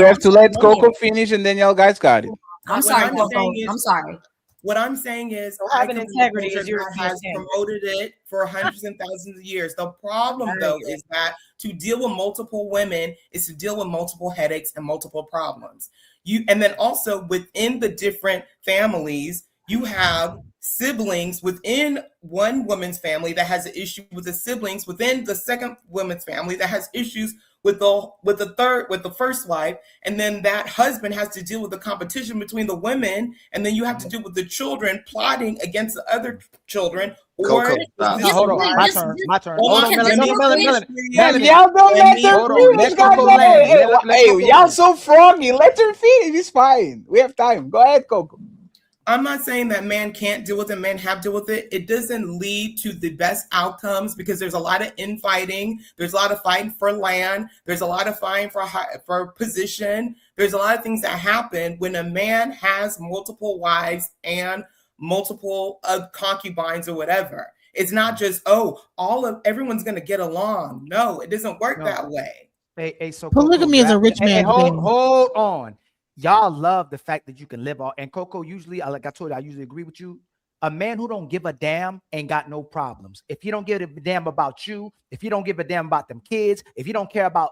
have to let Coco finish, and then y'all guys got it. I'm sorry, Coco. I'm sorry. What I'm saying is, having integrity is has promoted it for hundreds and thousands of years. The problem, though, is that to deal with multiple women is to deal with multiple headaches and multiple problems. And then also within the different families, you have siblings within one woman's family that has an issue with the siblings within the second woman's family that has issues with the first wife, and then that husband has to deal with the competition between the women, and then you have to deal with the children plotting against the other children. Or hold on, my turn. Hold on, Melanie. Y'all don't let her finish. Hey, y'all so froggy. Let her finish. It's fine. We have time. Go ahead, Coco. I'm not saying that men can't deal with it, men have to deal with it. It doesn't lead to the best outcomes because there's a lot of infighting. There's a lot of fighting for land. There's a lot of fighting for position. There's a lot of things that happen when a man has multiple wives and multiple concubines or whatever. It's not just, everyone's going to get along. No, it doesn't work that way. Hey, so polygamy is a rich man thing. Hold on. Y'all love the fact that you can live off. And Coco, usually, like I told you, I usually agree with you. A man who don't give a damn ain't got no problems. If he don't give a damn about you, if he don't give a damn about them kids, if he don't care about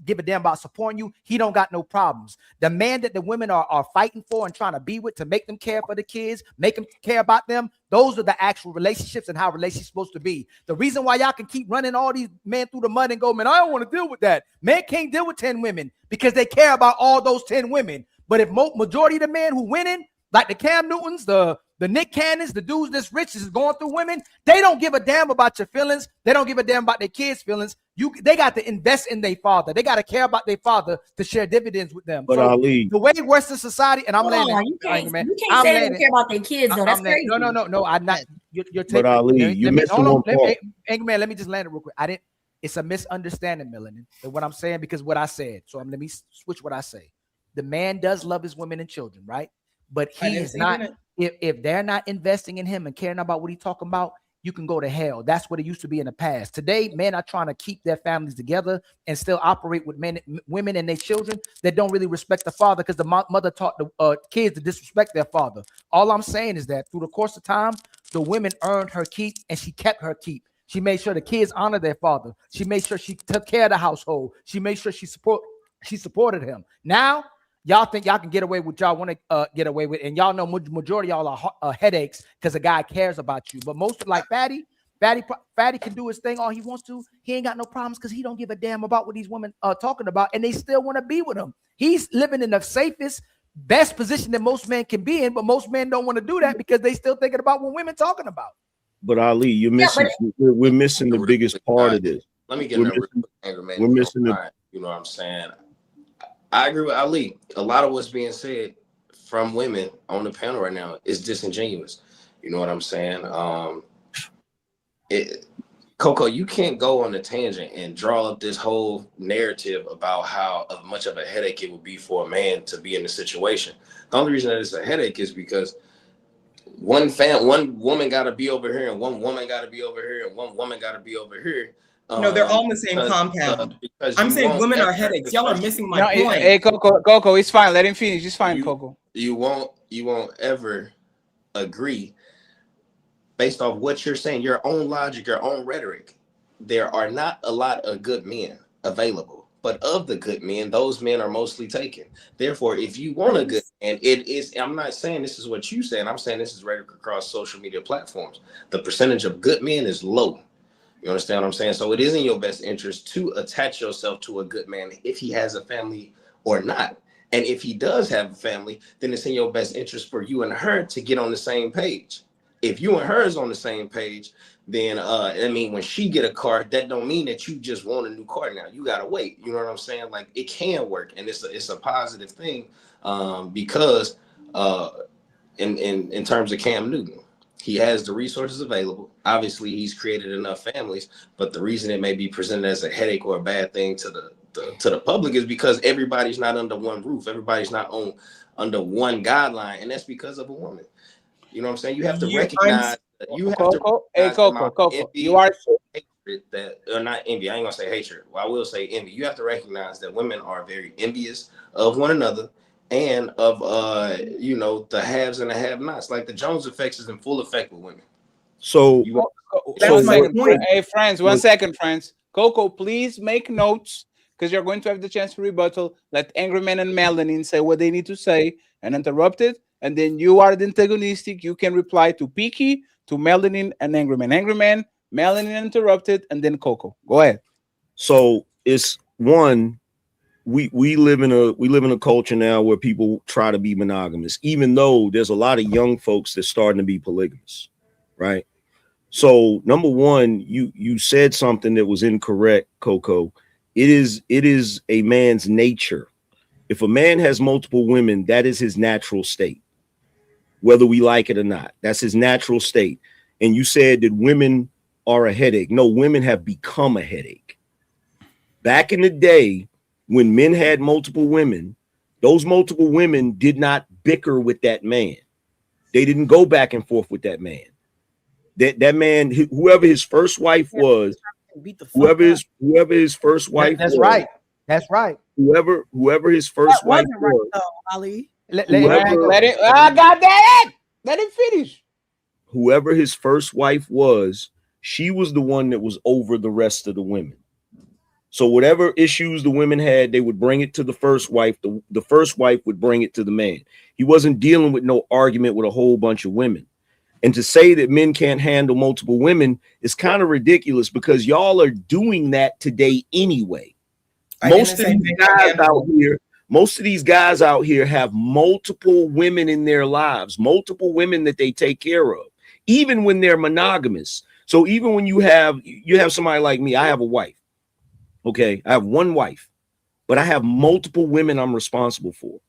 give a damn about supporting you, he don't got no problems. The man that the women are fighting for and trying to be with to make them care for the kids, make them care about them, those are the actual relationships and how relationships supposed to be. The reason why y'all can keep running all these men through the mud and go, man, I don't want to deal with that. Men can't deal with 10 women because they care about all those 10 women. But if majority of the men who winning, like the Cam Newtons, the Nick Cannons, the dudes that's rich is going through women, they don't give a damn about your feelings. They don't give a damn about their kids' feelings. They got to invest in their father. They got to care about their father to share dividends with them. But so Ali, the way Western society, and I'm landing. You can't say they don't care about their kids, though. That's crazy. No. I'm not. You're taking. But Ali, you missed one part. Man, let me just land it real quick. It's a misunderstanding, Melanin, of what I'm saying because what I said. So let me switch what I say. The man does love his women and children, right? But he is not. If they're not investing in him and caring about what he's talking about, you can go to hell. That's what it used to be in the past. Today, men are trying to keep their families together and still operate with women and their children that don't really respect the father because the mother taught the kids to disrespect their father. All I'm saying is that through the course of time, the women earned her keep and she kept her keep. She made sure the kids honor their father. She made sure she took care of the household. She made sure she supported him. Now, y'all think y'all can get away with y'all want to get away with, and y'all know majority of y'all are headaches because a guy cares about you. But most like Fatty can do his thing all he wants to. He ain't got no problems because he don't give a damn about what these women are talking about, and they still want to be with him. He's living in the safest, best position that most men can be in, but most men don't want to do that because they still thinking about what women talking about. But Ali, you're missing. We're missing the biggest part of this. Let me get in there, man. We're missing the. You know what I'm saying? I agree with Ali. A lot of what's being said from women on the panel right now is disingenuous. You know what I'm saying? Coco, you can't go on a tangent and draw up this whole narrative about how much of a headache it would be for a man to be in the situation. The only reason that it's a headache is because one woman got to be over here, and one woman got to be over here, and one woman got to be over here. No, they're all in the same compound. I'm saying women are headaches. Y'all are missing my point. Hey, Coco, it's fine. Let him finish. It's fine, Coco. You won't you won't ever agree based off what you're saying, your own logic, your own rhetoric. There are not a lot of good men available, but of the good men, those men are mostly taken. Therefore, if you want a good man, it is, I'm not saying this is what you said, I'm saying this is rhetoric across social media platforms. The percentage of good men is low. You understand what I'm saying? So it is in your best interest to attach yourself to a good man if he has a family or not. And if he does have a family, then it's in your best interest for you and her to get on the same page. If you and her is on the same page, then I mean, when she get a car, that don't mean that you just want a new car now. You gotta wait. You know what I'm saying? Like, it can work, and it's a positive thing, because in terms of Cam Newton, he has the resources available. Obviously, he's created enough families, but the reason it may be presented as a headache or a bad thing to the public is because everybody's not under one roof. Everybody's not under one guideline, and that's because of a woman. You know what I'm saying? You have to recognize. Coco, you are hatred that, or not envy. I ain't gonna say hatred. Well, I will say envy. You have to recognize that women are very envious of one another and of the haves and the have-nots. Like, the Jones effect is in full effect with women. So Hey, friends, 1 second, friends. Coco, please make notes, because you're going to have the chance to rebuttal. Let Angry Man and Melanin say what they need to say and interrupt it. And then you are the antagonistic. You can reply to Peaky, to Melanin, and Angry Man. Angry Man, Melanin interrupted, and then Coco. Go ahead. So it's one, we live in a culture now where people try to be monogamous, even though there's a lot of young folks that's starting to be polygamous, right? So number one, you said something that was incorrect, Coco. It is a man's nature. If a man has multiple women, that is his natural state, whether we like it or not. That's his natural state. And you said that women are a headache. No, women have become a headache. Back in the day, when men had multiple women, those multiple women did not bicker with that man. They didn't go back and forth with that man. That man, whoever his first wife was, whoever his first wife that's was, right. That's right. Whoever his first wife was, Ali. Let it. I got that. Let him finish. Whoever his first wife was, she was the one that was over the rest of the women. So whatever issues the women had, they would bring it to the first wife. The first wife would bring it to the man. He wasn't dealing with no argument with a whole bunch of women. And to say that men can't handle multiple women is kind of ridiculous, because y'all are doing that today anyway. Most of these guys out here have multiple women in their lives, multiple women that they take care of, even when they're monogamous. So even when you have somebody like me, I have a wife. Okay, I have one wife, but I have multiple women I'm responsible for.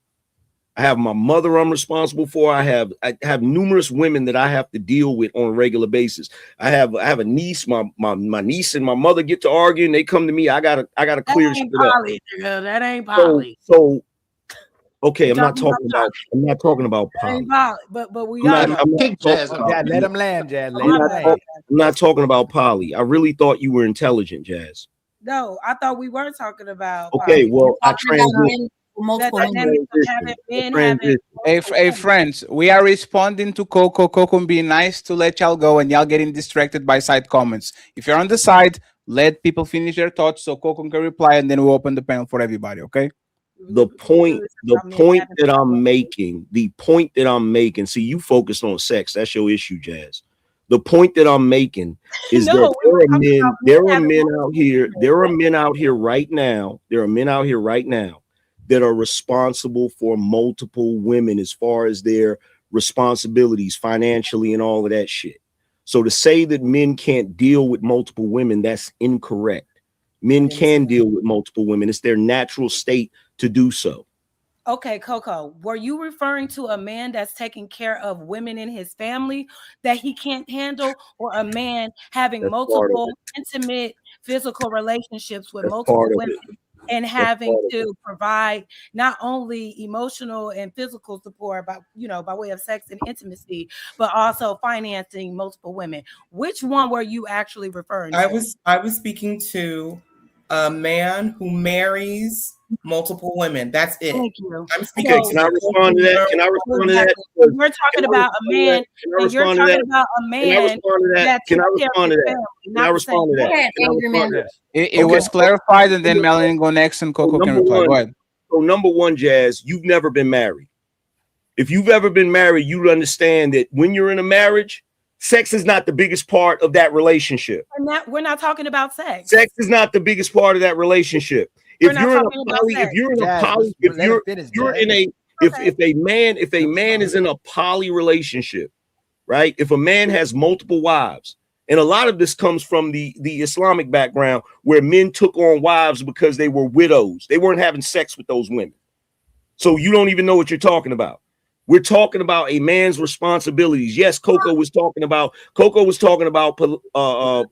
I have my mother I'm responsible for. I have numerous women that I have to deal with on a regular basis. I have a niece. My niece and my mother get to arguing. They come to me. I gotta clear shit up. That ain't poly. So okay, I'm not talking about poly. But we let him land, Jazz. I'm not talking about poly. I really thought you were intelligent, Jazz. No, I thought we were talking about. Okay, well, I transitioned. Hey, friends, we are responding to Coco being nice to let y'all go, and y'all getting distracted by side comments. If you're on the side, let people finish their thoughts so Coco can reply, and then we'll open the panel for everybody. Okay. The point that I'm making. See, you focused on sex. That's your issue, Jazz. The point that I'm making is that there are men out here. There are men out here right now. That are responsible for multiple women as far as their responsibilities financially and all of that shit. So to say that men can't deal with multiple women, that's incorrect. Men can deal with multiple women. It's their natural state to do so. Okay, Coco, were you referring to a man that's taking care of women in his family that he can't handle, or a man having multiple intimate physical relationships with multiple women and having to provide not only emotional and physical support by way of sex and intimacy, but also financing multiple women? Which one were you actually referring to? I was speaking to a man who marries multiple women. That's it. Thank you. I'm speaking. Okay, can I respond to that? Can I respond to that? We're talking about a man, and you're talking about a man that Can I takes care of respond to his that? family, Can not I the respond to same. that? Go ahead, Can I angry respond to man. that? It was clarified, and then Melanie go next, and Coco can reply. Go ahead. So number one, Jazz, you've never been married. If you've ever been married, you understand that when you're in a marriage, sex is not the biggest part of that relationship. We're not talking about sex. Sex is not the biggest part of that relationship. If you're in a man is in a poly relationship, right? If a man has multiple wives, and a lot of this comes from the Islamic background where men took on wives because they were widows. They weren't having sex with those women. So you don't even know what you're talking about. We're talking about a man's responsibilities. Yes, Coco was talking about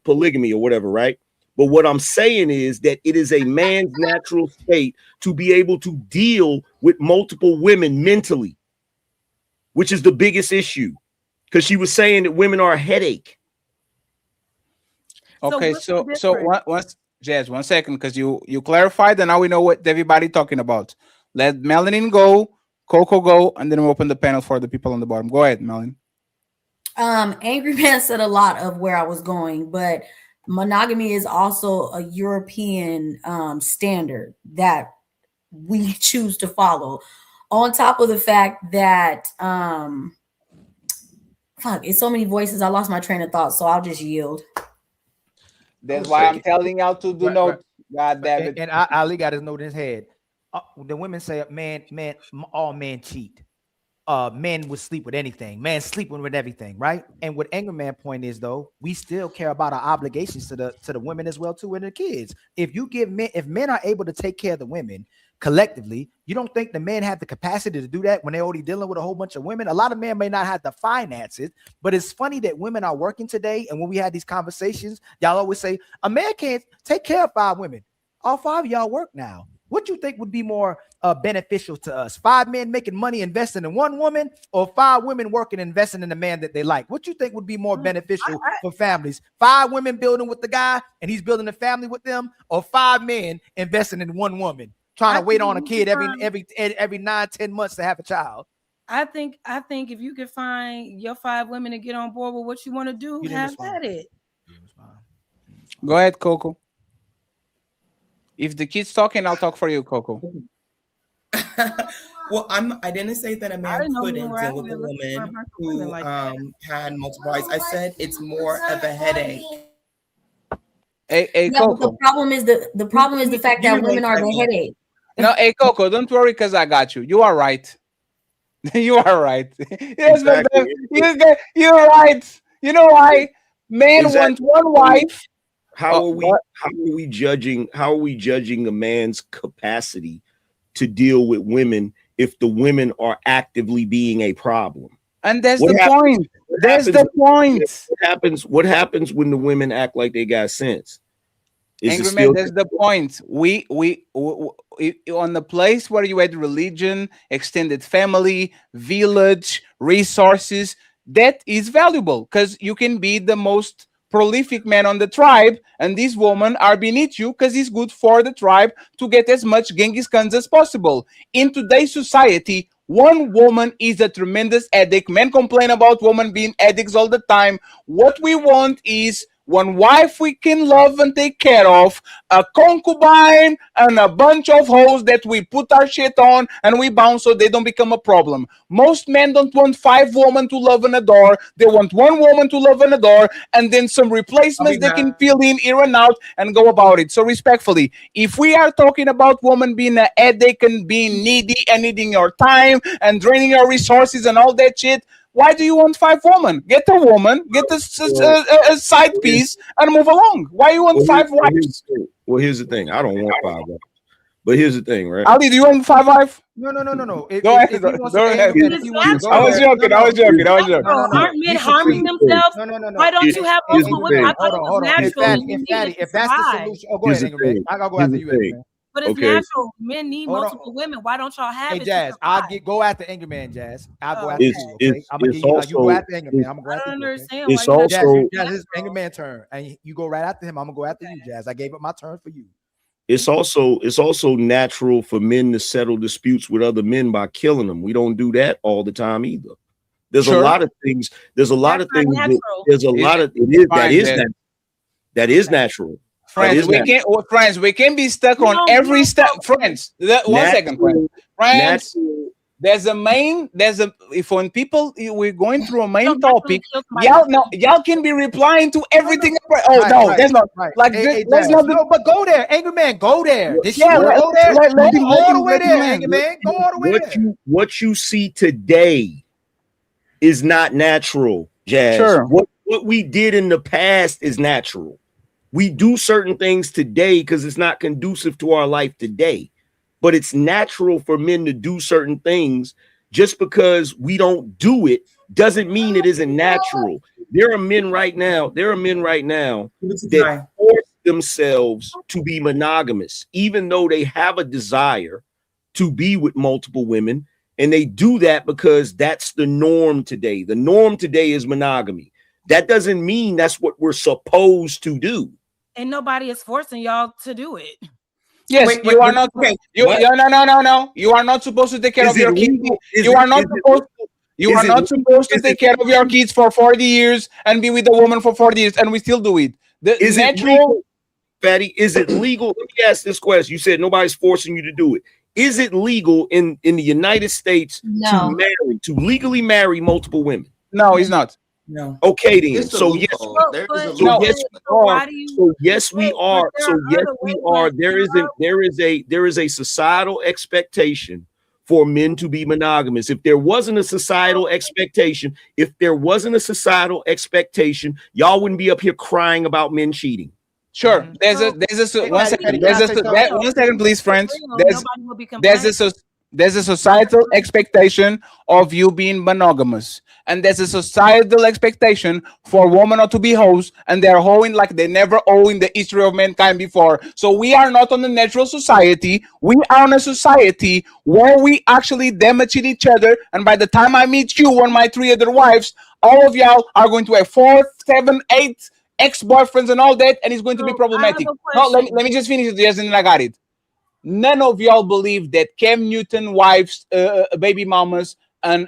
polygamy or whatever, right? But what I'm saying is that it is a man's natural state to be able to deal with multiple women mentally, which is the biggest issue. Because she was saying that women are a headache. Okay, so once Jazz, 1 second, because you clarified, and now we know what everybody talking about. Let Melanin go, Coco go, and then we'll open the panel for the people on the bottom. Go ahead, Melanin. Angry Man said a lot of where I was going, but monogamy is also a European standard that we choose to follow. On top of the fact that it's so many voices, I lost my train of thought, so I'll just yield. That's why I'm telling y'all to do note. God damn it. And Ali got his note in his head. The women say, man, all men cheat. Men would sleep with anything. Men sleeping with everything, right? And what Angry Man point is, though, we still care about our obligations to the women as well too, and the kids. If men are able to take care of the women collectively, you don't think the men have the capacity to do that when they're already dealing with a whole bunch of women? A lot of men may not have the finances, but it's funny that women are working today. And when we had these conversations, y'all always say a man can't take care of 5 women. All 5 of y'all work now. What you think would be more beneficial to us? 5 men making money investing in 1 woman, or 5 women working investing in the man that they like? What you think would be more beneficial for families? 5 women building with the guy and he's building a family with them, or 5 men investing in 1 woman trying to wait on a kid every 9-10 months to have a child? I think if you could find your 5 women to get on board with what you want to do, have at it. Go ahead, Coco. If the kid's talking, I'll talk for you, Coco. Well, I didn't say that a man couldn't deal with a woman who had multiple wives. I said it's more of a headache. Coco. But the problem is the fact that women are the headache. No, Coco, don't worry, because I got you. You are right. You are right. Yes, exactly. You're right. You know why? Men want 1 wife. How are we judging a man's capacity to deal with women if the women are actively being a problem? And that's the point. That's the point. What happens when the women act like they got sense? Angry Man, that's the point. We on the place where you had religion, extended family, village, resources, that is valuable because you can be the most prolific man on the tribe, and these women are beneath you because it's good for the tribe to get as much Genghis Khans as possible. In today's society, 1 woman is a tremendous addict. Men complain about women being addicts all the time. What we want is 1 wife we can love and take care of, a concubine, and a bunch of hoes that we put our shit on and we bounce so they don't become a problem. Most men don't want 5 women to love and adore. They want 1 woman to love and adore, and then some replacements they can fill in here and out and go about it. So respectfully, if we are talking about women being an addict and being needy and needing your time and draining your resources and all that shit, why do you want 5 women? Get a woman, get a side piece, and move along. Why you want 5 wives? Well, here's the thing. I don't want 5 wives. But here's the thing, right? Ali, do you want 5 wives? No. Go ahead. I was joking. Aren't men harming themselves? No. Why don't you have multiple women? I thought it was natural. If that's the solution, go ahead, Angry Man. I'll go after you, Angry Man. But it's natural. Men need multiple women. Why don't y'all have it? Jazz, go after Angry Man, Jazz. I'll go after you. Okay? I'm gonna you go after Angry Man. I'm gonna go after you. I don't understand. It's also Jazz, it's Angry Man turn, and you go right after him. I'm gonna go after you, Jazz. I gave up my turn for you. it's also natural for men to settle disputes with other men by killing them. We don't do that all the time either. There's a lot of things. There's a lot of things. There's a lot of that is natural. Friends, we can be stuck on every step. Friends, one second, friends. If when people we're going through a main topic, y'all can be replying to everything. That's not like let's not. No, but go there, Angry Man. Go there. Go there. Let him all the way there, Angry Man. Go all the way there. What you see today is not natural, Jazz. Sure. What we did in the past is natural. We do certain things today because it's not conducive to our life today. But it's natural for men to do certain things. Just because we don't do it doesn't mean it isn't natural. There are men right now that force themselves to be monogamous, even though they have a desire to be with multiple women. And they do that because that's the norm today. The norm today is monogamy. That doesn't mean that's what we're supposed to do. And nobody is forcing y'all to do it. Yes, you are not. No. You are not supposed to take care of your kids. You are not supposed to take care of your kids for 40 years and be with a woman for 40 years, and we still do it. Is it legal, Fatty? Is it legal? Let me ask this question. You said nobody's forcing you to do it. Is it legal in the United States to legally marry multiple women? No, it's not. No. Okay, then. So yes, we are. There is a societal expectation for men to be monogamous. If there wasn't a societal expectation, y'all wouldn't be up here crying about men cheating. Sure. One second, please, friends. There's a societal expectation of you being monogamous, and there's a societal expectation for women not to be hoes, and they're hoeing like they never owe in the history of mankind before. So we are not on a natural society. We are on a society where we actually damage each other. And by the time I meet you and my 3 other wives, all of y'all are going to have 4, 7, 8 ex-boyfriends and all that, and it's going to be problematic. No, let me just finish it, yes, and then I got it. None of y'all believe that Cam Newton wives, baby mamas, and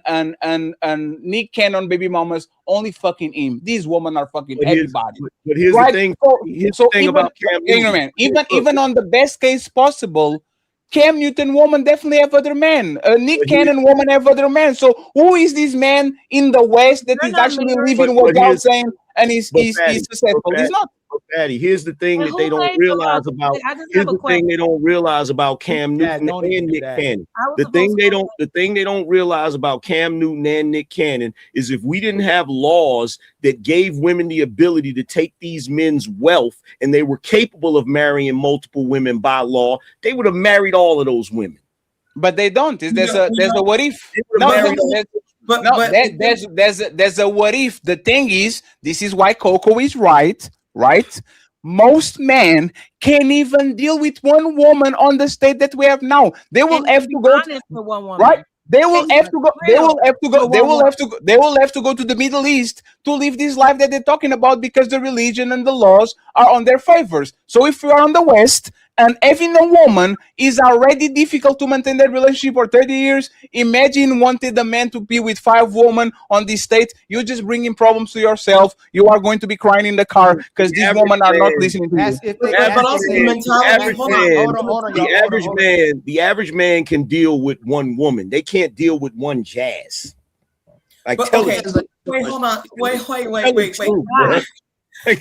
Nick Cannon baby mamas only fucking him. These women are fucking everybody. But here's the thing. Here's the thing about Cam Newton. Even on the best case possible, Cam Newton woman definitely have other men. Nick Cannon woman have other men. So who is this man in the West that is actually living what y'all saying and he's successful? He's not. Patty, here's the thing that they don't realize about. Here's the thing they don't realize about Cam Newton and Nick Cannon. The thing they don't realize about Cam Newton and Nick Cannon is if we didn't have laws that gave women the ability to take these men's wealth and they were capable of marrying multiple women by law, they would have married all of those women. But they don't. There's a what if? There's a what if. The thing is, this is why Coco is right. Most men can't even deal with one woman on the state that we have now. They will have to go to one woman. Right. They will have to go. They will have to go. They will have to go to the Middle East to live this life that they're talking about because the religion and the laws are on their favors. So if we are on the West and having a woman is already difficult to maintain that relationship for 30 years, imagine wanting the man to be with 5 women on this state. You're just bringing problems to yourself. You are going to be crying in the car because these women are not listening to you. The average man can deal with one woman. They can't deal with one jazz. Wait, hold on. Wait.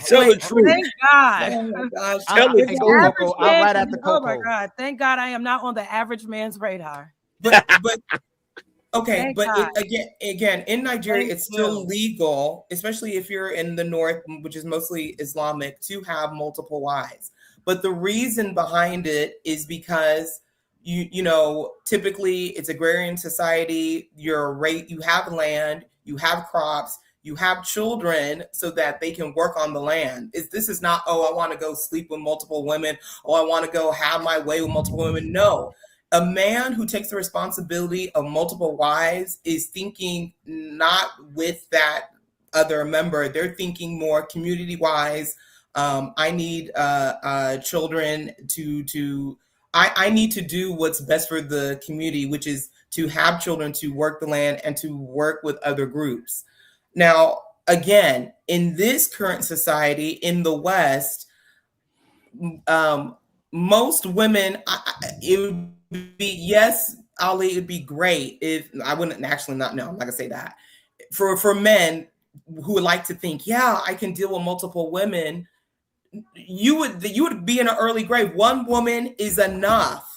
Tell the truth. Thank God. Oh my gosh. I'm right at the Coco. Oh my God. Thank God I am not on the average man's radar. But again, in Nigeria, it's still legal, especially if you're in the north, which is mostly Islamic, to have multiple wives. But the reason behind it is because you know, typically it's agrarian society. You have land, you have crops, you have children so that they can work on the land. This is not, I want to go sleep with multiple women. I want to go have my way with multiple women. No, a man who takes the responsibility of multiple wives is thinking not with that other member. They're thinking more community-wise, I need children to I need to do what's best for the community, which is to have children, to work the land, and to work with other groups. Now, again, in this current society in the West, most women, it would be, yes, Ali, it'd be great if I wouldn't actually not know. I'm not gonna say that. For men who would like to think, yeah, I can deal with multiple women, you would be in an early grave. One woman is enough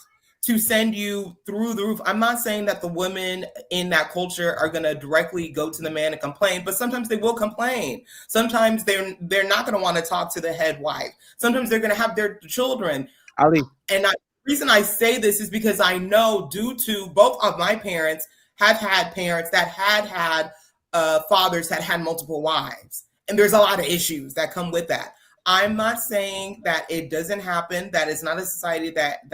to send you through the roof. I'm not saying that the women in that culture are going to directly go to the man and complain, but sometimes they will complain. Sometimes they're not going to want to talk to the head wife. Sometimes they're going to have their children. Ali. And the reason I say this is because I know, due to both of my parents have had parents that had fathers that had multiple wives. And there's a lot of issues that come with that. I'm not saying that it doesn't happen, that it's not a society that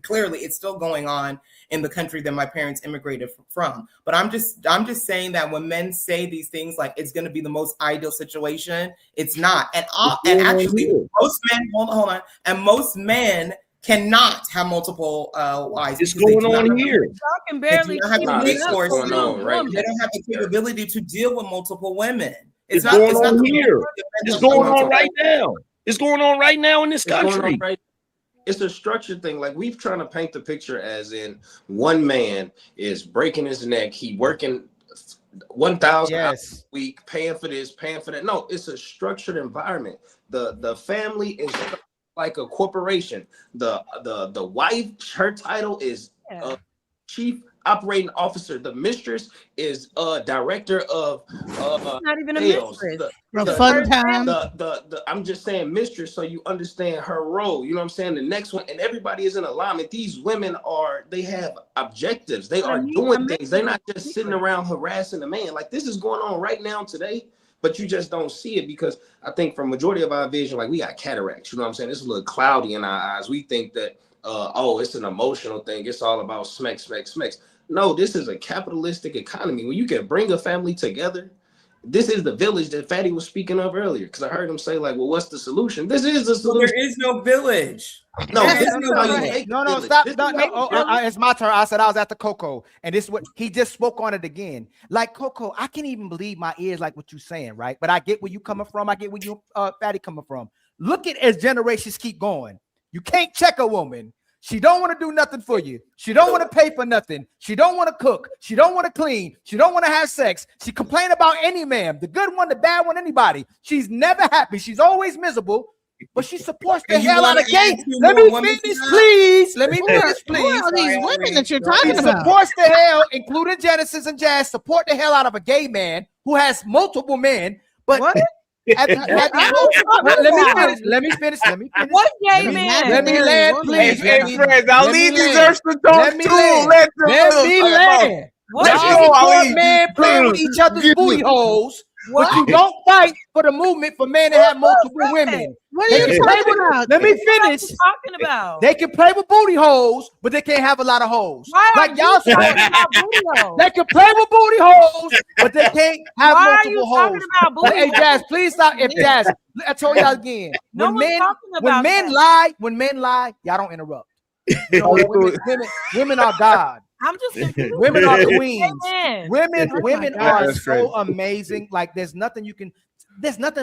clearly it's still going on in the country that my parents immigrated from. But I'm just saying that when men say these things like it's going to be the most ideal situation, it's not. And actually, most men, hold on, and most men cannot have multiple wives. It's going on here. Can barely they don't have the capability to deal with multiple women. It's going on here. It's going on right now. It's going on right now in this country. It's a structured thing. Like, we've trying to paint the picture as in one man is breaking his neck. He working 1,000 hours a week, paying for this, paying for that. No, it's a structured environment. The family is like a corporation. The wife, her title is chief operating officer. The mistress is director of not even a sales. mistress. Fun time. I'm just saying mistress, so you understand her role. You know what I'm saying? The next one, and everybody is in alignment. These women they have objectives. They are doing things. They're not just sitting around harassing the man. Like, this is going on right now today, but you just don't see it because I think for majority of our vision, like, we got cataracts. You know what I'm saying? It's a little cloudy in our eyes. We think that it's an emotional thing. It's all about smacks. No, this is a capitalistic economy. When you can bring a family together, this is the village that Fatty was speaking of earlier. Because I heard him say, like, well, what's the solution? This is the solution. Well, there is no village. No, this is how you make stop. It's my turn. I said I was at the Coco, and this is what he just spoke on it again. Like, Coco, I can't even believe my ears, like what you're saying, right? But I get where you coming from. I get where you, Fatty, coming from. Look at as generations keep going. You can't check a woman. She don't want to do nothing for you. She don't want to pay for nothing. She don't want to cook. She don't want to clean. She don't want to have sex. She complain about any man, the good one, the bad one, anybody. She's never happy. She's always miserable, but she supports the hell out of gay. Let me finish, please. Let me finish, please. Who are these women that you're talking She about? supports the hell, including Genesis and JAS, support the hell out of a gay man who has multiple men, but let me finish. What gay man? Let me land, please. Hey, friends, Ali deserves to talk too. Let me land. Y'all men playing with each other's booty holes, but you don't fight for the movement for men to have multiple women. What are you talking about? Let me finish. What are you talking about? They can play with booty holes, but they can't have a lot of holes. Why like y'all talking about booty holes? They can play with booty holes, but they can't have Why multiple are you holes. talking about booty Hey, holes? Jazz, please stop. If Jazz, I told y'all again, when men lie, y'all don't interrupt. You know, women are God. I'm just confused. Women are queens. Amen. Women Oh are That's so crazy. amazing. Like, there's nothing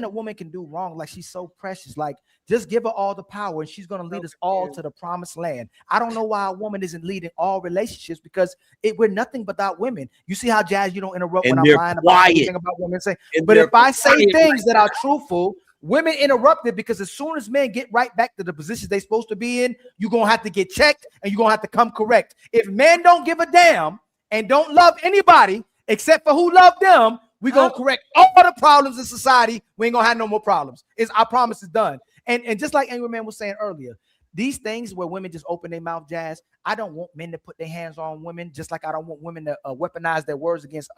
a woman can do wrong. Like, she's so precious. Like, just give her all the power and she's going to lead us all to the promised land. I don't know why a woman isn't leading all relationships, because we're nothing without women. You see how, Jazz, you don't interrupt And when I'm they're lying about quiet. anything about women. And But they're if I say quiet things right that are truthful, women interrupt it, because as soon as men get right back to the positions they're supposed to be in, you're going to have to get checked and you're going to have to come correct. If men don't give a damn and don't love anybody except for who love them, we're going to correct all the problems in society. We ain't going to have no more problems. I promise it's done. And just like Angry Man was saying earlier, these things where women just open their mouth, Jazz, I don't want men to put their hands on women, just like I don't want women to weaponize their words against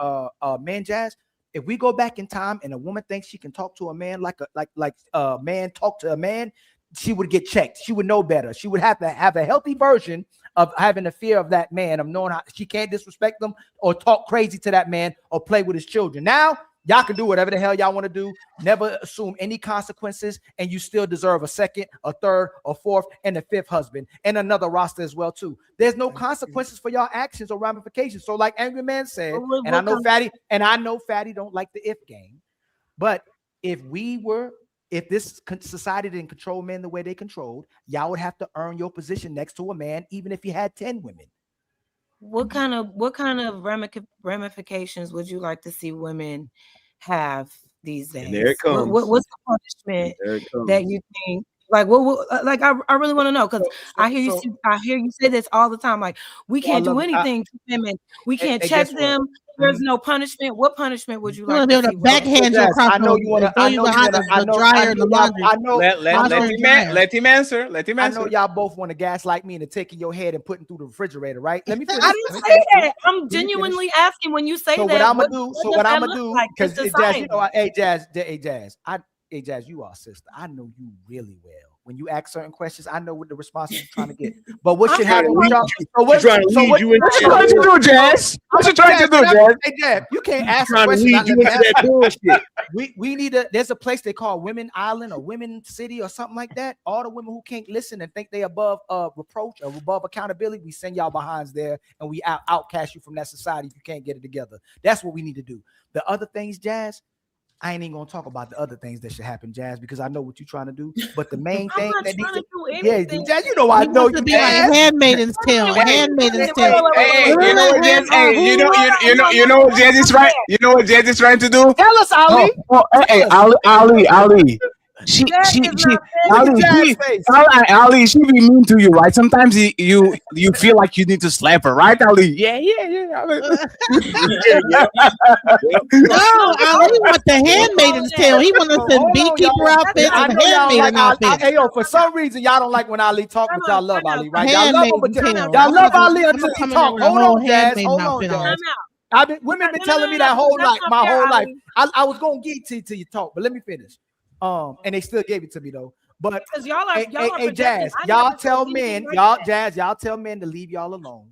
men, Jazz. If we go back in time and a woman thinks she can talk to a man like a man talk to a man, she would get checked. She would know better. She would have to have a healthy version of having a fear of that man, of knowing how she can't disrespect them or talk crazy to that man or play with his children. Now Y'all can do whatever the hell y'all want to do. Never assume any consequences, and you still deserve a second, a third, a fourth, and a fifth husband, and another roster as well too. There's no consequences for y'all actions or ramifications. So, like Angry Man said, and I know Fatty don't like the if game, but if this society didn't control men the way they controlled, y'all would have to earn your position next to a man, even if you had 10 women. What kind of ramifications would you like to see women have these days? And there it comes. What's the punishment that you think? Like like I really want to know, because I hear you say this all the time. Like, we can't do anything to women. We can't check them. There's no punishment. What punishment would you like to see? Backhand you across. I know you want to. I know the dryer and the laundry. I know. Let him answer. Let him answer. I know y'all both want to gaslight me into taking your head and putting through the refrigerator, right? Let me finish. I didn't say that. I'm genuinely asking when you say that. What I'm gonna do? Because Jazz, you know, hey Jazz, you are sister. I know you really well. When you ask certain questions, I know what the responses you're trying to get. But what should happen with y'all? What you trying to do, Jazz? What you trying to do, Jazz? Hey, Jazz, you can't ask a question. We need there's a place they call Women Island or Women City or something like that. All the women who can't listen and think they above reproach or above accountability, we send y'all behinds there and we outcast you from that society if you can't get it together. That's what we need to do. The other things, Jazz, I ain't even gonna talk about the other things that should happen, Jazz, because I know what you're trying to do. But the main thing that needs to, Jazz, you know I know you be like Handmaiden's Tale. Handmaiden's Tale. Hey, you know what Jazz? Hey, you know what Jazz is right. You know what Jazz is trying to do? Tell us, Ali. Hey, Ali. She Ali, she be mean to you, right? Sometimes you feel like you need to slap her, right, Ali? Yeah. No, Ali want the Handmaiden's Tale. He want us in beekeeper outfits and handmaiden outfits. Hey, for some reason y'all don't like when Ali talk, but y'all love Ali, right? Y'all love Ali until he talk. Hold on, Jazz. Women been telling me that my whole life. I was gonna get to you talk, but let me finish. And they still gave it to me though. But because y'all are Jazz, y'all tell men to leave y'all alone.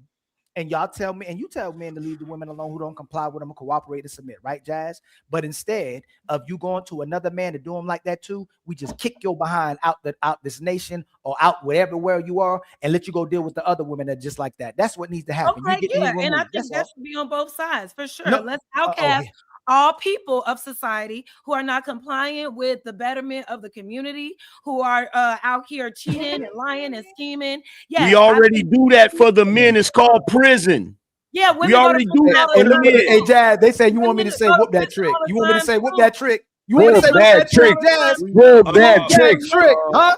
And y'all tell me, and you tell men to leave the women alone who don't comply with them and cooperate and submit, right, Jazz? But instead of you going to another man to do them like that too, we just kick your behind out this nation or out where you are and let you go deal with the other women that just like that. That's what needs to happen. Okay, and I think that should be on both sides for sure. Let's outcast all people of society who are not compliant with the betterment of the community, who are out here cheating and lying and scheming. Yeah, we already do that for the men. It's called prison. Yeah, we already do that for the men. Hey, Jazz, they say you want me to say whoop that trick. You want me to say whoop that trick? You want to say bad trick, Jazz? Bad trick, huh?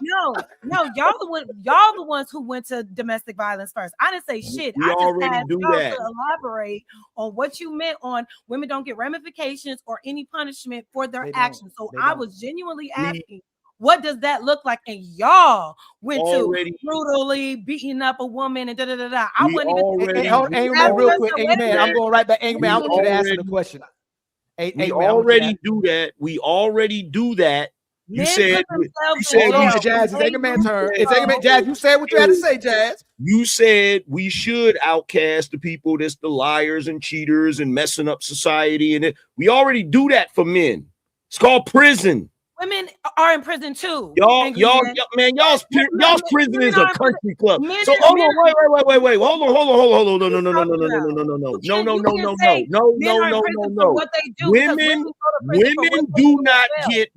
No, y'all the ones who went to domestic violence first. I didn't say shit. We I just already asked do y'all that. to elaborate on what you meant on women don't get ramifications or any punishment for their actions. So I was genuinely asking, what does that look like? And y'all went to brutally beating up a woman and da da da da. I wouldn't even. Real quick, Amen. I'm going right back. Amen. I want you to answer the question. We already do that. We already do that. You said Jazz, it's Eggman's turn. It's Eggman. Jazz, you said what you had to say, Jazz. You said we should outcast the people that's the liars and cheaters and messing up society. And we already do that for men. It's called prison. Women are in prison too. Y'all's prison is a country club. So hold on, wait. Hold on. No.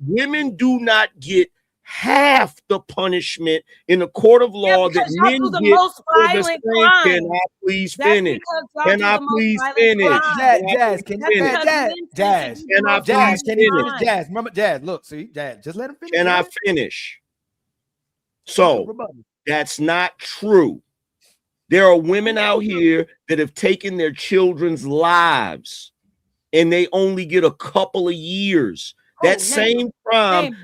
Women do not get half the punishment in a court of law that men get for the same. Can I please finish? Can I please finish? Jazz, can I please finish? Jazz, remember, Jazz, look, see, Jazz, just let him finish. Can I finish? So that's not true. There are women out here that have taken their children's lives and they only get a couple of years. That same crime.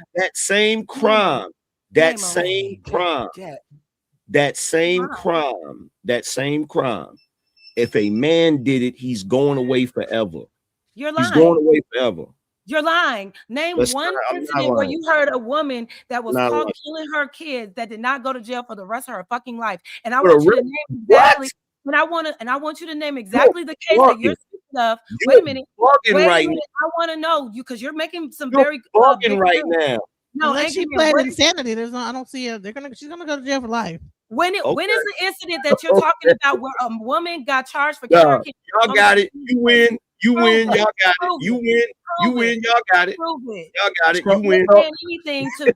If a man did it, he's going away forever. You're lying. He's going away forever. You're lying. Name one incident where you heard a woman that was caught killing her kids that did not go to jail for the rest of her fucking life. And I want you to name exactly. And I want you to name exactly the case that you're speaking stuff. You're Wait a minute. bugging Wait right a minute. I want to know you because you're making some You're very bugging big right points. now. No, Unless she Anchorman, played what- insanity, there's no. I don't see her. She's gonna go to jail for life. when is Okay. the incident that you're talking about where a woman got charged for Yeah, kidnapping? y'all got it. You win. You win. Y'all got it. Prove You it. win. You Prove win. it. Y'all got it. Prove it. Y'all got it. So- You win. Saying anything to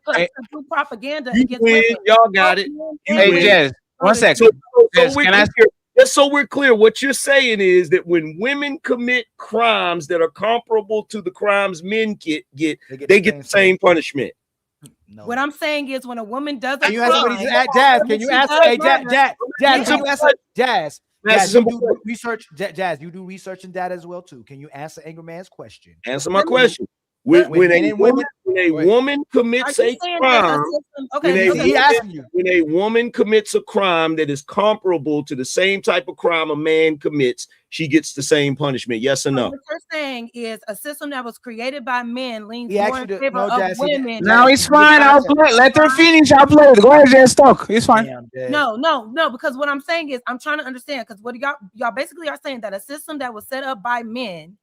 do propaganda You against win. women. Y'all got it. You Hey, win. Jazz, one second. So Jazz, we're can I? clear. Just so we're clear, what you're saying is that when women commit crimes that are comparable to the crimes men get, they get the same punishment. What I'm saying is when a woman does a Can you answer what crime, he's at, Jazz? Can you answer? Hey, Jazz, Yes. can you answer? Jazz, That's a Jazz, you simple do research. Jazz, you do research in that as well too. Can you answer Angry Man's question? Answer my question. When men a and women, woman commits a crime, when a woman commits a crime that is comparable to the same type of crime a man commits, she gets the same punishment. Yes or no? What you're saying is a system that was created by men leans He more asked in you to- favor no, of Jazz, he- women. Now it's fine. I'll play. Let her finish. I'll play it. Go ahead, Jazz. Talk. It's fine. No, because what I'm saying is I'm trying to understand because what y'all basically are saying that a system that was set up by men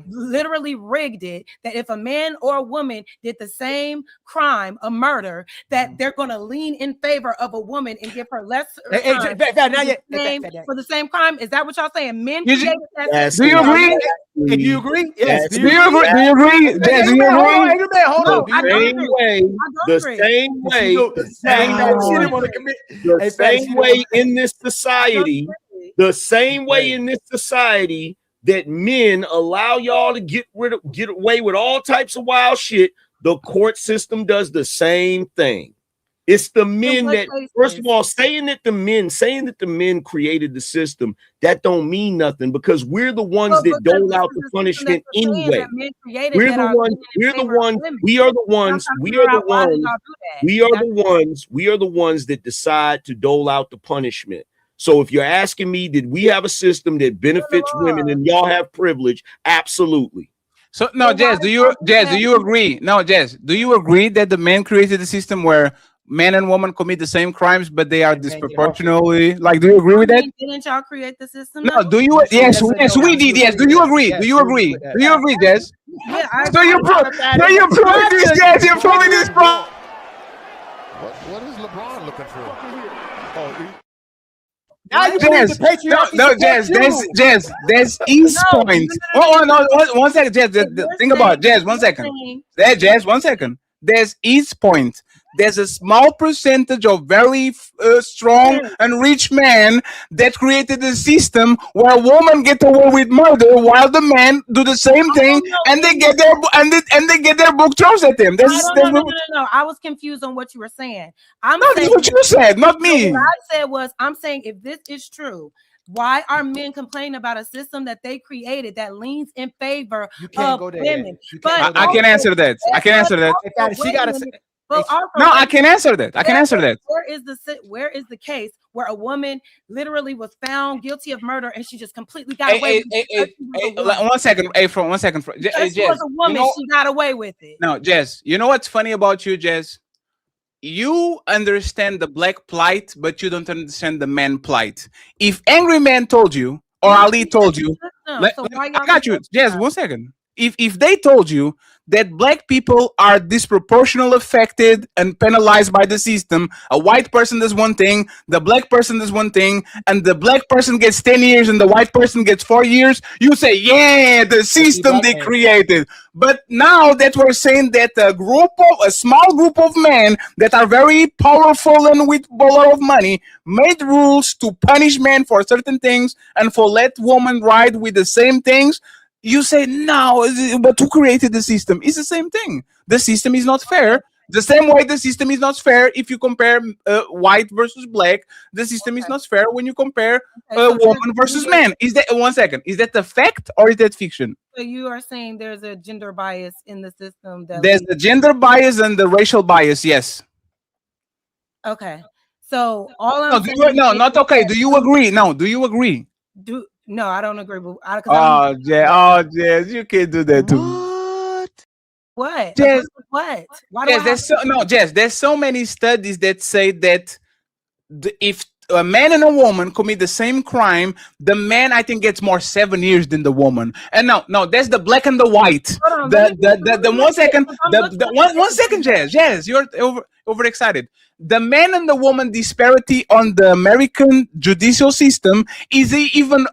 literally rigged it that if a man or a woman did the same crime, a murder, that they're going to lean in favor of a woman and give her less time for the same crime. Is that what y'all saying? Men created that Yes. system. Do you agree? Do you agree? Yes. Do you agree? Do you agree? Jazz, do you agree? Hold on. The same way, the same way, the same way in this society, the same way in this society that men allow y'all to get away with all types of wild shit, the court system does the same thing. It's the men that, first of all, saying that the men created the system, that don't mean nothing because we're the ones that dole out the punishment anyway. We are the ones that decide to dole out the punishment. So if you're asking me, did we have a system that benefits women and y'all have privilege? Absolutely. So no, Jazz, do you agree? No, Jazz, do you agree that the man created a system where men and women commit the same crimes, but they are disproportionately? Like, do you agree with that? Didn't y'all create the system? No, do you? Yes, we did. Yes, do you agree? Do you agree? Do you agree, Jazz? Yeah, So you prove this, Jazz. You're proving this problem. What is LeBron looking for? Now you believe the patriarchy. No, Jazz, there's East Point. One second, Jazz. Think about it, Jazz. 1 second. Jazz, 1 second. There's East Point. There's a small percentage of very strong and rich men that created a system where women get away with murder while the men do the same thing, and they get their book thrown at them. No. I was confused on what you were saying. That's what you said, not me. What I said was, I'm saying if this is true, why are men complaining about a system that they created that leans in favor of women? But I can answer that. I can answer that. She got to say. No, I can answer that. I can answer that. Where is the case where a woman literally was found guilty of murder and she just completely got away with it? 1 second. Hey, from 1 second. She was a woman. She got away with it. No, Jess. You know what's funny about you, Jess? You understand the black plight, but you don't understand the man plight. If Angry Man told you, or Ali told you, I got you, Jess. 1 second. If they told you that black people are disproportionately affected and penalized by the system, a white person does one thing, the black person does one thing, and the black person gets 10 years and the white person gets 4 years, you say, yeah, the system they created. But now that we're saying that a small group of men that are very powerful and with a lot of money made rules to punish men for certain things and for let women ride with the same things, you say, no, but who created the system? It's the same thing. The system is not fair. The same way the system is not fair if you compare white versus black. The system is not fair when you compare woman versus man. Is that 1 second? Is that the fact or is that fiction? So you are saying there's a gender bias in the system. There's the gender bias and the racial bias. Yes. Okay. So all I'm saying not okay. Do you agree? No. Do you agree? No, I don't agree. Jess, you can't do that to me. What? Jess, what? Why Jess, there's so many studies that say that if a man and a woman commit the same crime, the man I think gets more 7 years than the woman. And no, that's the black and the white. Hold on, The 1 second, one second, Jazz, you're overexcited. The man and the woman disparity on the American judicial system is even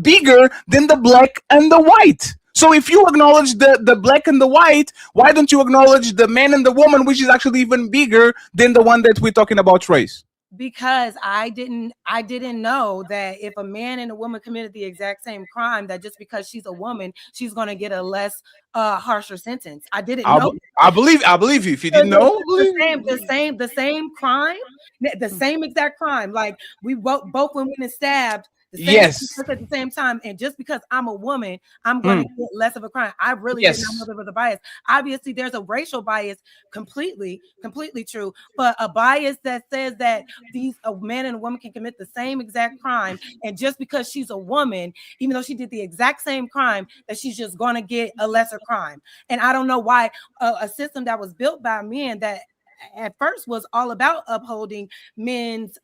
bigger than the black and the white. So if you acknowledge the black and the white, why don't you acknowledge the man and the woman, which is actually even bigger than the one that we're talking about race? Because I didn't know that if a man and a woman committed the exact same crime, that just because she's a woman, she's going to get a less harsher sentence. I didn't know. I believe you. If you didn't know, the same crime, the same exact crime. Like we both women and stabbed. Yes. At the same time, and just because I'm a woman, I'm going to get less of a crime. I really did not know there was a bias. Obviously, there's a racial bias, completely true, but a bias that says that a man and a woman can commit the same exact crime, and just because she's a woman, even though she did the exact same crime, that she's just going to get a lesser crime. And I don't know why a system that was built by men that at first was all about upholding men's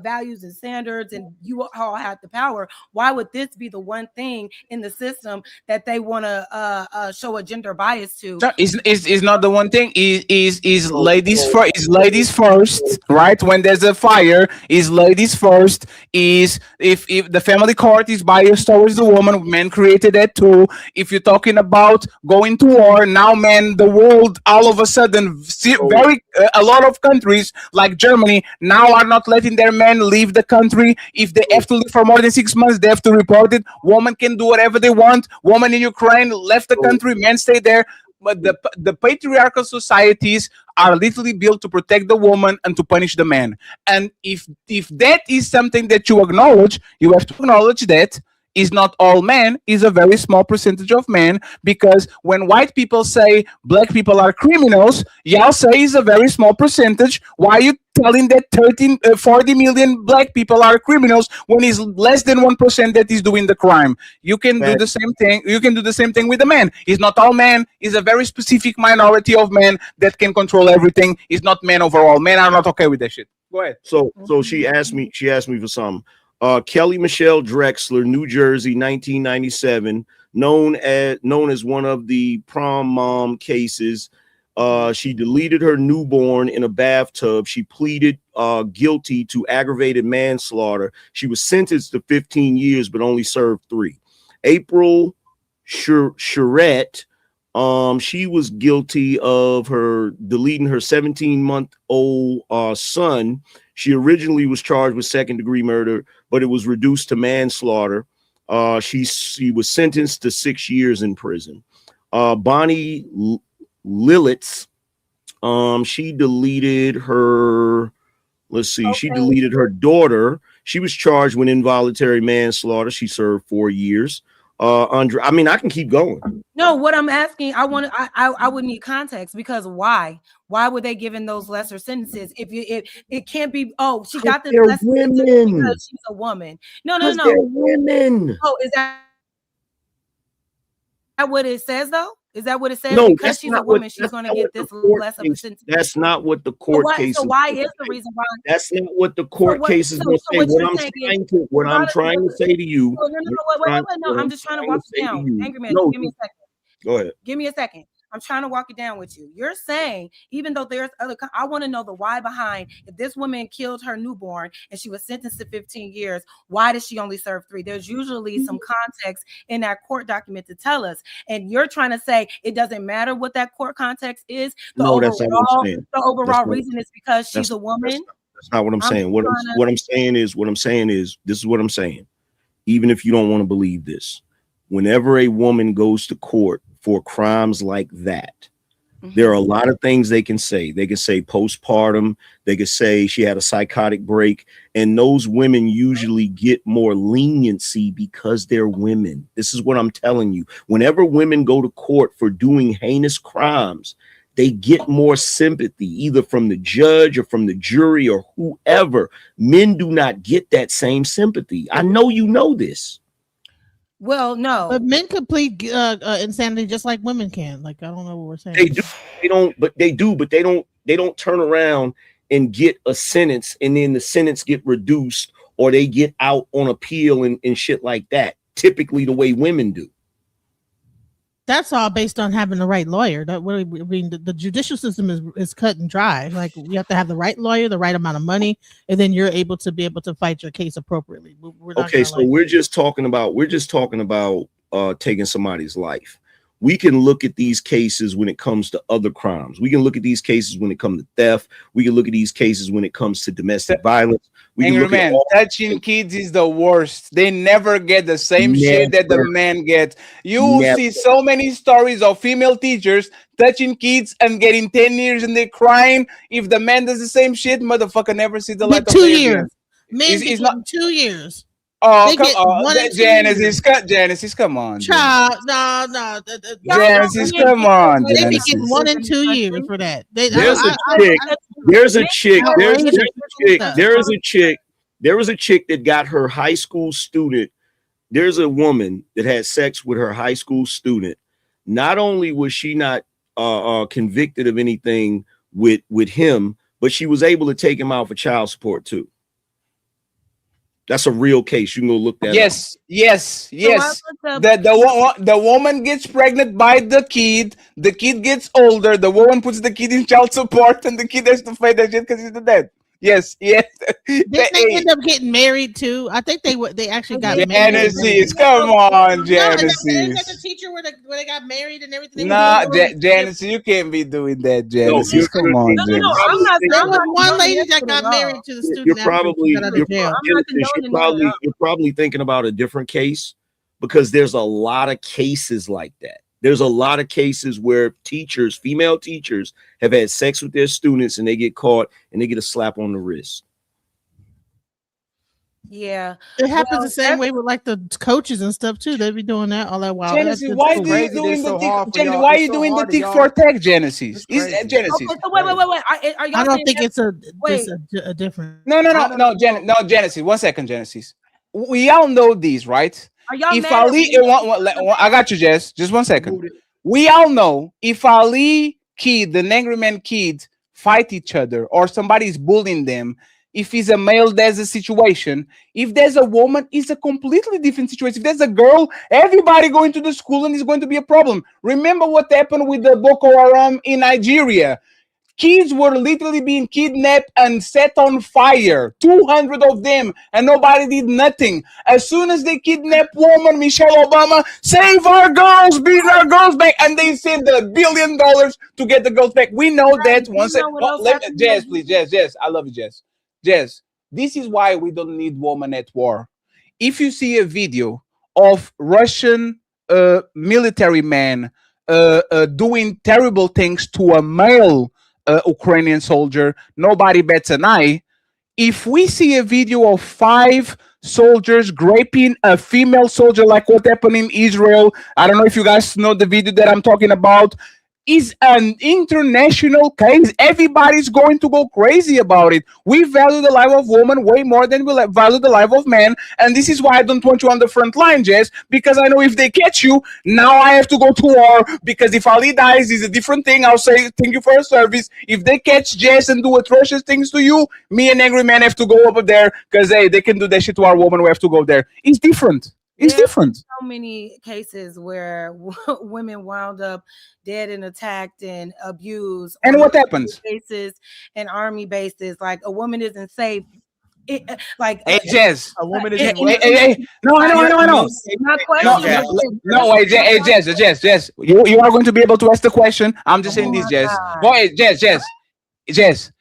values and standards, and you all had the power. Why would this be the one thing in the system that they want to show a gender bias to? Is not the one thing. Is ladies first? Is ladies first? Right? When there's a fire, is ladies first? Is if the family court is biased towards the woman, men created that too. If you're talking about going to war, now men, the world all of a sudden very a lot of countries like Germany now are not letting their men leave the country. If they have to leave for more than 6 months, they have to report it. Women can do whatever they want. Women in Ukraine left the country, men stay there. But the patriarchal societies are literally built to protect the woman and to punish the man. And if that is something that you acknowledge, you have to acknowledge that is not all men, is a very small percentage of men, because when white people say black people are criminals, y'all say is a very small percentage. Why are you telling that 40 million black people are criminals when it's less than 1% that is doing the crime? You can do the same thing. You can do the same thing with the men. It's not all men. It's a very specific minority of men that can control everything. It's not men overall. Men are not okay with that shit. Go ahead. So she asked me for something. Kelly Michelle Drexler, New Jersey, 1997, known as one of the prom mom cases. She deleted her newborn in a bathtub. She pleaded guilty to aggravated manslaughter. She was sentenced to 15 years, but only served 3. April Charette, she was guilty of her deleting her 17-month-old son. She originally was charged with second-degree murder, but it was reduced to manslaughter. She was sentenced to 6 years in prison. Bonnie Lilitz, she deleted her. Let's see. She deleted her daughter. She was charged with involuntary manslaughter. She served 4 years. Andre, I mean, I can keep going. No, what I'm asking, I would need context, because why were they giving those lesser sentences? If it can't be, she got this lesser sentence because she's a woman. No. They're women. Oh, is that what it says though? Is that what it says? No, because she's a woman, she's going to get this less of a sentence. That's not what the court case. So why is the reason why? That's not what the court case is going to say. What I'm trying to say to you. No, I'm just trying to walk it down. Angry man, give me a second. Go ahead. Give me a second. I'm trying to walk it down with you. You're saying, even though there's I want to know the why behind, if this woman killed her newborn and she was sentenced to 15 years, why does she only serve 3? There's usually some context in that court document to tell us. And you're trying to say it doesn't matter what that court context is. That's not what I'm saying. The overall reason is because she's a woman. That's not what I'm saying. What I'm saying is this is what I'm saying. Even if you don't want to believe this, whenever a woman goes to court for crimes like that, there are a lot of things they can say. They can say postpartum. They could say she had a psychotic break. And those women usually get more leniency because they're women. This is what I'm telling you. Whenever women go to court for doing heinous crimes, they get more sympathy, either from the judge or from the jury or whoever. Men do not get that same sympathy. I know you know this. Well, no, but men complete insanity just like women can. Like, I don't know what we're saying. They do. They don't. But they do. But they don't turn around and get a sentence, and then the sentence get reduced, or they get out on appeal and shit like that. Typically the way women do. That's all based on having the right lawyer. That I mean, the judicial system is cut and dry. Like, you have to have the right lawyer, the right amount of money, and then you're able to fight your case appropriately. Okay, so we're just talking about taking somebody's life. We can look at these cases when it comes to other crimes. We can look at these cases when it comes to theft. We can look at these cases when it comes to domestic violence. We can look at touching kids is the worst. They never get the same shit that the men get. You will see so many stories of female teachers touching kids and getting 10 years and they're crying. If the man does the same shit, motherfucker never see the light of day 2 years. Men get not 2 years. Oh, come on, Genesis, come on. Child, no. Genesis, come on. They be getting 1 and 2 years for that. There was a chick that got her high school student. There's a woman that had sex with her high school student. Not only was she not convicted of anything with him, but she was able to take him out for child support too. That's a real case. You can go look that up. Yes. The woman gets pregnant by the kid gets older, the woman puts the kid in child support, and the kid has to fight that shit because he's dead. Yes. Did they end up getting married too? I think they actually got married. Genesis, come on, Genesis. Is that the teacher where they got married and everything? Nah, Genesis, you can't be doing that, Genesis. Come on, Genesis. I'm not. There was one lady that got married to the student. You're probably thinking about a different case, because there's a lot of cases like that. There's a lot of cases where female teachers have had sex with their students and they get caught and they get a slap on the wrist. Yeah, it happens the same way with like the coaches and stuff too. They be doing that all that while. Genesis, why are you doing the tick for tech, Genesis? Is Genesis? Okay, so wait. Are y'all I don't think it's a different. No, Genesis. 1 second, Genesis. We all know these, right? If Ali, I got you, Jess. Just 1 second. We all know if Ali kid, the angry man kid, fight each other or somebody's bullying them. If he's a male, there's a situation. If there's a woman, it's a completely different situation. If there's a girl, everybody going to the school and it's going to be a problem. Remember what happened with the Boko Haram in Nigeria? Kids were literally being kidnapped and set on fire. 200 of them, and nobody did nothing. As soon as they kidnapped woman, Michelle Obama, save our girls, bring our girls back, and they sent $1 billion to get the girls back. We know that. Jess, please, Jess, I love you, Jess. Jess, this is why we don't need women at war. If you see a video of Russian military men doing terrible things to a male Ukrainian soldier, nobody bats an eye. If we see a video of 5 soldiers raping a female soldier, like what happened in Israel, I don't know if you guys know the video that I'm talking about, is an international case. Everybody's going to go crazy about it. We value the life of women way more than we value the life of men. And this is why I don't want you on the front line, Jess, because I know if they catch you, now I have to go to war, because if Ali dies, is a different thing. I'll say, thank you for your service. If they catch Jess and do atrocious things to you, me and angry men have to go over there, because hey, they can do that shit to our woman. We have to go there. It's different. It's different. So many cases where women wound up dead and attacked and abused. And what happens? Bases and army bases. Like, a woman isn't safe. Hey, Jess. A woman isn't. No, I know. Hey, Jess. You are going to be able to ask the question. I'm just saying this, Jess. Go ahead, Jess.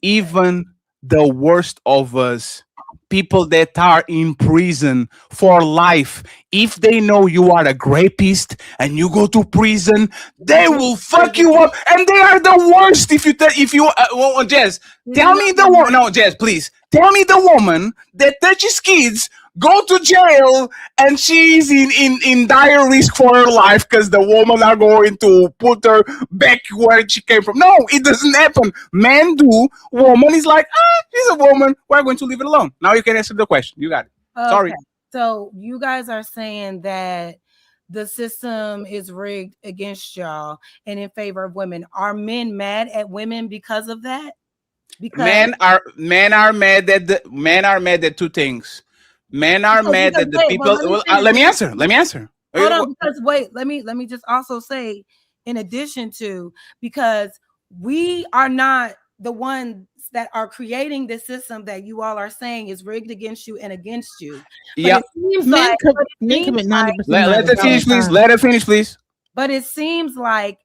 Even the worst of us, people that are in prison for life, if they know you are a rapist and you go to prison, they will fuck you up, and they are the worst. Jess, tell me the woman. No, Jess, please tell me the woman that touches kids go to jail and she's in dire risk for her life because the woman are going to put her back where she came from. No, it doesn't happen. Men do. Woman is like, she's a woman. We're going to leave it alone. Now you can answer the question. You got it. Sorry. So you guys are saying that the system is rigged against y'all and in favor of women. Are men mad at women because of that? Because men are mad at two things. Men are mad that the people. Let me answer. Hold on, because wait, let me just also say, in addition to, because we are not the ones that are creating the system that you all are saying is rigged against you and against you. Yeah, men commit 90%. Let her finish, please. Let her finish, please. But it seems like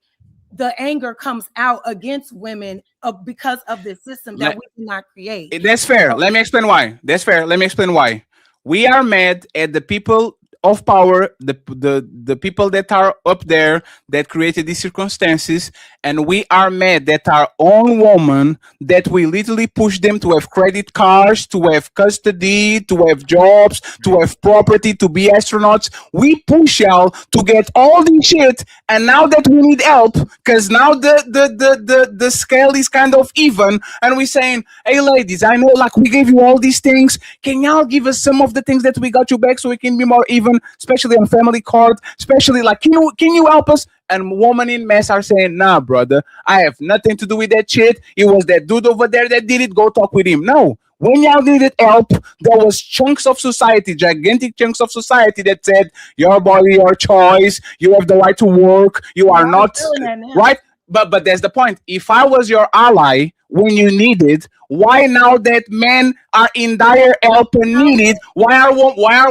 the anger comes out against women because of this system that we did not create. That's fair. Let me explain why. That's fair. Let me explain why. We are mad at the people of power, the people that are up there that created these circumstances, and we are mad that our own woman that we literally push them to have credit cards, to have custody, to have jobs, to have property, to be astronauts. We push y'all to get all this shit, and now that we need help, because now the scale is kind of even, and we're saying, hey ladies, I know like we gave you all these things. Can y'all give us some of the things that we got you back so we can be more even? Especially on family card, especially like, can you help us? And women in mess are saying, nah, brother, I have nothing to do with that shit. It was that dude over there that did it. Go talk with him. No, when y'all needed help, there was chunks of society, gigantic chunks of society that said, your body, your choice, you have the right to work, you are not right. But that's the point. If I was your ally when you needed, why now that men are in dire help and needed, why are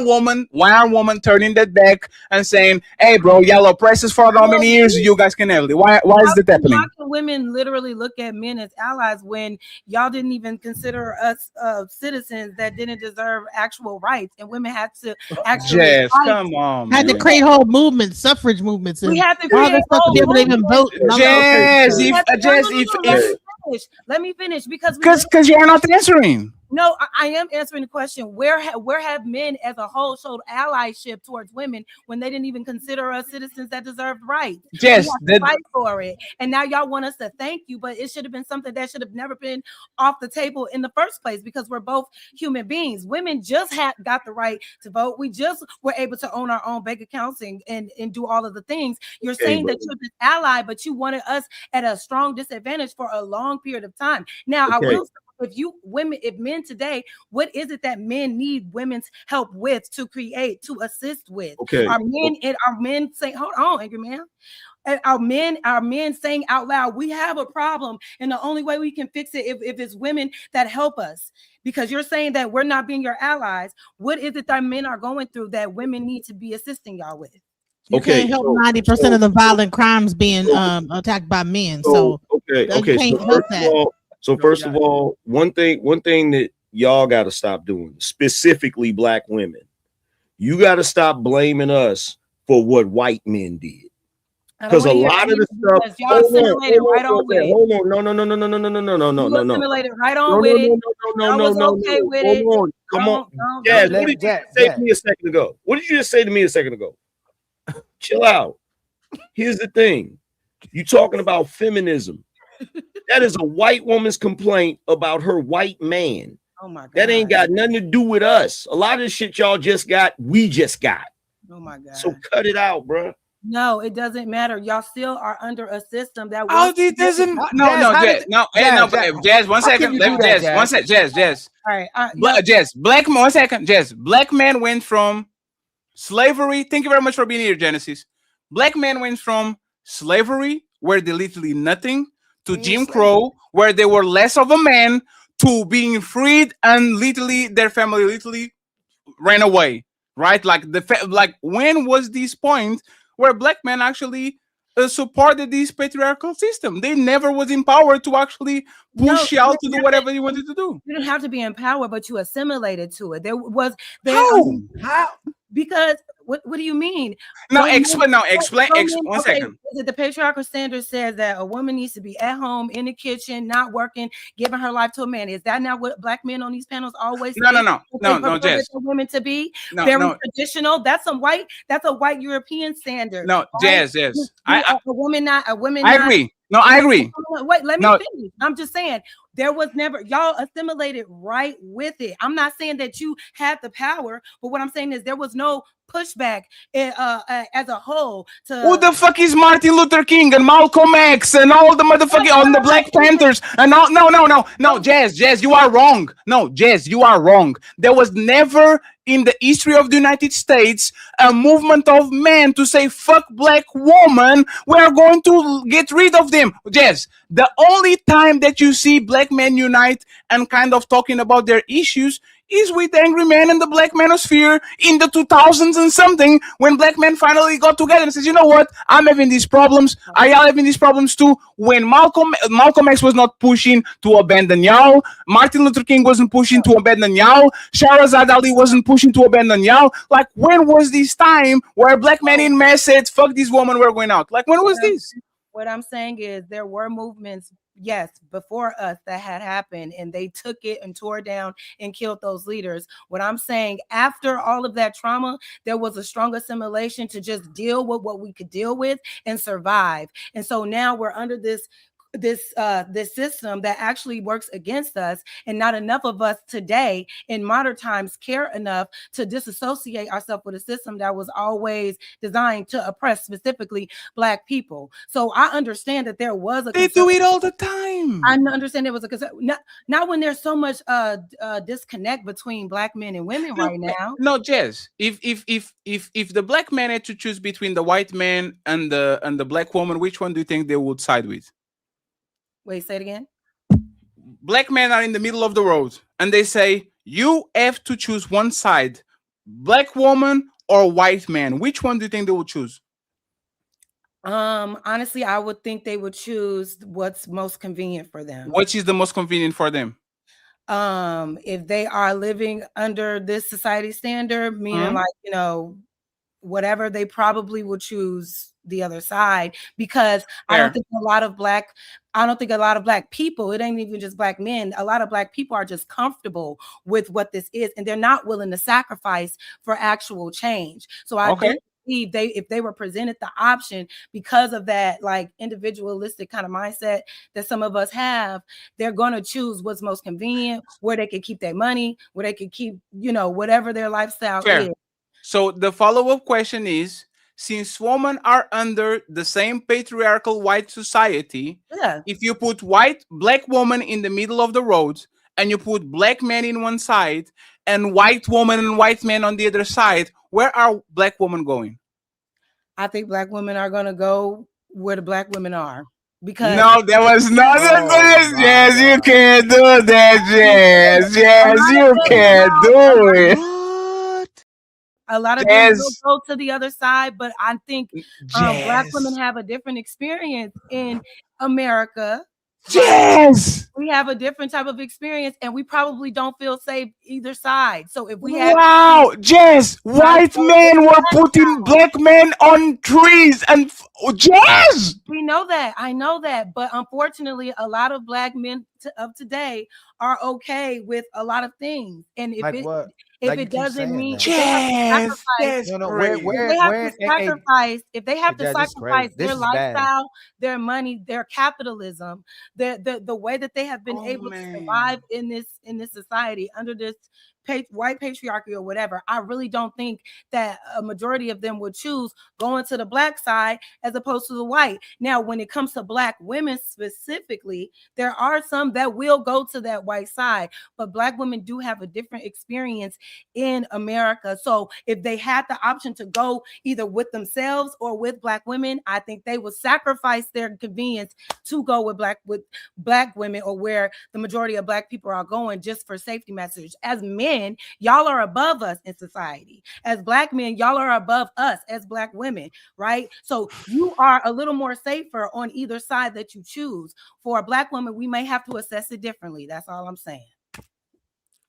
women turning that back and saying, hey bro, y'all oppressors for how many years, you guys can have it? Why is that happening? How can women literally look at men as allies when y'all didn't even consider us citizens that didn't deserve actual rights, and women had to actually Jess, come on, had to create whole movements, suffrage movements, and we had to all create this stuff to be able to even vote. Let me finish because you're not answering. No, I am answering the question. Where have men as a whole showed allyship towards women when they didn't even consider us citizens that deserved rights? Yes, we had to fight for it, and now y'all want us to thank you, but it should have been something that should have never been off the table in the first place, because we're both human beings. Women just got the right to vote. We just were able to own our own bank accounts and do all of the things. You're saying that you're this ally, but you wanted us at a strong disadvantage for a long period of time. Now, I will. If men today, what is it that men need women's help with, to create, to assist with? Okay. Are men saying, hold on, angry man? And are men saying out loud, we have a problem, and the only way we can fix it if it's women that help us? Because you're saying that we're not being your allies. What is it that men are going through that women need to be assisting y'all with? You can't help 90% of the violent crimes being attacked by men. So can't help that. So first of all, one thing that y'all got to stop doing, specifically black women, you got to stop blaming us for what white men did. Because a lot of the stuff. Hold on. Assimilated right on with it. No. Come on. Jazz, what did you say to me a second ago? What did you just say to me a second ago? Chill out. Here's the thing. You talking about feminism. That is a white woman's complaint about her white man. Oh my God. That ain't got nothing to do with us. A lot of the shit y'all just got, we just got. Oh my God. So cut it out, bro. No, it doesn't matter. Y'all still are under a system that. It doesn't. Jazz. 1 second. Jazz. All right. Jazz. Black man. 1 second. Jazz. Black man went from slavery. Thank you very much for being here, Genesis. Black man went from slavery, where they literally nothing, to Jim Crow, where they were less of a man, to being freed, and literally their family literally ran away. Right? Like when was this point where black men actually supported this patriarchal system? They never was empowered to actually push out to do whatever they wanted to do. You didn't have to be empowered, but you assimilated to it. How? Because what do you mean? Explain. 1 second. The patriarchal standard says that a woman needs to be at home in the kitchen, not working, giving her life to a man. Is that not what black men on these panels always say? No, Jess. Women to be very traditional. That's a white European standard. No, right? Jess. A woman. I agree. No, I agree. Wait, let me finish. I'm just saying, There was never, y'all assimilated right with it. I'm not saying that you had the power, but what I'm saying is there was no pushback as a whole to who the fuck is Martin Luther King and Malcolm X and all the motherfucking on the Black Panthers and all? No, Jazz, you are wrong. No, Jazz, you are wrong. There was never in the history of the United States a movement of men to say fuck black woman, we are going to get rid of them. Jazz, the only time that you see black men unite and kind of talking about their issues is with Angry Man and the Black Manosphere in the 2000s and something, when black men finally got together and says, you know what, I'm having these problems, are y'all having these problems too? When Malcolm X was not pushing to abandon y'all, Martin Luther King wasn't pushing to abandon y'all, Shahrazad Ali wasn't pushing to abandon y'all. Like, when was this time where black men in mass said, fuck this woman, we're going out? Like, when was this? What I'm saying is there were movements, yes, before us that had happened, and they took it and tore down and killed those leaders. What I'm saying, after all of that trauma, there was a strong assimilation to just deal with what we could deal with and survive. And so now we're under this system that actually works against us, and not enough of us today in modern times care enough to disassociate ourselves with a system that was always designed to oppress specifically black people. So I understand that there was a they do it all the time. I understand there was a concern, not when there's so much disconnect between black men and women right now. No, Jess, if the black man had to choose between the white man and the black woman, which one do you think they would side with? Wait, say it again. Black men are in the middle of the road and they say, you have to choose one side, black woman or white man. Which one do you think they would choose? Honestly, I would think they would choose what's most convenient for them. Which is the most convenient for them? If they are living under this society standard, meaning like, you know, whatever, they probably would choose the other side, because I don't think a lot of black people, it ain't even just black men, a lot of black people are just comfortable with what this is, and they're not willing to sacrifice for actual change. So I do believe if they were presented the option, because of that like individualistic kind of mindset that some of us have, they're going to choose what's most convenient, where they can keep their money, where they can keep, you know, whatever their lifestyle is. So the follow-up question is, since women are under the same patriarchal white society, if you put black woman in the middle of the road and you put black men in one side and white woman and white men on the other side, where are black women going? I think black women are going to go where the black women are. Because no, there was nothing for Jazz. You can't do that, Jazz. Jazz, you can't do it. A lot of them will go to the other side, but I think black women have a different experience in America. Yes, we have a different type of experience, and we probably don't feel safe either side. So if we have Jess, white men were putting black men on trees, and Jess, we know that. I know that, but unfortunately, a lot of black men of today are okay with a lot of things, and if like it what? If like it doesn't mean if they have to sacrifice their lifestyle, their money, their capitalism, the way that they have been able to survive in this society under this white patriarchy or whatever, I really don't think that a majority of them would choose going to the black side as opposed to the white. Now, when it comes to black women specifically, there are some that will go to that white side, but black women do have a different experience in America. So if they had the option to go either with themselves or with black women, I think they would sacrifice their convenience to go with black women, or where the majority of black people are going, just for safety message. As men, y'all are above us in society. As black men, y'all are above us as black women, right? So you are a little more safer on either side that you choose. For a black woman, we may have to assess it differently. That's all I'm saying.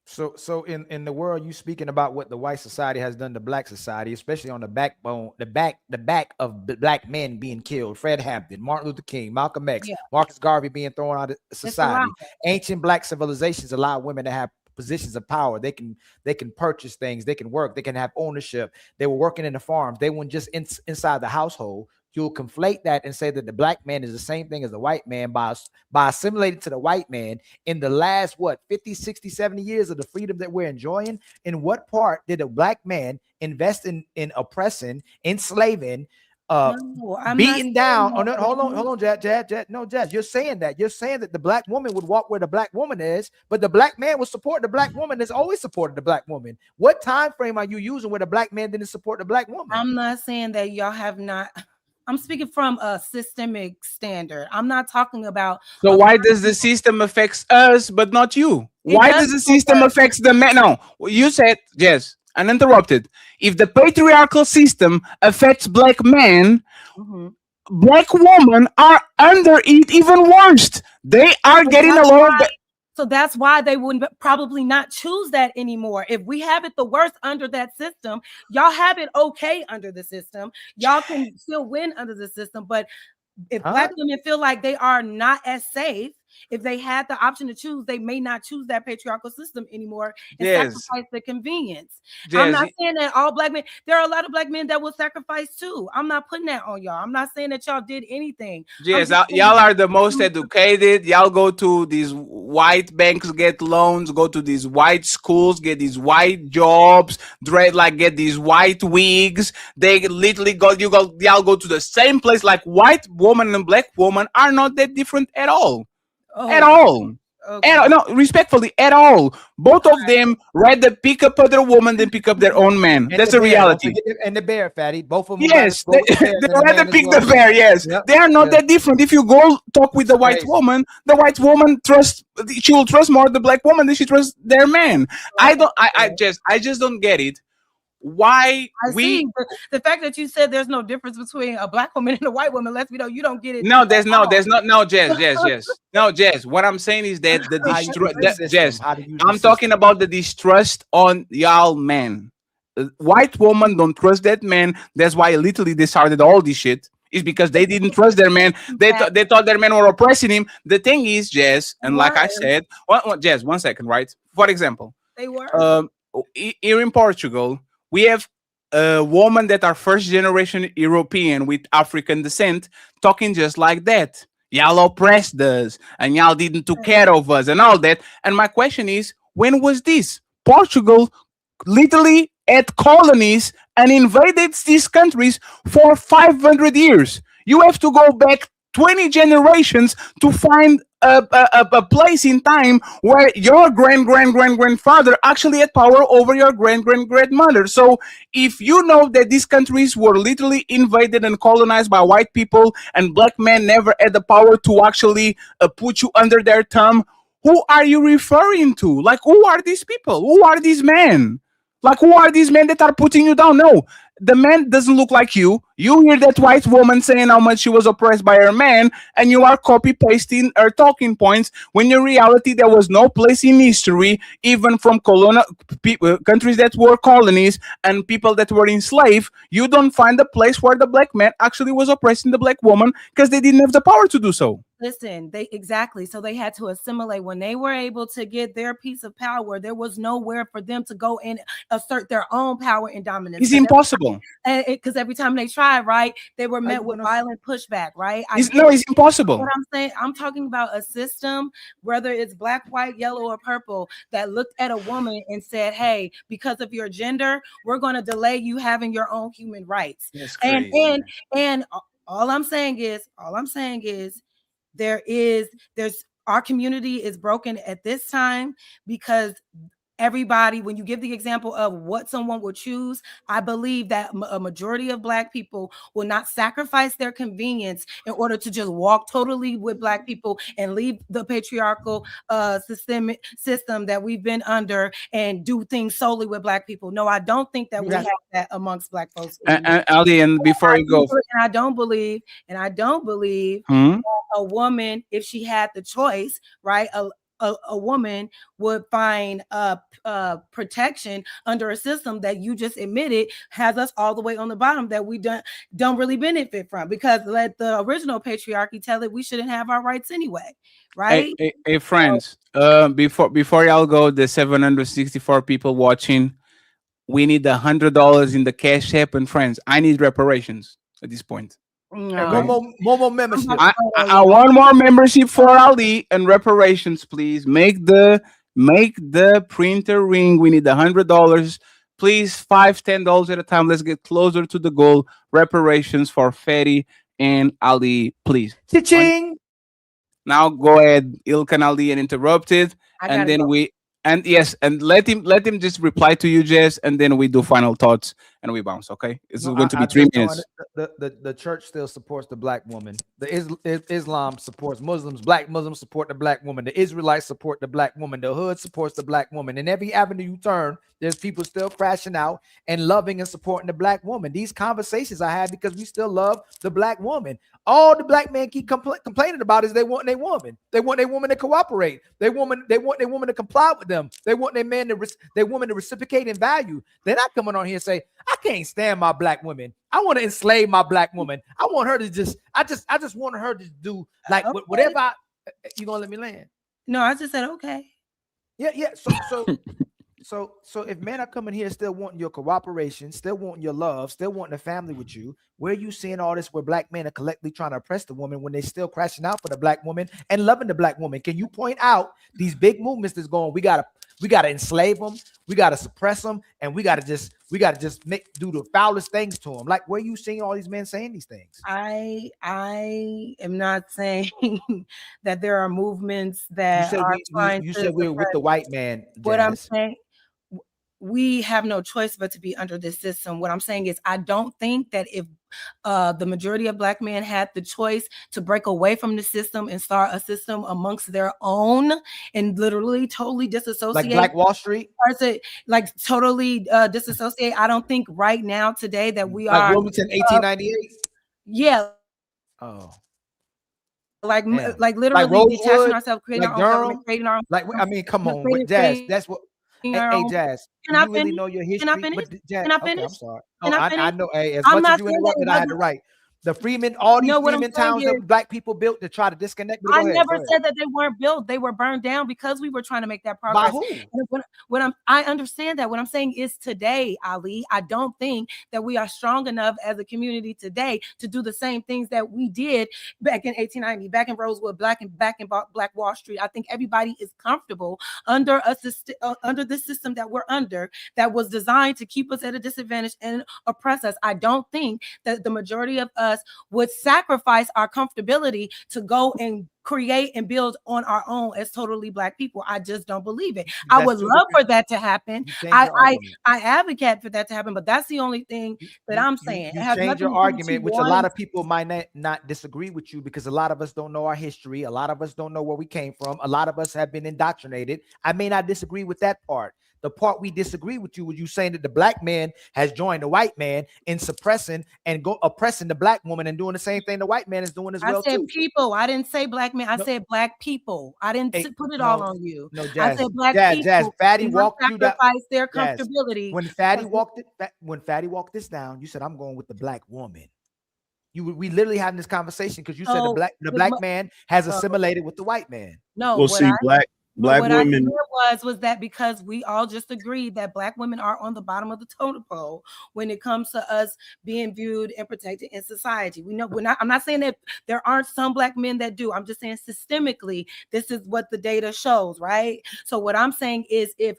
So in the world, you speaking about what the white society has done to black society, especially on the backbone, the back of black men being killed. Fred Hampton, Martin Luther King, Malcolm X, Marcus Garvey being thrown out of society. Ancient black civilizations allow women to have positions of power. They can purchase things, they can work, they can have ownership. They were working in the farms. They weren't just inside the household. you'll conflate that and say that the black man is the same thing as the white man by assimilating to the white man in the last, 50, 60, 70 years of the freedom that we're enjoying. In what part did a black man invest in oppressing, enslaving, beating down? Oh, no, hold on, Jad. No, Jad, you're saying that the black woman would walk where the black woman is, but the black man would support the black woman that's always supported the black woman. What time frame are you using where the black man didn't support the black woman? I'm not saying that y'all have not. I'm speaking from a systemic standard. I'm not talking about. So why does the system affects us but not you? Why does the system affects the man? No, you said yes. Uninterrupted. If the patriarchal system affects black men, black women are under it even worse. They are getting a lot of. So that's why they wouldn't probably not choose that anymore. If we have it the worst under that system, y'all have it okay under the system. Y'all can still win under the system. But if black women feel like they are not as safe, if they had the option to choose, they may not choose that patriarchal system anymore and sacrifice the convenience. I'm not saying that all black men, there are a lot of black men that will sacrifice too. I'm not putting that on y'all. I'm not saying that y'all did anything. Yes, y'all are the most educated. Y'all go to these white banks, get loans, go to these white schools, get these white jobs, get these white wigs. They literally y'all go to the same place. Like white woman and black woman are not that different at all. At all. No, respectfully, at all. Both of them rather pick up other woman than pick up their own man. That's the reality. And the bear, fatty. Both of them. Yes, they rather pick the bear. Yes, they are not that different. If you go talk with the white woman she will trust more the black woman than she trusts their man. I just don't get it. Why the fact that you said there's no difference between a black woman and a white woman lets me know you don't get it. No, there's no, Jess. No, Jess. What I'm saying is that the distrust, I'm talking about the distrust on y'all men. White woman don't trust that man. That's why literally they started all this shit. Is because they didn't trust their man. They thought their men were oppressing him. The thing is, Jess, and like I said, Jess, 1 second, right? For example, they were here in Portugal. We have a woman that are first generation European with African descent talking just like that. Y'all oppressed us and y'all didn't take care of us and all that. And my question is, when was this? Portugal literally had colonies and invaded these countries for 500 years. You have to go back 20 generations to find a place in time where your grandfather actually had power over your grandmother. So if you know that these countries were literally invaded and colonized by white people and black men never had the power to actually put you under their thumb, who are you referring to? Like, who are these people? Who are these men? Like, who are these men that are putting you down? No, the man doesn't look like you. You hear that white woman saying how much she was oppressed by her man, and you are copy-pasting her talking points, when in reality there was no place in history, even from countries that were colonies and people that were enslaved, you don't find a place where the black man actually was oppressing the black woman because they didn't have the power to do so. Listen, so they had to assimilate. When they were able to get their piece of power, there was nowhere for them to go and assert their own power and dominance. It's impossible. Because every time they tried, right, they were met with violent pushback, right? It's impossible. What I'm saying, I'm talking about a system, whether it's black, white, yellow, or purple, that looked at a woman and said, hey, because of your gender, we're going to delay you having your own human rights. That's crazy. And all I'm saying is there's our community is broken at this time because everybody, when you give the example of what someone will choose, I believe that a majority of black people will not sacrifice their convenience in order to just walk totally with black people and leave the patriarchal system that we've been under and do things solely with black people. No, I don't think that we have that amongst black folks. And Ali, and before you go, I don't believe that a woman, if she had the choice, right, a woman would find protection under a system that you just admitted has us all the way on the bottom that we don't really benefit from, because let the original patriarchy tell it we shouldn't have our rights anyway, right? Hey friends, before y'all go, the 764 people watching, we need $100 in the Cash App, and friends, I need reparations at this point. And one more membership. I want more membership for Ali and reparations, please. Make the printer ring. We need $100. Please, $5, $10 at a time. Let's get closer to the goal. Reparations for Fetty and Ali, please. Cha-ching! Now go ahead, Ilkan Ali, and interrupt it, and then let him just reply to you, Jess, and then we do final thoughts and we bounce. Okay, it's going to be 3 minutes. The church still supports the black woman. The Islam supports Muslims. Black Muslims support the black woman. The Israelites support the black woman. The hood supports the black woman. In every avenue you turn, there's people still crashing out and loving and supporting the black woman. These conversations I had because we still love the black woman. All the black men keep complaining about is they want their woman. They want their woman to cooperate. They want their woman to comply with them. They want their man their woman to reciprocate in value. They're not coming on here and say, I can't stand my black woman. I want to enslave my black woman. I want her to I just want her to do like whatever. You gonna let me land? No, I just said okay. Yeah. So if men are coming here still wanting your cooperation, still wanting your love, still wanting a family with you, where are you seeing all this where black men are collectively trying to oppress the woman when they still crashing out for the black woman and loving the black woman? Can you point out these big movements that's going? We gotta enslave them, we gotta suppress them, and we gotta just do the foulest things to them. Like, where are you seeing all these men saying these things? I am not saying that there are movements that you said we're with the white man. What I'm saying, we have no choice but to be under this system. What I'm saying is, I don't think that if the majority of black men had the choice to break away from the system and start a system amongst their own and literally totally disassociate, like Black Wall Street, like totally disassociate. I don't think right now today that we like are Wilmington 1898. Yeah. Oh. Like Damn. literally Like Rosewood, detaching ourselves, creating like our own Durham, government, creating our own. like I mean, come on, creating- Jazz. That's what. creating Hey, our own- Jazz, Can do I you really finish? know your history? Can I finish? But Jazz, Can I okay, finish? I'm sorry. Can I I finish? know. Hey, as I'm much not as you saying that interrupted, it I had to wasn't- write. The Freeman, all these No, what I'm Freeman saying towns is- that black people built to try to disconnect. But I go ahead, never go ahead. said that they weren't built. They were burned down because we were trying to make that progress. By who? And I understand that. What I'm saying is today, Ali, I don't think that we are strong enough as a community today to do the same things that we did back in 1890, back in Rosewood, back in Black Wall Street. I think everybody is comfortable under under the system that we're under, that was designed to keep us at a disadvantage and oppress us. I don't think that the majority of us would sacrifice our comfortability to go and create and build on our own as totally black people. I just don't believe it. I would love for that to happen. I advocate for that to happen, but that's the only thing that I'm saying. You It has change nothing your to do with argument, you which a lot wanting of people might not disagree with you, because a lot of us don't know our history. A lot of us don't know where we came from. A lot of us have been indoctrinated. I may not disagree with that part. The part we disagree with you was you saying that the black man has joined the white man in suppressing and oppressing the black woman and doing the same thing the white man is doing as well. I said too. people. I didn't say black men. I said black people. I didn't put it all on you. No, I Jazz, said black people. Jazz, Fatty and walked you down. sacrifice their Jazz, comfortability. When Fatty walked this down, you said, "I'm going with the black woman." We literally having this conversation because you said the black man has assimilated with the white man. No, well, see, black what women. I said was that because we all just agreed that black women are on the bottom of the totem pole when it comes to us being viewed and protected in society. We know I'm not saying that there aren't some black men that do. I'm just saying systemically, this is what the data shows, right? So what I'm saying is, if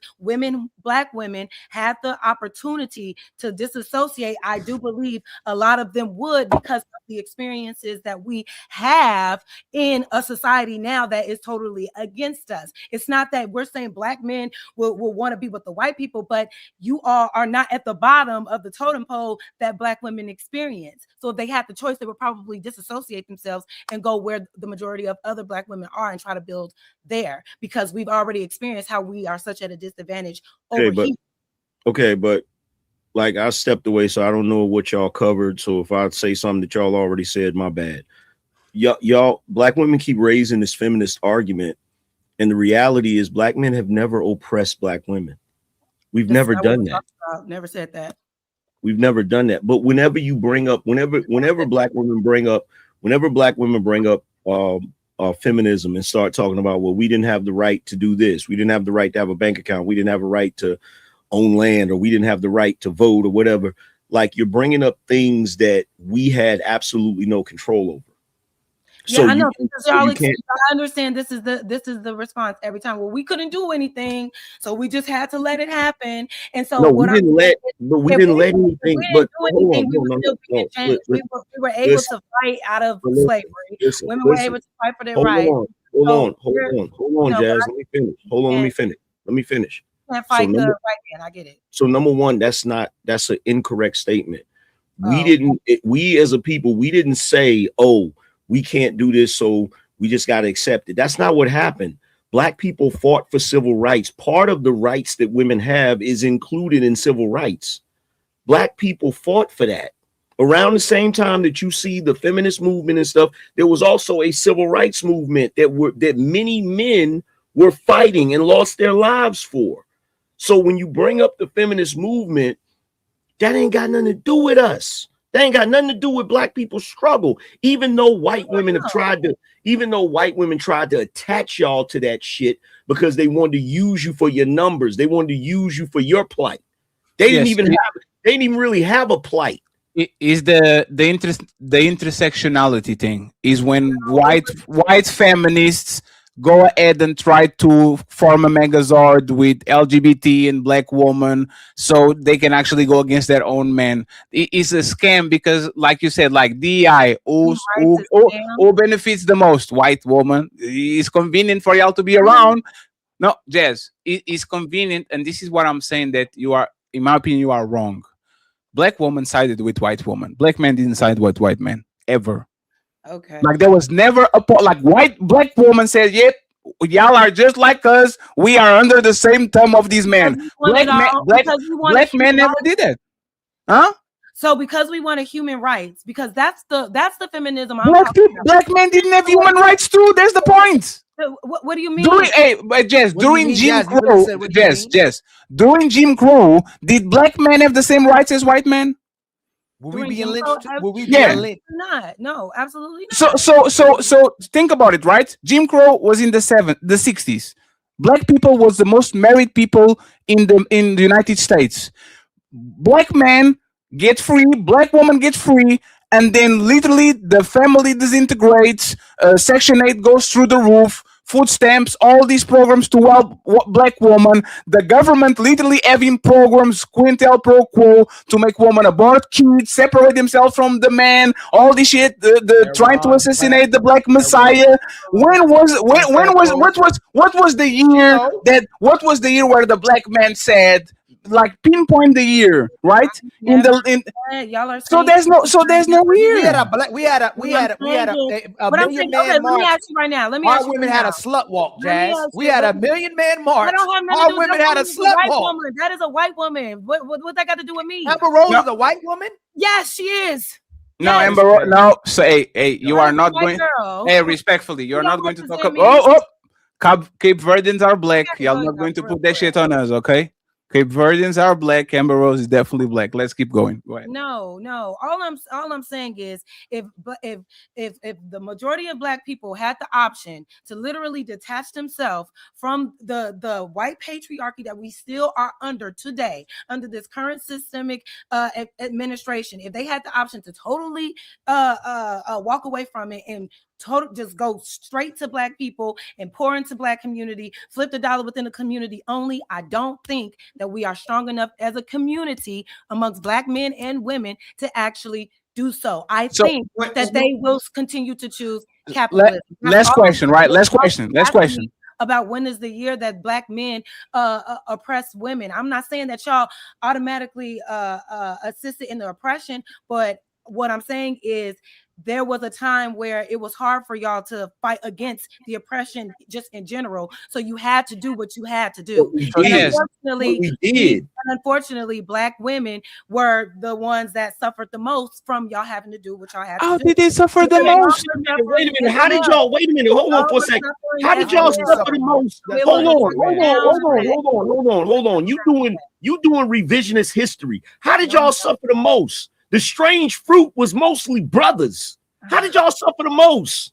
black women had the opportunity to disassociate, I do believe a lot of them would, because of the experiences that we have in a society now that is totally against us. It's not that we're saying black men will want to be with the white people, but you all are not at the bottom of the totem pole that black women experience. So if they had the choice, they would probably disassociate themselves and go where the majority of other black women are and try to build there, because we've already experienced how we are such at a disadvantage over here. Okay, but like, I stepped away, so I don't know what y'all covered. So if I say something that y'all already said, my bad. Y'all black women keep raising this feminist argument. And the reality is, black men have never oppressed black women. We've never done that. Never said that. We've never done that. But whenever you bring up, whenever black women bring up feminism and start talking about, well, we didn't have the right to do this, we didn't have the right to have a bank account, we didn't have a right to own land, or we didn't have the right to vote, or whatever. like you're bringing up things that we had absolutely no control over. So I know. can't. I understand this is the response every time. Well, we couldn't do anything, so we just had to let it happen. And so No, we didn't let anything. But hold on, we were able to fight out of slavery. Women were able to fight for their rights. Hold on, Jazz. Let me finish. Let me finish. Can't fight the right man. I get it. So number one, that's an incorrect statement. We as a people, we didn't say, oh, we can't do this, so we just got to accept it. That's not what happened. Black people fought for civil rights. Part of the rights that women have is included in civil rights. Black people fought for that. Around the same time that you see the feminist movement and stuff, there was also a civil rights movement that many men were fighting and lost their lives for. So when you bring up the feminist movement, that ain't got nothing to do with us. That ain't got nothing to do with Black people's struggle. Even though white women tried to attach y'all to that shit because they wanted to use you for your numbers. They wanted to use you for your plight. They didn't even really have a plight. Is the intersectionality thing is when white feminists go ahead and try to form a megazord with LGBT and Black woman so they can actually go against their own men. It's a scam because, like you said, like DI, who benefits the most? White woman. It's convenient for y'all to be around. No, Jazz, it's convenient, and this is what I'm saying, that you are, in my opinion, you are wrong. Black woman sided with white woman. Black man didn't side with white man ever. Okay. Like there was never a Black woman said, "Yep, y'all are just like us. We are under the same thumb of these men." Black men never did that, huh? So because we wanted human rights, because that's the feminism. Black men didn't have human rights too. There's the point. What do you mean? During Jim Crow, did Black men have the same rights as white men? Will we be lynched? Will we be lynched? Not. No, absolutely not. So think about it, right? Jim Crow was in the 60s. Black people was the most married people in the United States. Black men get free, Black woman get free, and then literally the family disintegrates. Section 8 goes through the roof. Food stamps, all these programs to help Black women. The government literally having programs, quintel pro quo, to make women abort kids, separate themselves from the man, all this shit. The trying to assassinate the Black Messiah. What was the year where the Black man said, like, pinpoint the year, right? Y'all are so there's no year. We had a million man march. Let me ask you right now. Our women had a slut walk, Jazz. We had a million man march. Our women had a slut walk. That is a white woman. What that got to do with me? Amber Rose is a white woman? Yes, she is. No, yes. Amber Rose. No. So hey, you are not going. Hey, respectfully, you're not going to talk about. Cape Verdeans are Black. Y'all not going to put that shit on us, okay? Cape Verdeans are Black. Amber Rose is definitely Black. Let's keep going. Go ahead. No. All I'm saying is, if the majority of Black people had the option to literally detach themselves from the white patriarchy that we still are under today, under this current systemic administration, if they had the option to totally walk away from it and just go straight to Black people and pour into Black community, flip the dollar within the community only, I don't think that we are strong enough as a community amongst Black men and women to actually do so. I think that they will continue to choose capitalism. Last question. About when is the year that Black men oppress women. I'm not saying that y'all automatically assisted in the oppression, but what I'm saying is there was a time where it was hard for y'all to fight against the oppression just in general. So you had to do what you had to do. Unfortunately, Black women were the ones that suffered the most from y'all having to do what y'all had to do. Oh, did they suffer the most? Wait a minute. How did y'all? Wait a minute. Hold on for a second. How did y'all suffer the most? Hold on. You doing revisionist history. How did y'all suffer the most? The strange fruit was mostly brothers. How did y'all suffer the most?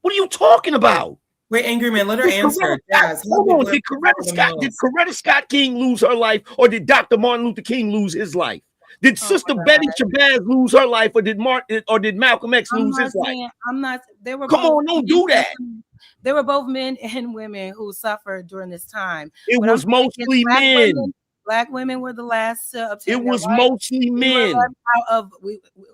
What are you talking about? Wait, Angry Man, let her answer. Hold on. Did Coretta Scott King lose her life, or did Dr. Martin Luther King lose his life? Did Sister Betty Shabazz lose her life, or did Malcolm X lose his life? I'm not. They were Come both on, don't do that. They were both men and women who suffered during this time. It What was I'm saying is mostly men. Black women were the last to obtain. It was their rights. mostly We were men. left out of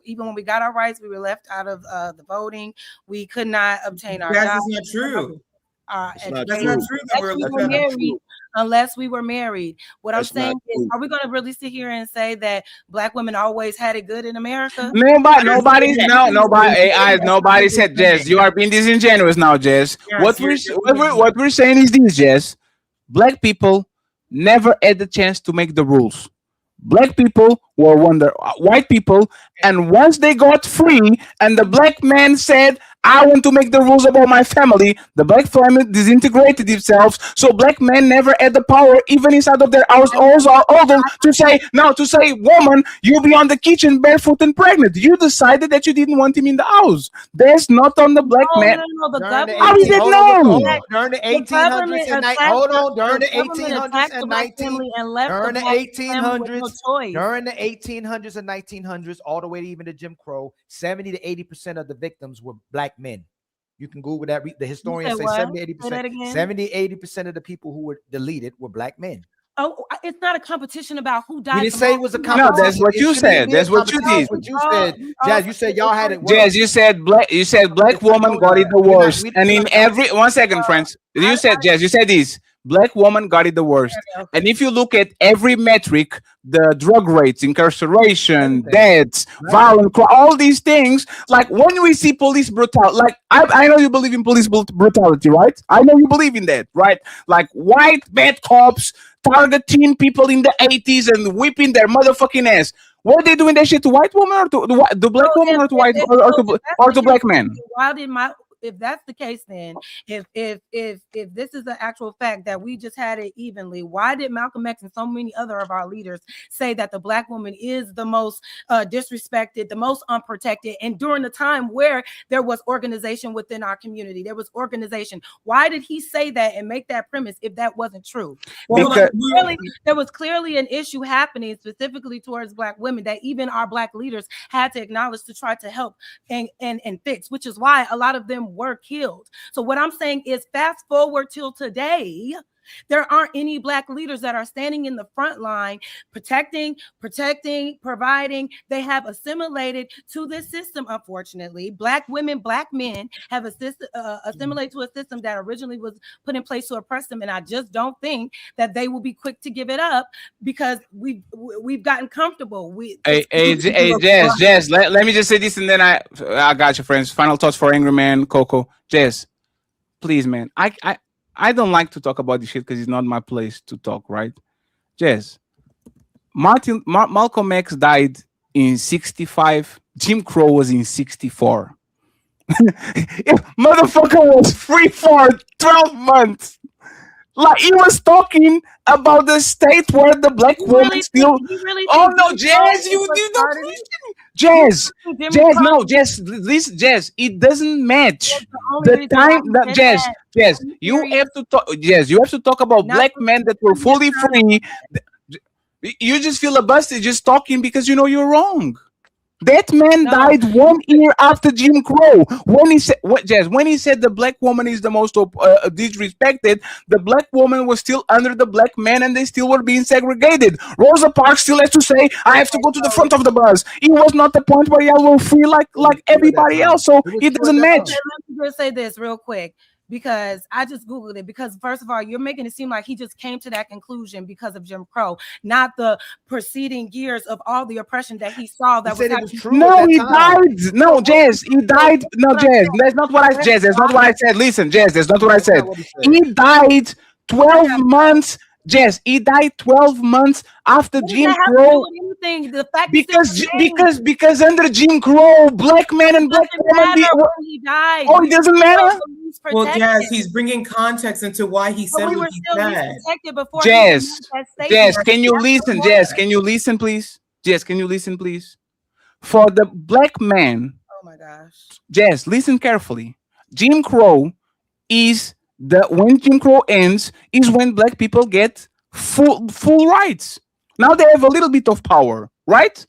even when we got our rights, we were left out of the voting. We could not obtain our That's jobs. not true. That's not That's true. not true. That we're married, unless we were married. What That's I'm saying not is, true. are we going to really sit here and say that Black women always had it good in America? Nobody said, Jess, you are being disingenuous now, Jess. Yes, What we're saying is this, Jess. Black people never had the chance to make the rules. Black people were white people, and once they got free, and the black man said, "I want to make the rules about my family," the black family disintegrated itself. So black men never had the power, even inside of their house, also to say, "No," to say, "Woman, you be on the kitchen barefoot and pregnant." You decided that you didn't want him in the house. That's not on the black man. How is it known? During the 1800s and during the 1800s and 1800s, during the 1800s and 1900s, all the way to even to Jim Crow, 70 to 80% of the victims were black men. You can Google that. The historians say 70, 80%. 70, 80% of the people who were deleted were black men. Oh, it's not a competition about who died. You didn't say it was a competition. No, that's what you said. That's what you did. What you said, Jazz. You said y'all had it. Jazz, you said black woman got it the worst. And in every 1 second, friends, you said, Jazz, you said this. Black woman got it the worst. And if you look at every metric, the drug rates, incarceration, deaths, violence, all these things, like when we see police brutality, like I know you believe in police brutality, right? I know you believe in that, right? Like white bad cops targeting people in the 80s and whipping their motherfucking ass. Were they doing that shit to white women or to black women or to white or to black men? Why did if that's the case, then if this is the actual fact that we just had it evenly, why did Malcolm X and so many other of our leaders say that the black woman is the most disrespected, the most unprotected, and during the time where there was organization within our community, there was organization? Why did he say that and make that premise if that wasn't true? There was clearly an issue happening specifically towards black women that even our black leaders had to acknowledge to try to help and fix, which is why a lot of them were killed. So what I'm saying is, fast forward till today, there aren't any black leaders that are standing in the front line protecting, providing. They have assimilated to this system. Unfortunately, black women, black men have assimilated to a system that originally was put in place to oppress them, and I just don't think that they will be quick to give it up because we've gotten comfortable. Jazz, let me just say this, and then I got you, friends. Final thoughts for Angry Man, Coco. Jazz, please, man. I don't like to talk about this shit because it's not my place to talk, right? Jazz, Malcolm X died in 65. Jim Crow was in 64. Motherfucker was free for 12 months. Like he was talking about the state where the black woman still. Oh no, Jazz, you don't. Jazz, no, Jazz. Listen, Jazz. It doesn't match the time. Jazz, you have to talk. Jazz, you have to talk about black men that were fully free. You just feel busted just talking because you know you're wrong. That man died 1 year after Jim Crow. When he said, when he said the black woman is the most disrespected, the black woman was still under the black man and they still were being segregated. Rosa Parks still has to say, I have to go to the front of the bus. It was not the point where y'all were free like everybody else. So it doesn't match. Let me just say this real quick, because I just Googled it. Because first of all, you're making it seem like he just came to that conclusion because of Jim Crow, not the preceding years of all the oppression that he saw. That was true. No, he died. No, Jazz, he died. No, Jazz, that's not what I said. That's not what I said. Listen, Jazz, that's not what I said. He died 12 months. Jess, he died 12 months after Jim Crow. Because under Jim Crow, black men and black women. Oh, it doesn't matter. Well, Jazz, he's bringing context into why he said what he said. Jess, can you listen? Jess, can you listen, please? Jess, can you listen, please? For the black man. Oh my gosh. Jess, listen carefully. Jim Crow is. When Jim Crow ends is when black people get full rights. Now they have a little bit of power, right?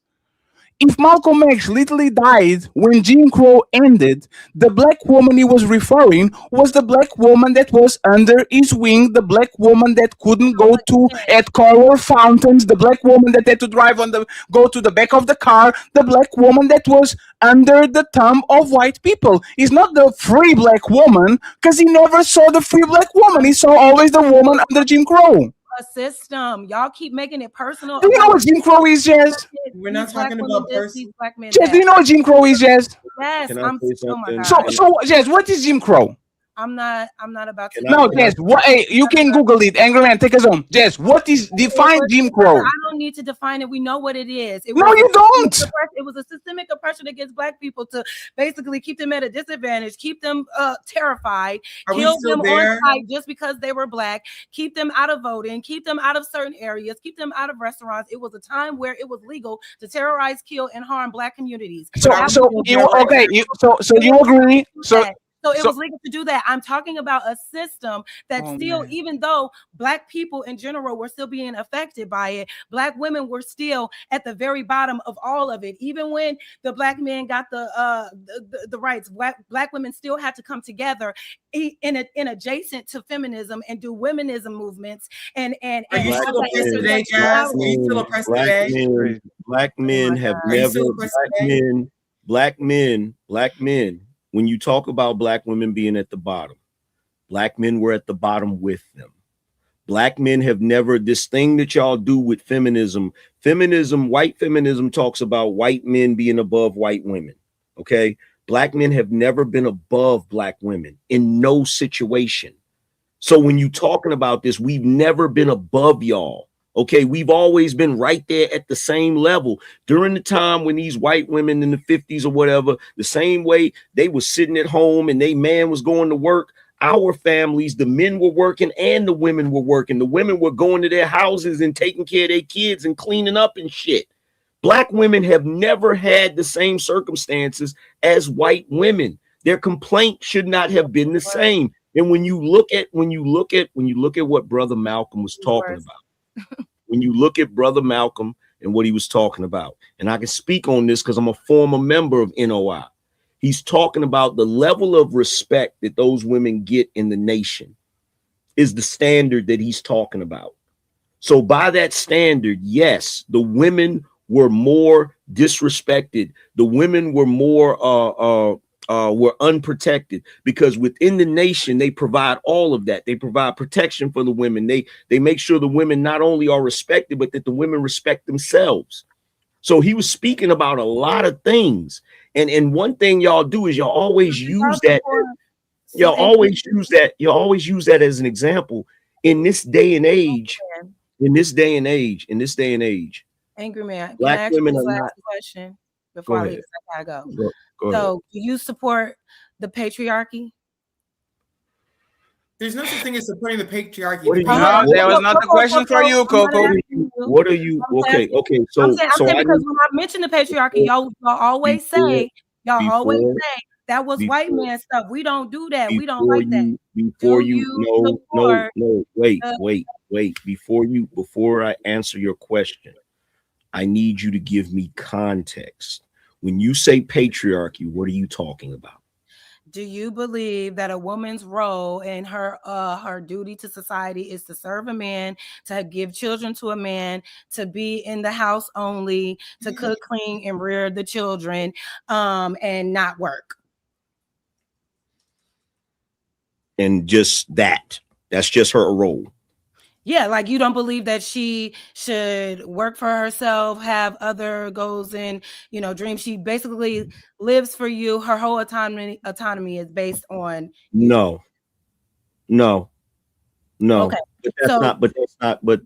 if Malcolm X literally died when Jim Crow ended, the black woman he was referring was the black woman that was under his wing, the black woman that couldn't go to at color fountains, the black woman that had to go to the back of the car, the black woman that was under the thumb of white people. He's not the free black woman because he never saw the free black woman. He saw always the woman under Jim Crow. A system. Y'all keep making it personal. Do you know what Jim Crow is, Jazz? We're not talking about person. Jazz, do you know what Jim Crow is, Jazz? Yes, Can I I'm say oh my something? God. So Jazz, what is Jim Crow? I'm not about to. No, Jess, what? Hey, you can Google it. Angry Man, take us home. Jess, what is define Jim Crow? I don't need to define it. We know what it is. No, you don't. It was a systemic oppression against black people to basically keep them at a disadvantage, keep them terrified, kill them on sight just because they were black, keep them out of voting, keep them out of certain areas, keep them out of restaurants. It was a time where it was legal to terrorize, kill, and harm black communities. So you agree? So it was legal to do that. I'm talking about a system that even though black people in general were still being affected by it, black women were still at the very bottom of all of it. Even when the black men got the rights, black women still had to come together in adjacent to feminism and do womenism movements. And are you still oppressed today, Jazz? Are you still oppressed today? Black men have never. Black men. When you talk about black women being at the bottom, black men were at the bottom with them. Black men have never, this thing that y'all do with feminism, white feminism talks about white men being above white women, okay? Black men have never been above black women in no situation. So when you talking about this, we've never been above y'all. Okay, we've always been right there at the same level. During the time when these white women in the 50s or whatever, the same way they were sitting at home and they man was going to work, our families, the men were working and the women were working. The women were going to their houses and taking care of their kids and cleaning up and shit. Black women have never had the same circumstances as white women. Their complaint should not have been the same. And when you look at what Brother Malcolm was talking about, when you look at Brother Malcolm and what he was talking about, and I can speak on this because I'm a former member of NOI, he's talking about the level of respect that those women get in the nation is the standard that he's talking about. So by that standard, yes, the women were more disrespected. The women were more were unprotected, because within the nation they provide all of that. They provide protection for the women. They make sure the women not only are respected, but that the women respect themselves. So he was speaking about a lot of things. And one thing y'all do is y'all always use that. Y'all always use that as an example in this day and age. Angry Man, black can I ask women you are this not. last question before I leave? I gotta go. Go So, ahead. do you support the patriarchy? There's no such thing as supporting the patriarchy. No, that was not the question for you, Coco. What are you? Okay. So, I'm saying because when I mention the patriarchy, y'all always say that was white man stuff. We don't do that. We don't like that. Wait. Before I answer your question, I need you to give me context. When you say patriarchy, what are you talking about? Do you believe that a woman's role and her duty to society is to serve a man, to give children to a man, to be in the house only, to cook, clean, and rear the children, and not work? And just that's just her role. Yeah, like you don't believe that she should work for herself, have other goals and dreams. She basically lives for you. Her whole autonomy is based on No. Okay. But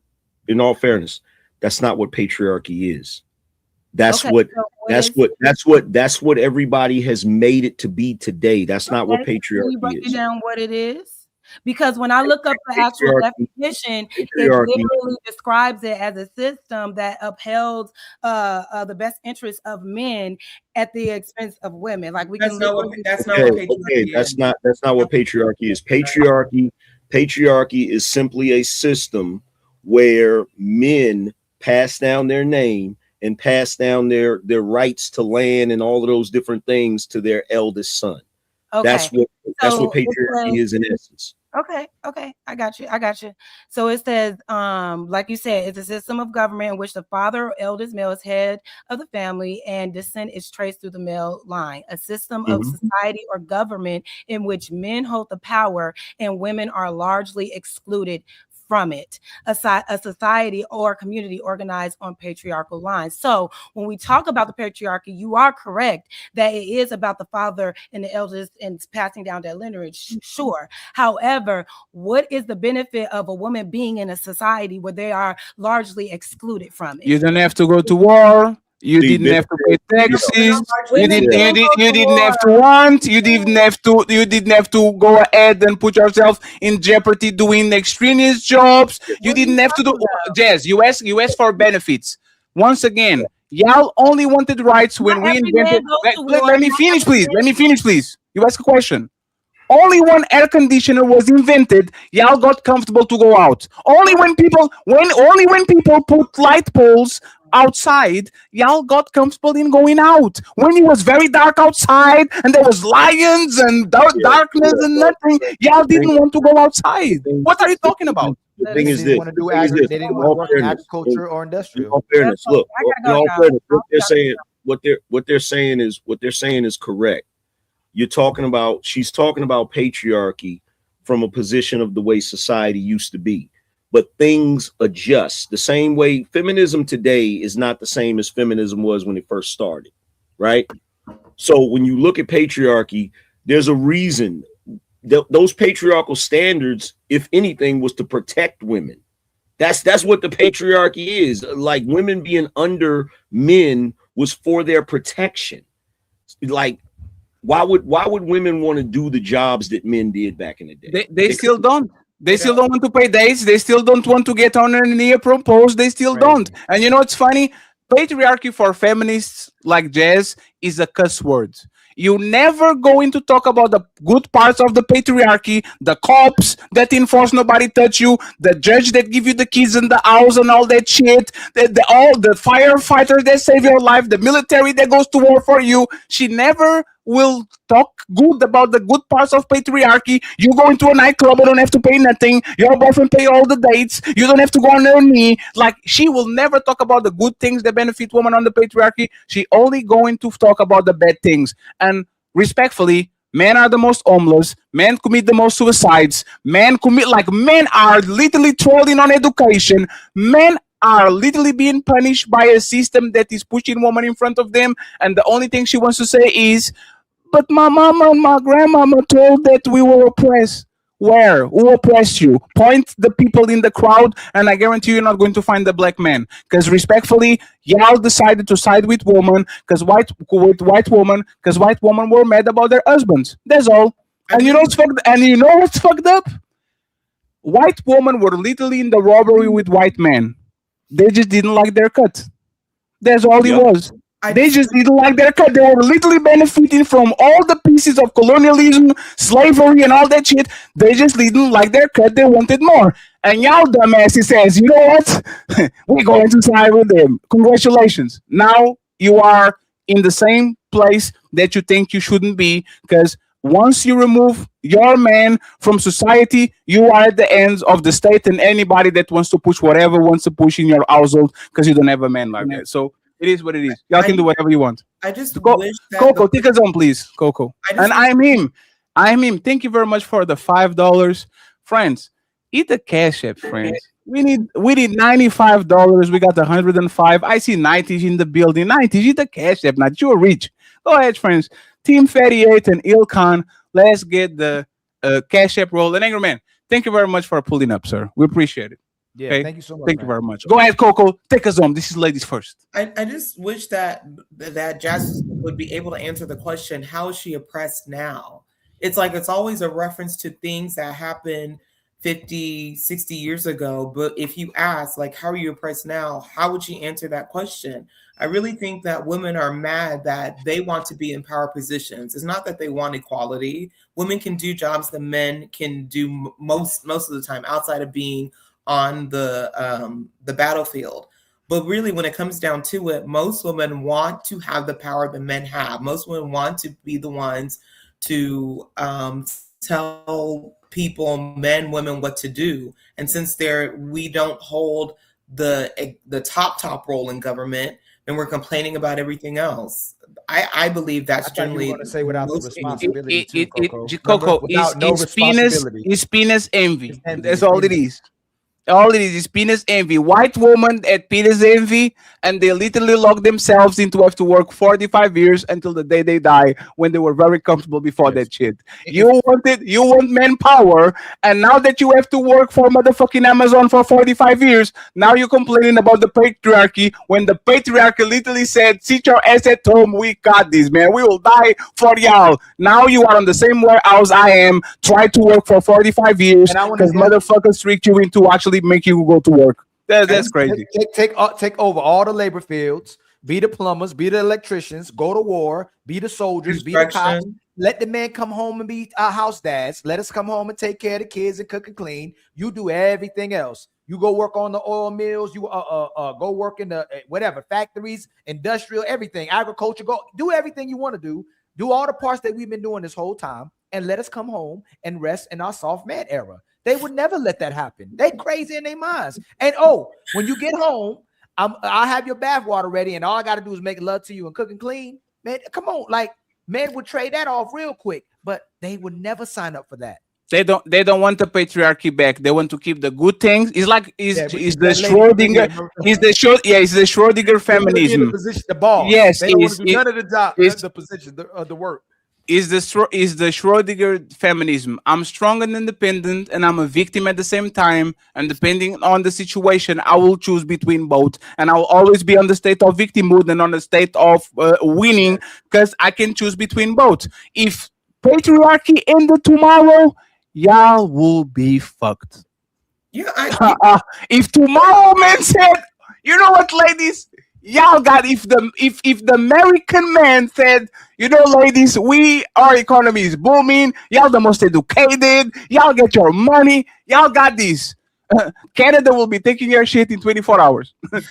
in all fairness, that's not what patriarchy is. That's what everybody has made it to be today. That's not what patriarchy Can you break is. it down what it is? Because when I look up the actual definition, it literally describes it as a system that upheld the best interests of men at the expense of women. Like that's not what patriarchy is. That's not what patriarchy is. Patriarchy is simply a system where men pass down their name and pass down their rights to land and all of those different things to their eldest son. Okay. That's what So patriarchy is in essence. Okay, I got you. So it says, like you said, it's a system of government in which the father or eldest male is head of the family and descent is traced through the male line. A system of society or government in which men hold the power and women are largely excluded from it. A society or community organized on patriarchal lines. So when we talk about the patriarchy, you are correct that it is about the father and the eldest and passing down that lineage. Sure. However, what is the benefit of a woman being in a society where they are largely excluded from it? You don't have to go to war. You didn't have to pay taxes. You didn't have to want. You didn't have to go ahead and put yourself in jeopardy doing extraneous jobs. You didn't have to do JAS. You asked for benefits. Once again, y'all only wanted rights when we invented. Let me finish, please. You ask a question. Only when air conditioner was invented, y'all got comfortable to go out. Only when people put light poles outside, y'all got comfortable in going out. When it was very dark outside and there was lions and darkness and nothing, y'all didn't want to go outside. What are you talking about? The thing is this. They didn't want to work in agriculture or industrial. In all fairness, look, what they're saying is correct. She's talking about patriarchy from a position of the way society used to be, but things adjust. The same way feminism today is not the same as feminism was when it first started, right? So when you look at patriarchy, there's a reason. Those patriarchal standards, if anything, was to protect women. That's what the patriarchy is. Like, women being under men was for their protection. Like, why would women want to do the jobs that men did back in the day? They still don't. They still don't want to pay dates. They still don't want to get on their knee propose. They still don't. And you know what's funny? Patriarchy for feminists like JAS is a cuss word. You never going to talk about the good parts of the patriarchy, the cops that enforce nobody touch you, the judge that give you the keys in the house and all that shit, all the firefighter that save your life, the military that goes to war for you. She never will talk good about the good parts of patriarchy. You go into a nightclub, you don't have to pay nothing. Your boyfriend pay all the dates. You don't have to go on your knee. Like, she will never talk about the good things that benefit women on the patriarchy. She only going to talk about the bad things. And respectfully, men are the most homeless. Men commit the most suicides. Men are literally trolling on education. Men are literally being punished by a system that is pushing women in front of them. And the only thing she wants to say is, but my mama and my grandmama told that we were oppressed. Where? Who oppressed you? Point the people in the crowd, and I guarantee you're not going to find the black man. Because respectfully, y'all decided to side with women, because white women were mad about their husbands. That's all. And you know what's fucked up? White women were literally in the robbery with white men. They just didn't like their cut. That's all it was. They just didn't like their cut. They were literally benefiting from all the pieces of colonialism, slavery, and all that shit. They just didn't like their cut. They wanted more. And y'all dumbasses says, you know what? We're going to side with them. Congratulations. Now you are in the same place that you think you shouldn't be, because once you remove your man from society, you are at the ends of the state, and anybody that wants to push whatever wants to push in your household because you don't have a man like that. So it is what it is. Y'all can do whatever you want. I just wish that Coco, take us on, please. Coco. And I'm him. Thank you very much for the $5. Friends, eat the cash app, friends. We need $95. We got 105. I see 90 in the building. 90, eat the cash app. Not you're rich. Go ahead, friends. Team 38 and Ilkan. Let's get the cash app roll. And Angry Man, thank you very much for pulling up, sir. We appreciate it. Yeah, okay? Thank you so much. Thank you very much. Go ahead, Coco. Take us home. This is ladies first. I just wish that JAS would be able to answer the question, how is she oppressed now? It's like it's always a reference to things that happened 50, 60 years ago. But if you ask, like, how are you oppressed now? How would she answer that question? I really think that women are mad that they want to be in power positions. It's not that they want equality. Women can do jobs that men can do most of the time outside of being on the battlefield. But really, when it comes down to it, most women want to have the power that men have. Most women want to be the ones to tell people, men, women, what to do. And since we don't hold the top role in government, then we're complaining about everything else. I believe that's generally going to say without the responsibility Coco, without no responsibility. It's penis envy. That's all it is. All it is penis envy. White woman at penis envy, and they literally lock themselves into have to work 45 years until the day they die, when they were very comfortable before that shit. You want manpower, and now that you have to work for motherfucking Amazon for 45 years, now you're complaining about the patriarchy, when the patriarchy literally said, sit your ass at home, we got this, man. We will die for y'all. Now you are on the same warehouse I am, try to work for 45 years, because motherfuckers tricked you into actually make you go to work. That's crazy. Take over all the labor fields, be the plumbers, be the electricians, go to war, be the soldiers, be the cops. Let the men come home and be our house dads. Let us come home and take care of the kids and cook and clean. You do everything else. You go work on the oil mills. You go work in the whatever factories, industrial, everything, agriculture. Go do everything you want to do. Do all the parts that we've been doing this whole time, and let us come home and rest in our soft man era. They would never let that happen. They crazy in their minds. And when you get home, I'll have your bath water ready, and all I got to do is make love to you and cook and clean. Man, come on. Like, men would trade that off real quick, but they would never sign up for that. They don't want the patriarchy back. They want to keep the good things. It's like the Schrodinger. It's the Schrodinger feminism. The ball. Yes, they don't want to do none of the job, the position, the work. Is the Schrodinger feminism. I'm strong and independent, and I'm a victim at the same time. And depending on the situation, I will choose between both. And I will always be on the state of victimhood and on the state of winning, because I can choose between both. If patriarchy ended tomorrow, y'all will be fucked. Yeah, if tomorrow man said, you know what, ladies, y'all got, if the American man said, you know, ladies, our economy is booming, y'all the most educated, y'all get your money, y'all got this. Canada will be taking your shit in 24 hours. and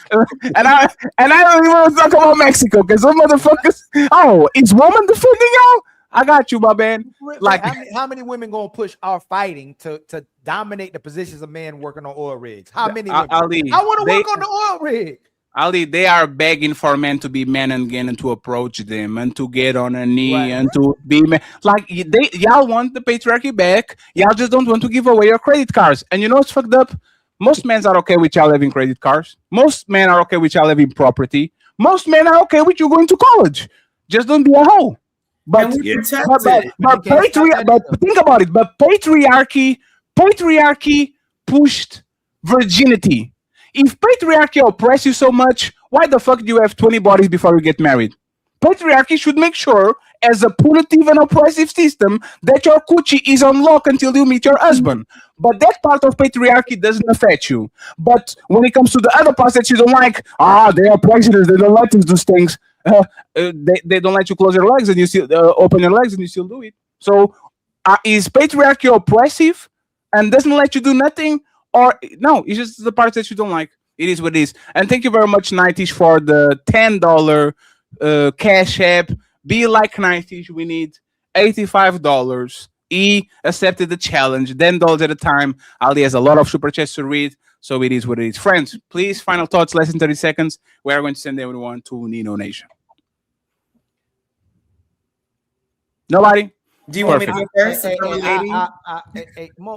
I don't even want to talk about Mexico, because some motherfuckers, is woman defending y'all? I got you, my man. Like, how many women gonna push our fighting to dominate the positions of men working on oil rigs? How many women? Ali, I want to work on the oil rig. Ali, they are begging for men to be men again and to approach them and to get on a knee and to be men. Like, y'all want the patriarchy back. Y'all just don't want to give away your credit cards. And you know what's fucked up? Most men are okay with y'all having credit cards. Most men are okay with y'all having property. Most men are okay with you going to college. Just don't be a hoe. But think about it. But patriarchy pushed virginity. If patriarchy oppresses you so much, why the fuck do you have 20 bodies before you get married? Patriarchy should make sure, as a punitive and oppressive system, that your coochie is unlocked until you meet your husband. But that part of patriarchy doesn't affect you. But when it comes to the other parts that you don't like, they are prejudice, they don't like us do things. They don't let you close your legs and you still open your legs and you still do it. So is patriarchy oppressive and doesn't let you do nothing? Or no, it's just the parts that you don't like. It is what it is. And thank you very much, Nightish, for the $10 cash app. Be like Nightish. We need $85. He accepted the challenge, $10 at a time. Ali has a lot of super chats to read, so it is what it is. Friends, please, final thoughts, less than 30 seconds. We are going to send everyone to Nino Nation. Nobody? Do you want me to go first?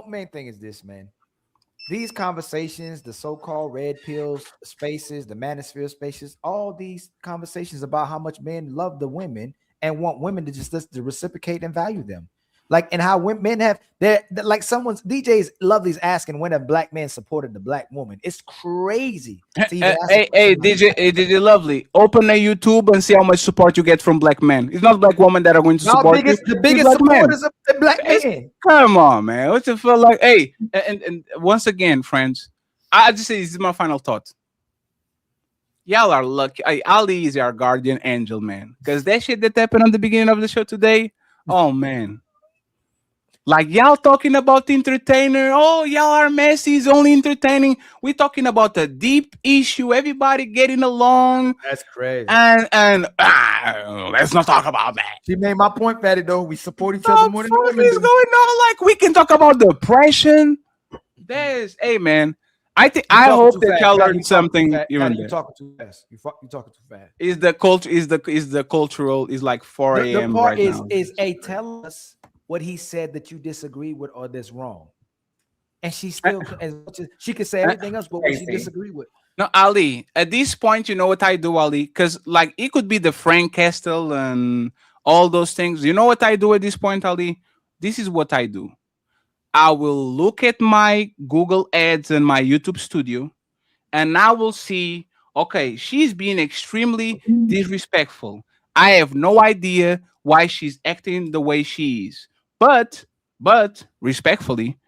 Main thing is this, man. These conversations, the so-called red pills spaces, the manosphere spaces, all these conversations about how much men love the women and want women to just to reciprocate and value them. Like, and how men have like DJs Lovely's asking when have black men supported the black woman. It's crazy. Hey, DJ Lovely, open a YouTube and see how much support you get from black men. It's not black women that are going to support you. The biggest supporters of the black men. Come on, man. What's it feel like? Hey, and once again, friends, I just say this is my final thought. Y'all are lucky. Ali is our guardian angel, man. Because that shit that happened on the beginning of the show today, oh man. Like y'all talking about entertainer. Oh, y'all are messy. It's only entertaining. We're talking about a deep issue. Everybody getting along. That's crazy. And let's not talk about that. She made my point, Fatty. Though we support each other more than the women What is do. going on? Like we can talk about depression. Hey man. I hope that y'all learned something even You there. talking too fast. You talking too fast. Is the culture is the cultural is like 4 The a.m. part right is now. tell us what he said that you disagree with or that's wrong. And she still as much as she could say everything else, but what she disagree with. No, Ali, at this point, you know what I do, Ali? Because like it could be the Frank Castle and all those things. You know what I do at this point, Ali? This is what I do. I will look at my Google ads and my YouTube studio, and I will see, okay, she's being extremely disrespectful. I have no idea why she's acting the way she is. But respectfully,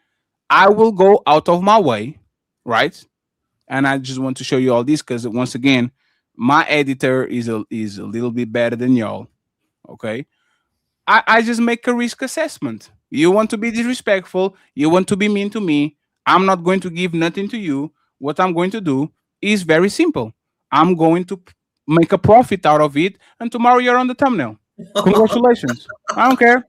I will go out of my way, right? And I just want to show you all this because once again, my editor is a little bit better than y'all. Okay. I just make a risk assessment. You want to be disrespectful, you want to be mean to me. I'm not going to give nothing to you. What I'm going to do is very simple. I'm going to make a profit out of it, and tomorrow you're on the thumbnail. Congratulations. I don't care.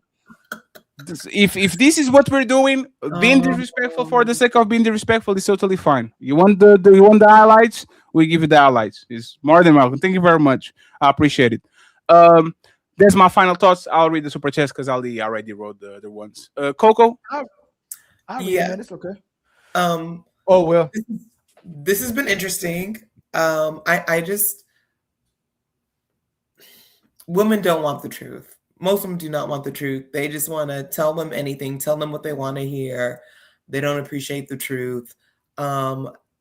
If this is what we're doing, being disrespectful for the sake of being disrespectful is totally fine. You want the highlights? We give you the highlights. It's more than welcome. Thank you very much. I appreciate it. That's my final thoughts. I'll read the super chats because Ali already wrote the ones. Coco? Yeah. Man, it's okay. Oh well. This has been interesting. I just women don't want the truth. Most of them do not want the truth. They just want to tell them anything, tell them what they want to hear. They don't appreciate the truth.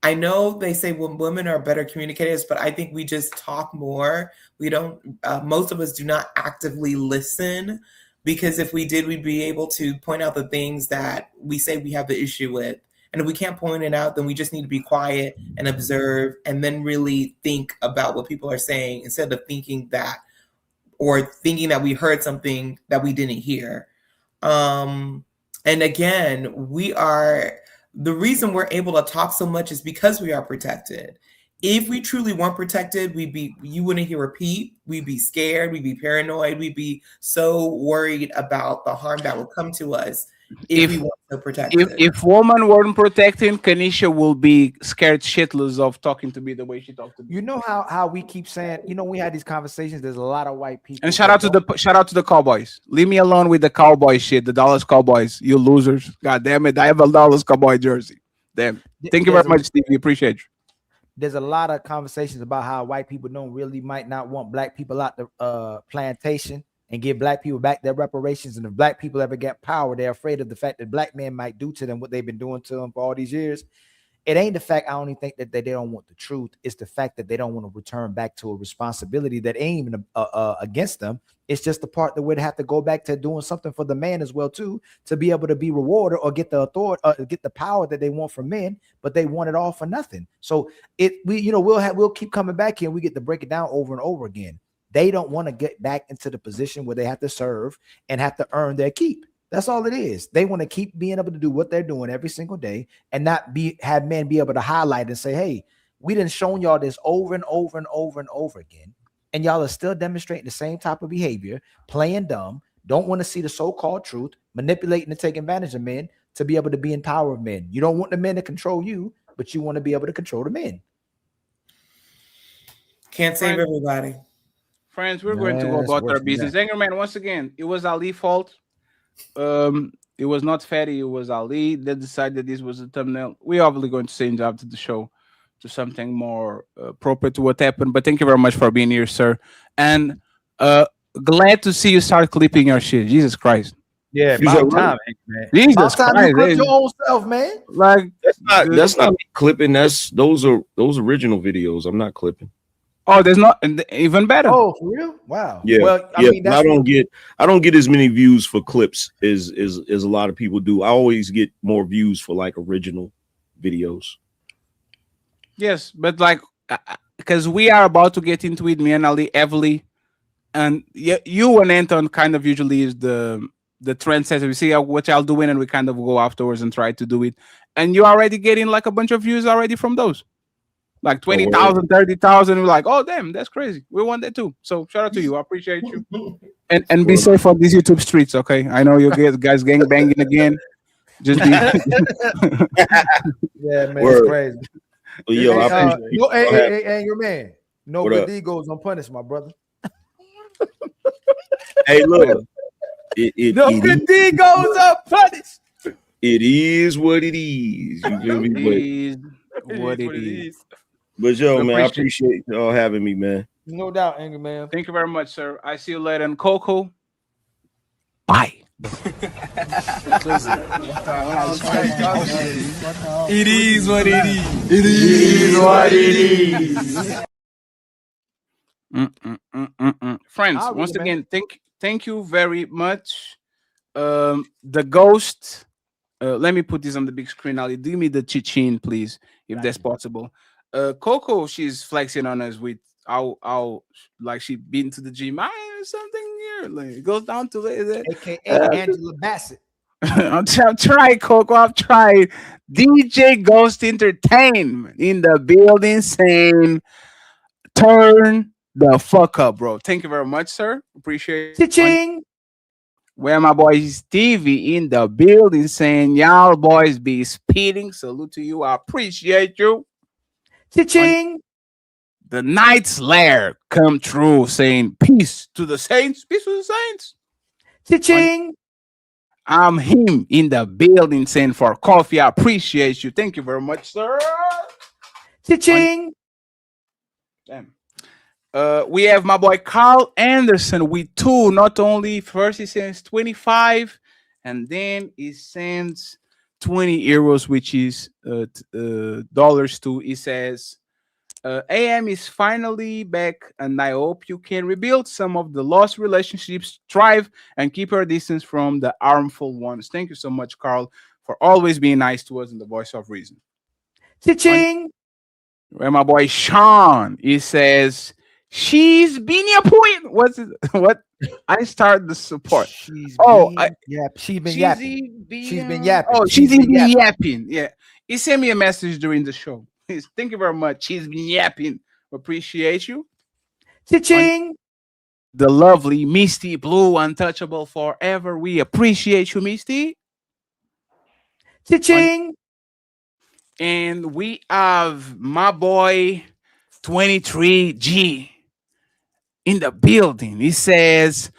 I know they say women are better communicators, but I think we just talk more. We don't, most of us do not actively listen, because if we did, we'd be able to point out the things that we say we have the issue with. And if we can't point it out, then we just need to be quiet and observe and then really think about what people are saying instead of thinking that, or thinking that we heard something that we didn't hear. And again, the reason we're able to talk so much is because we are protected. If we truly weren't protected, you wouldn't hear a peep. We'd be scared. We'd be paranoid. We'd be so worried about the harm that would come to us if we weren't so protected. If women weren't protecting, Kanisha will be scared shitless of talking to me the way she talked to me. You know how we keep saying, we had these conversations. There's a lot of white people. And shout out to the Cowboys. Leave me alone with the Cowboy shit. The Dallas Cowboys, you losers. God damn it. I have a Dallas Cowboy jersey. Damn. Thank you very much, Steve. We appreciate you. There's a lot of conversations about how white people might not want black people out the plantation and give black people back their reparations. And if black people ever get power, they're afraid of the fact that black men might do to them what they've been doing to them for all these years. It ain't the fact I only think that they don't want the truth. It's the fact that they don't want to return back to a responsibility that ain't even against them. It's just the part that would have to go back to doing something for the man as well too, to be able to be rewarded or get the authority, get the power that they want from men, but they want it all for nothing. So we'll keep coming back here and we get to break it down over and over again. They don't want to get back into the position where they have to serve and have to earn their keep. That's all it is. They want to keep being able to do what they're doing every single day and not have men be able to highlight and say, hey, we done shown y'all this over and over and over and over again. And y'all are still demonstrating the same type of behavior, playing dumb, don't want to see the so-called truth, manipulating and taking advantage of men to be able to be in power of men. You don't want the men to control you, but you want to be able to control the men. Can't save everybody. Friends, we're going to go about our business. Anger Man, once again, it was Ali's fault. It was not Fatty, it was Ali that decided this was a thumbnail. We're obviously going to change up to the show to something more appropriate to what happened. But thank you very much for being here, sir. And glad to see you start clipping your shit. Jesus Christ. Yeah, about time, man. Jesus Christ. You clip your own self, man. Like that's not me clipping. Those are original videos. I'm not clipping. Oh, there's not even better. Oh, for real? Wow. Yeah, well, I mean, I don't get as many views for clips as a lot of people do. I always get more views for like original videos. Yes, but like because we are about to get into it, me and Ali heavily, and you and Anton kind of usually is the the trend says we see what y'all doing and we kind of go afterwards and try to do it. And you're already getting like a bunch of views already from those. Like 20,000, 30,000. We're like, oh damn, that's crazy. We want that too. So shout out to you. I appreciate you. And be safe on these YouTube streets, okay? I know you guys gang banging again. Just be Yeah, man, it's crazy. Well, yo, I appreciate you. Hey, your man. No What good up? deed goes unpunished, my brother. Hey, look. No good deed goes unpunished. It is what it is. You feel me? It is what it is. But yo, man, I appreciate y'all having me, man. No doubt, Angry Man. Thank you very much, sir. I see you later. And Coco, bye. It is what it is. It is what it is. Friends, I'll once read it, again, thank you very much. The ghost. Let me put this on the big screen. Ali, do me the chichin, please, if that's possible. Coco, she's flexing on us with how like she been to the gym. Something here. Like it goes down to it. AKA Angela Bassett. I've tried, Coco. I've tried. DJ Ghost Entertainment in the building saying, turn the fuck up, bro. Thank you very much, sir. Appreciate it. Ching. Where my boy Stevie in the building saying, y'all boys be speeding. Salute to you. I appreciate you. Ching. The Knight's Lair come true saying, peace to the saints. Peace to the saints. Ching. I'm him in the building saying for coffee. I appreciate you. Thank you very much, sir. Ching. Damn. We have my boy Carl Anderson with 2. Not only first he sends 25 and then he sends 20 euros, which is dollars too. He says, AM is finally back, and I hope you can rebuild some of the lost relationships, thrive, and keep your distance from the harmful ones. Thank you so much, Carl, for always being nice to us in the voice of reason. Ching. Where my boy Sean, he says, she's been yapping. What's it? What? I started the support. She's been yapping. She's been yapping. Oh, she's been yapping. Yeah. He sent me a message during the show. Thank you very much. She's been yapping. Appreciate you. Ching. The lovely Misty Blue, untouchable forever. We appreciate you, Misty. Ching. And we have my boy 23G in the building. He says,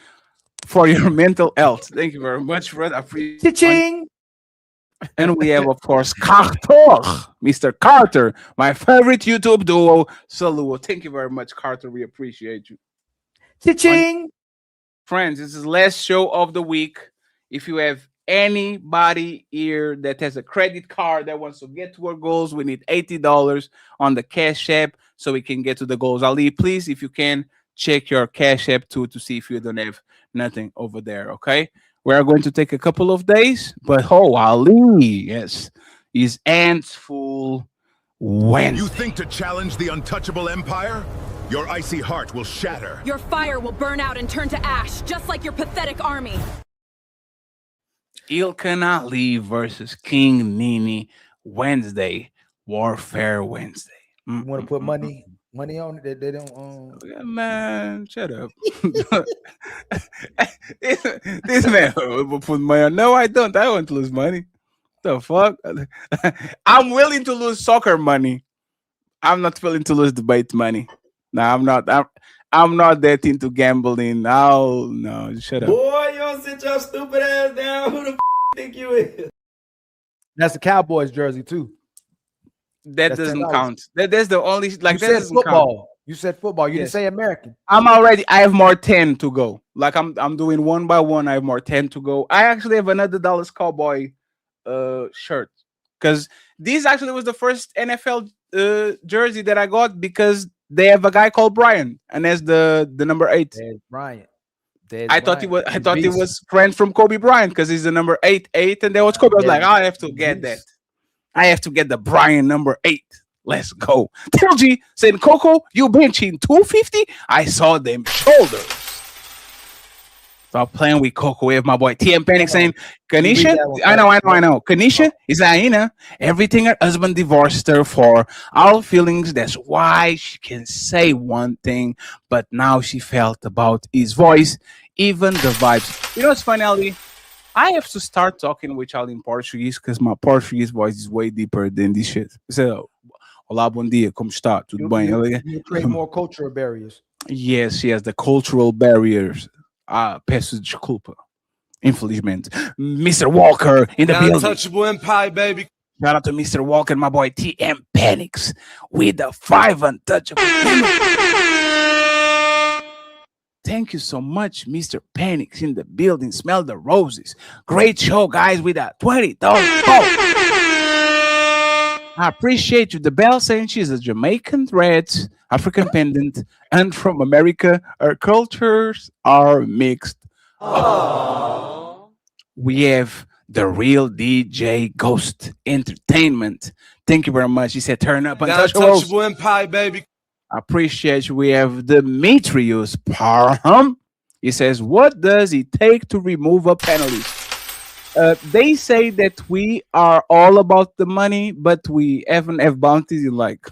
for your mental health. Thank you very much, Fred. I appreciate Ching. And we have, of course, Carter, Mr. Carter, my favorite YouTube duo. Salute. Thank you very much, Carter. We appreciate you. Ching. Friends, this is the last show of the week. If you have anybody here that has a credit card that wants to get to our goals, we need $80 on the Cash App so we can get to the goals. Ali, please, if you can, check your Cash App too to see if you don't have nothing over there, okay? We are going to take a couple of days, but Ali, yes, is ants full Wednesday. You think to challenge the untouchable empire? Your icy heart will shatter. Your fire will burn out and turn to ash, just like your pathetic army. Ilkan Ali versus King Nini Wednesday, Warfare Wednesday. You want to put money on it? They don't. Yeah, man, shut up. this man will put money on. No, I don't. I want to lose money. The fuck? I'm willing to lose soccer money. I'm not willing to lose debate money. No, I'm not. I'm not that into gambling. No, shut up. Boy, you don't sit your stupid ass down. Who the think you is? That's the Cowboys jersey too. That doesn't count. That's the only like you that said football. Count. You said football. You didn't say American. I have more 10 to go. Like I'm doing one by one. I have more 10 to go. I actually have another Dallas Cowboy shirt because this actually was the first NFL jersey that I got because they have a guy called Brian and that's the number 8. There's Brian. I thought he was friend from Kobe Bryant because he's the number 8, and there was Kobe. I was like, I have to get that. I have to get the Brian number 8. Let's go. TLG saying, Coco, you benching 250? I saw them shoulders. Stop playing with Coco. We have my boy TM Panic saying, Read Kanisha, that one, I know. Kanisha is Aina. Everything her husband divorced her for. All feelings. That's why she can say one thing, but now she felt about his voice, even the vibes. You know what's funny, Ali? I have to start talking with y'all in Portuguese because my Portuguese voice is way deeper than this shit. So, olá, bom dia, como está? Tudo bem? You create more cultural barriers. Yes, the cultural barriers. Peço desculpa. Infelizmente. Mr. Walker in the building. Untouchable Empire, baby. Shout out to Mr. Walker, my boy TM Panics with the 5 untouchable. Thank you so much, Mr. Panics in the building. Smell the roses. Great show, guys, with a $20. I appreciate you. The Bell saying she's a Jamaican red, African pendant, and from America. Our cultures are mixed. We have the real DJ Ghost Entertainment. Thank you very much. He said, turn up Untouchable Empire, baby. I appreciate you. We have Demetrius Parham. He says, what does it take to remove a panelist? They say that we are all about the money, but we haven't have bounties in like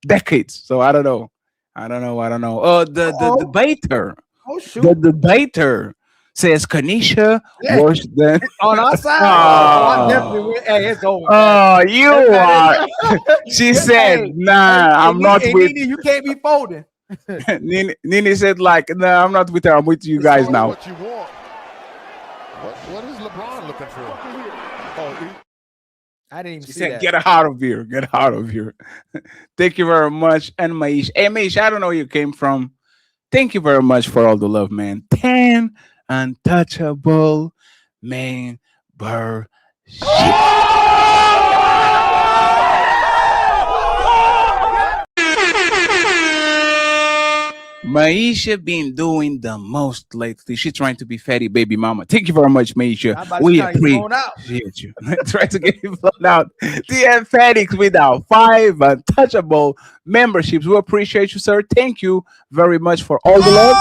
decades. So I don't know. The debater. Oh shoot. The debater says Kanisha worse than on our side. Oh. I definitely win. Hey, it's over. Oh, you are. She said, Hey, "Nah, I'm not with." Nene, you can't be folding. Nene said, "Like, nah, I'm not with her. I'm with you guys now." What you want? What is LeBron looking for? Oh, I didn't even She see said, that. "Get out of here. Get out of here." Thank you very much, and Maish. Hey, Maish, I don't know where you came from. Thank you very much for all the love, man. 10 untouchable membership. Maisha been doing the most lately. She's trying to be fatty baby mama. Thank you very much, Maisha. We appreciate you. Try to get you blown out. TM Fatix without 5 untouchable memberships. We appreciate you, sir. Thank you very much for all the love.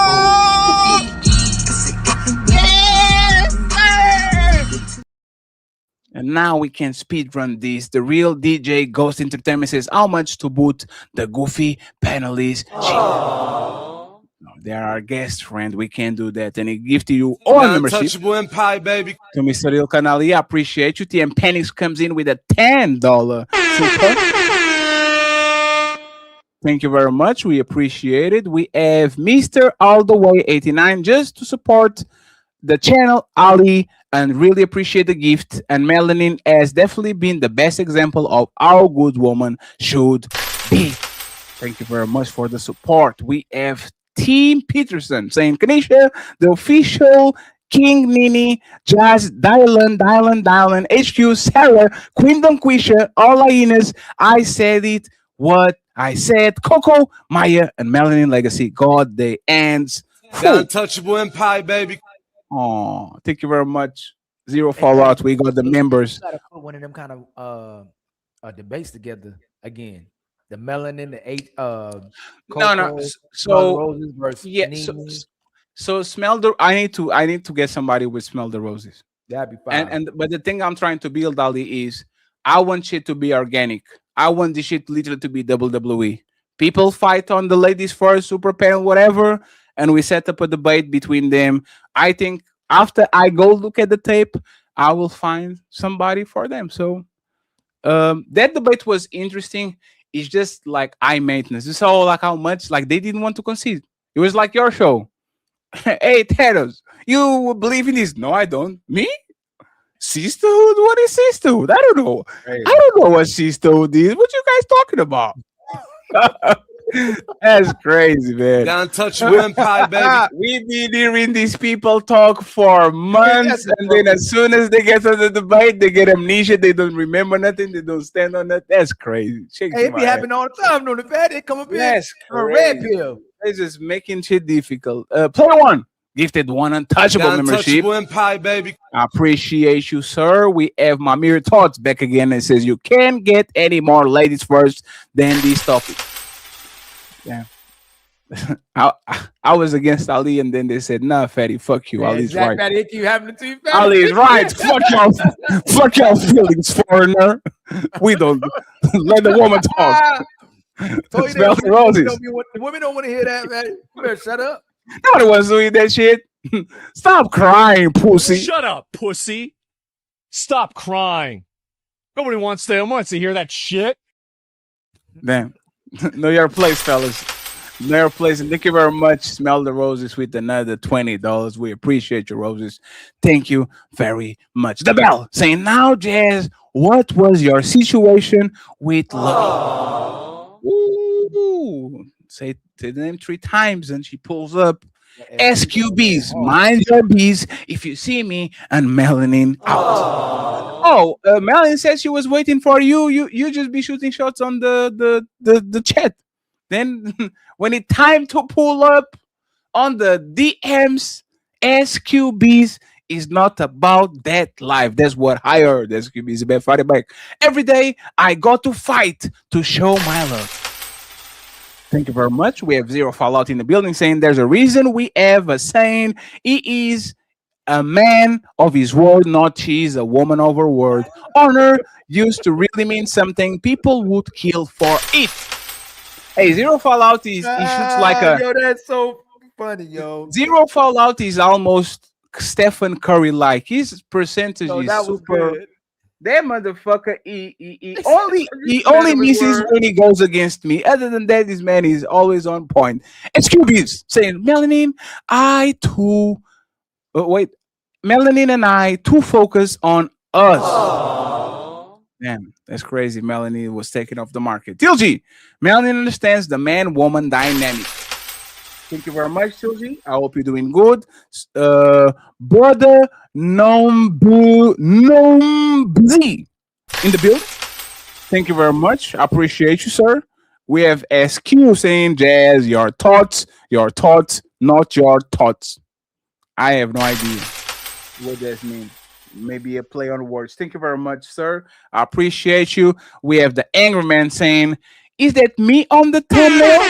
And now we can speed run this. The real DJ Ghost Entertainment says, how much to boot the goofy panelist? No, they're our guest friend. We can't do that. And he gifted you all membership. Untouchable Empire, baby. To Mr. Il Canali, I appreciate you. TM Penix comes in with a $10 super. Thank you very much. We appreciate it. We have Mr. All the Way 89 just to support the channel, Ali, and really appreciate the gift. And Melanin has definitely been the best example of how good woman should be. Thank you very much for the support. We have Team Peterson saying, Kanisha, the official King Nini, Jazz, Dylan, HQ, Sarah, Queen Quisha, all hyenas. I said it, what I said, Coco, Maya, and Melanin Legacy. God, the ends. The untouchable Empire, baby. Oh, thank you very much. Zero fallout. We got the members. Gotta put one of them kind of debates together again. The melanin, the eight No. So yeah. So smell the. I need to get somebody with smell the roses. That'd be fine. But the thing I'm trying to build, Ali, is I want shit to be organic. I want this shit literally to be WWE. People fight on the ladies first, super panel, whatever, and we set up a debate between them. I think after I go look at the tape, I will find somebody for them. So that debate was interesting. It's just like high maintenance. It's all like how much like they didn't want to concede. It was like your show. Hey, Teros, you believe in this? No, I don't. Me? Sisterhood? What is sisterhood? I don't know. Hey. I don't know what sisterhood is. What you guys talking about? That's crazy, man. The untouchable Empire, baby. We've been hearing these people talk for months, and then as soon as they get to the debate, they get amnesia. They don't remember nothing. They don't stand on that. That's crazy. Hey, it be happening all the time. No, the bad they come up here. That's a red pill. They're just making shit difficult. Player one. Gifted one untouchable membership. Untouchable Empire, baby. I appreciate you, sir. We have my mirror thoughts back again and says you can't get any more ladies first than this topic. Yeah. I was against Ali, and then they said, "Nah, fatty, fuck you. Man, Ali's Zach right. Fatty, you having the team. Ali is right. Fuck y'all feelings, foreigner. We don't let the woman talk. Told you Smell the the roses. women don't want to hear that, man. You better shut up. Not the ones doing that shit. Stop crying, pussy. Shut up, pussy. Stop crying. Nobody wants to hear that shit. Damn. Know your place, fellas. Know your place. And thank you very much. Smell the roses with another $20. We appreciate your roses. Thank you very much. The bell saying, now, Jazz, what was your situation with love? Ooh. Say the name 3 times and she pulls up. SQBs, mind your bees. If you see me, and Melanin out. Oh, Melanin says she was waiting for you. You just be shooting shots on the chat. Then when it's time to pull up on the DMs, SQBs is not about that life. That's what I heard. SQBs is about fighting back. Every day I got to fight to show my love. Thank you very much. We have Zero Fallout in the building saying there's a reason we have a saying. He is a man of his word, not she's a woman of her word. Honor used to really mean something. People would kill for it. Hey, Zero Fallout he shoots like a... Yo, that's so funny, yo. Zero Fallout is almost Stephen Curry-like. His percentage is super... Good. That motherfucker, he only misses when he goes against me. Other than that, this man is always on point. SQBs saying, Melanin, Melanin and I too focus on us. Aww. Damn, that's crazy. Melanin was taken off the market. TLG, Melanin understands the man-woman dynamic. Thank you very much, Tilji. I hope you're doing good. Brother Nombzi in the building. Thank you very much. I appreciate you, sir. We have SQ saying, Jazz, your thoughts, not your thoughts. I have no idea what that means. Maybe a play on words. Thank you very much, sir. I appreciate you. We have the angry man saying, is that me on the thumbnail?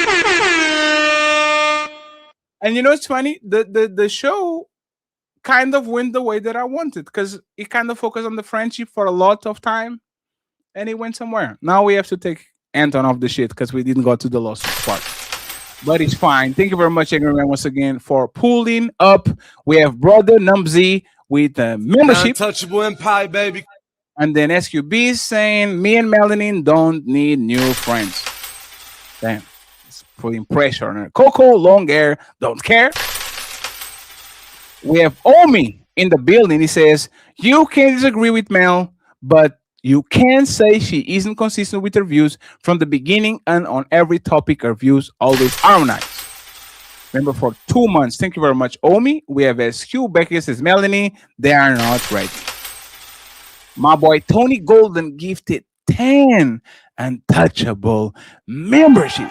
And you know, it's funny. The show kind of went the way that I wanted because it kind of focused on the friendship for a lot of time, and it went somewhere. Now we have to take Anton off the shit because we didn't go to the lawsuit part. But it's fine. Thank you very much, Angry Man, once again for pulling up. We have Brother Numzy with the membership. Untouchable Empire, baby. And then SQB saying, me and Melanin don't need new friends. Damn. Putting pressure on her. Coco, long hair, don't care. We have Omi in the building. He says, you can disagree with Mel, but you can say she isn't consistent with her views from the beginning, and on every topic her views always harmonize. Remember, for 2 months. Thank you very much, Omi. We have SQ. Becky says, Melanie, they are not ready. My boy Tony Golden gifted 10 untouchable membership.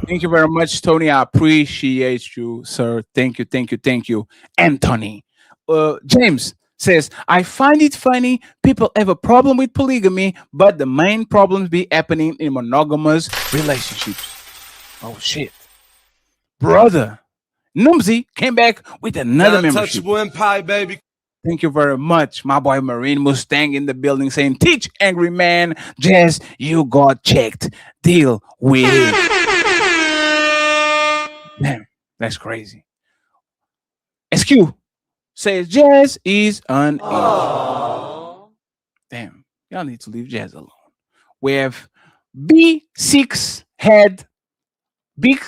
Thank you very much, Tony. I appreciate you, sir. Thank you. Anthony. James says, I find it funny people have a problem with polygamy, but the main problems be happening in monogamous relationships. Oh, shit. Brother Numzy came back with another membership. Untouchable Empire, baby. Thank you very much. My boy Marine Mustang in the building saying, teach angry man, Jazz, you got checked. Deal with it. Damn, that's crazy. SQ says Jazz is an angel. Damn, y'all need to leave Jazz alone. We have B6 head, big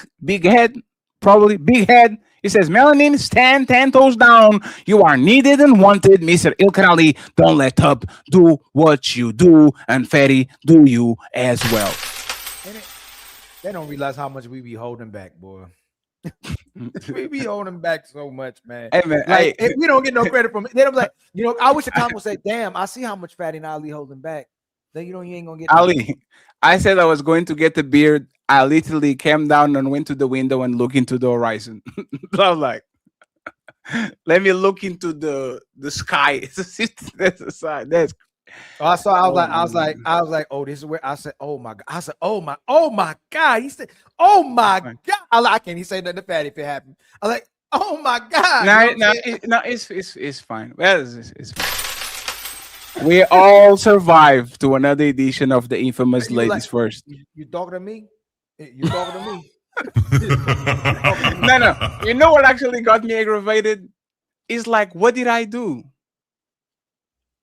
head, probably big head. He says, Melanin, stand 10 toes down. You are needed and wanted, Mr. Ilkanali. Don't let up. Do what you do. And Fatty, do you as well. They don't realize how much we be holding back, boy. We be holding back so much, man. Hey, man, like, we don't get no credit from it. Then I'm like, you know, I wish the comment would say, damn, I see how much Fatty and Ali holding back. Then you know you ain't gonna get Ali. I said I was going to get the beard I literally came down and went to the window and looked into the horizon. I was like, let me look into the sky. That's the side. That's I was like, oh, this is where I said, oh my God. I said, oh my God. He said, oh my God. I can't even say nothing to Fatty if it happened. I was like, oh my God. It's fine. Well, it's fine. We all survived to another edition of the infamous Ladies First. You talking to me? You talking to me? No. You know what actually got me aggravated? It's like, what did I do?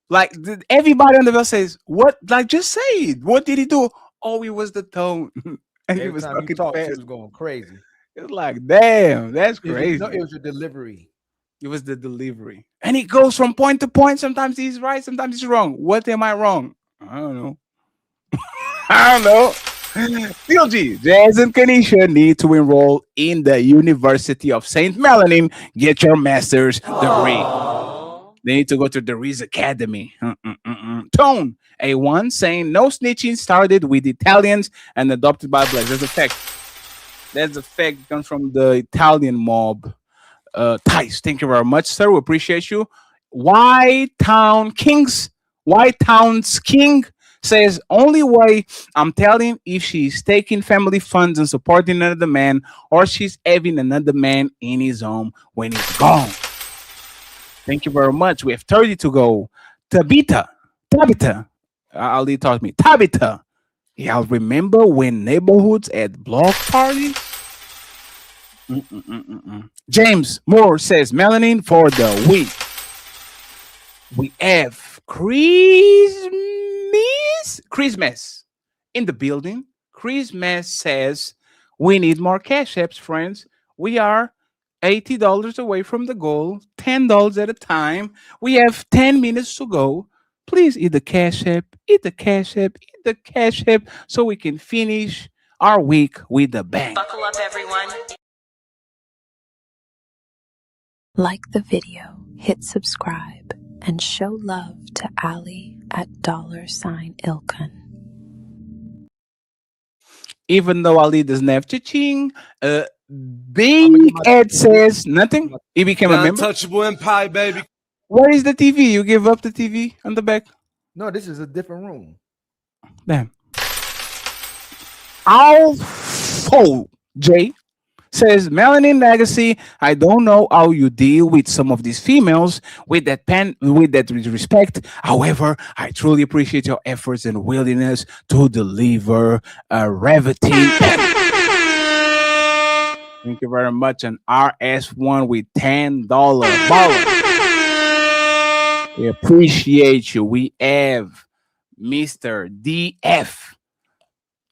Like everybody on the bus says, "What?" Like, just say it. What did he do? Oh, it was the tone, and he was talking fast. He was going crazy. It's like, damn, that's crazy. It was your delivery. It was the delivery, and it goes from point to point. Sometimes he's right, sometimes he's wrong. What am I wrong? I don't know. I don't know. CLG, Jazz and Kanisha need to enroll in the University of St. Melanin. Get your master's degree. They need to go to the Riz Academy. Tone, A1, saying no snitching started with Italians and adopted by blacks. That's a fact. That's a fact. It comes from the Italian mob. Tice, thank you very much, sir. We appreciate you. White Town's King says, only way I'm telling if she's taking family funds and supporting another man, or she's having another man in his home when he's gone. Thank you very much. We have 30 to go. Tabitha. Ali taught me. Tabitha. Y'all remember when neighborhoods had block parties? James Moore says, Melanin for the week. We have Christmas in the building. Christmas says, we need more cash apps, friends. We are $80 away from the goal, $10 at a time. We have 10 minutes to go. Please eat the cash app, so we can finish our week with a bang. Buckle up, everyone. Like the video, hit subscribe, and show love to Ali at $Ilkan. Even though Ali doesn't have cha-ching, Big Ed says nothing. He became a member. Untouchable empire, baby. Where is the TV? You give up the TV on the back? No, this is a different room. Damn. Alfo J says, Melanin Legacy, I don't know how you deal with some of these females with that respect. However, I truly appreciate your efforts and willingness to deliver a riveting. Thank you very much. An RS1 with $10 baller. We appreciate you. We have Mr. DF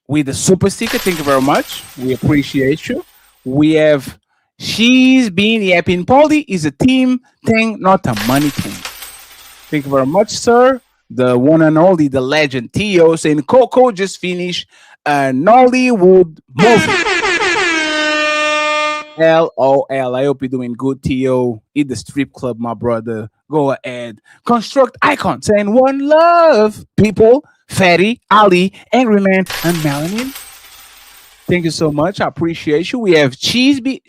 with the super sticker. Thank you very much. We appreciate you. We have She's Been Yapping. Poly is a team thing, not a money thing. Thank you very much, sir. The one and only, the legend, Tio, saying Coco just finished a Nollywood movie. LOL. I hope you're doing good, Tio. Eat the strip club, my brother. Go ahead. Construct Icon saying one love, people. Fatty, Ali, Angry Man, and Melanin. Thank you so much. I appreciate you. We have She's Be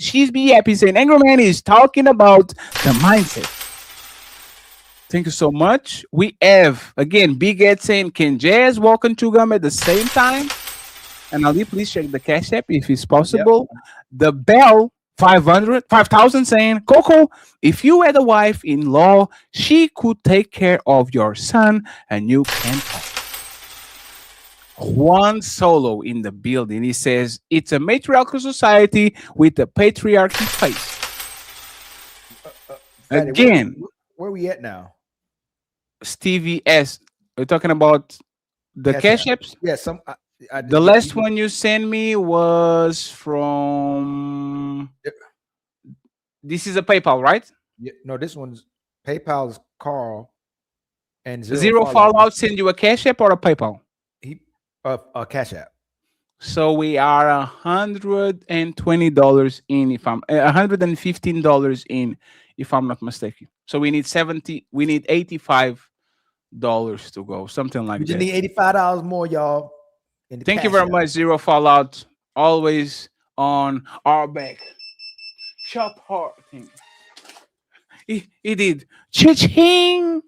Happy saying Angry Man is talking about the mindset. Thank you so much. We have, again, Big Ed saying, can Jazz walk and chew gum at the same time? And Ali, please check the cash app if it's possible. Yep. The Bell 5,000 saying, Coco, if you had a wife-in-law, she could take care of your son and you can talk. Juan Solo in the building. He says, it's a matriarchal society with a patriarchy face. Again. Where are we at now? Stevie S. We're talking about the cash apps? Yeah, the last one you sent me was from. This is a PayPal, right? Yeah, no, this one's PayPal's Carl and Zero Fallout send you a cash app or a PayPal? A cash app. So we are $120 in, if I'm $115 in, if I'm not mistaken. So we need $85 to go, something like that. You need $85 more, y'all. Thank you very much, Zero Fallout. always on our back. Chop hard thing. He did. Cha-ching!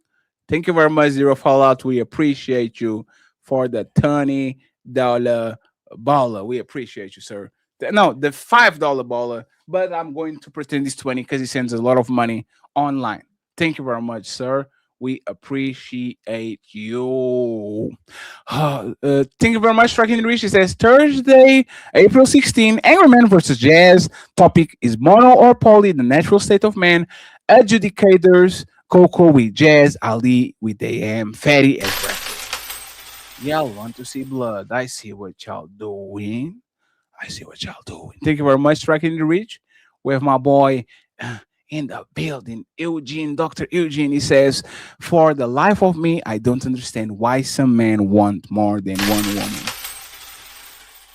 Thank you very much, Zero Fallout. We appreciate you for the $20 baller. We appreciate you, sir. No, the $5 baller, but I'm going to pretend it's 20 because he sends a lot of money online. Thank you very much, sir. We appreciate you. Thank you very much, Tracking the Reach. It says Thursday, April 16, Angry Man versus JAS. Topic is mono or poly, the natural state of man. Adjudicators, Coco with JAS, Ali with AM, Fatty as breakfast. Y'all want to see blood. I see what y'all doing. I see what y'all doing. Thank you very much, Tracking the Reach. We have my boy in the building, Eugene, Dr. Eugene. He says, for the life of me, I don't understand why some men want more than one woman.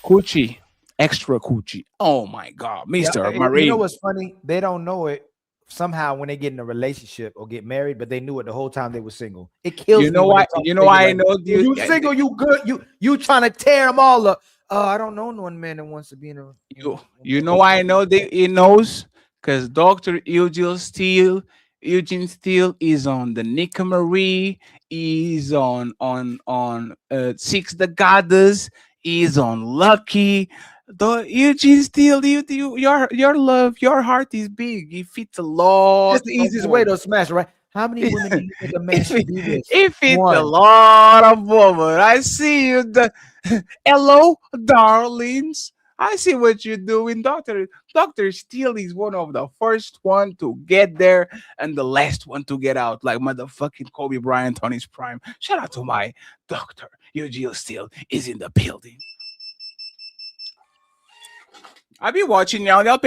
Coochie, extra coochie. Oh my God, Mr. Marine. You know what's funny? They don't know it somehow when they get in a relationship or get married, but they knew it the whole time they were single. It kills you know me. why? You know why I know you single, you good, you trying to tear them all up. I don't know one man that wants to be in a. You know why I know he knows? Because Dr. Eugene Steele is on the Nika Marie, is on Six the Goddess, is on Lucky. The Eugene Steele, your love, your heart is big. It fits a lot. That's the easiest way to smash, right? How many women do you think a man should be with? It fits a lot of women. I see you. Hello, darlings. I see what you're doing, Doctor. Dr. Steele is one of the first one to get there and the last one to get out, like motherfucking Kobe Bryant on his prime. Shout out to my Dr. Eugene Steele is in the building. I be watching y'all. Y'all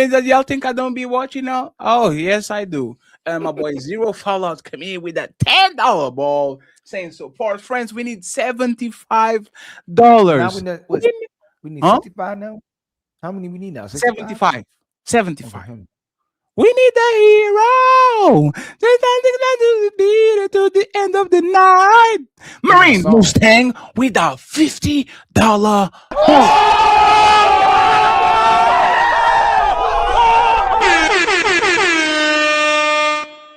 think I don't be watching now? Oh, yes, I do. And my boy Zero Fallout come in with that $10 ball saying support. Friends, we need $75. Now we need 65 now? How many we need now? 75. 75. We need a hero. To the end of the night. Marine Mustang with a $50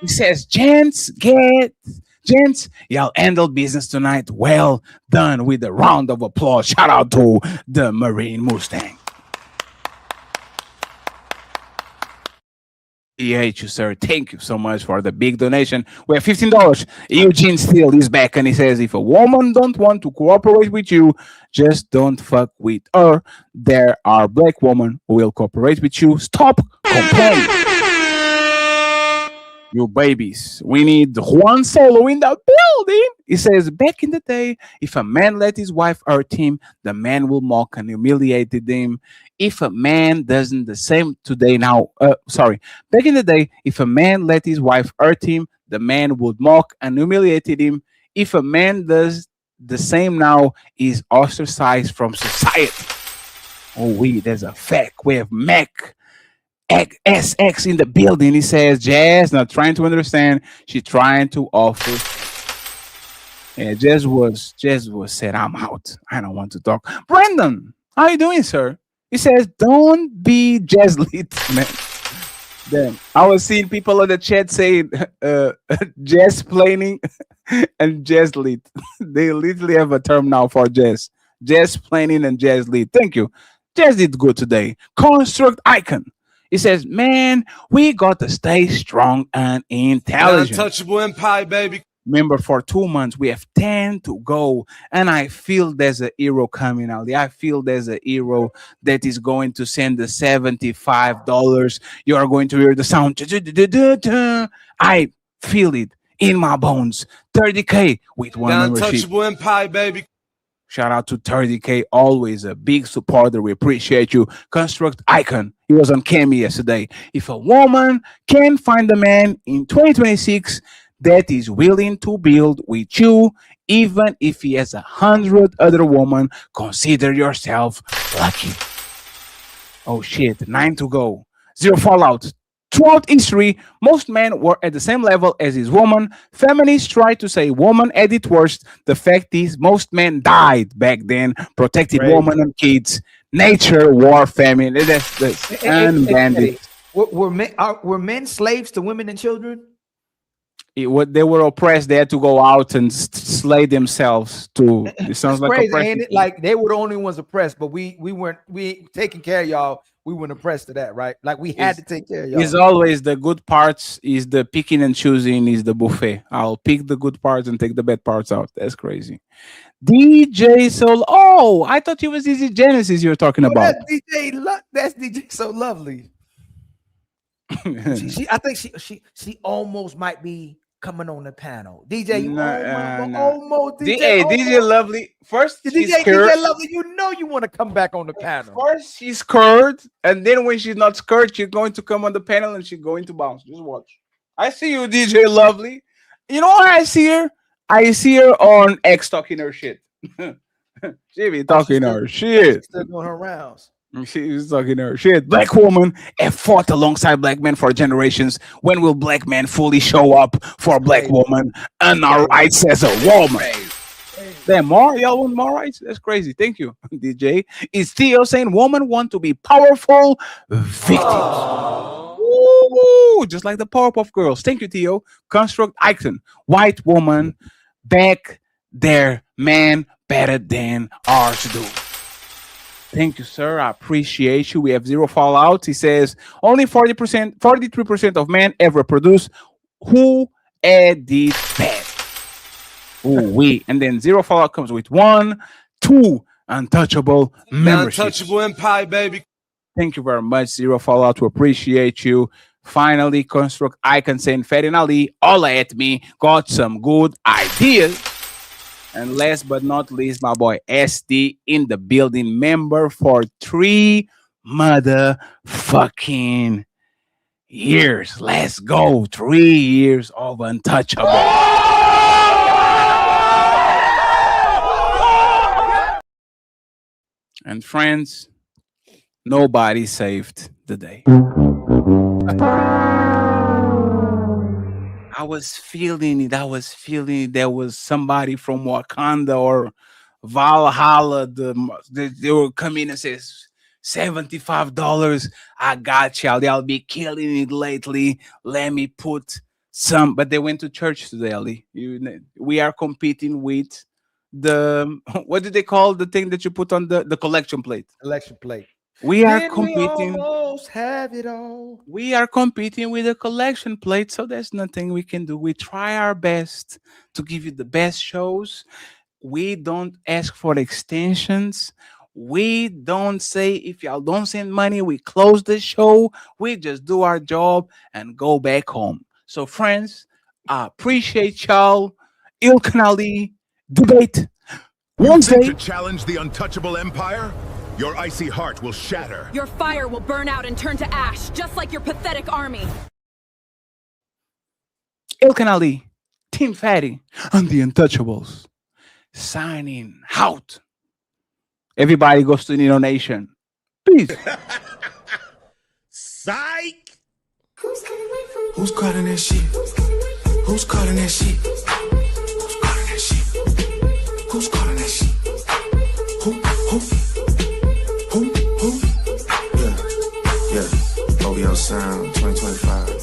He says, gents, y'all handled business tonight. Well done with a round of applause. Shout out to the Marine Mustang. You, sir. Thank you so much for the big donation. We have $15. Eugene Steele is back and he says, if a woman don't want to cooperate with you, just don't fuck with her. There are black women who will cooperate with you. Stop complaining. You babies. We need Juan Solo in the building. He says, back in the day, if a man let his wife hurt him, the man will mock and humiliate him. If a man doesn't the same today now, back in the day, if a man let his wife hurt him, the man would mock and humiliate him. If a man does the same now, he's ostracized from society. Oh, there's a fact. We have Mac SX in the building. He says, Jazz not trying to understand. She's trying to offer. Yeah, Jazz was said, I'm out. I don't want to talk. Brandon, how you doing, sir? He says, don't be Jazz lit, man. Then I was seeing people in the chat saying jazz planning and jazz lit. They literally have a term now for jazz. Jazz planning and jazz lit. Thank you. Jazz did good today. Construct Icon. He says, man, we got to stay strong and intelligent. Untouchable empire, baby. Remember, for 2 months, we have 10 to go. And I feel there's a hero coming out. I feel there's a hero that is going to send the $75. You are going to hear the sound. I feel it in my bones. 30K with one membership. Untouchable empire, baby. Shout out to 30K, always a big supporter. We appreciate you. Construct Icon. He was on Cami yesterday. If a woman can find a man in 2026 that is willing to build with you, even if he has 100 other women, consider yourself lucky. Oh shit, 9 to go. Zero Fallout. Throughout history, most men were at the same level as his woman. Feminists try to say woman had it worst. The fact is, most men died back then, protected women and kids. nature, war, famine. That's and bandits. Were men slaves to women and children? They were oppressed. They had to go out and slay themselves. It sounds like crazy, oppression. ain't it? Like they were the only ones oppressed, but we taking care of y'all. We weren't oppressed to that, right? Like we had to take care of y'all. It's always the good parts. Is the picking and choosing. Is the buffet. I'll pick the good parts and take the bad parts out. That's crazy. DJ Soul. Oh, I thought it was Easy Genesis you were talking about. That's DJ So Lovely. I think she almost might be coming on the panel. DJ, almost. DJ, hey, DJ Lovely. First, DJ Lovely, you want to come back on the panel. First, she's scared, and then when she's not scared, she's going to come on the panel and she's going to bounce. Just watch. I see you, DJ Lovely. You know what I see her? I see her on X talking her shit. She be talking her shit. She's still doing her rounds. She's talking her shit. Black women have fought alongside black men for generations. When will black men fully show up for black women and our rights as a woman? Damn, more? Y'all want more rights? That's crazy. Thank you, DJ. Is Theo saying women want to be powerful victims? Ooh, just like the Powerpuff Girls. Thank you, Theo. Construct icon. White woman back their man better than ours do. Thank you, sir. I appreciate you. We have zero fallout. He says only 40%, 43% of men ever produce. Who did that? And then zero fallout comes with 1, 2 untouchable memberships. Untouchable empire, baby. Thank you very much, Zero Fallout. We appreciate you. Finally, Construct Icon saying Fed and Ali, all at me, got some good ideas. And last but not least, my boy SD in the building, member for 3 motherfucking years. Let's go. 3 years of Untouchable. And friends, nobody saved the day. I was feeling it. There was somebody from Wakanda or Valhalla. They were coming and says $75. I got y'all. They'll be killing it lately. Let me put some. But they went to church today, Ali. We are competing with the, what do they call the thing that you put on the collection plate? Collection plate. We are Then competing. We almost have it all. We are competing with a collection plate, so there's nothing we can do. We try our best to give you the best shows. We don't ask for extensions. We don't say if y'all don't send money, we close the show. We just do our job and go back home. So, friends, I appreciate y'all. Ilkanali debate Wednesday. To challenge the untouchable empire? Your icy heart will shatter. Your fire will burn out and turn to ash, just like your pathetic army. Ilkanali, Team Fatty, and the Untouchables signing out. Everybody goes to Nino Nation. Peace. Psych. Who's cutting that shit? Who's cutting that shit? Who's cutting that shit? Who's cutting that shit? Who? Yeah. OVO Sound 2025.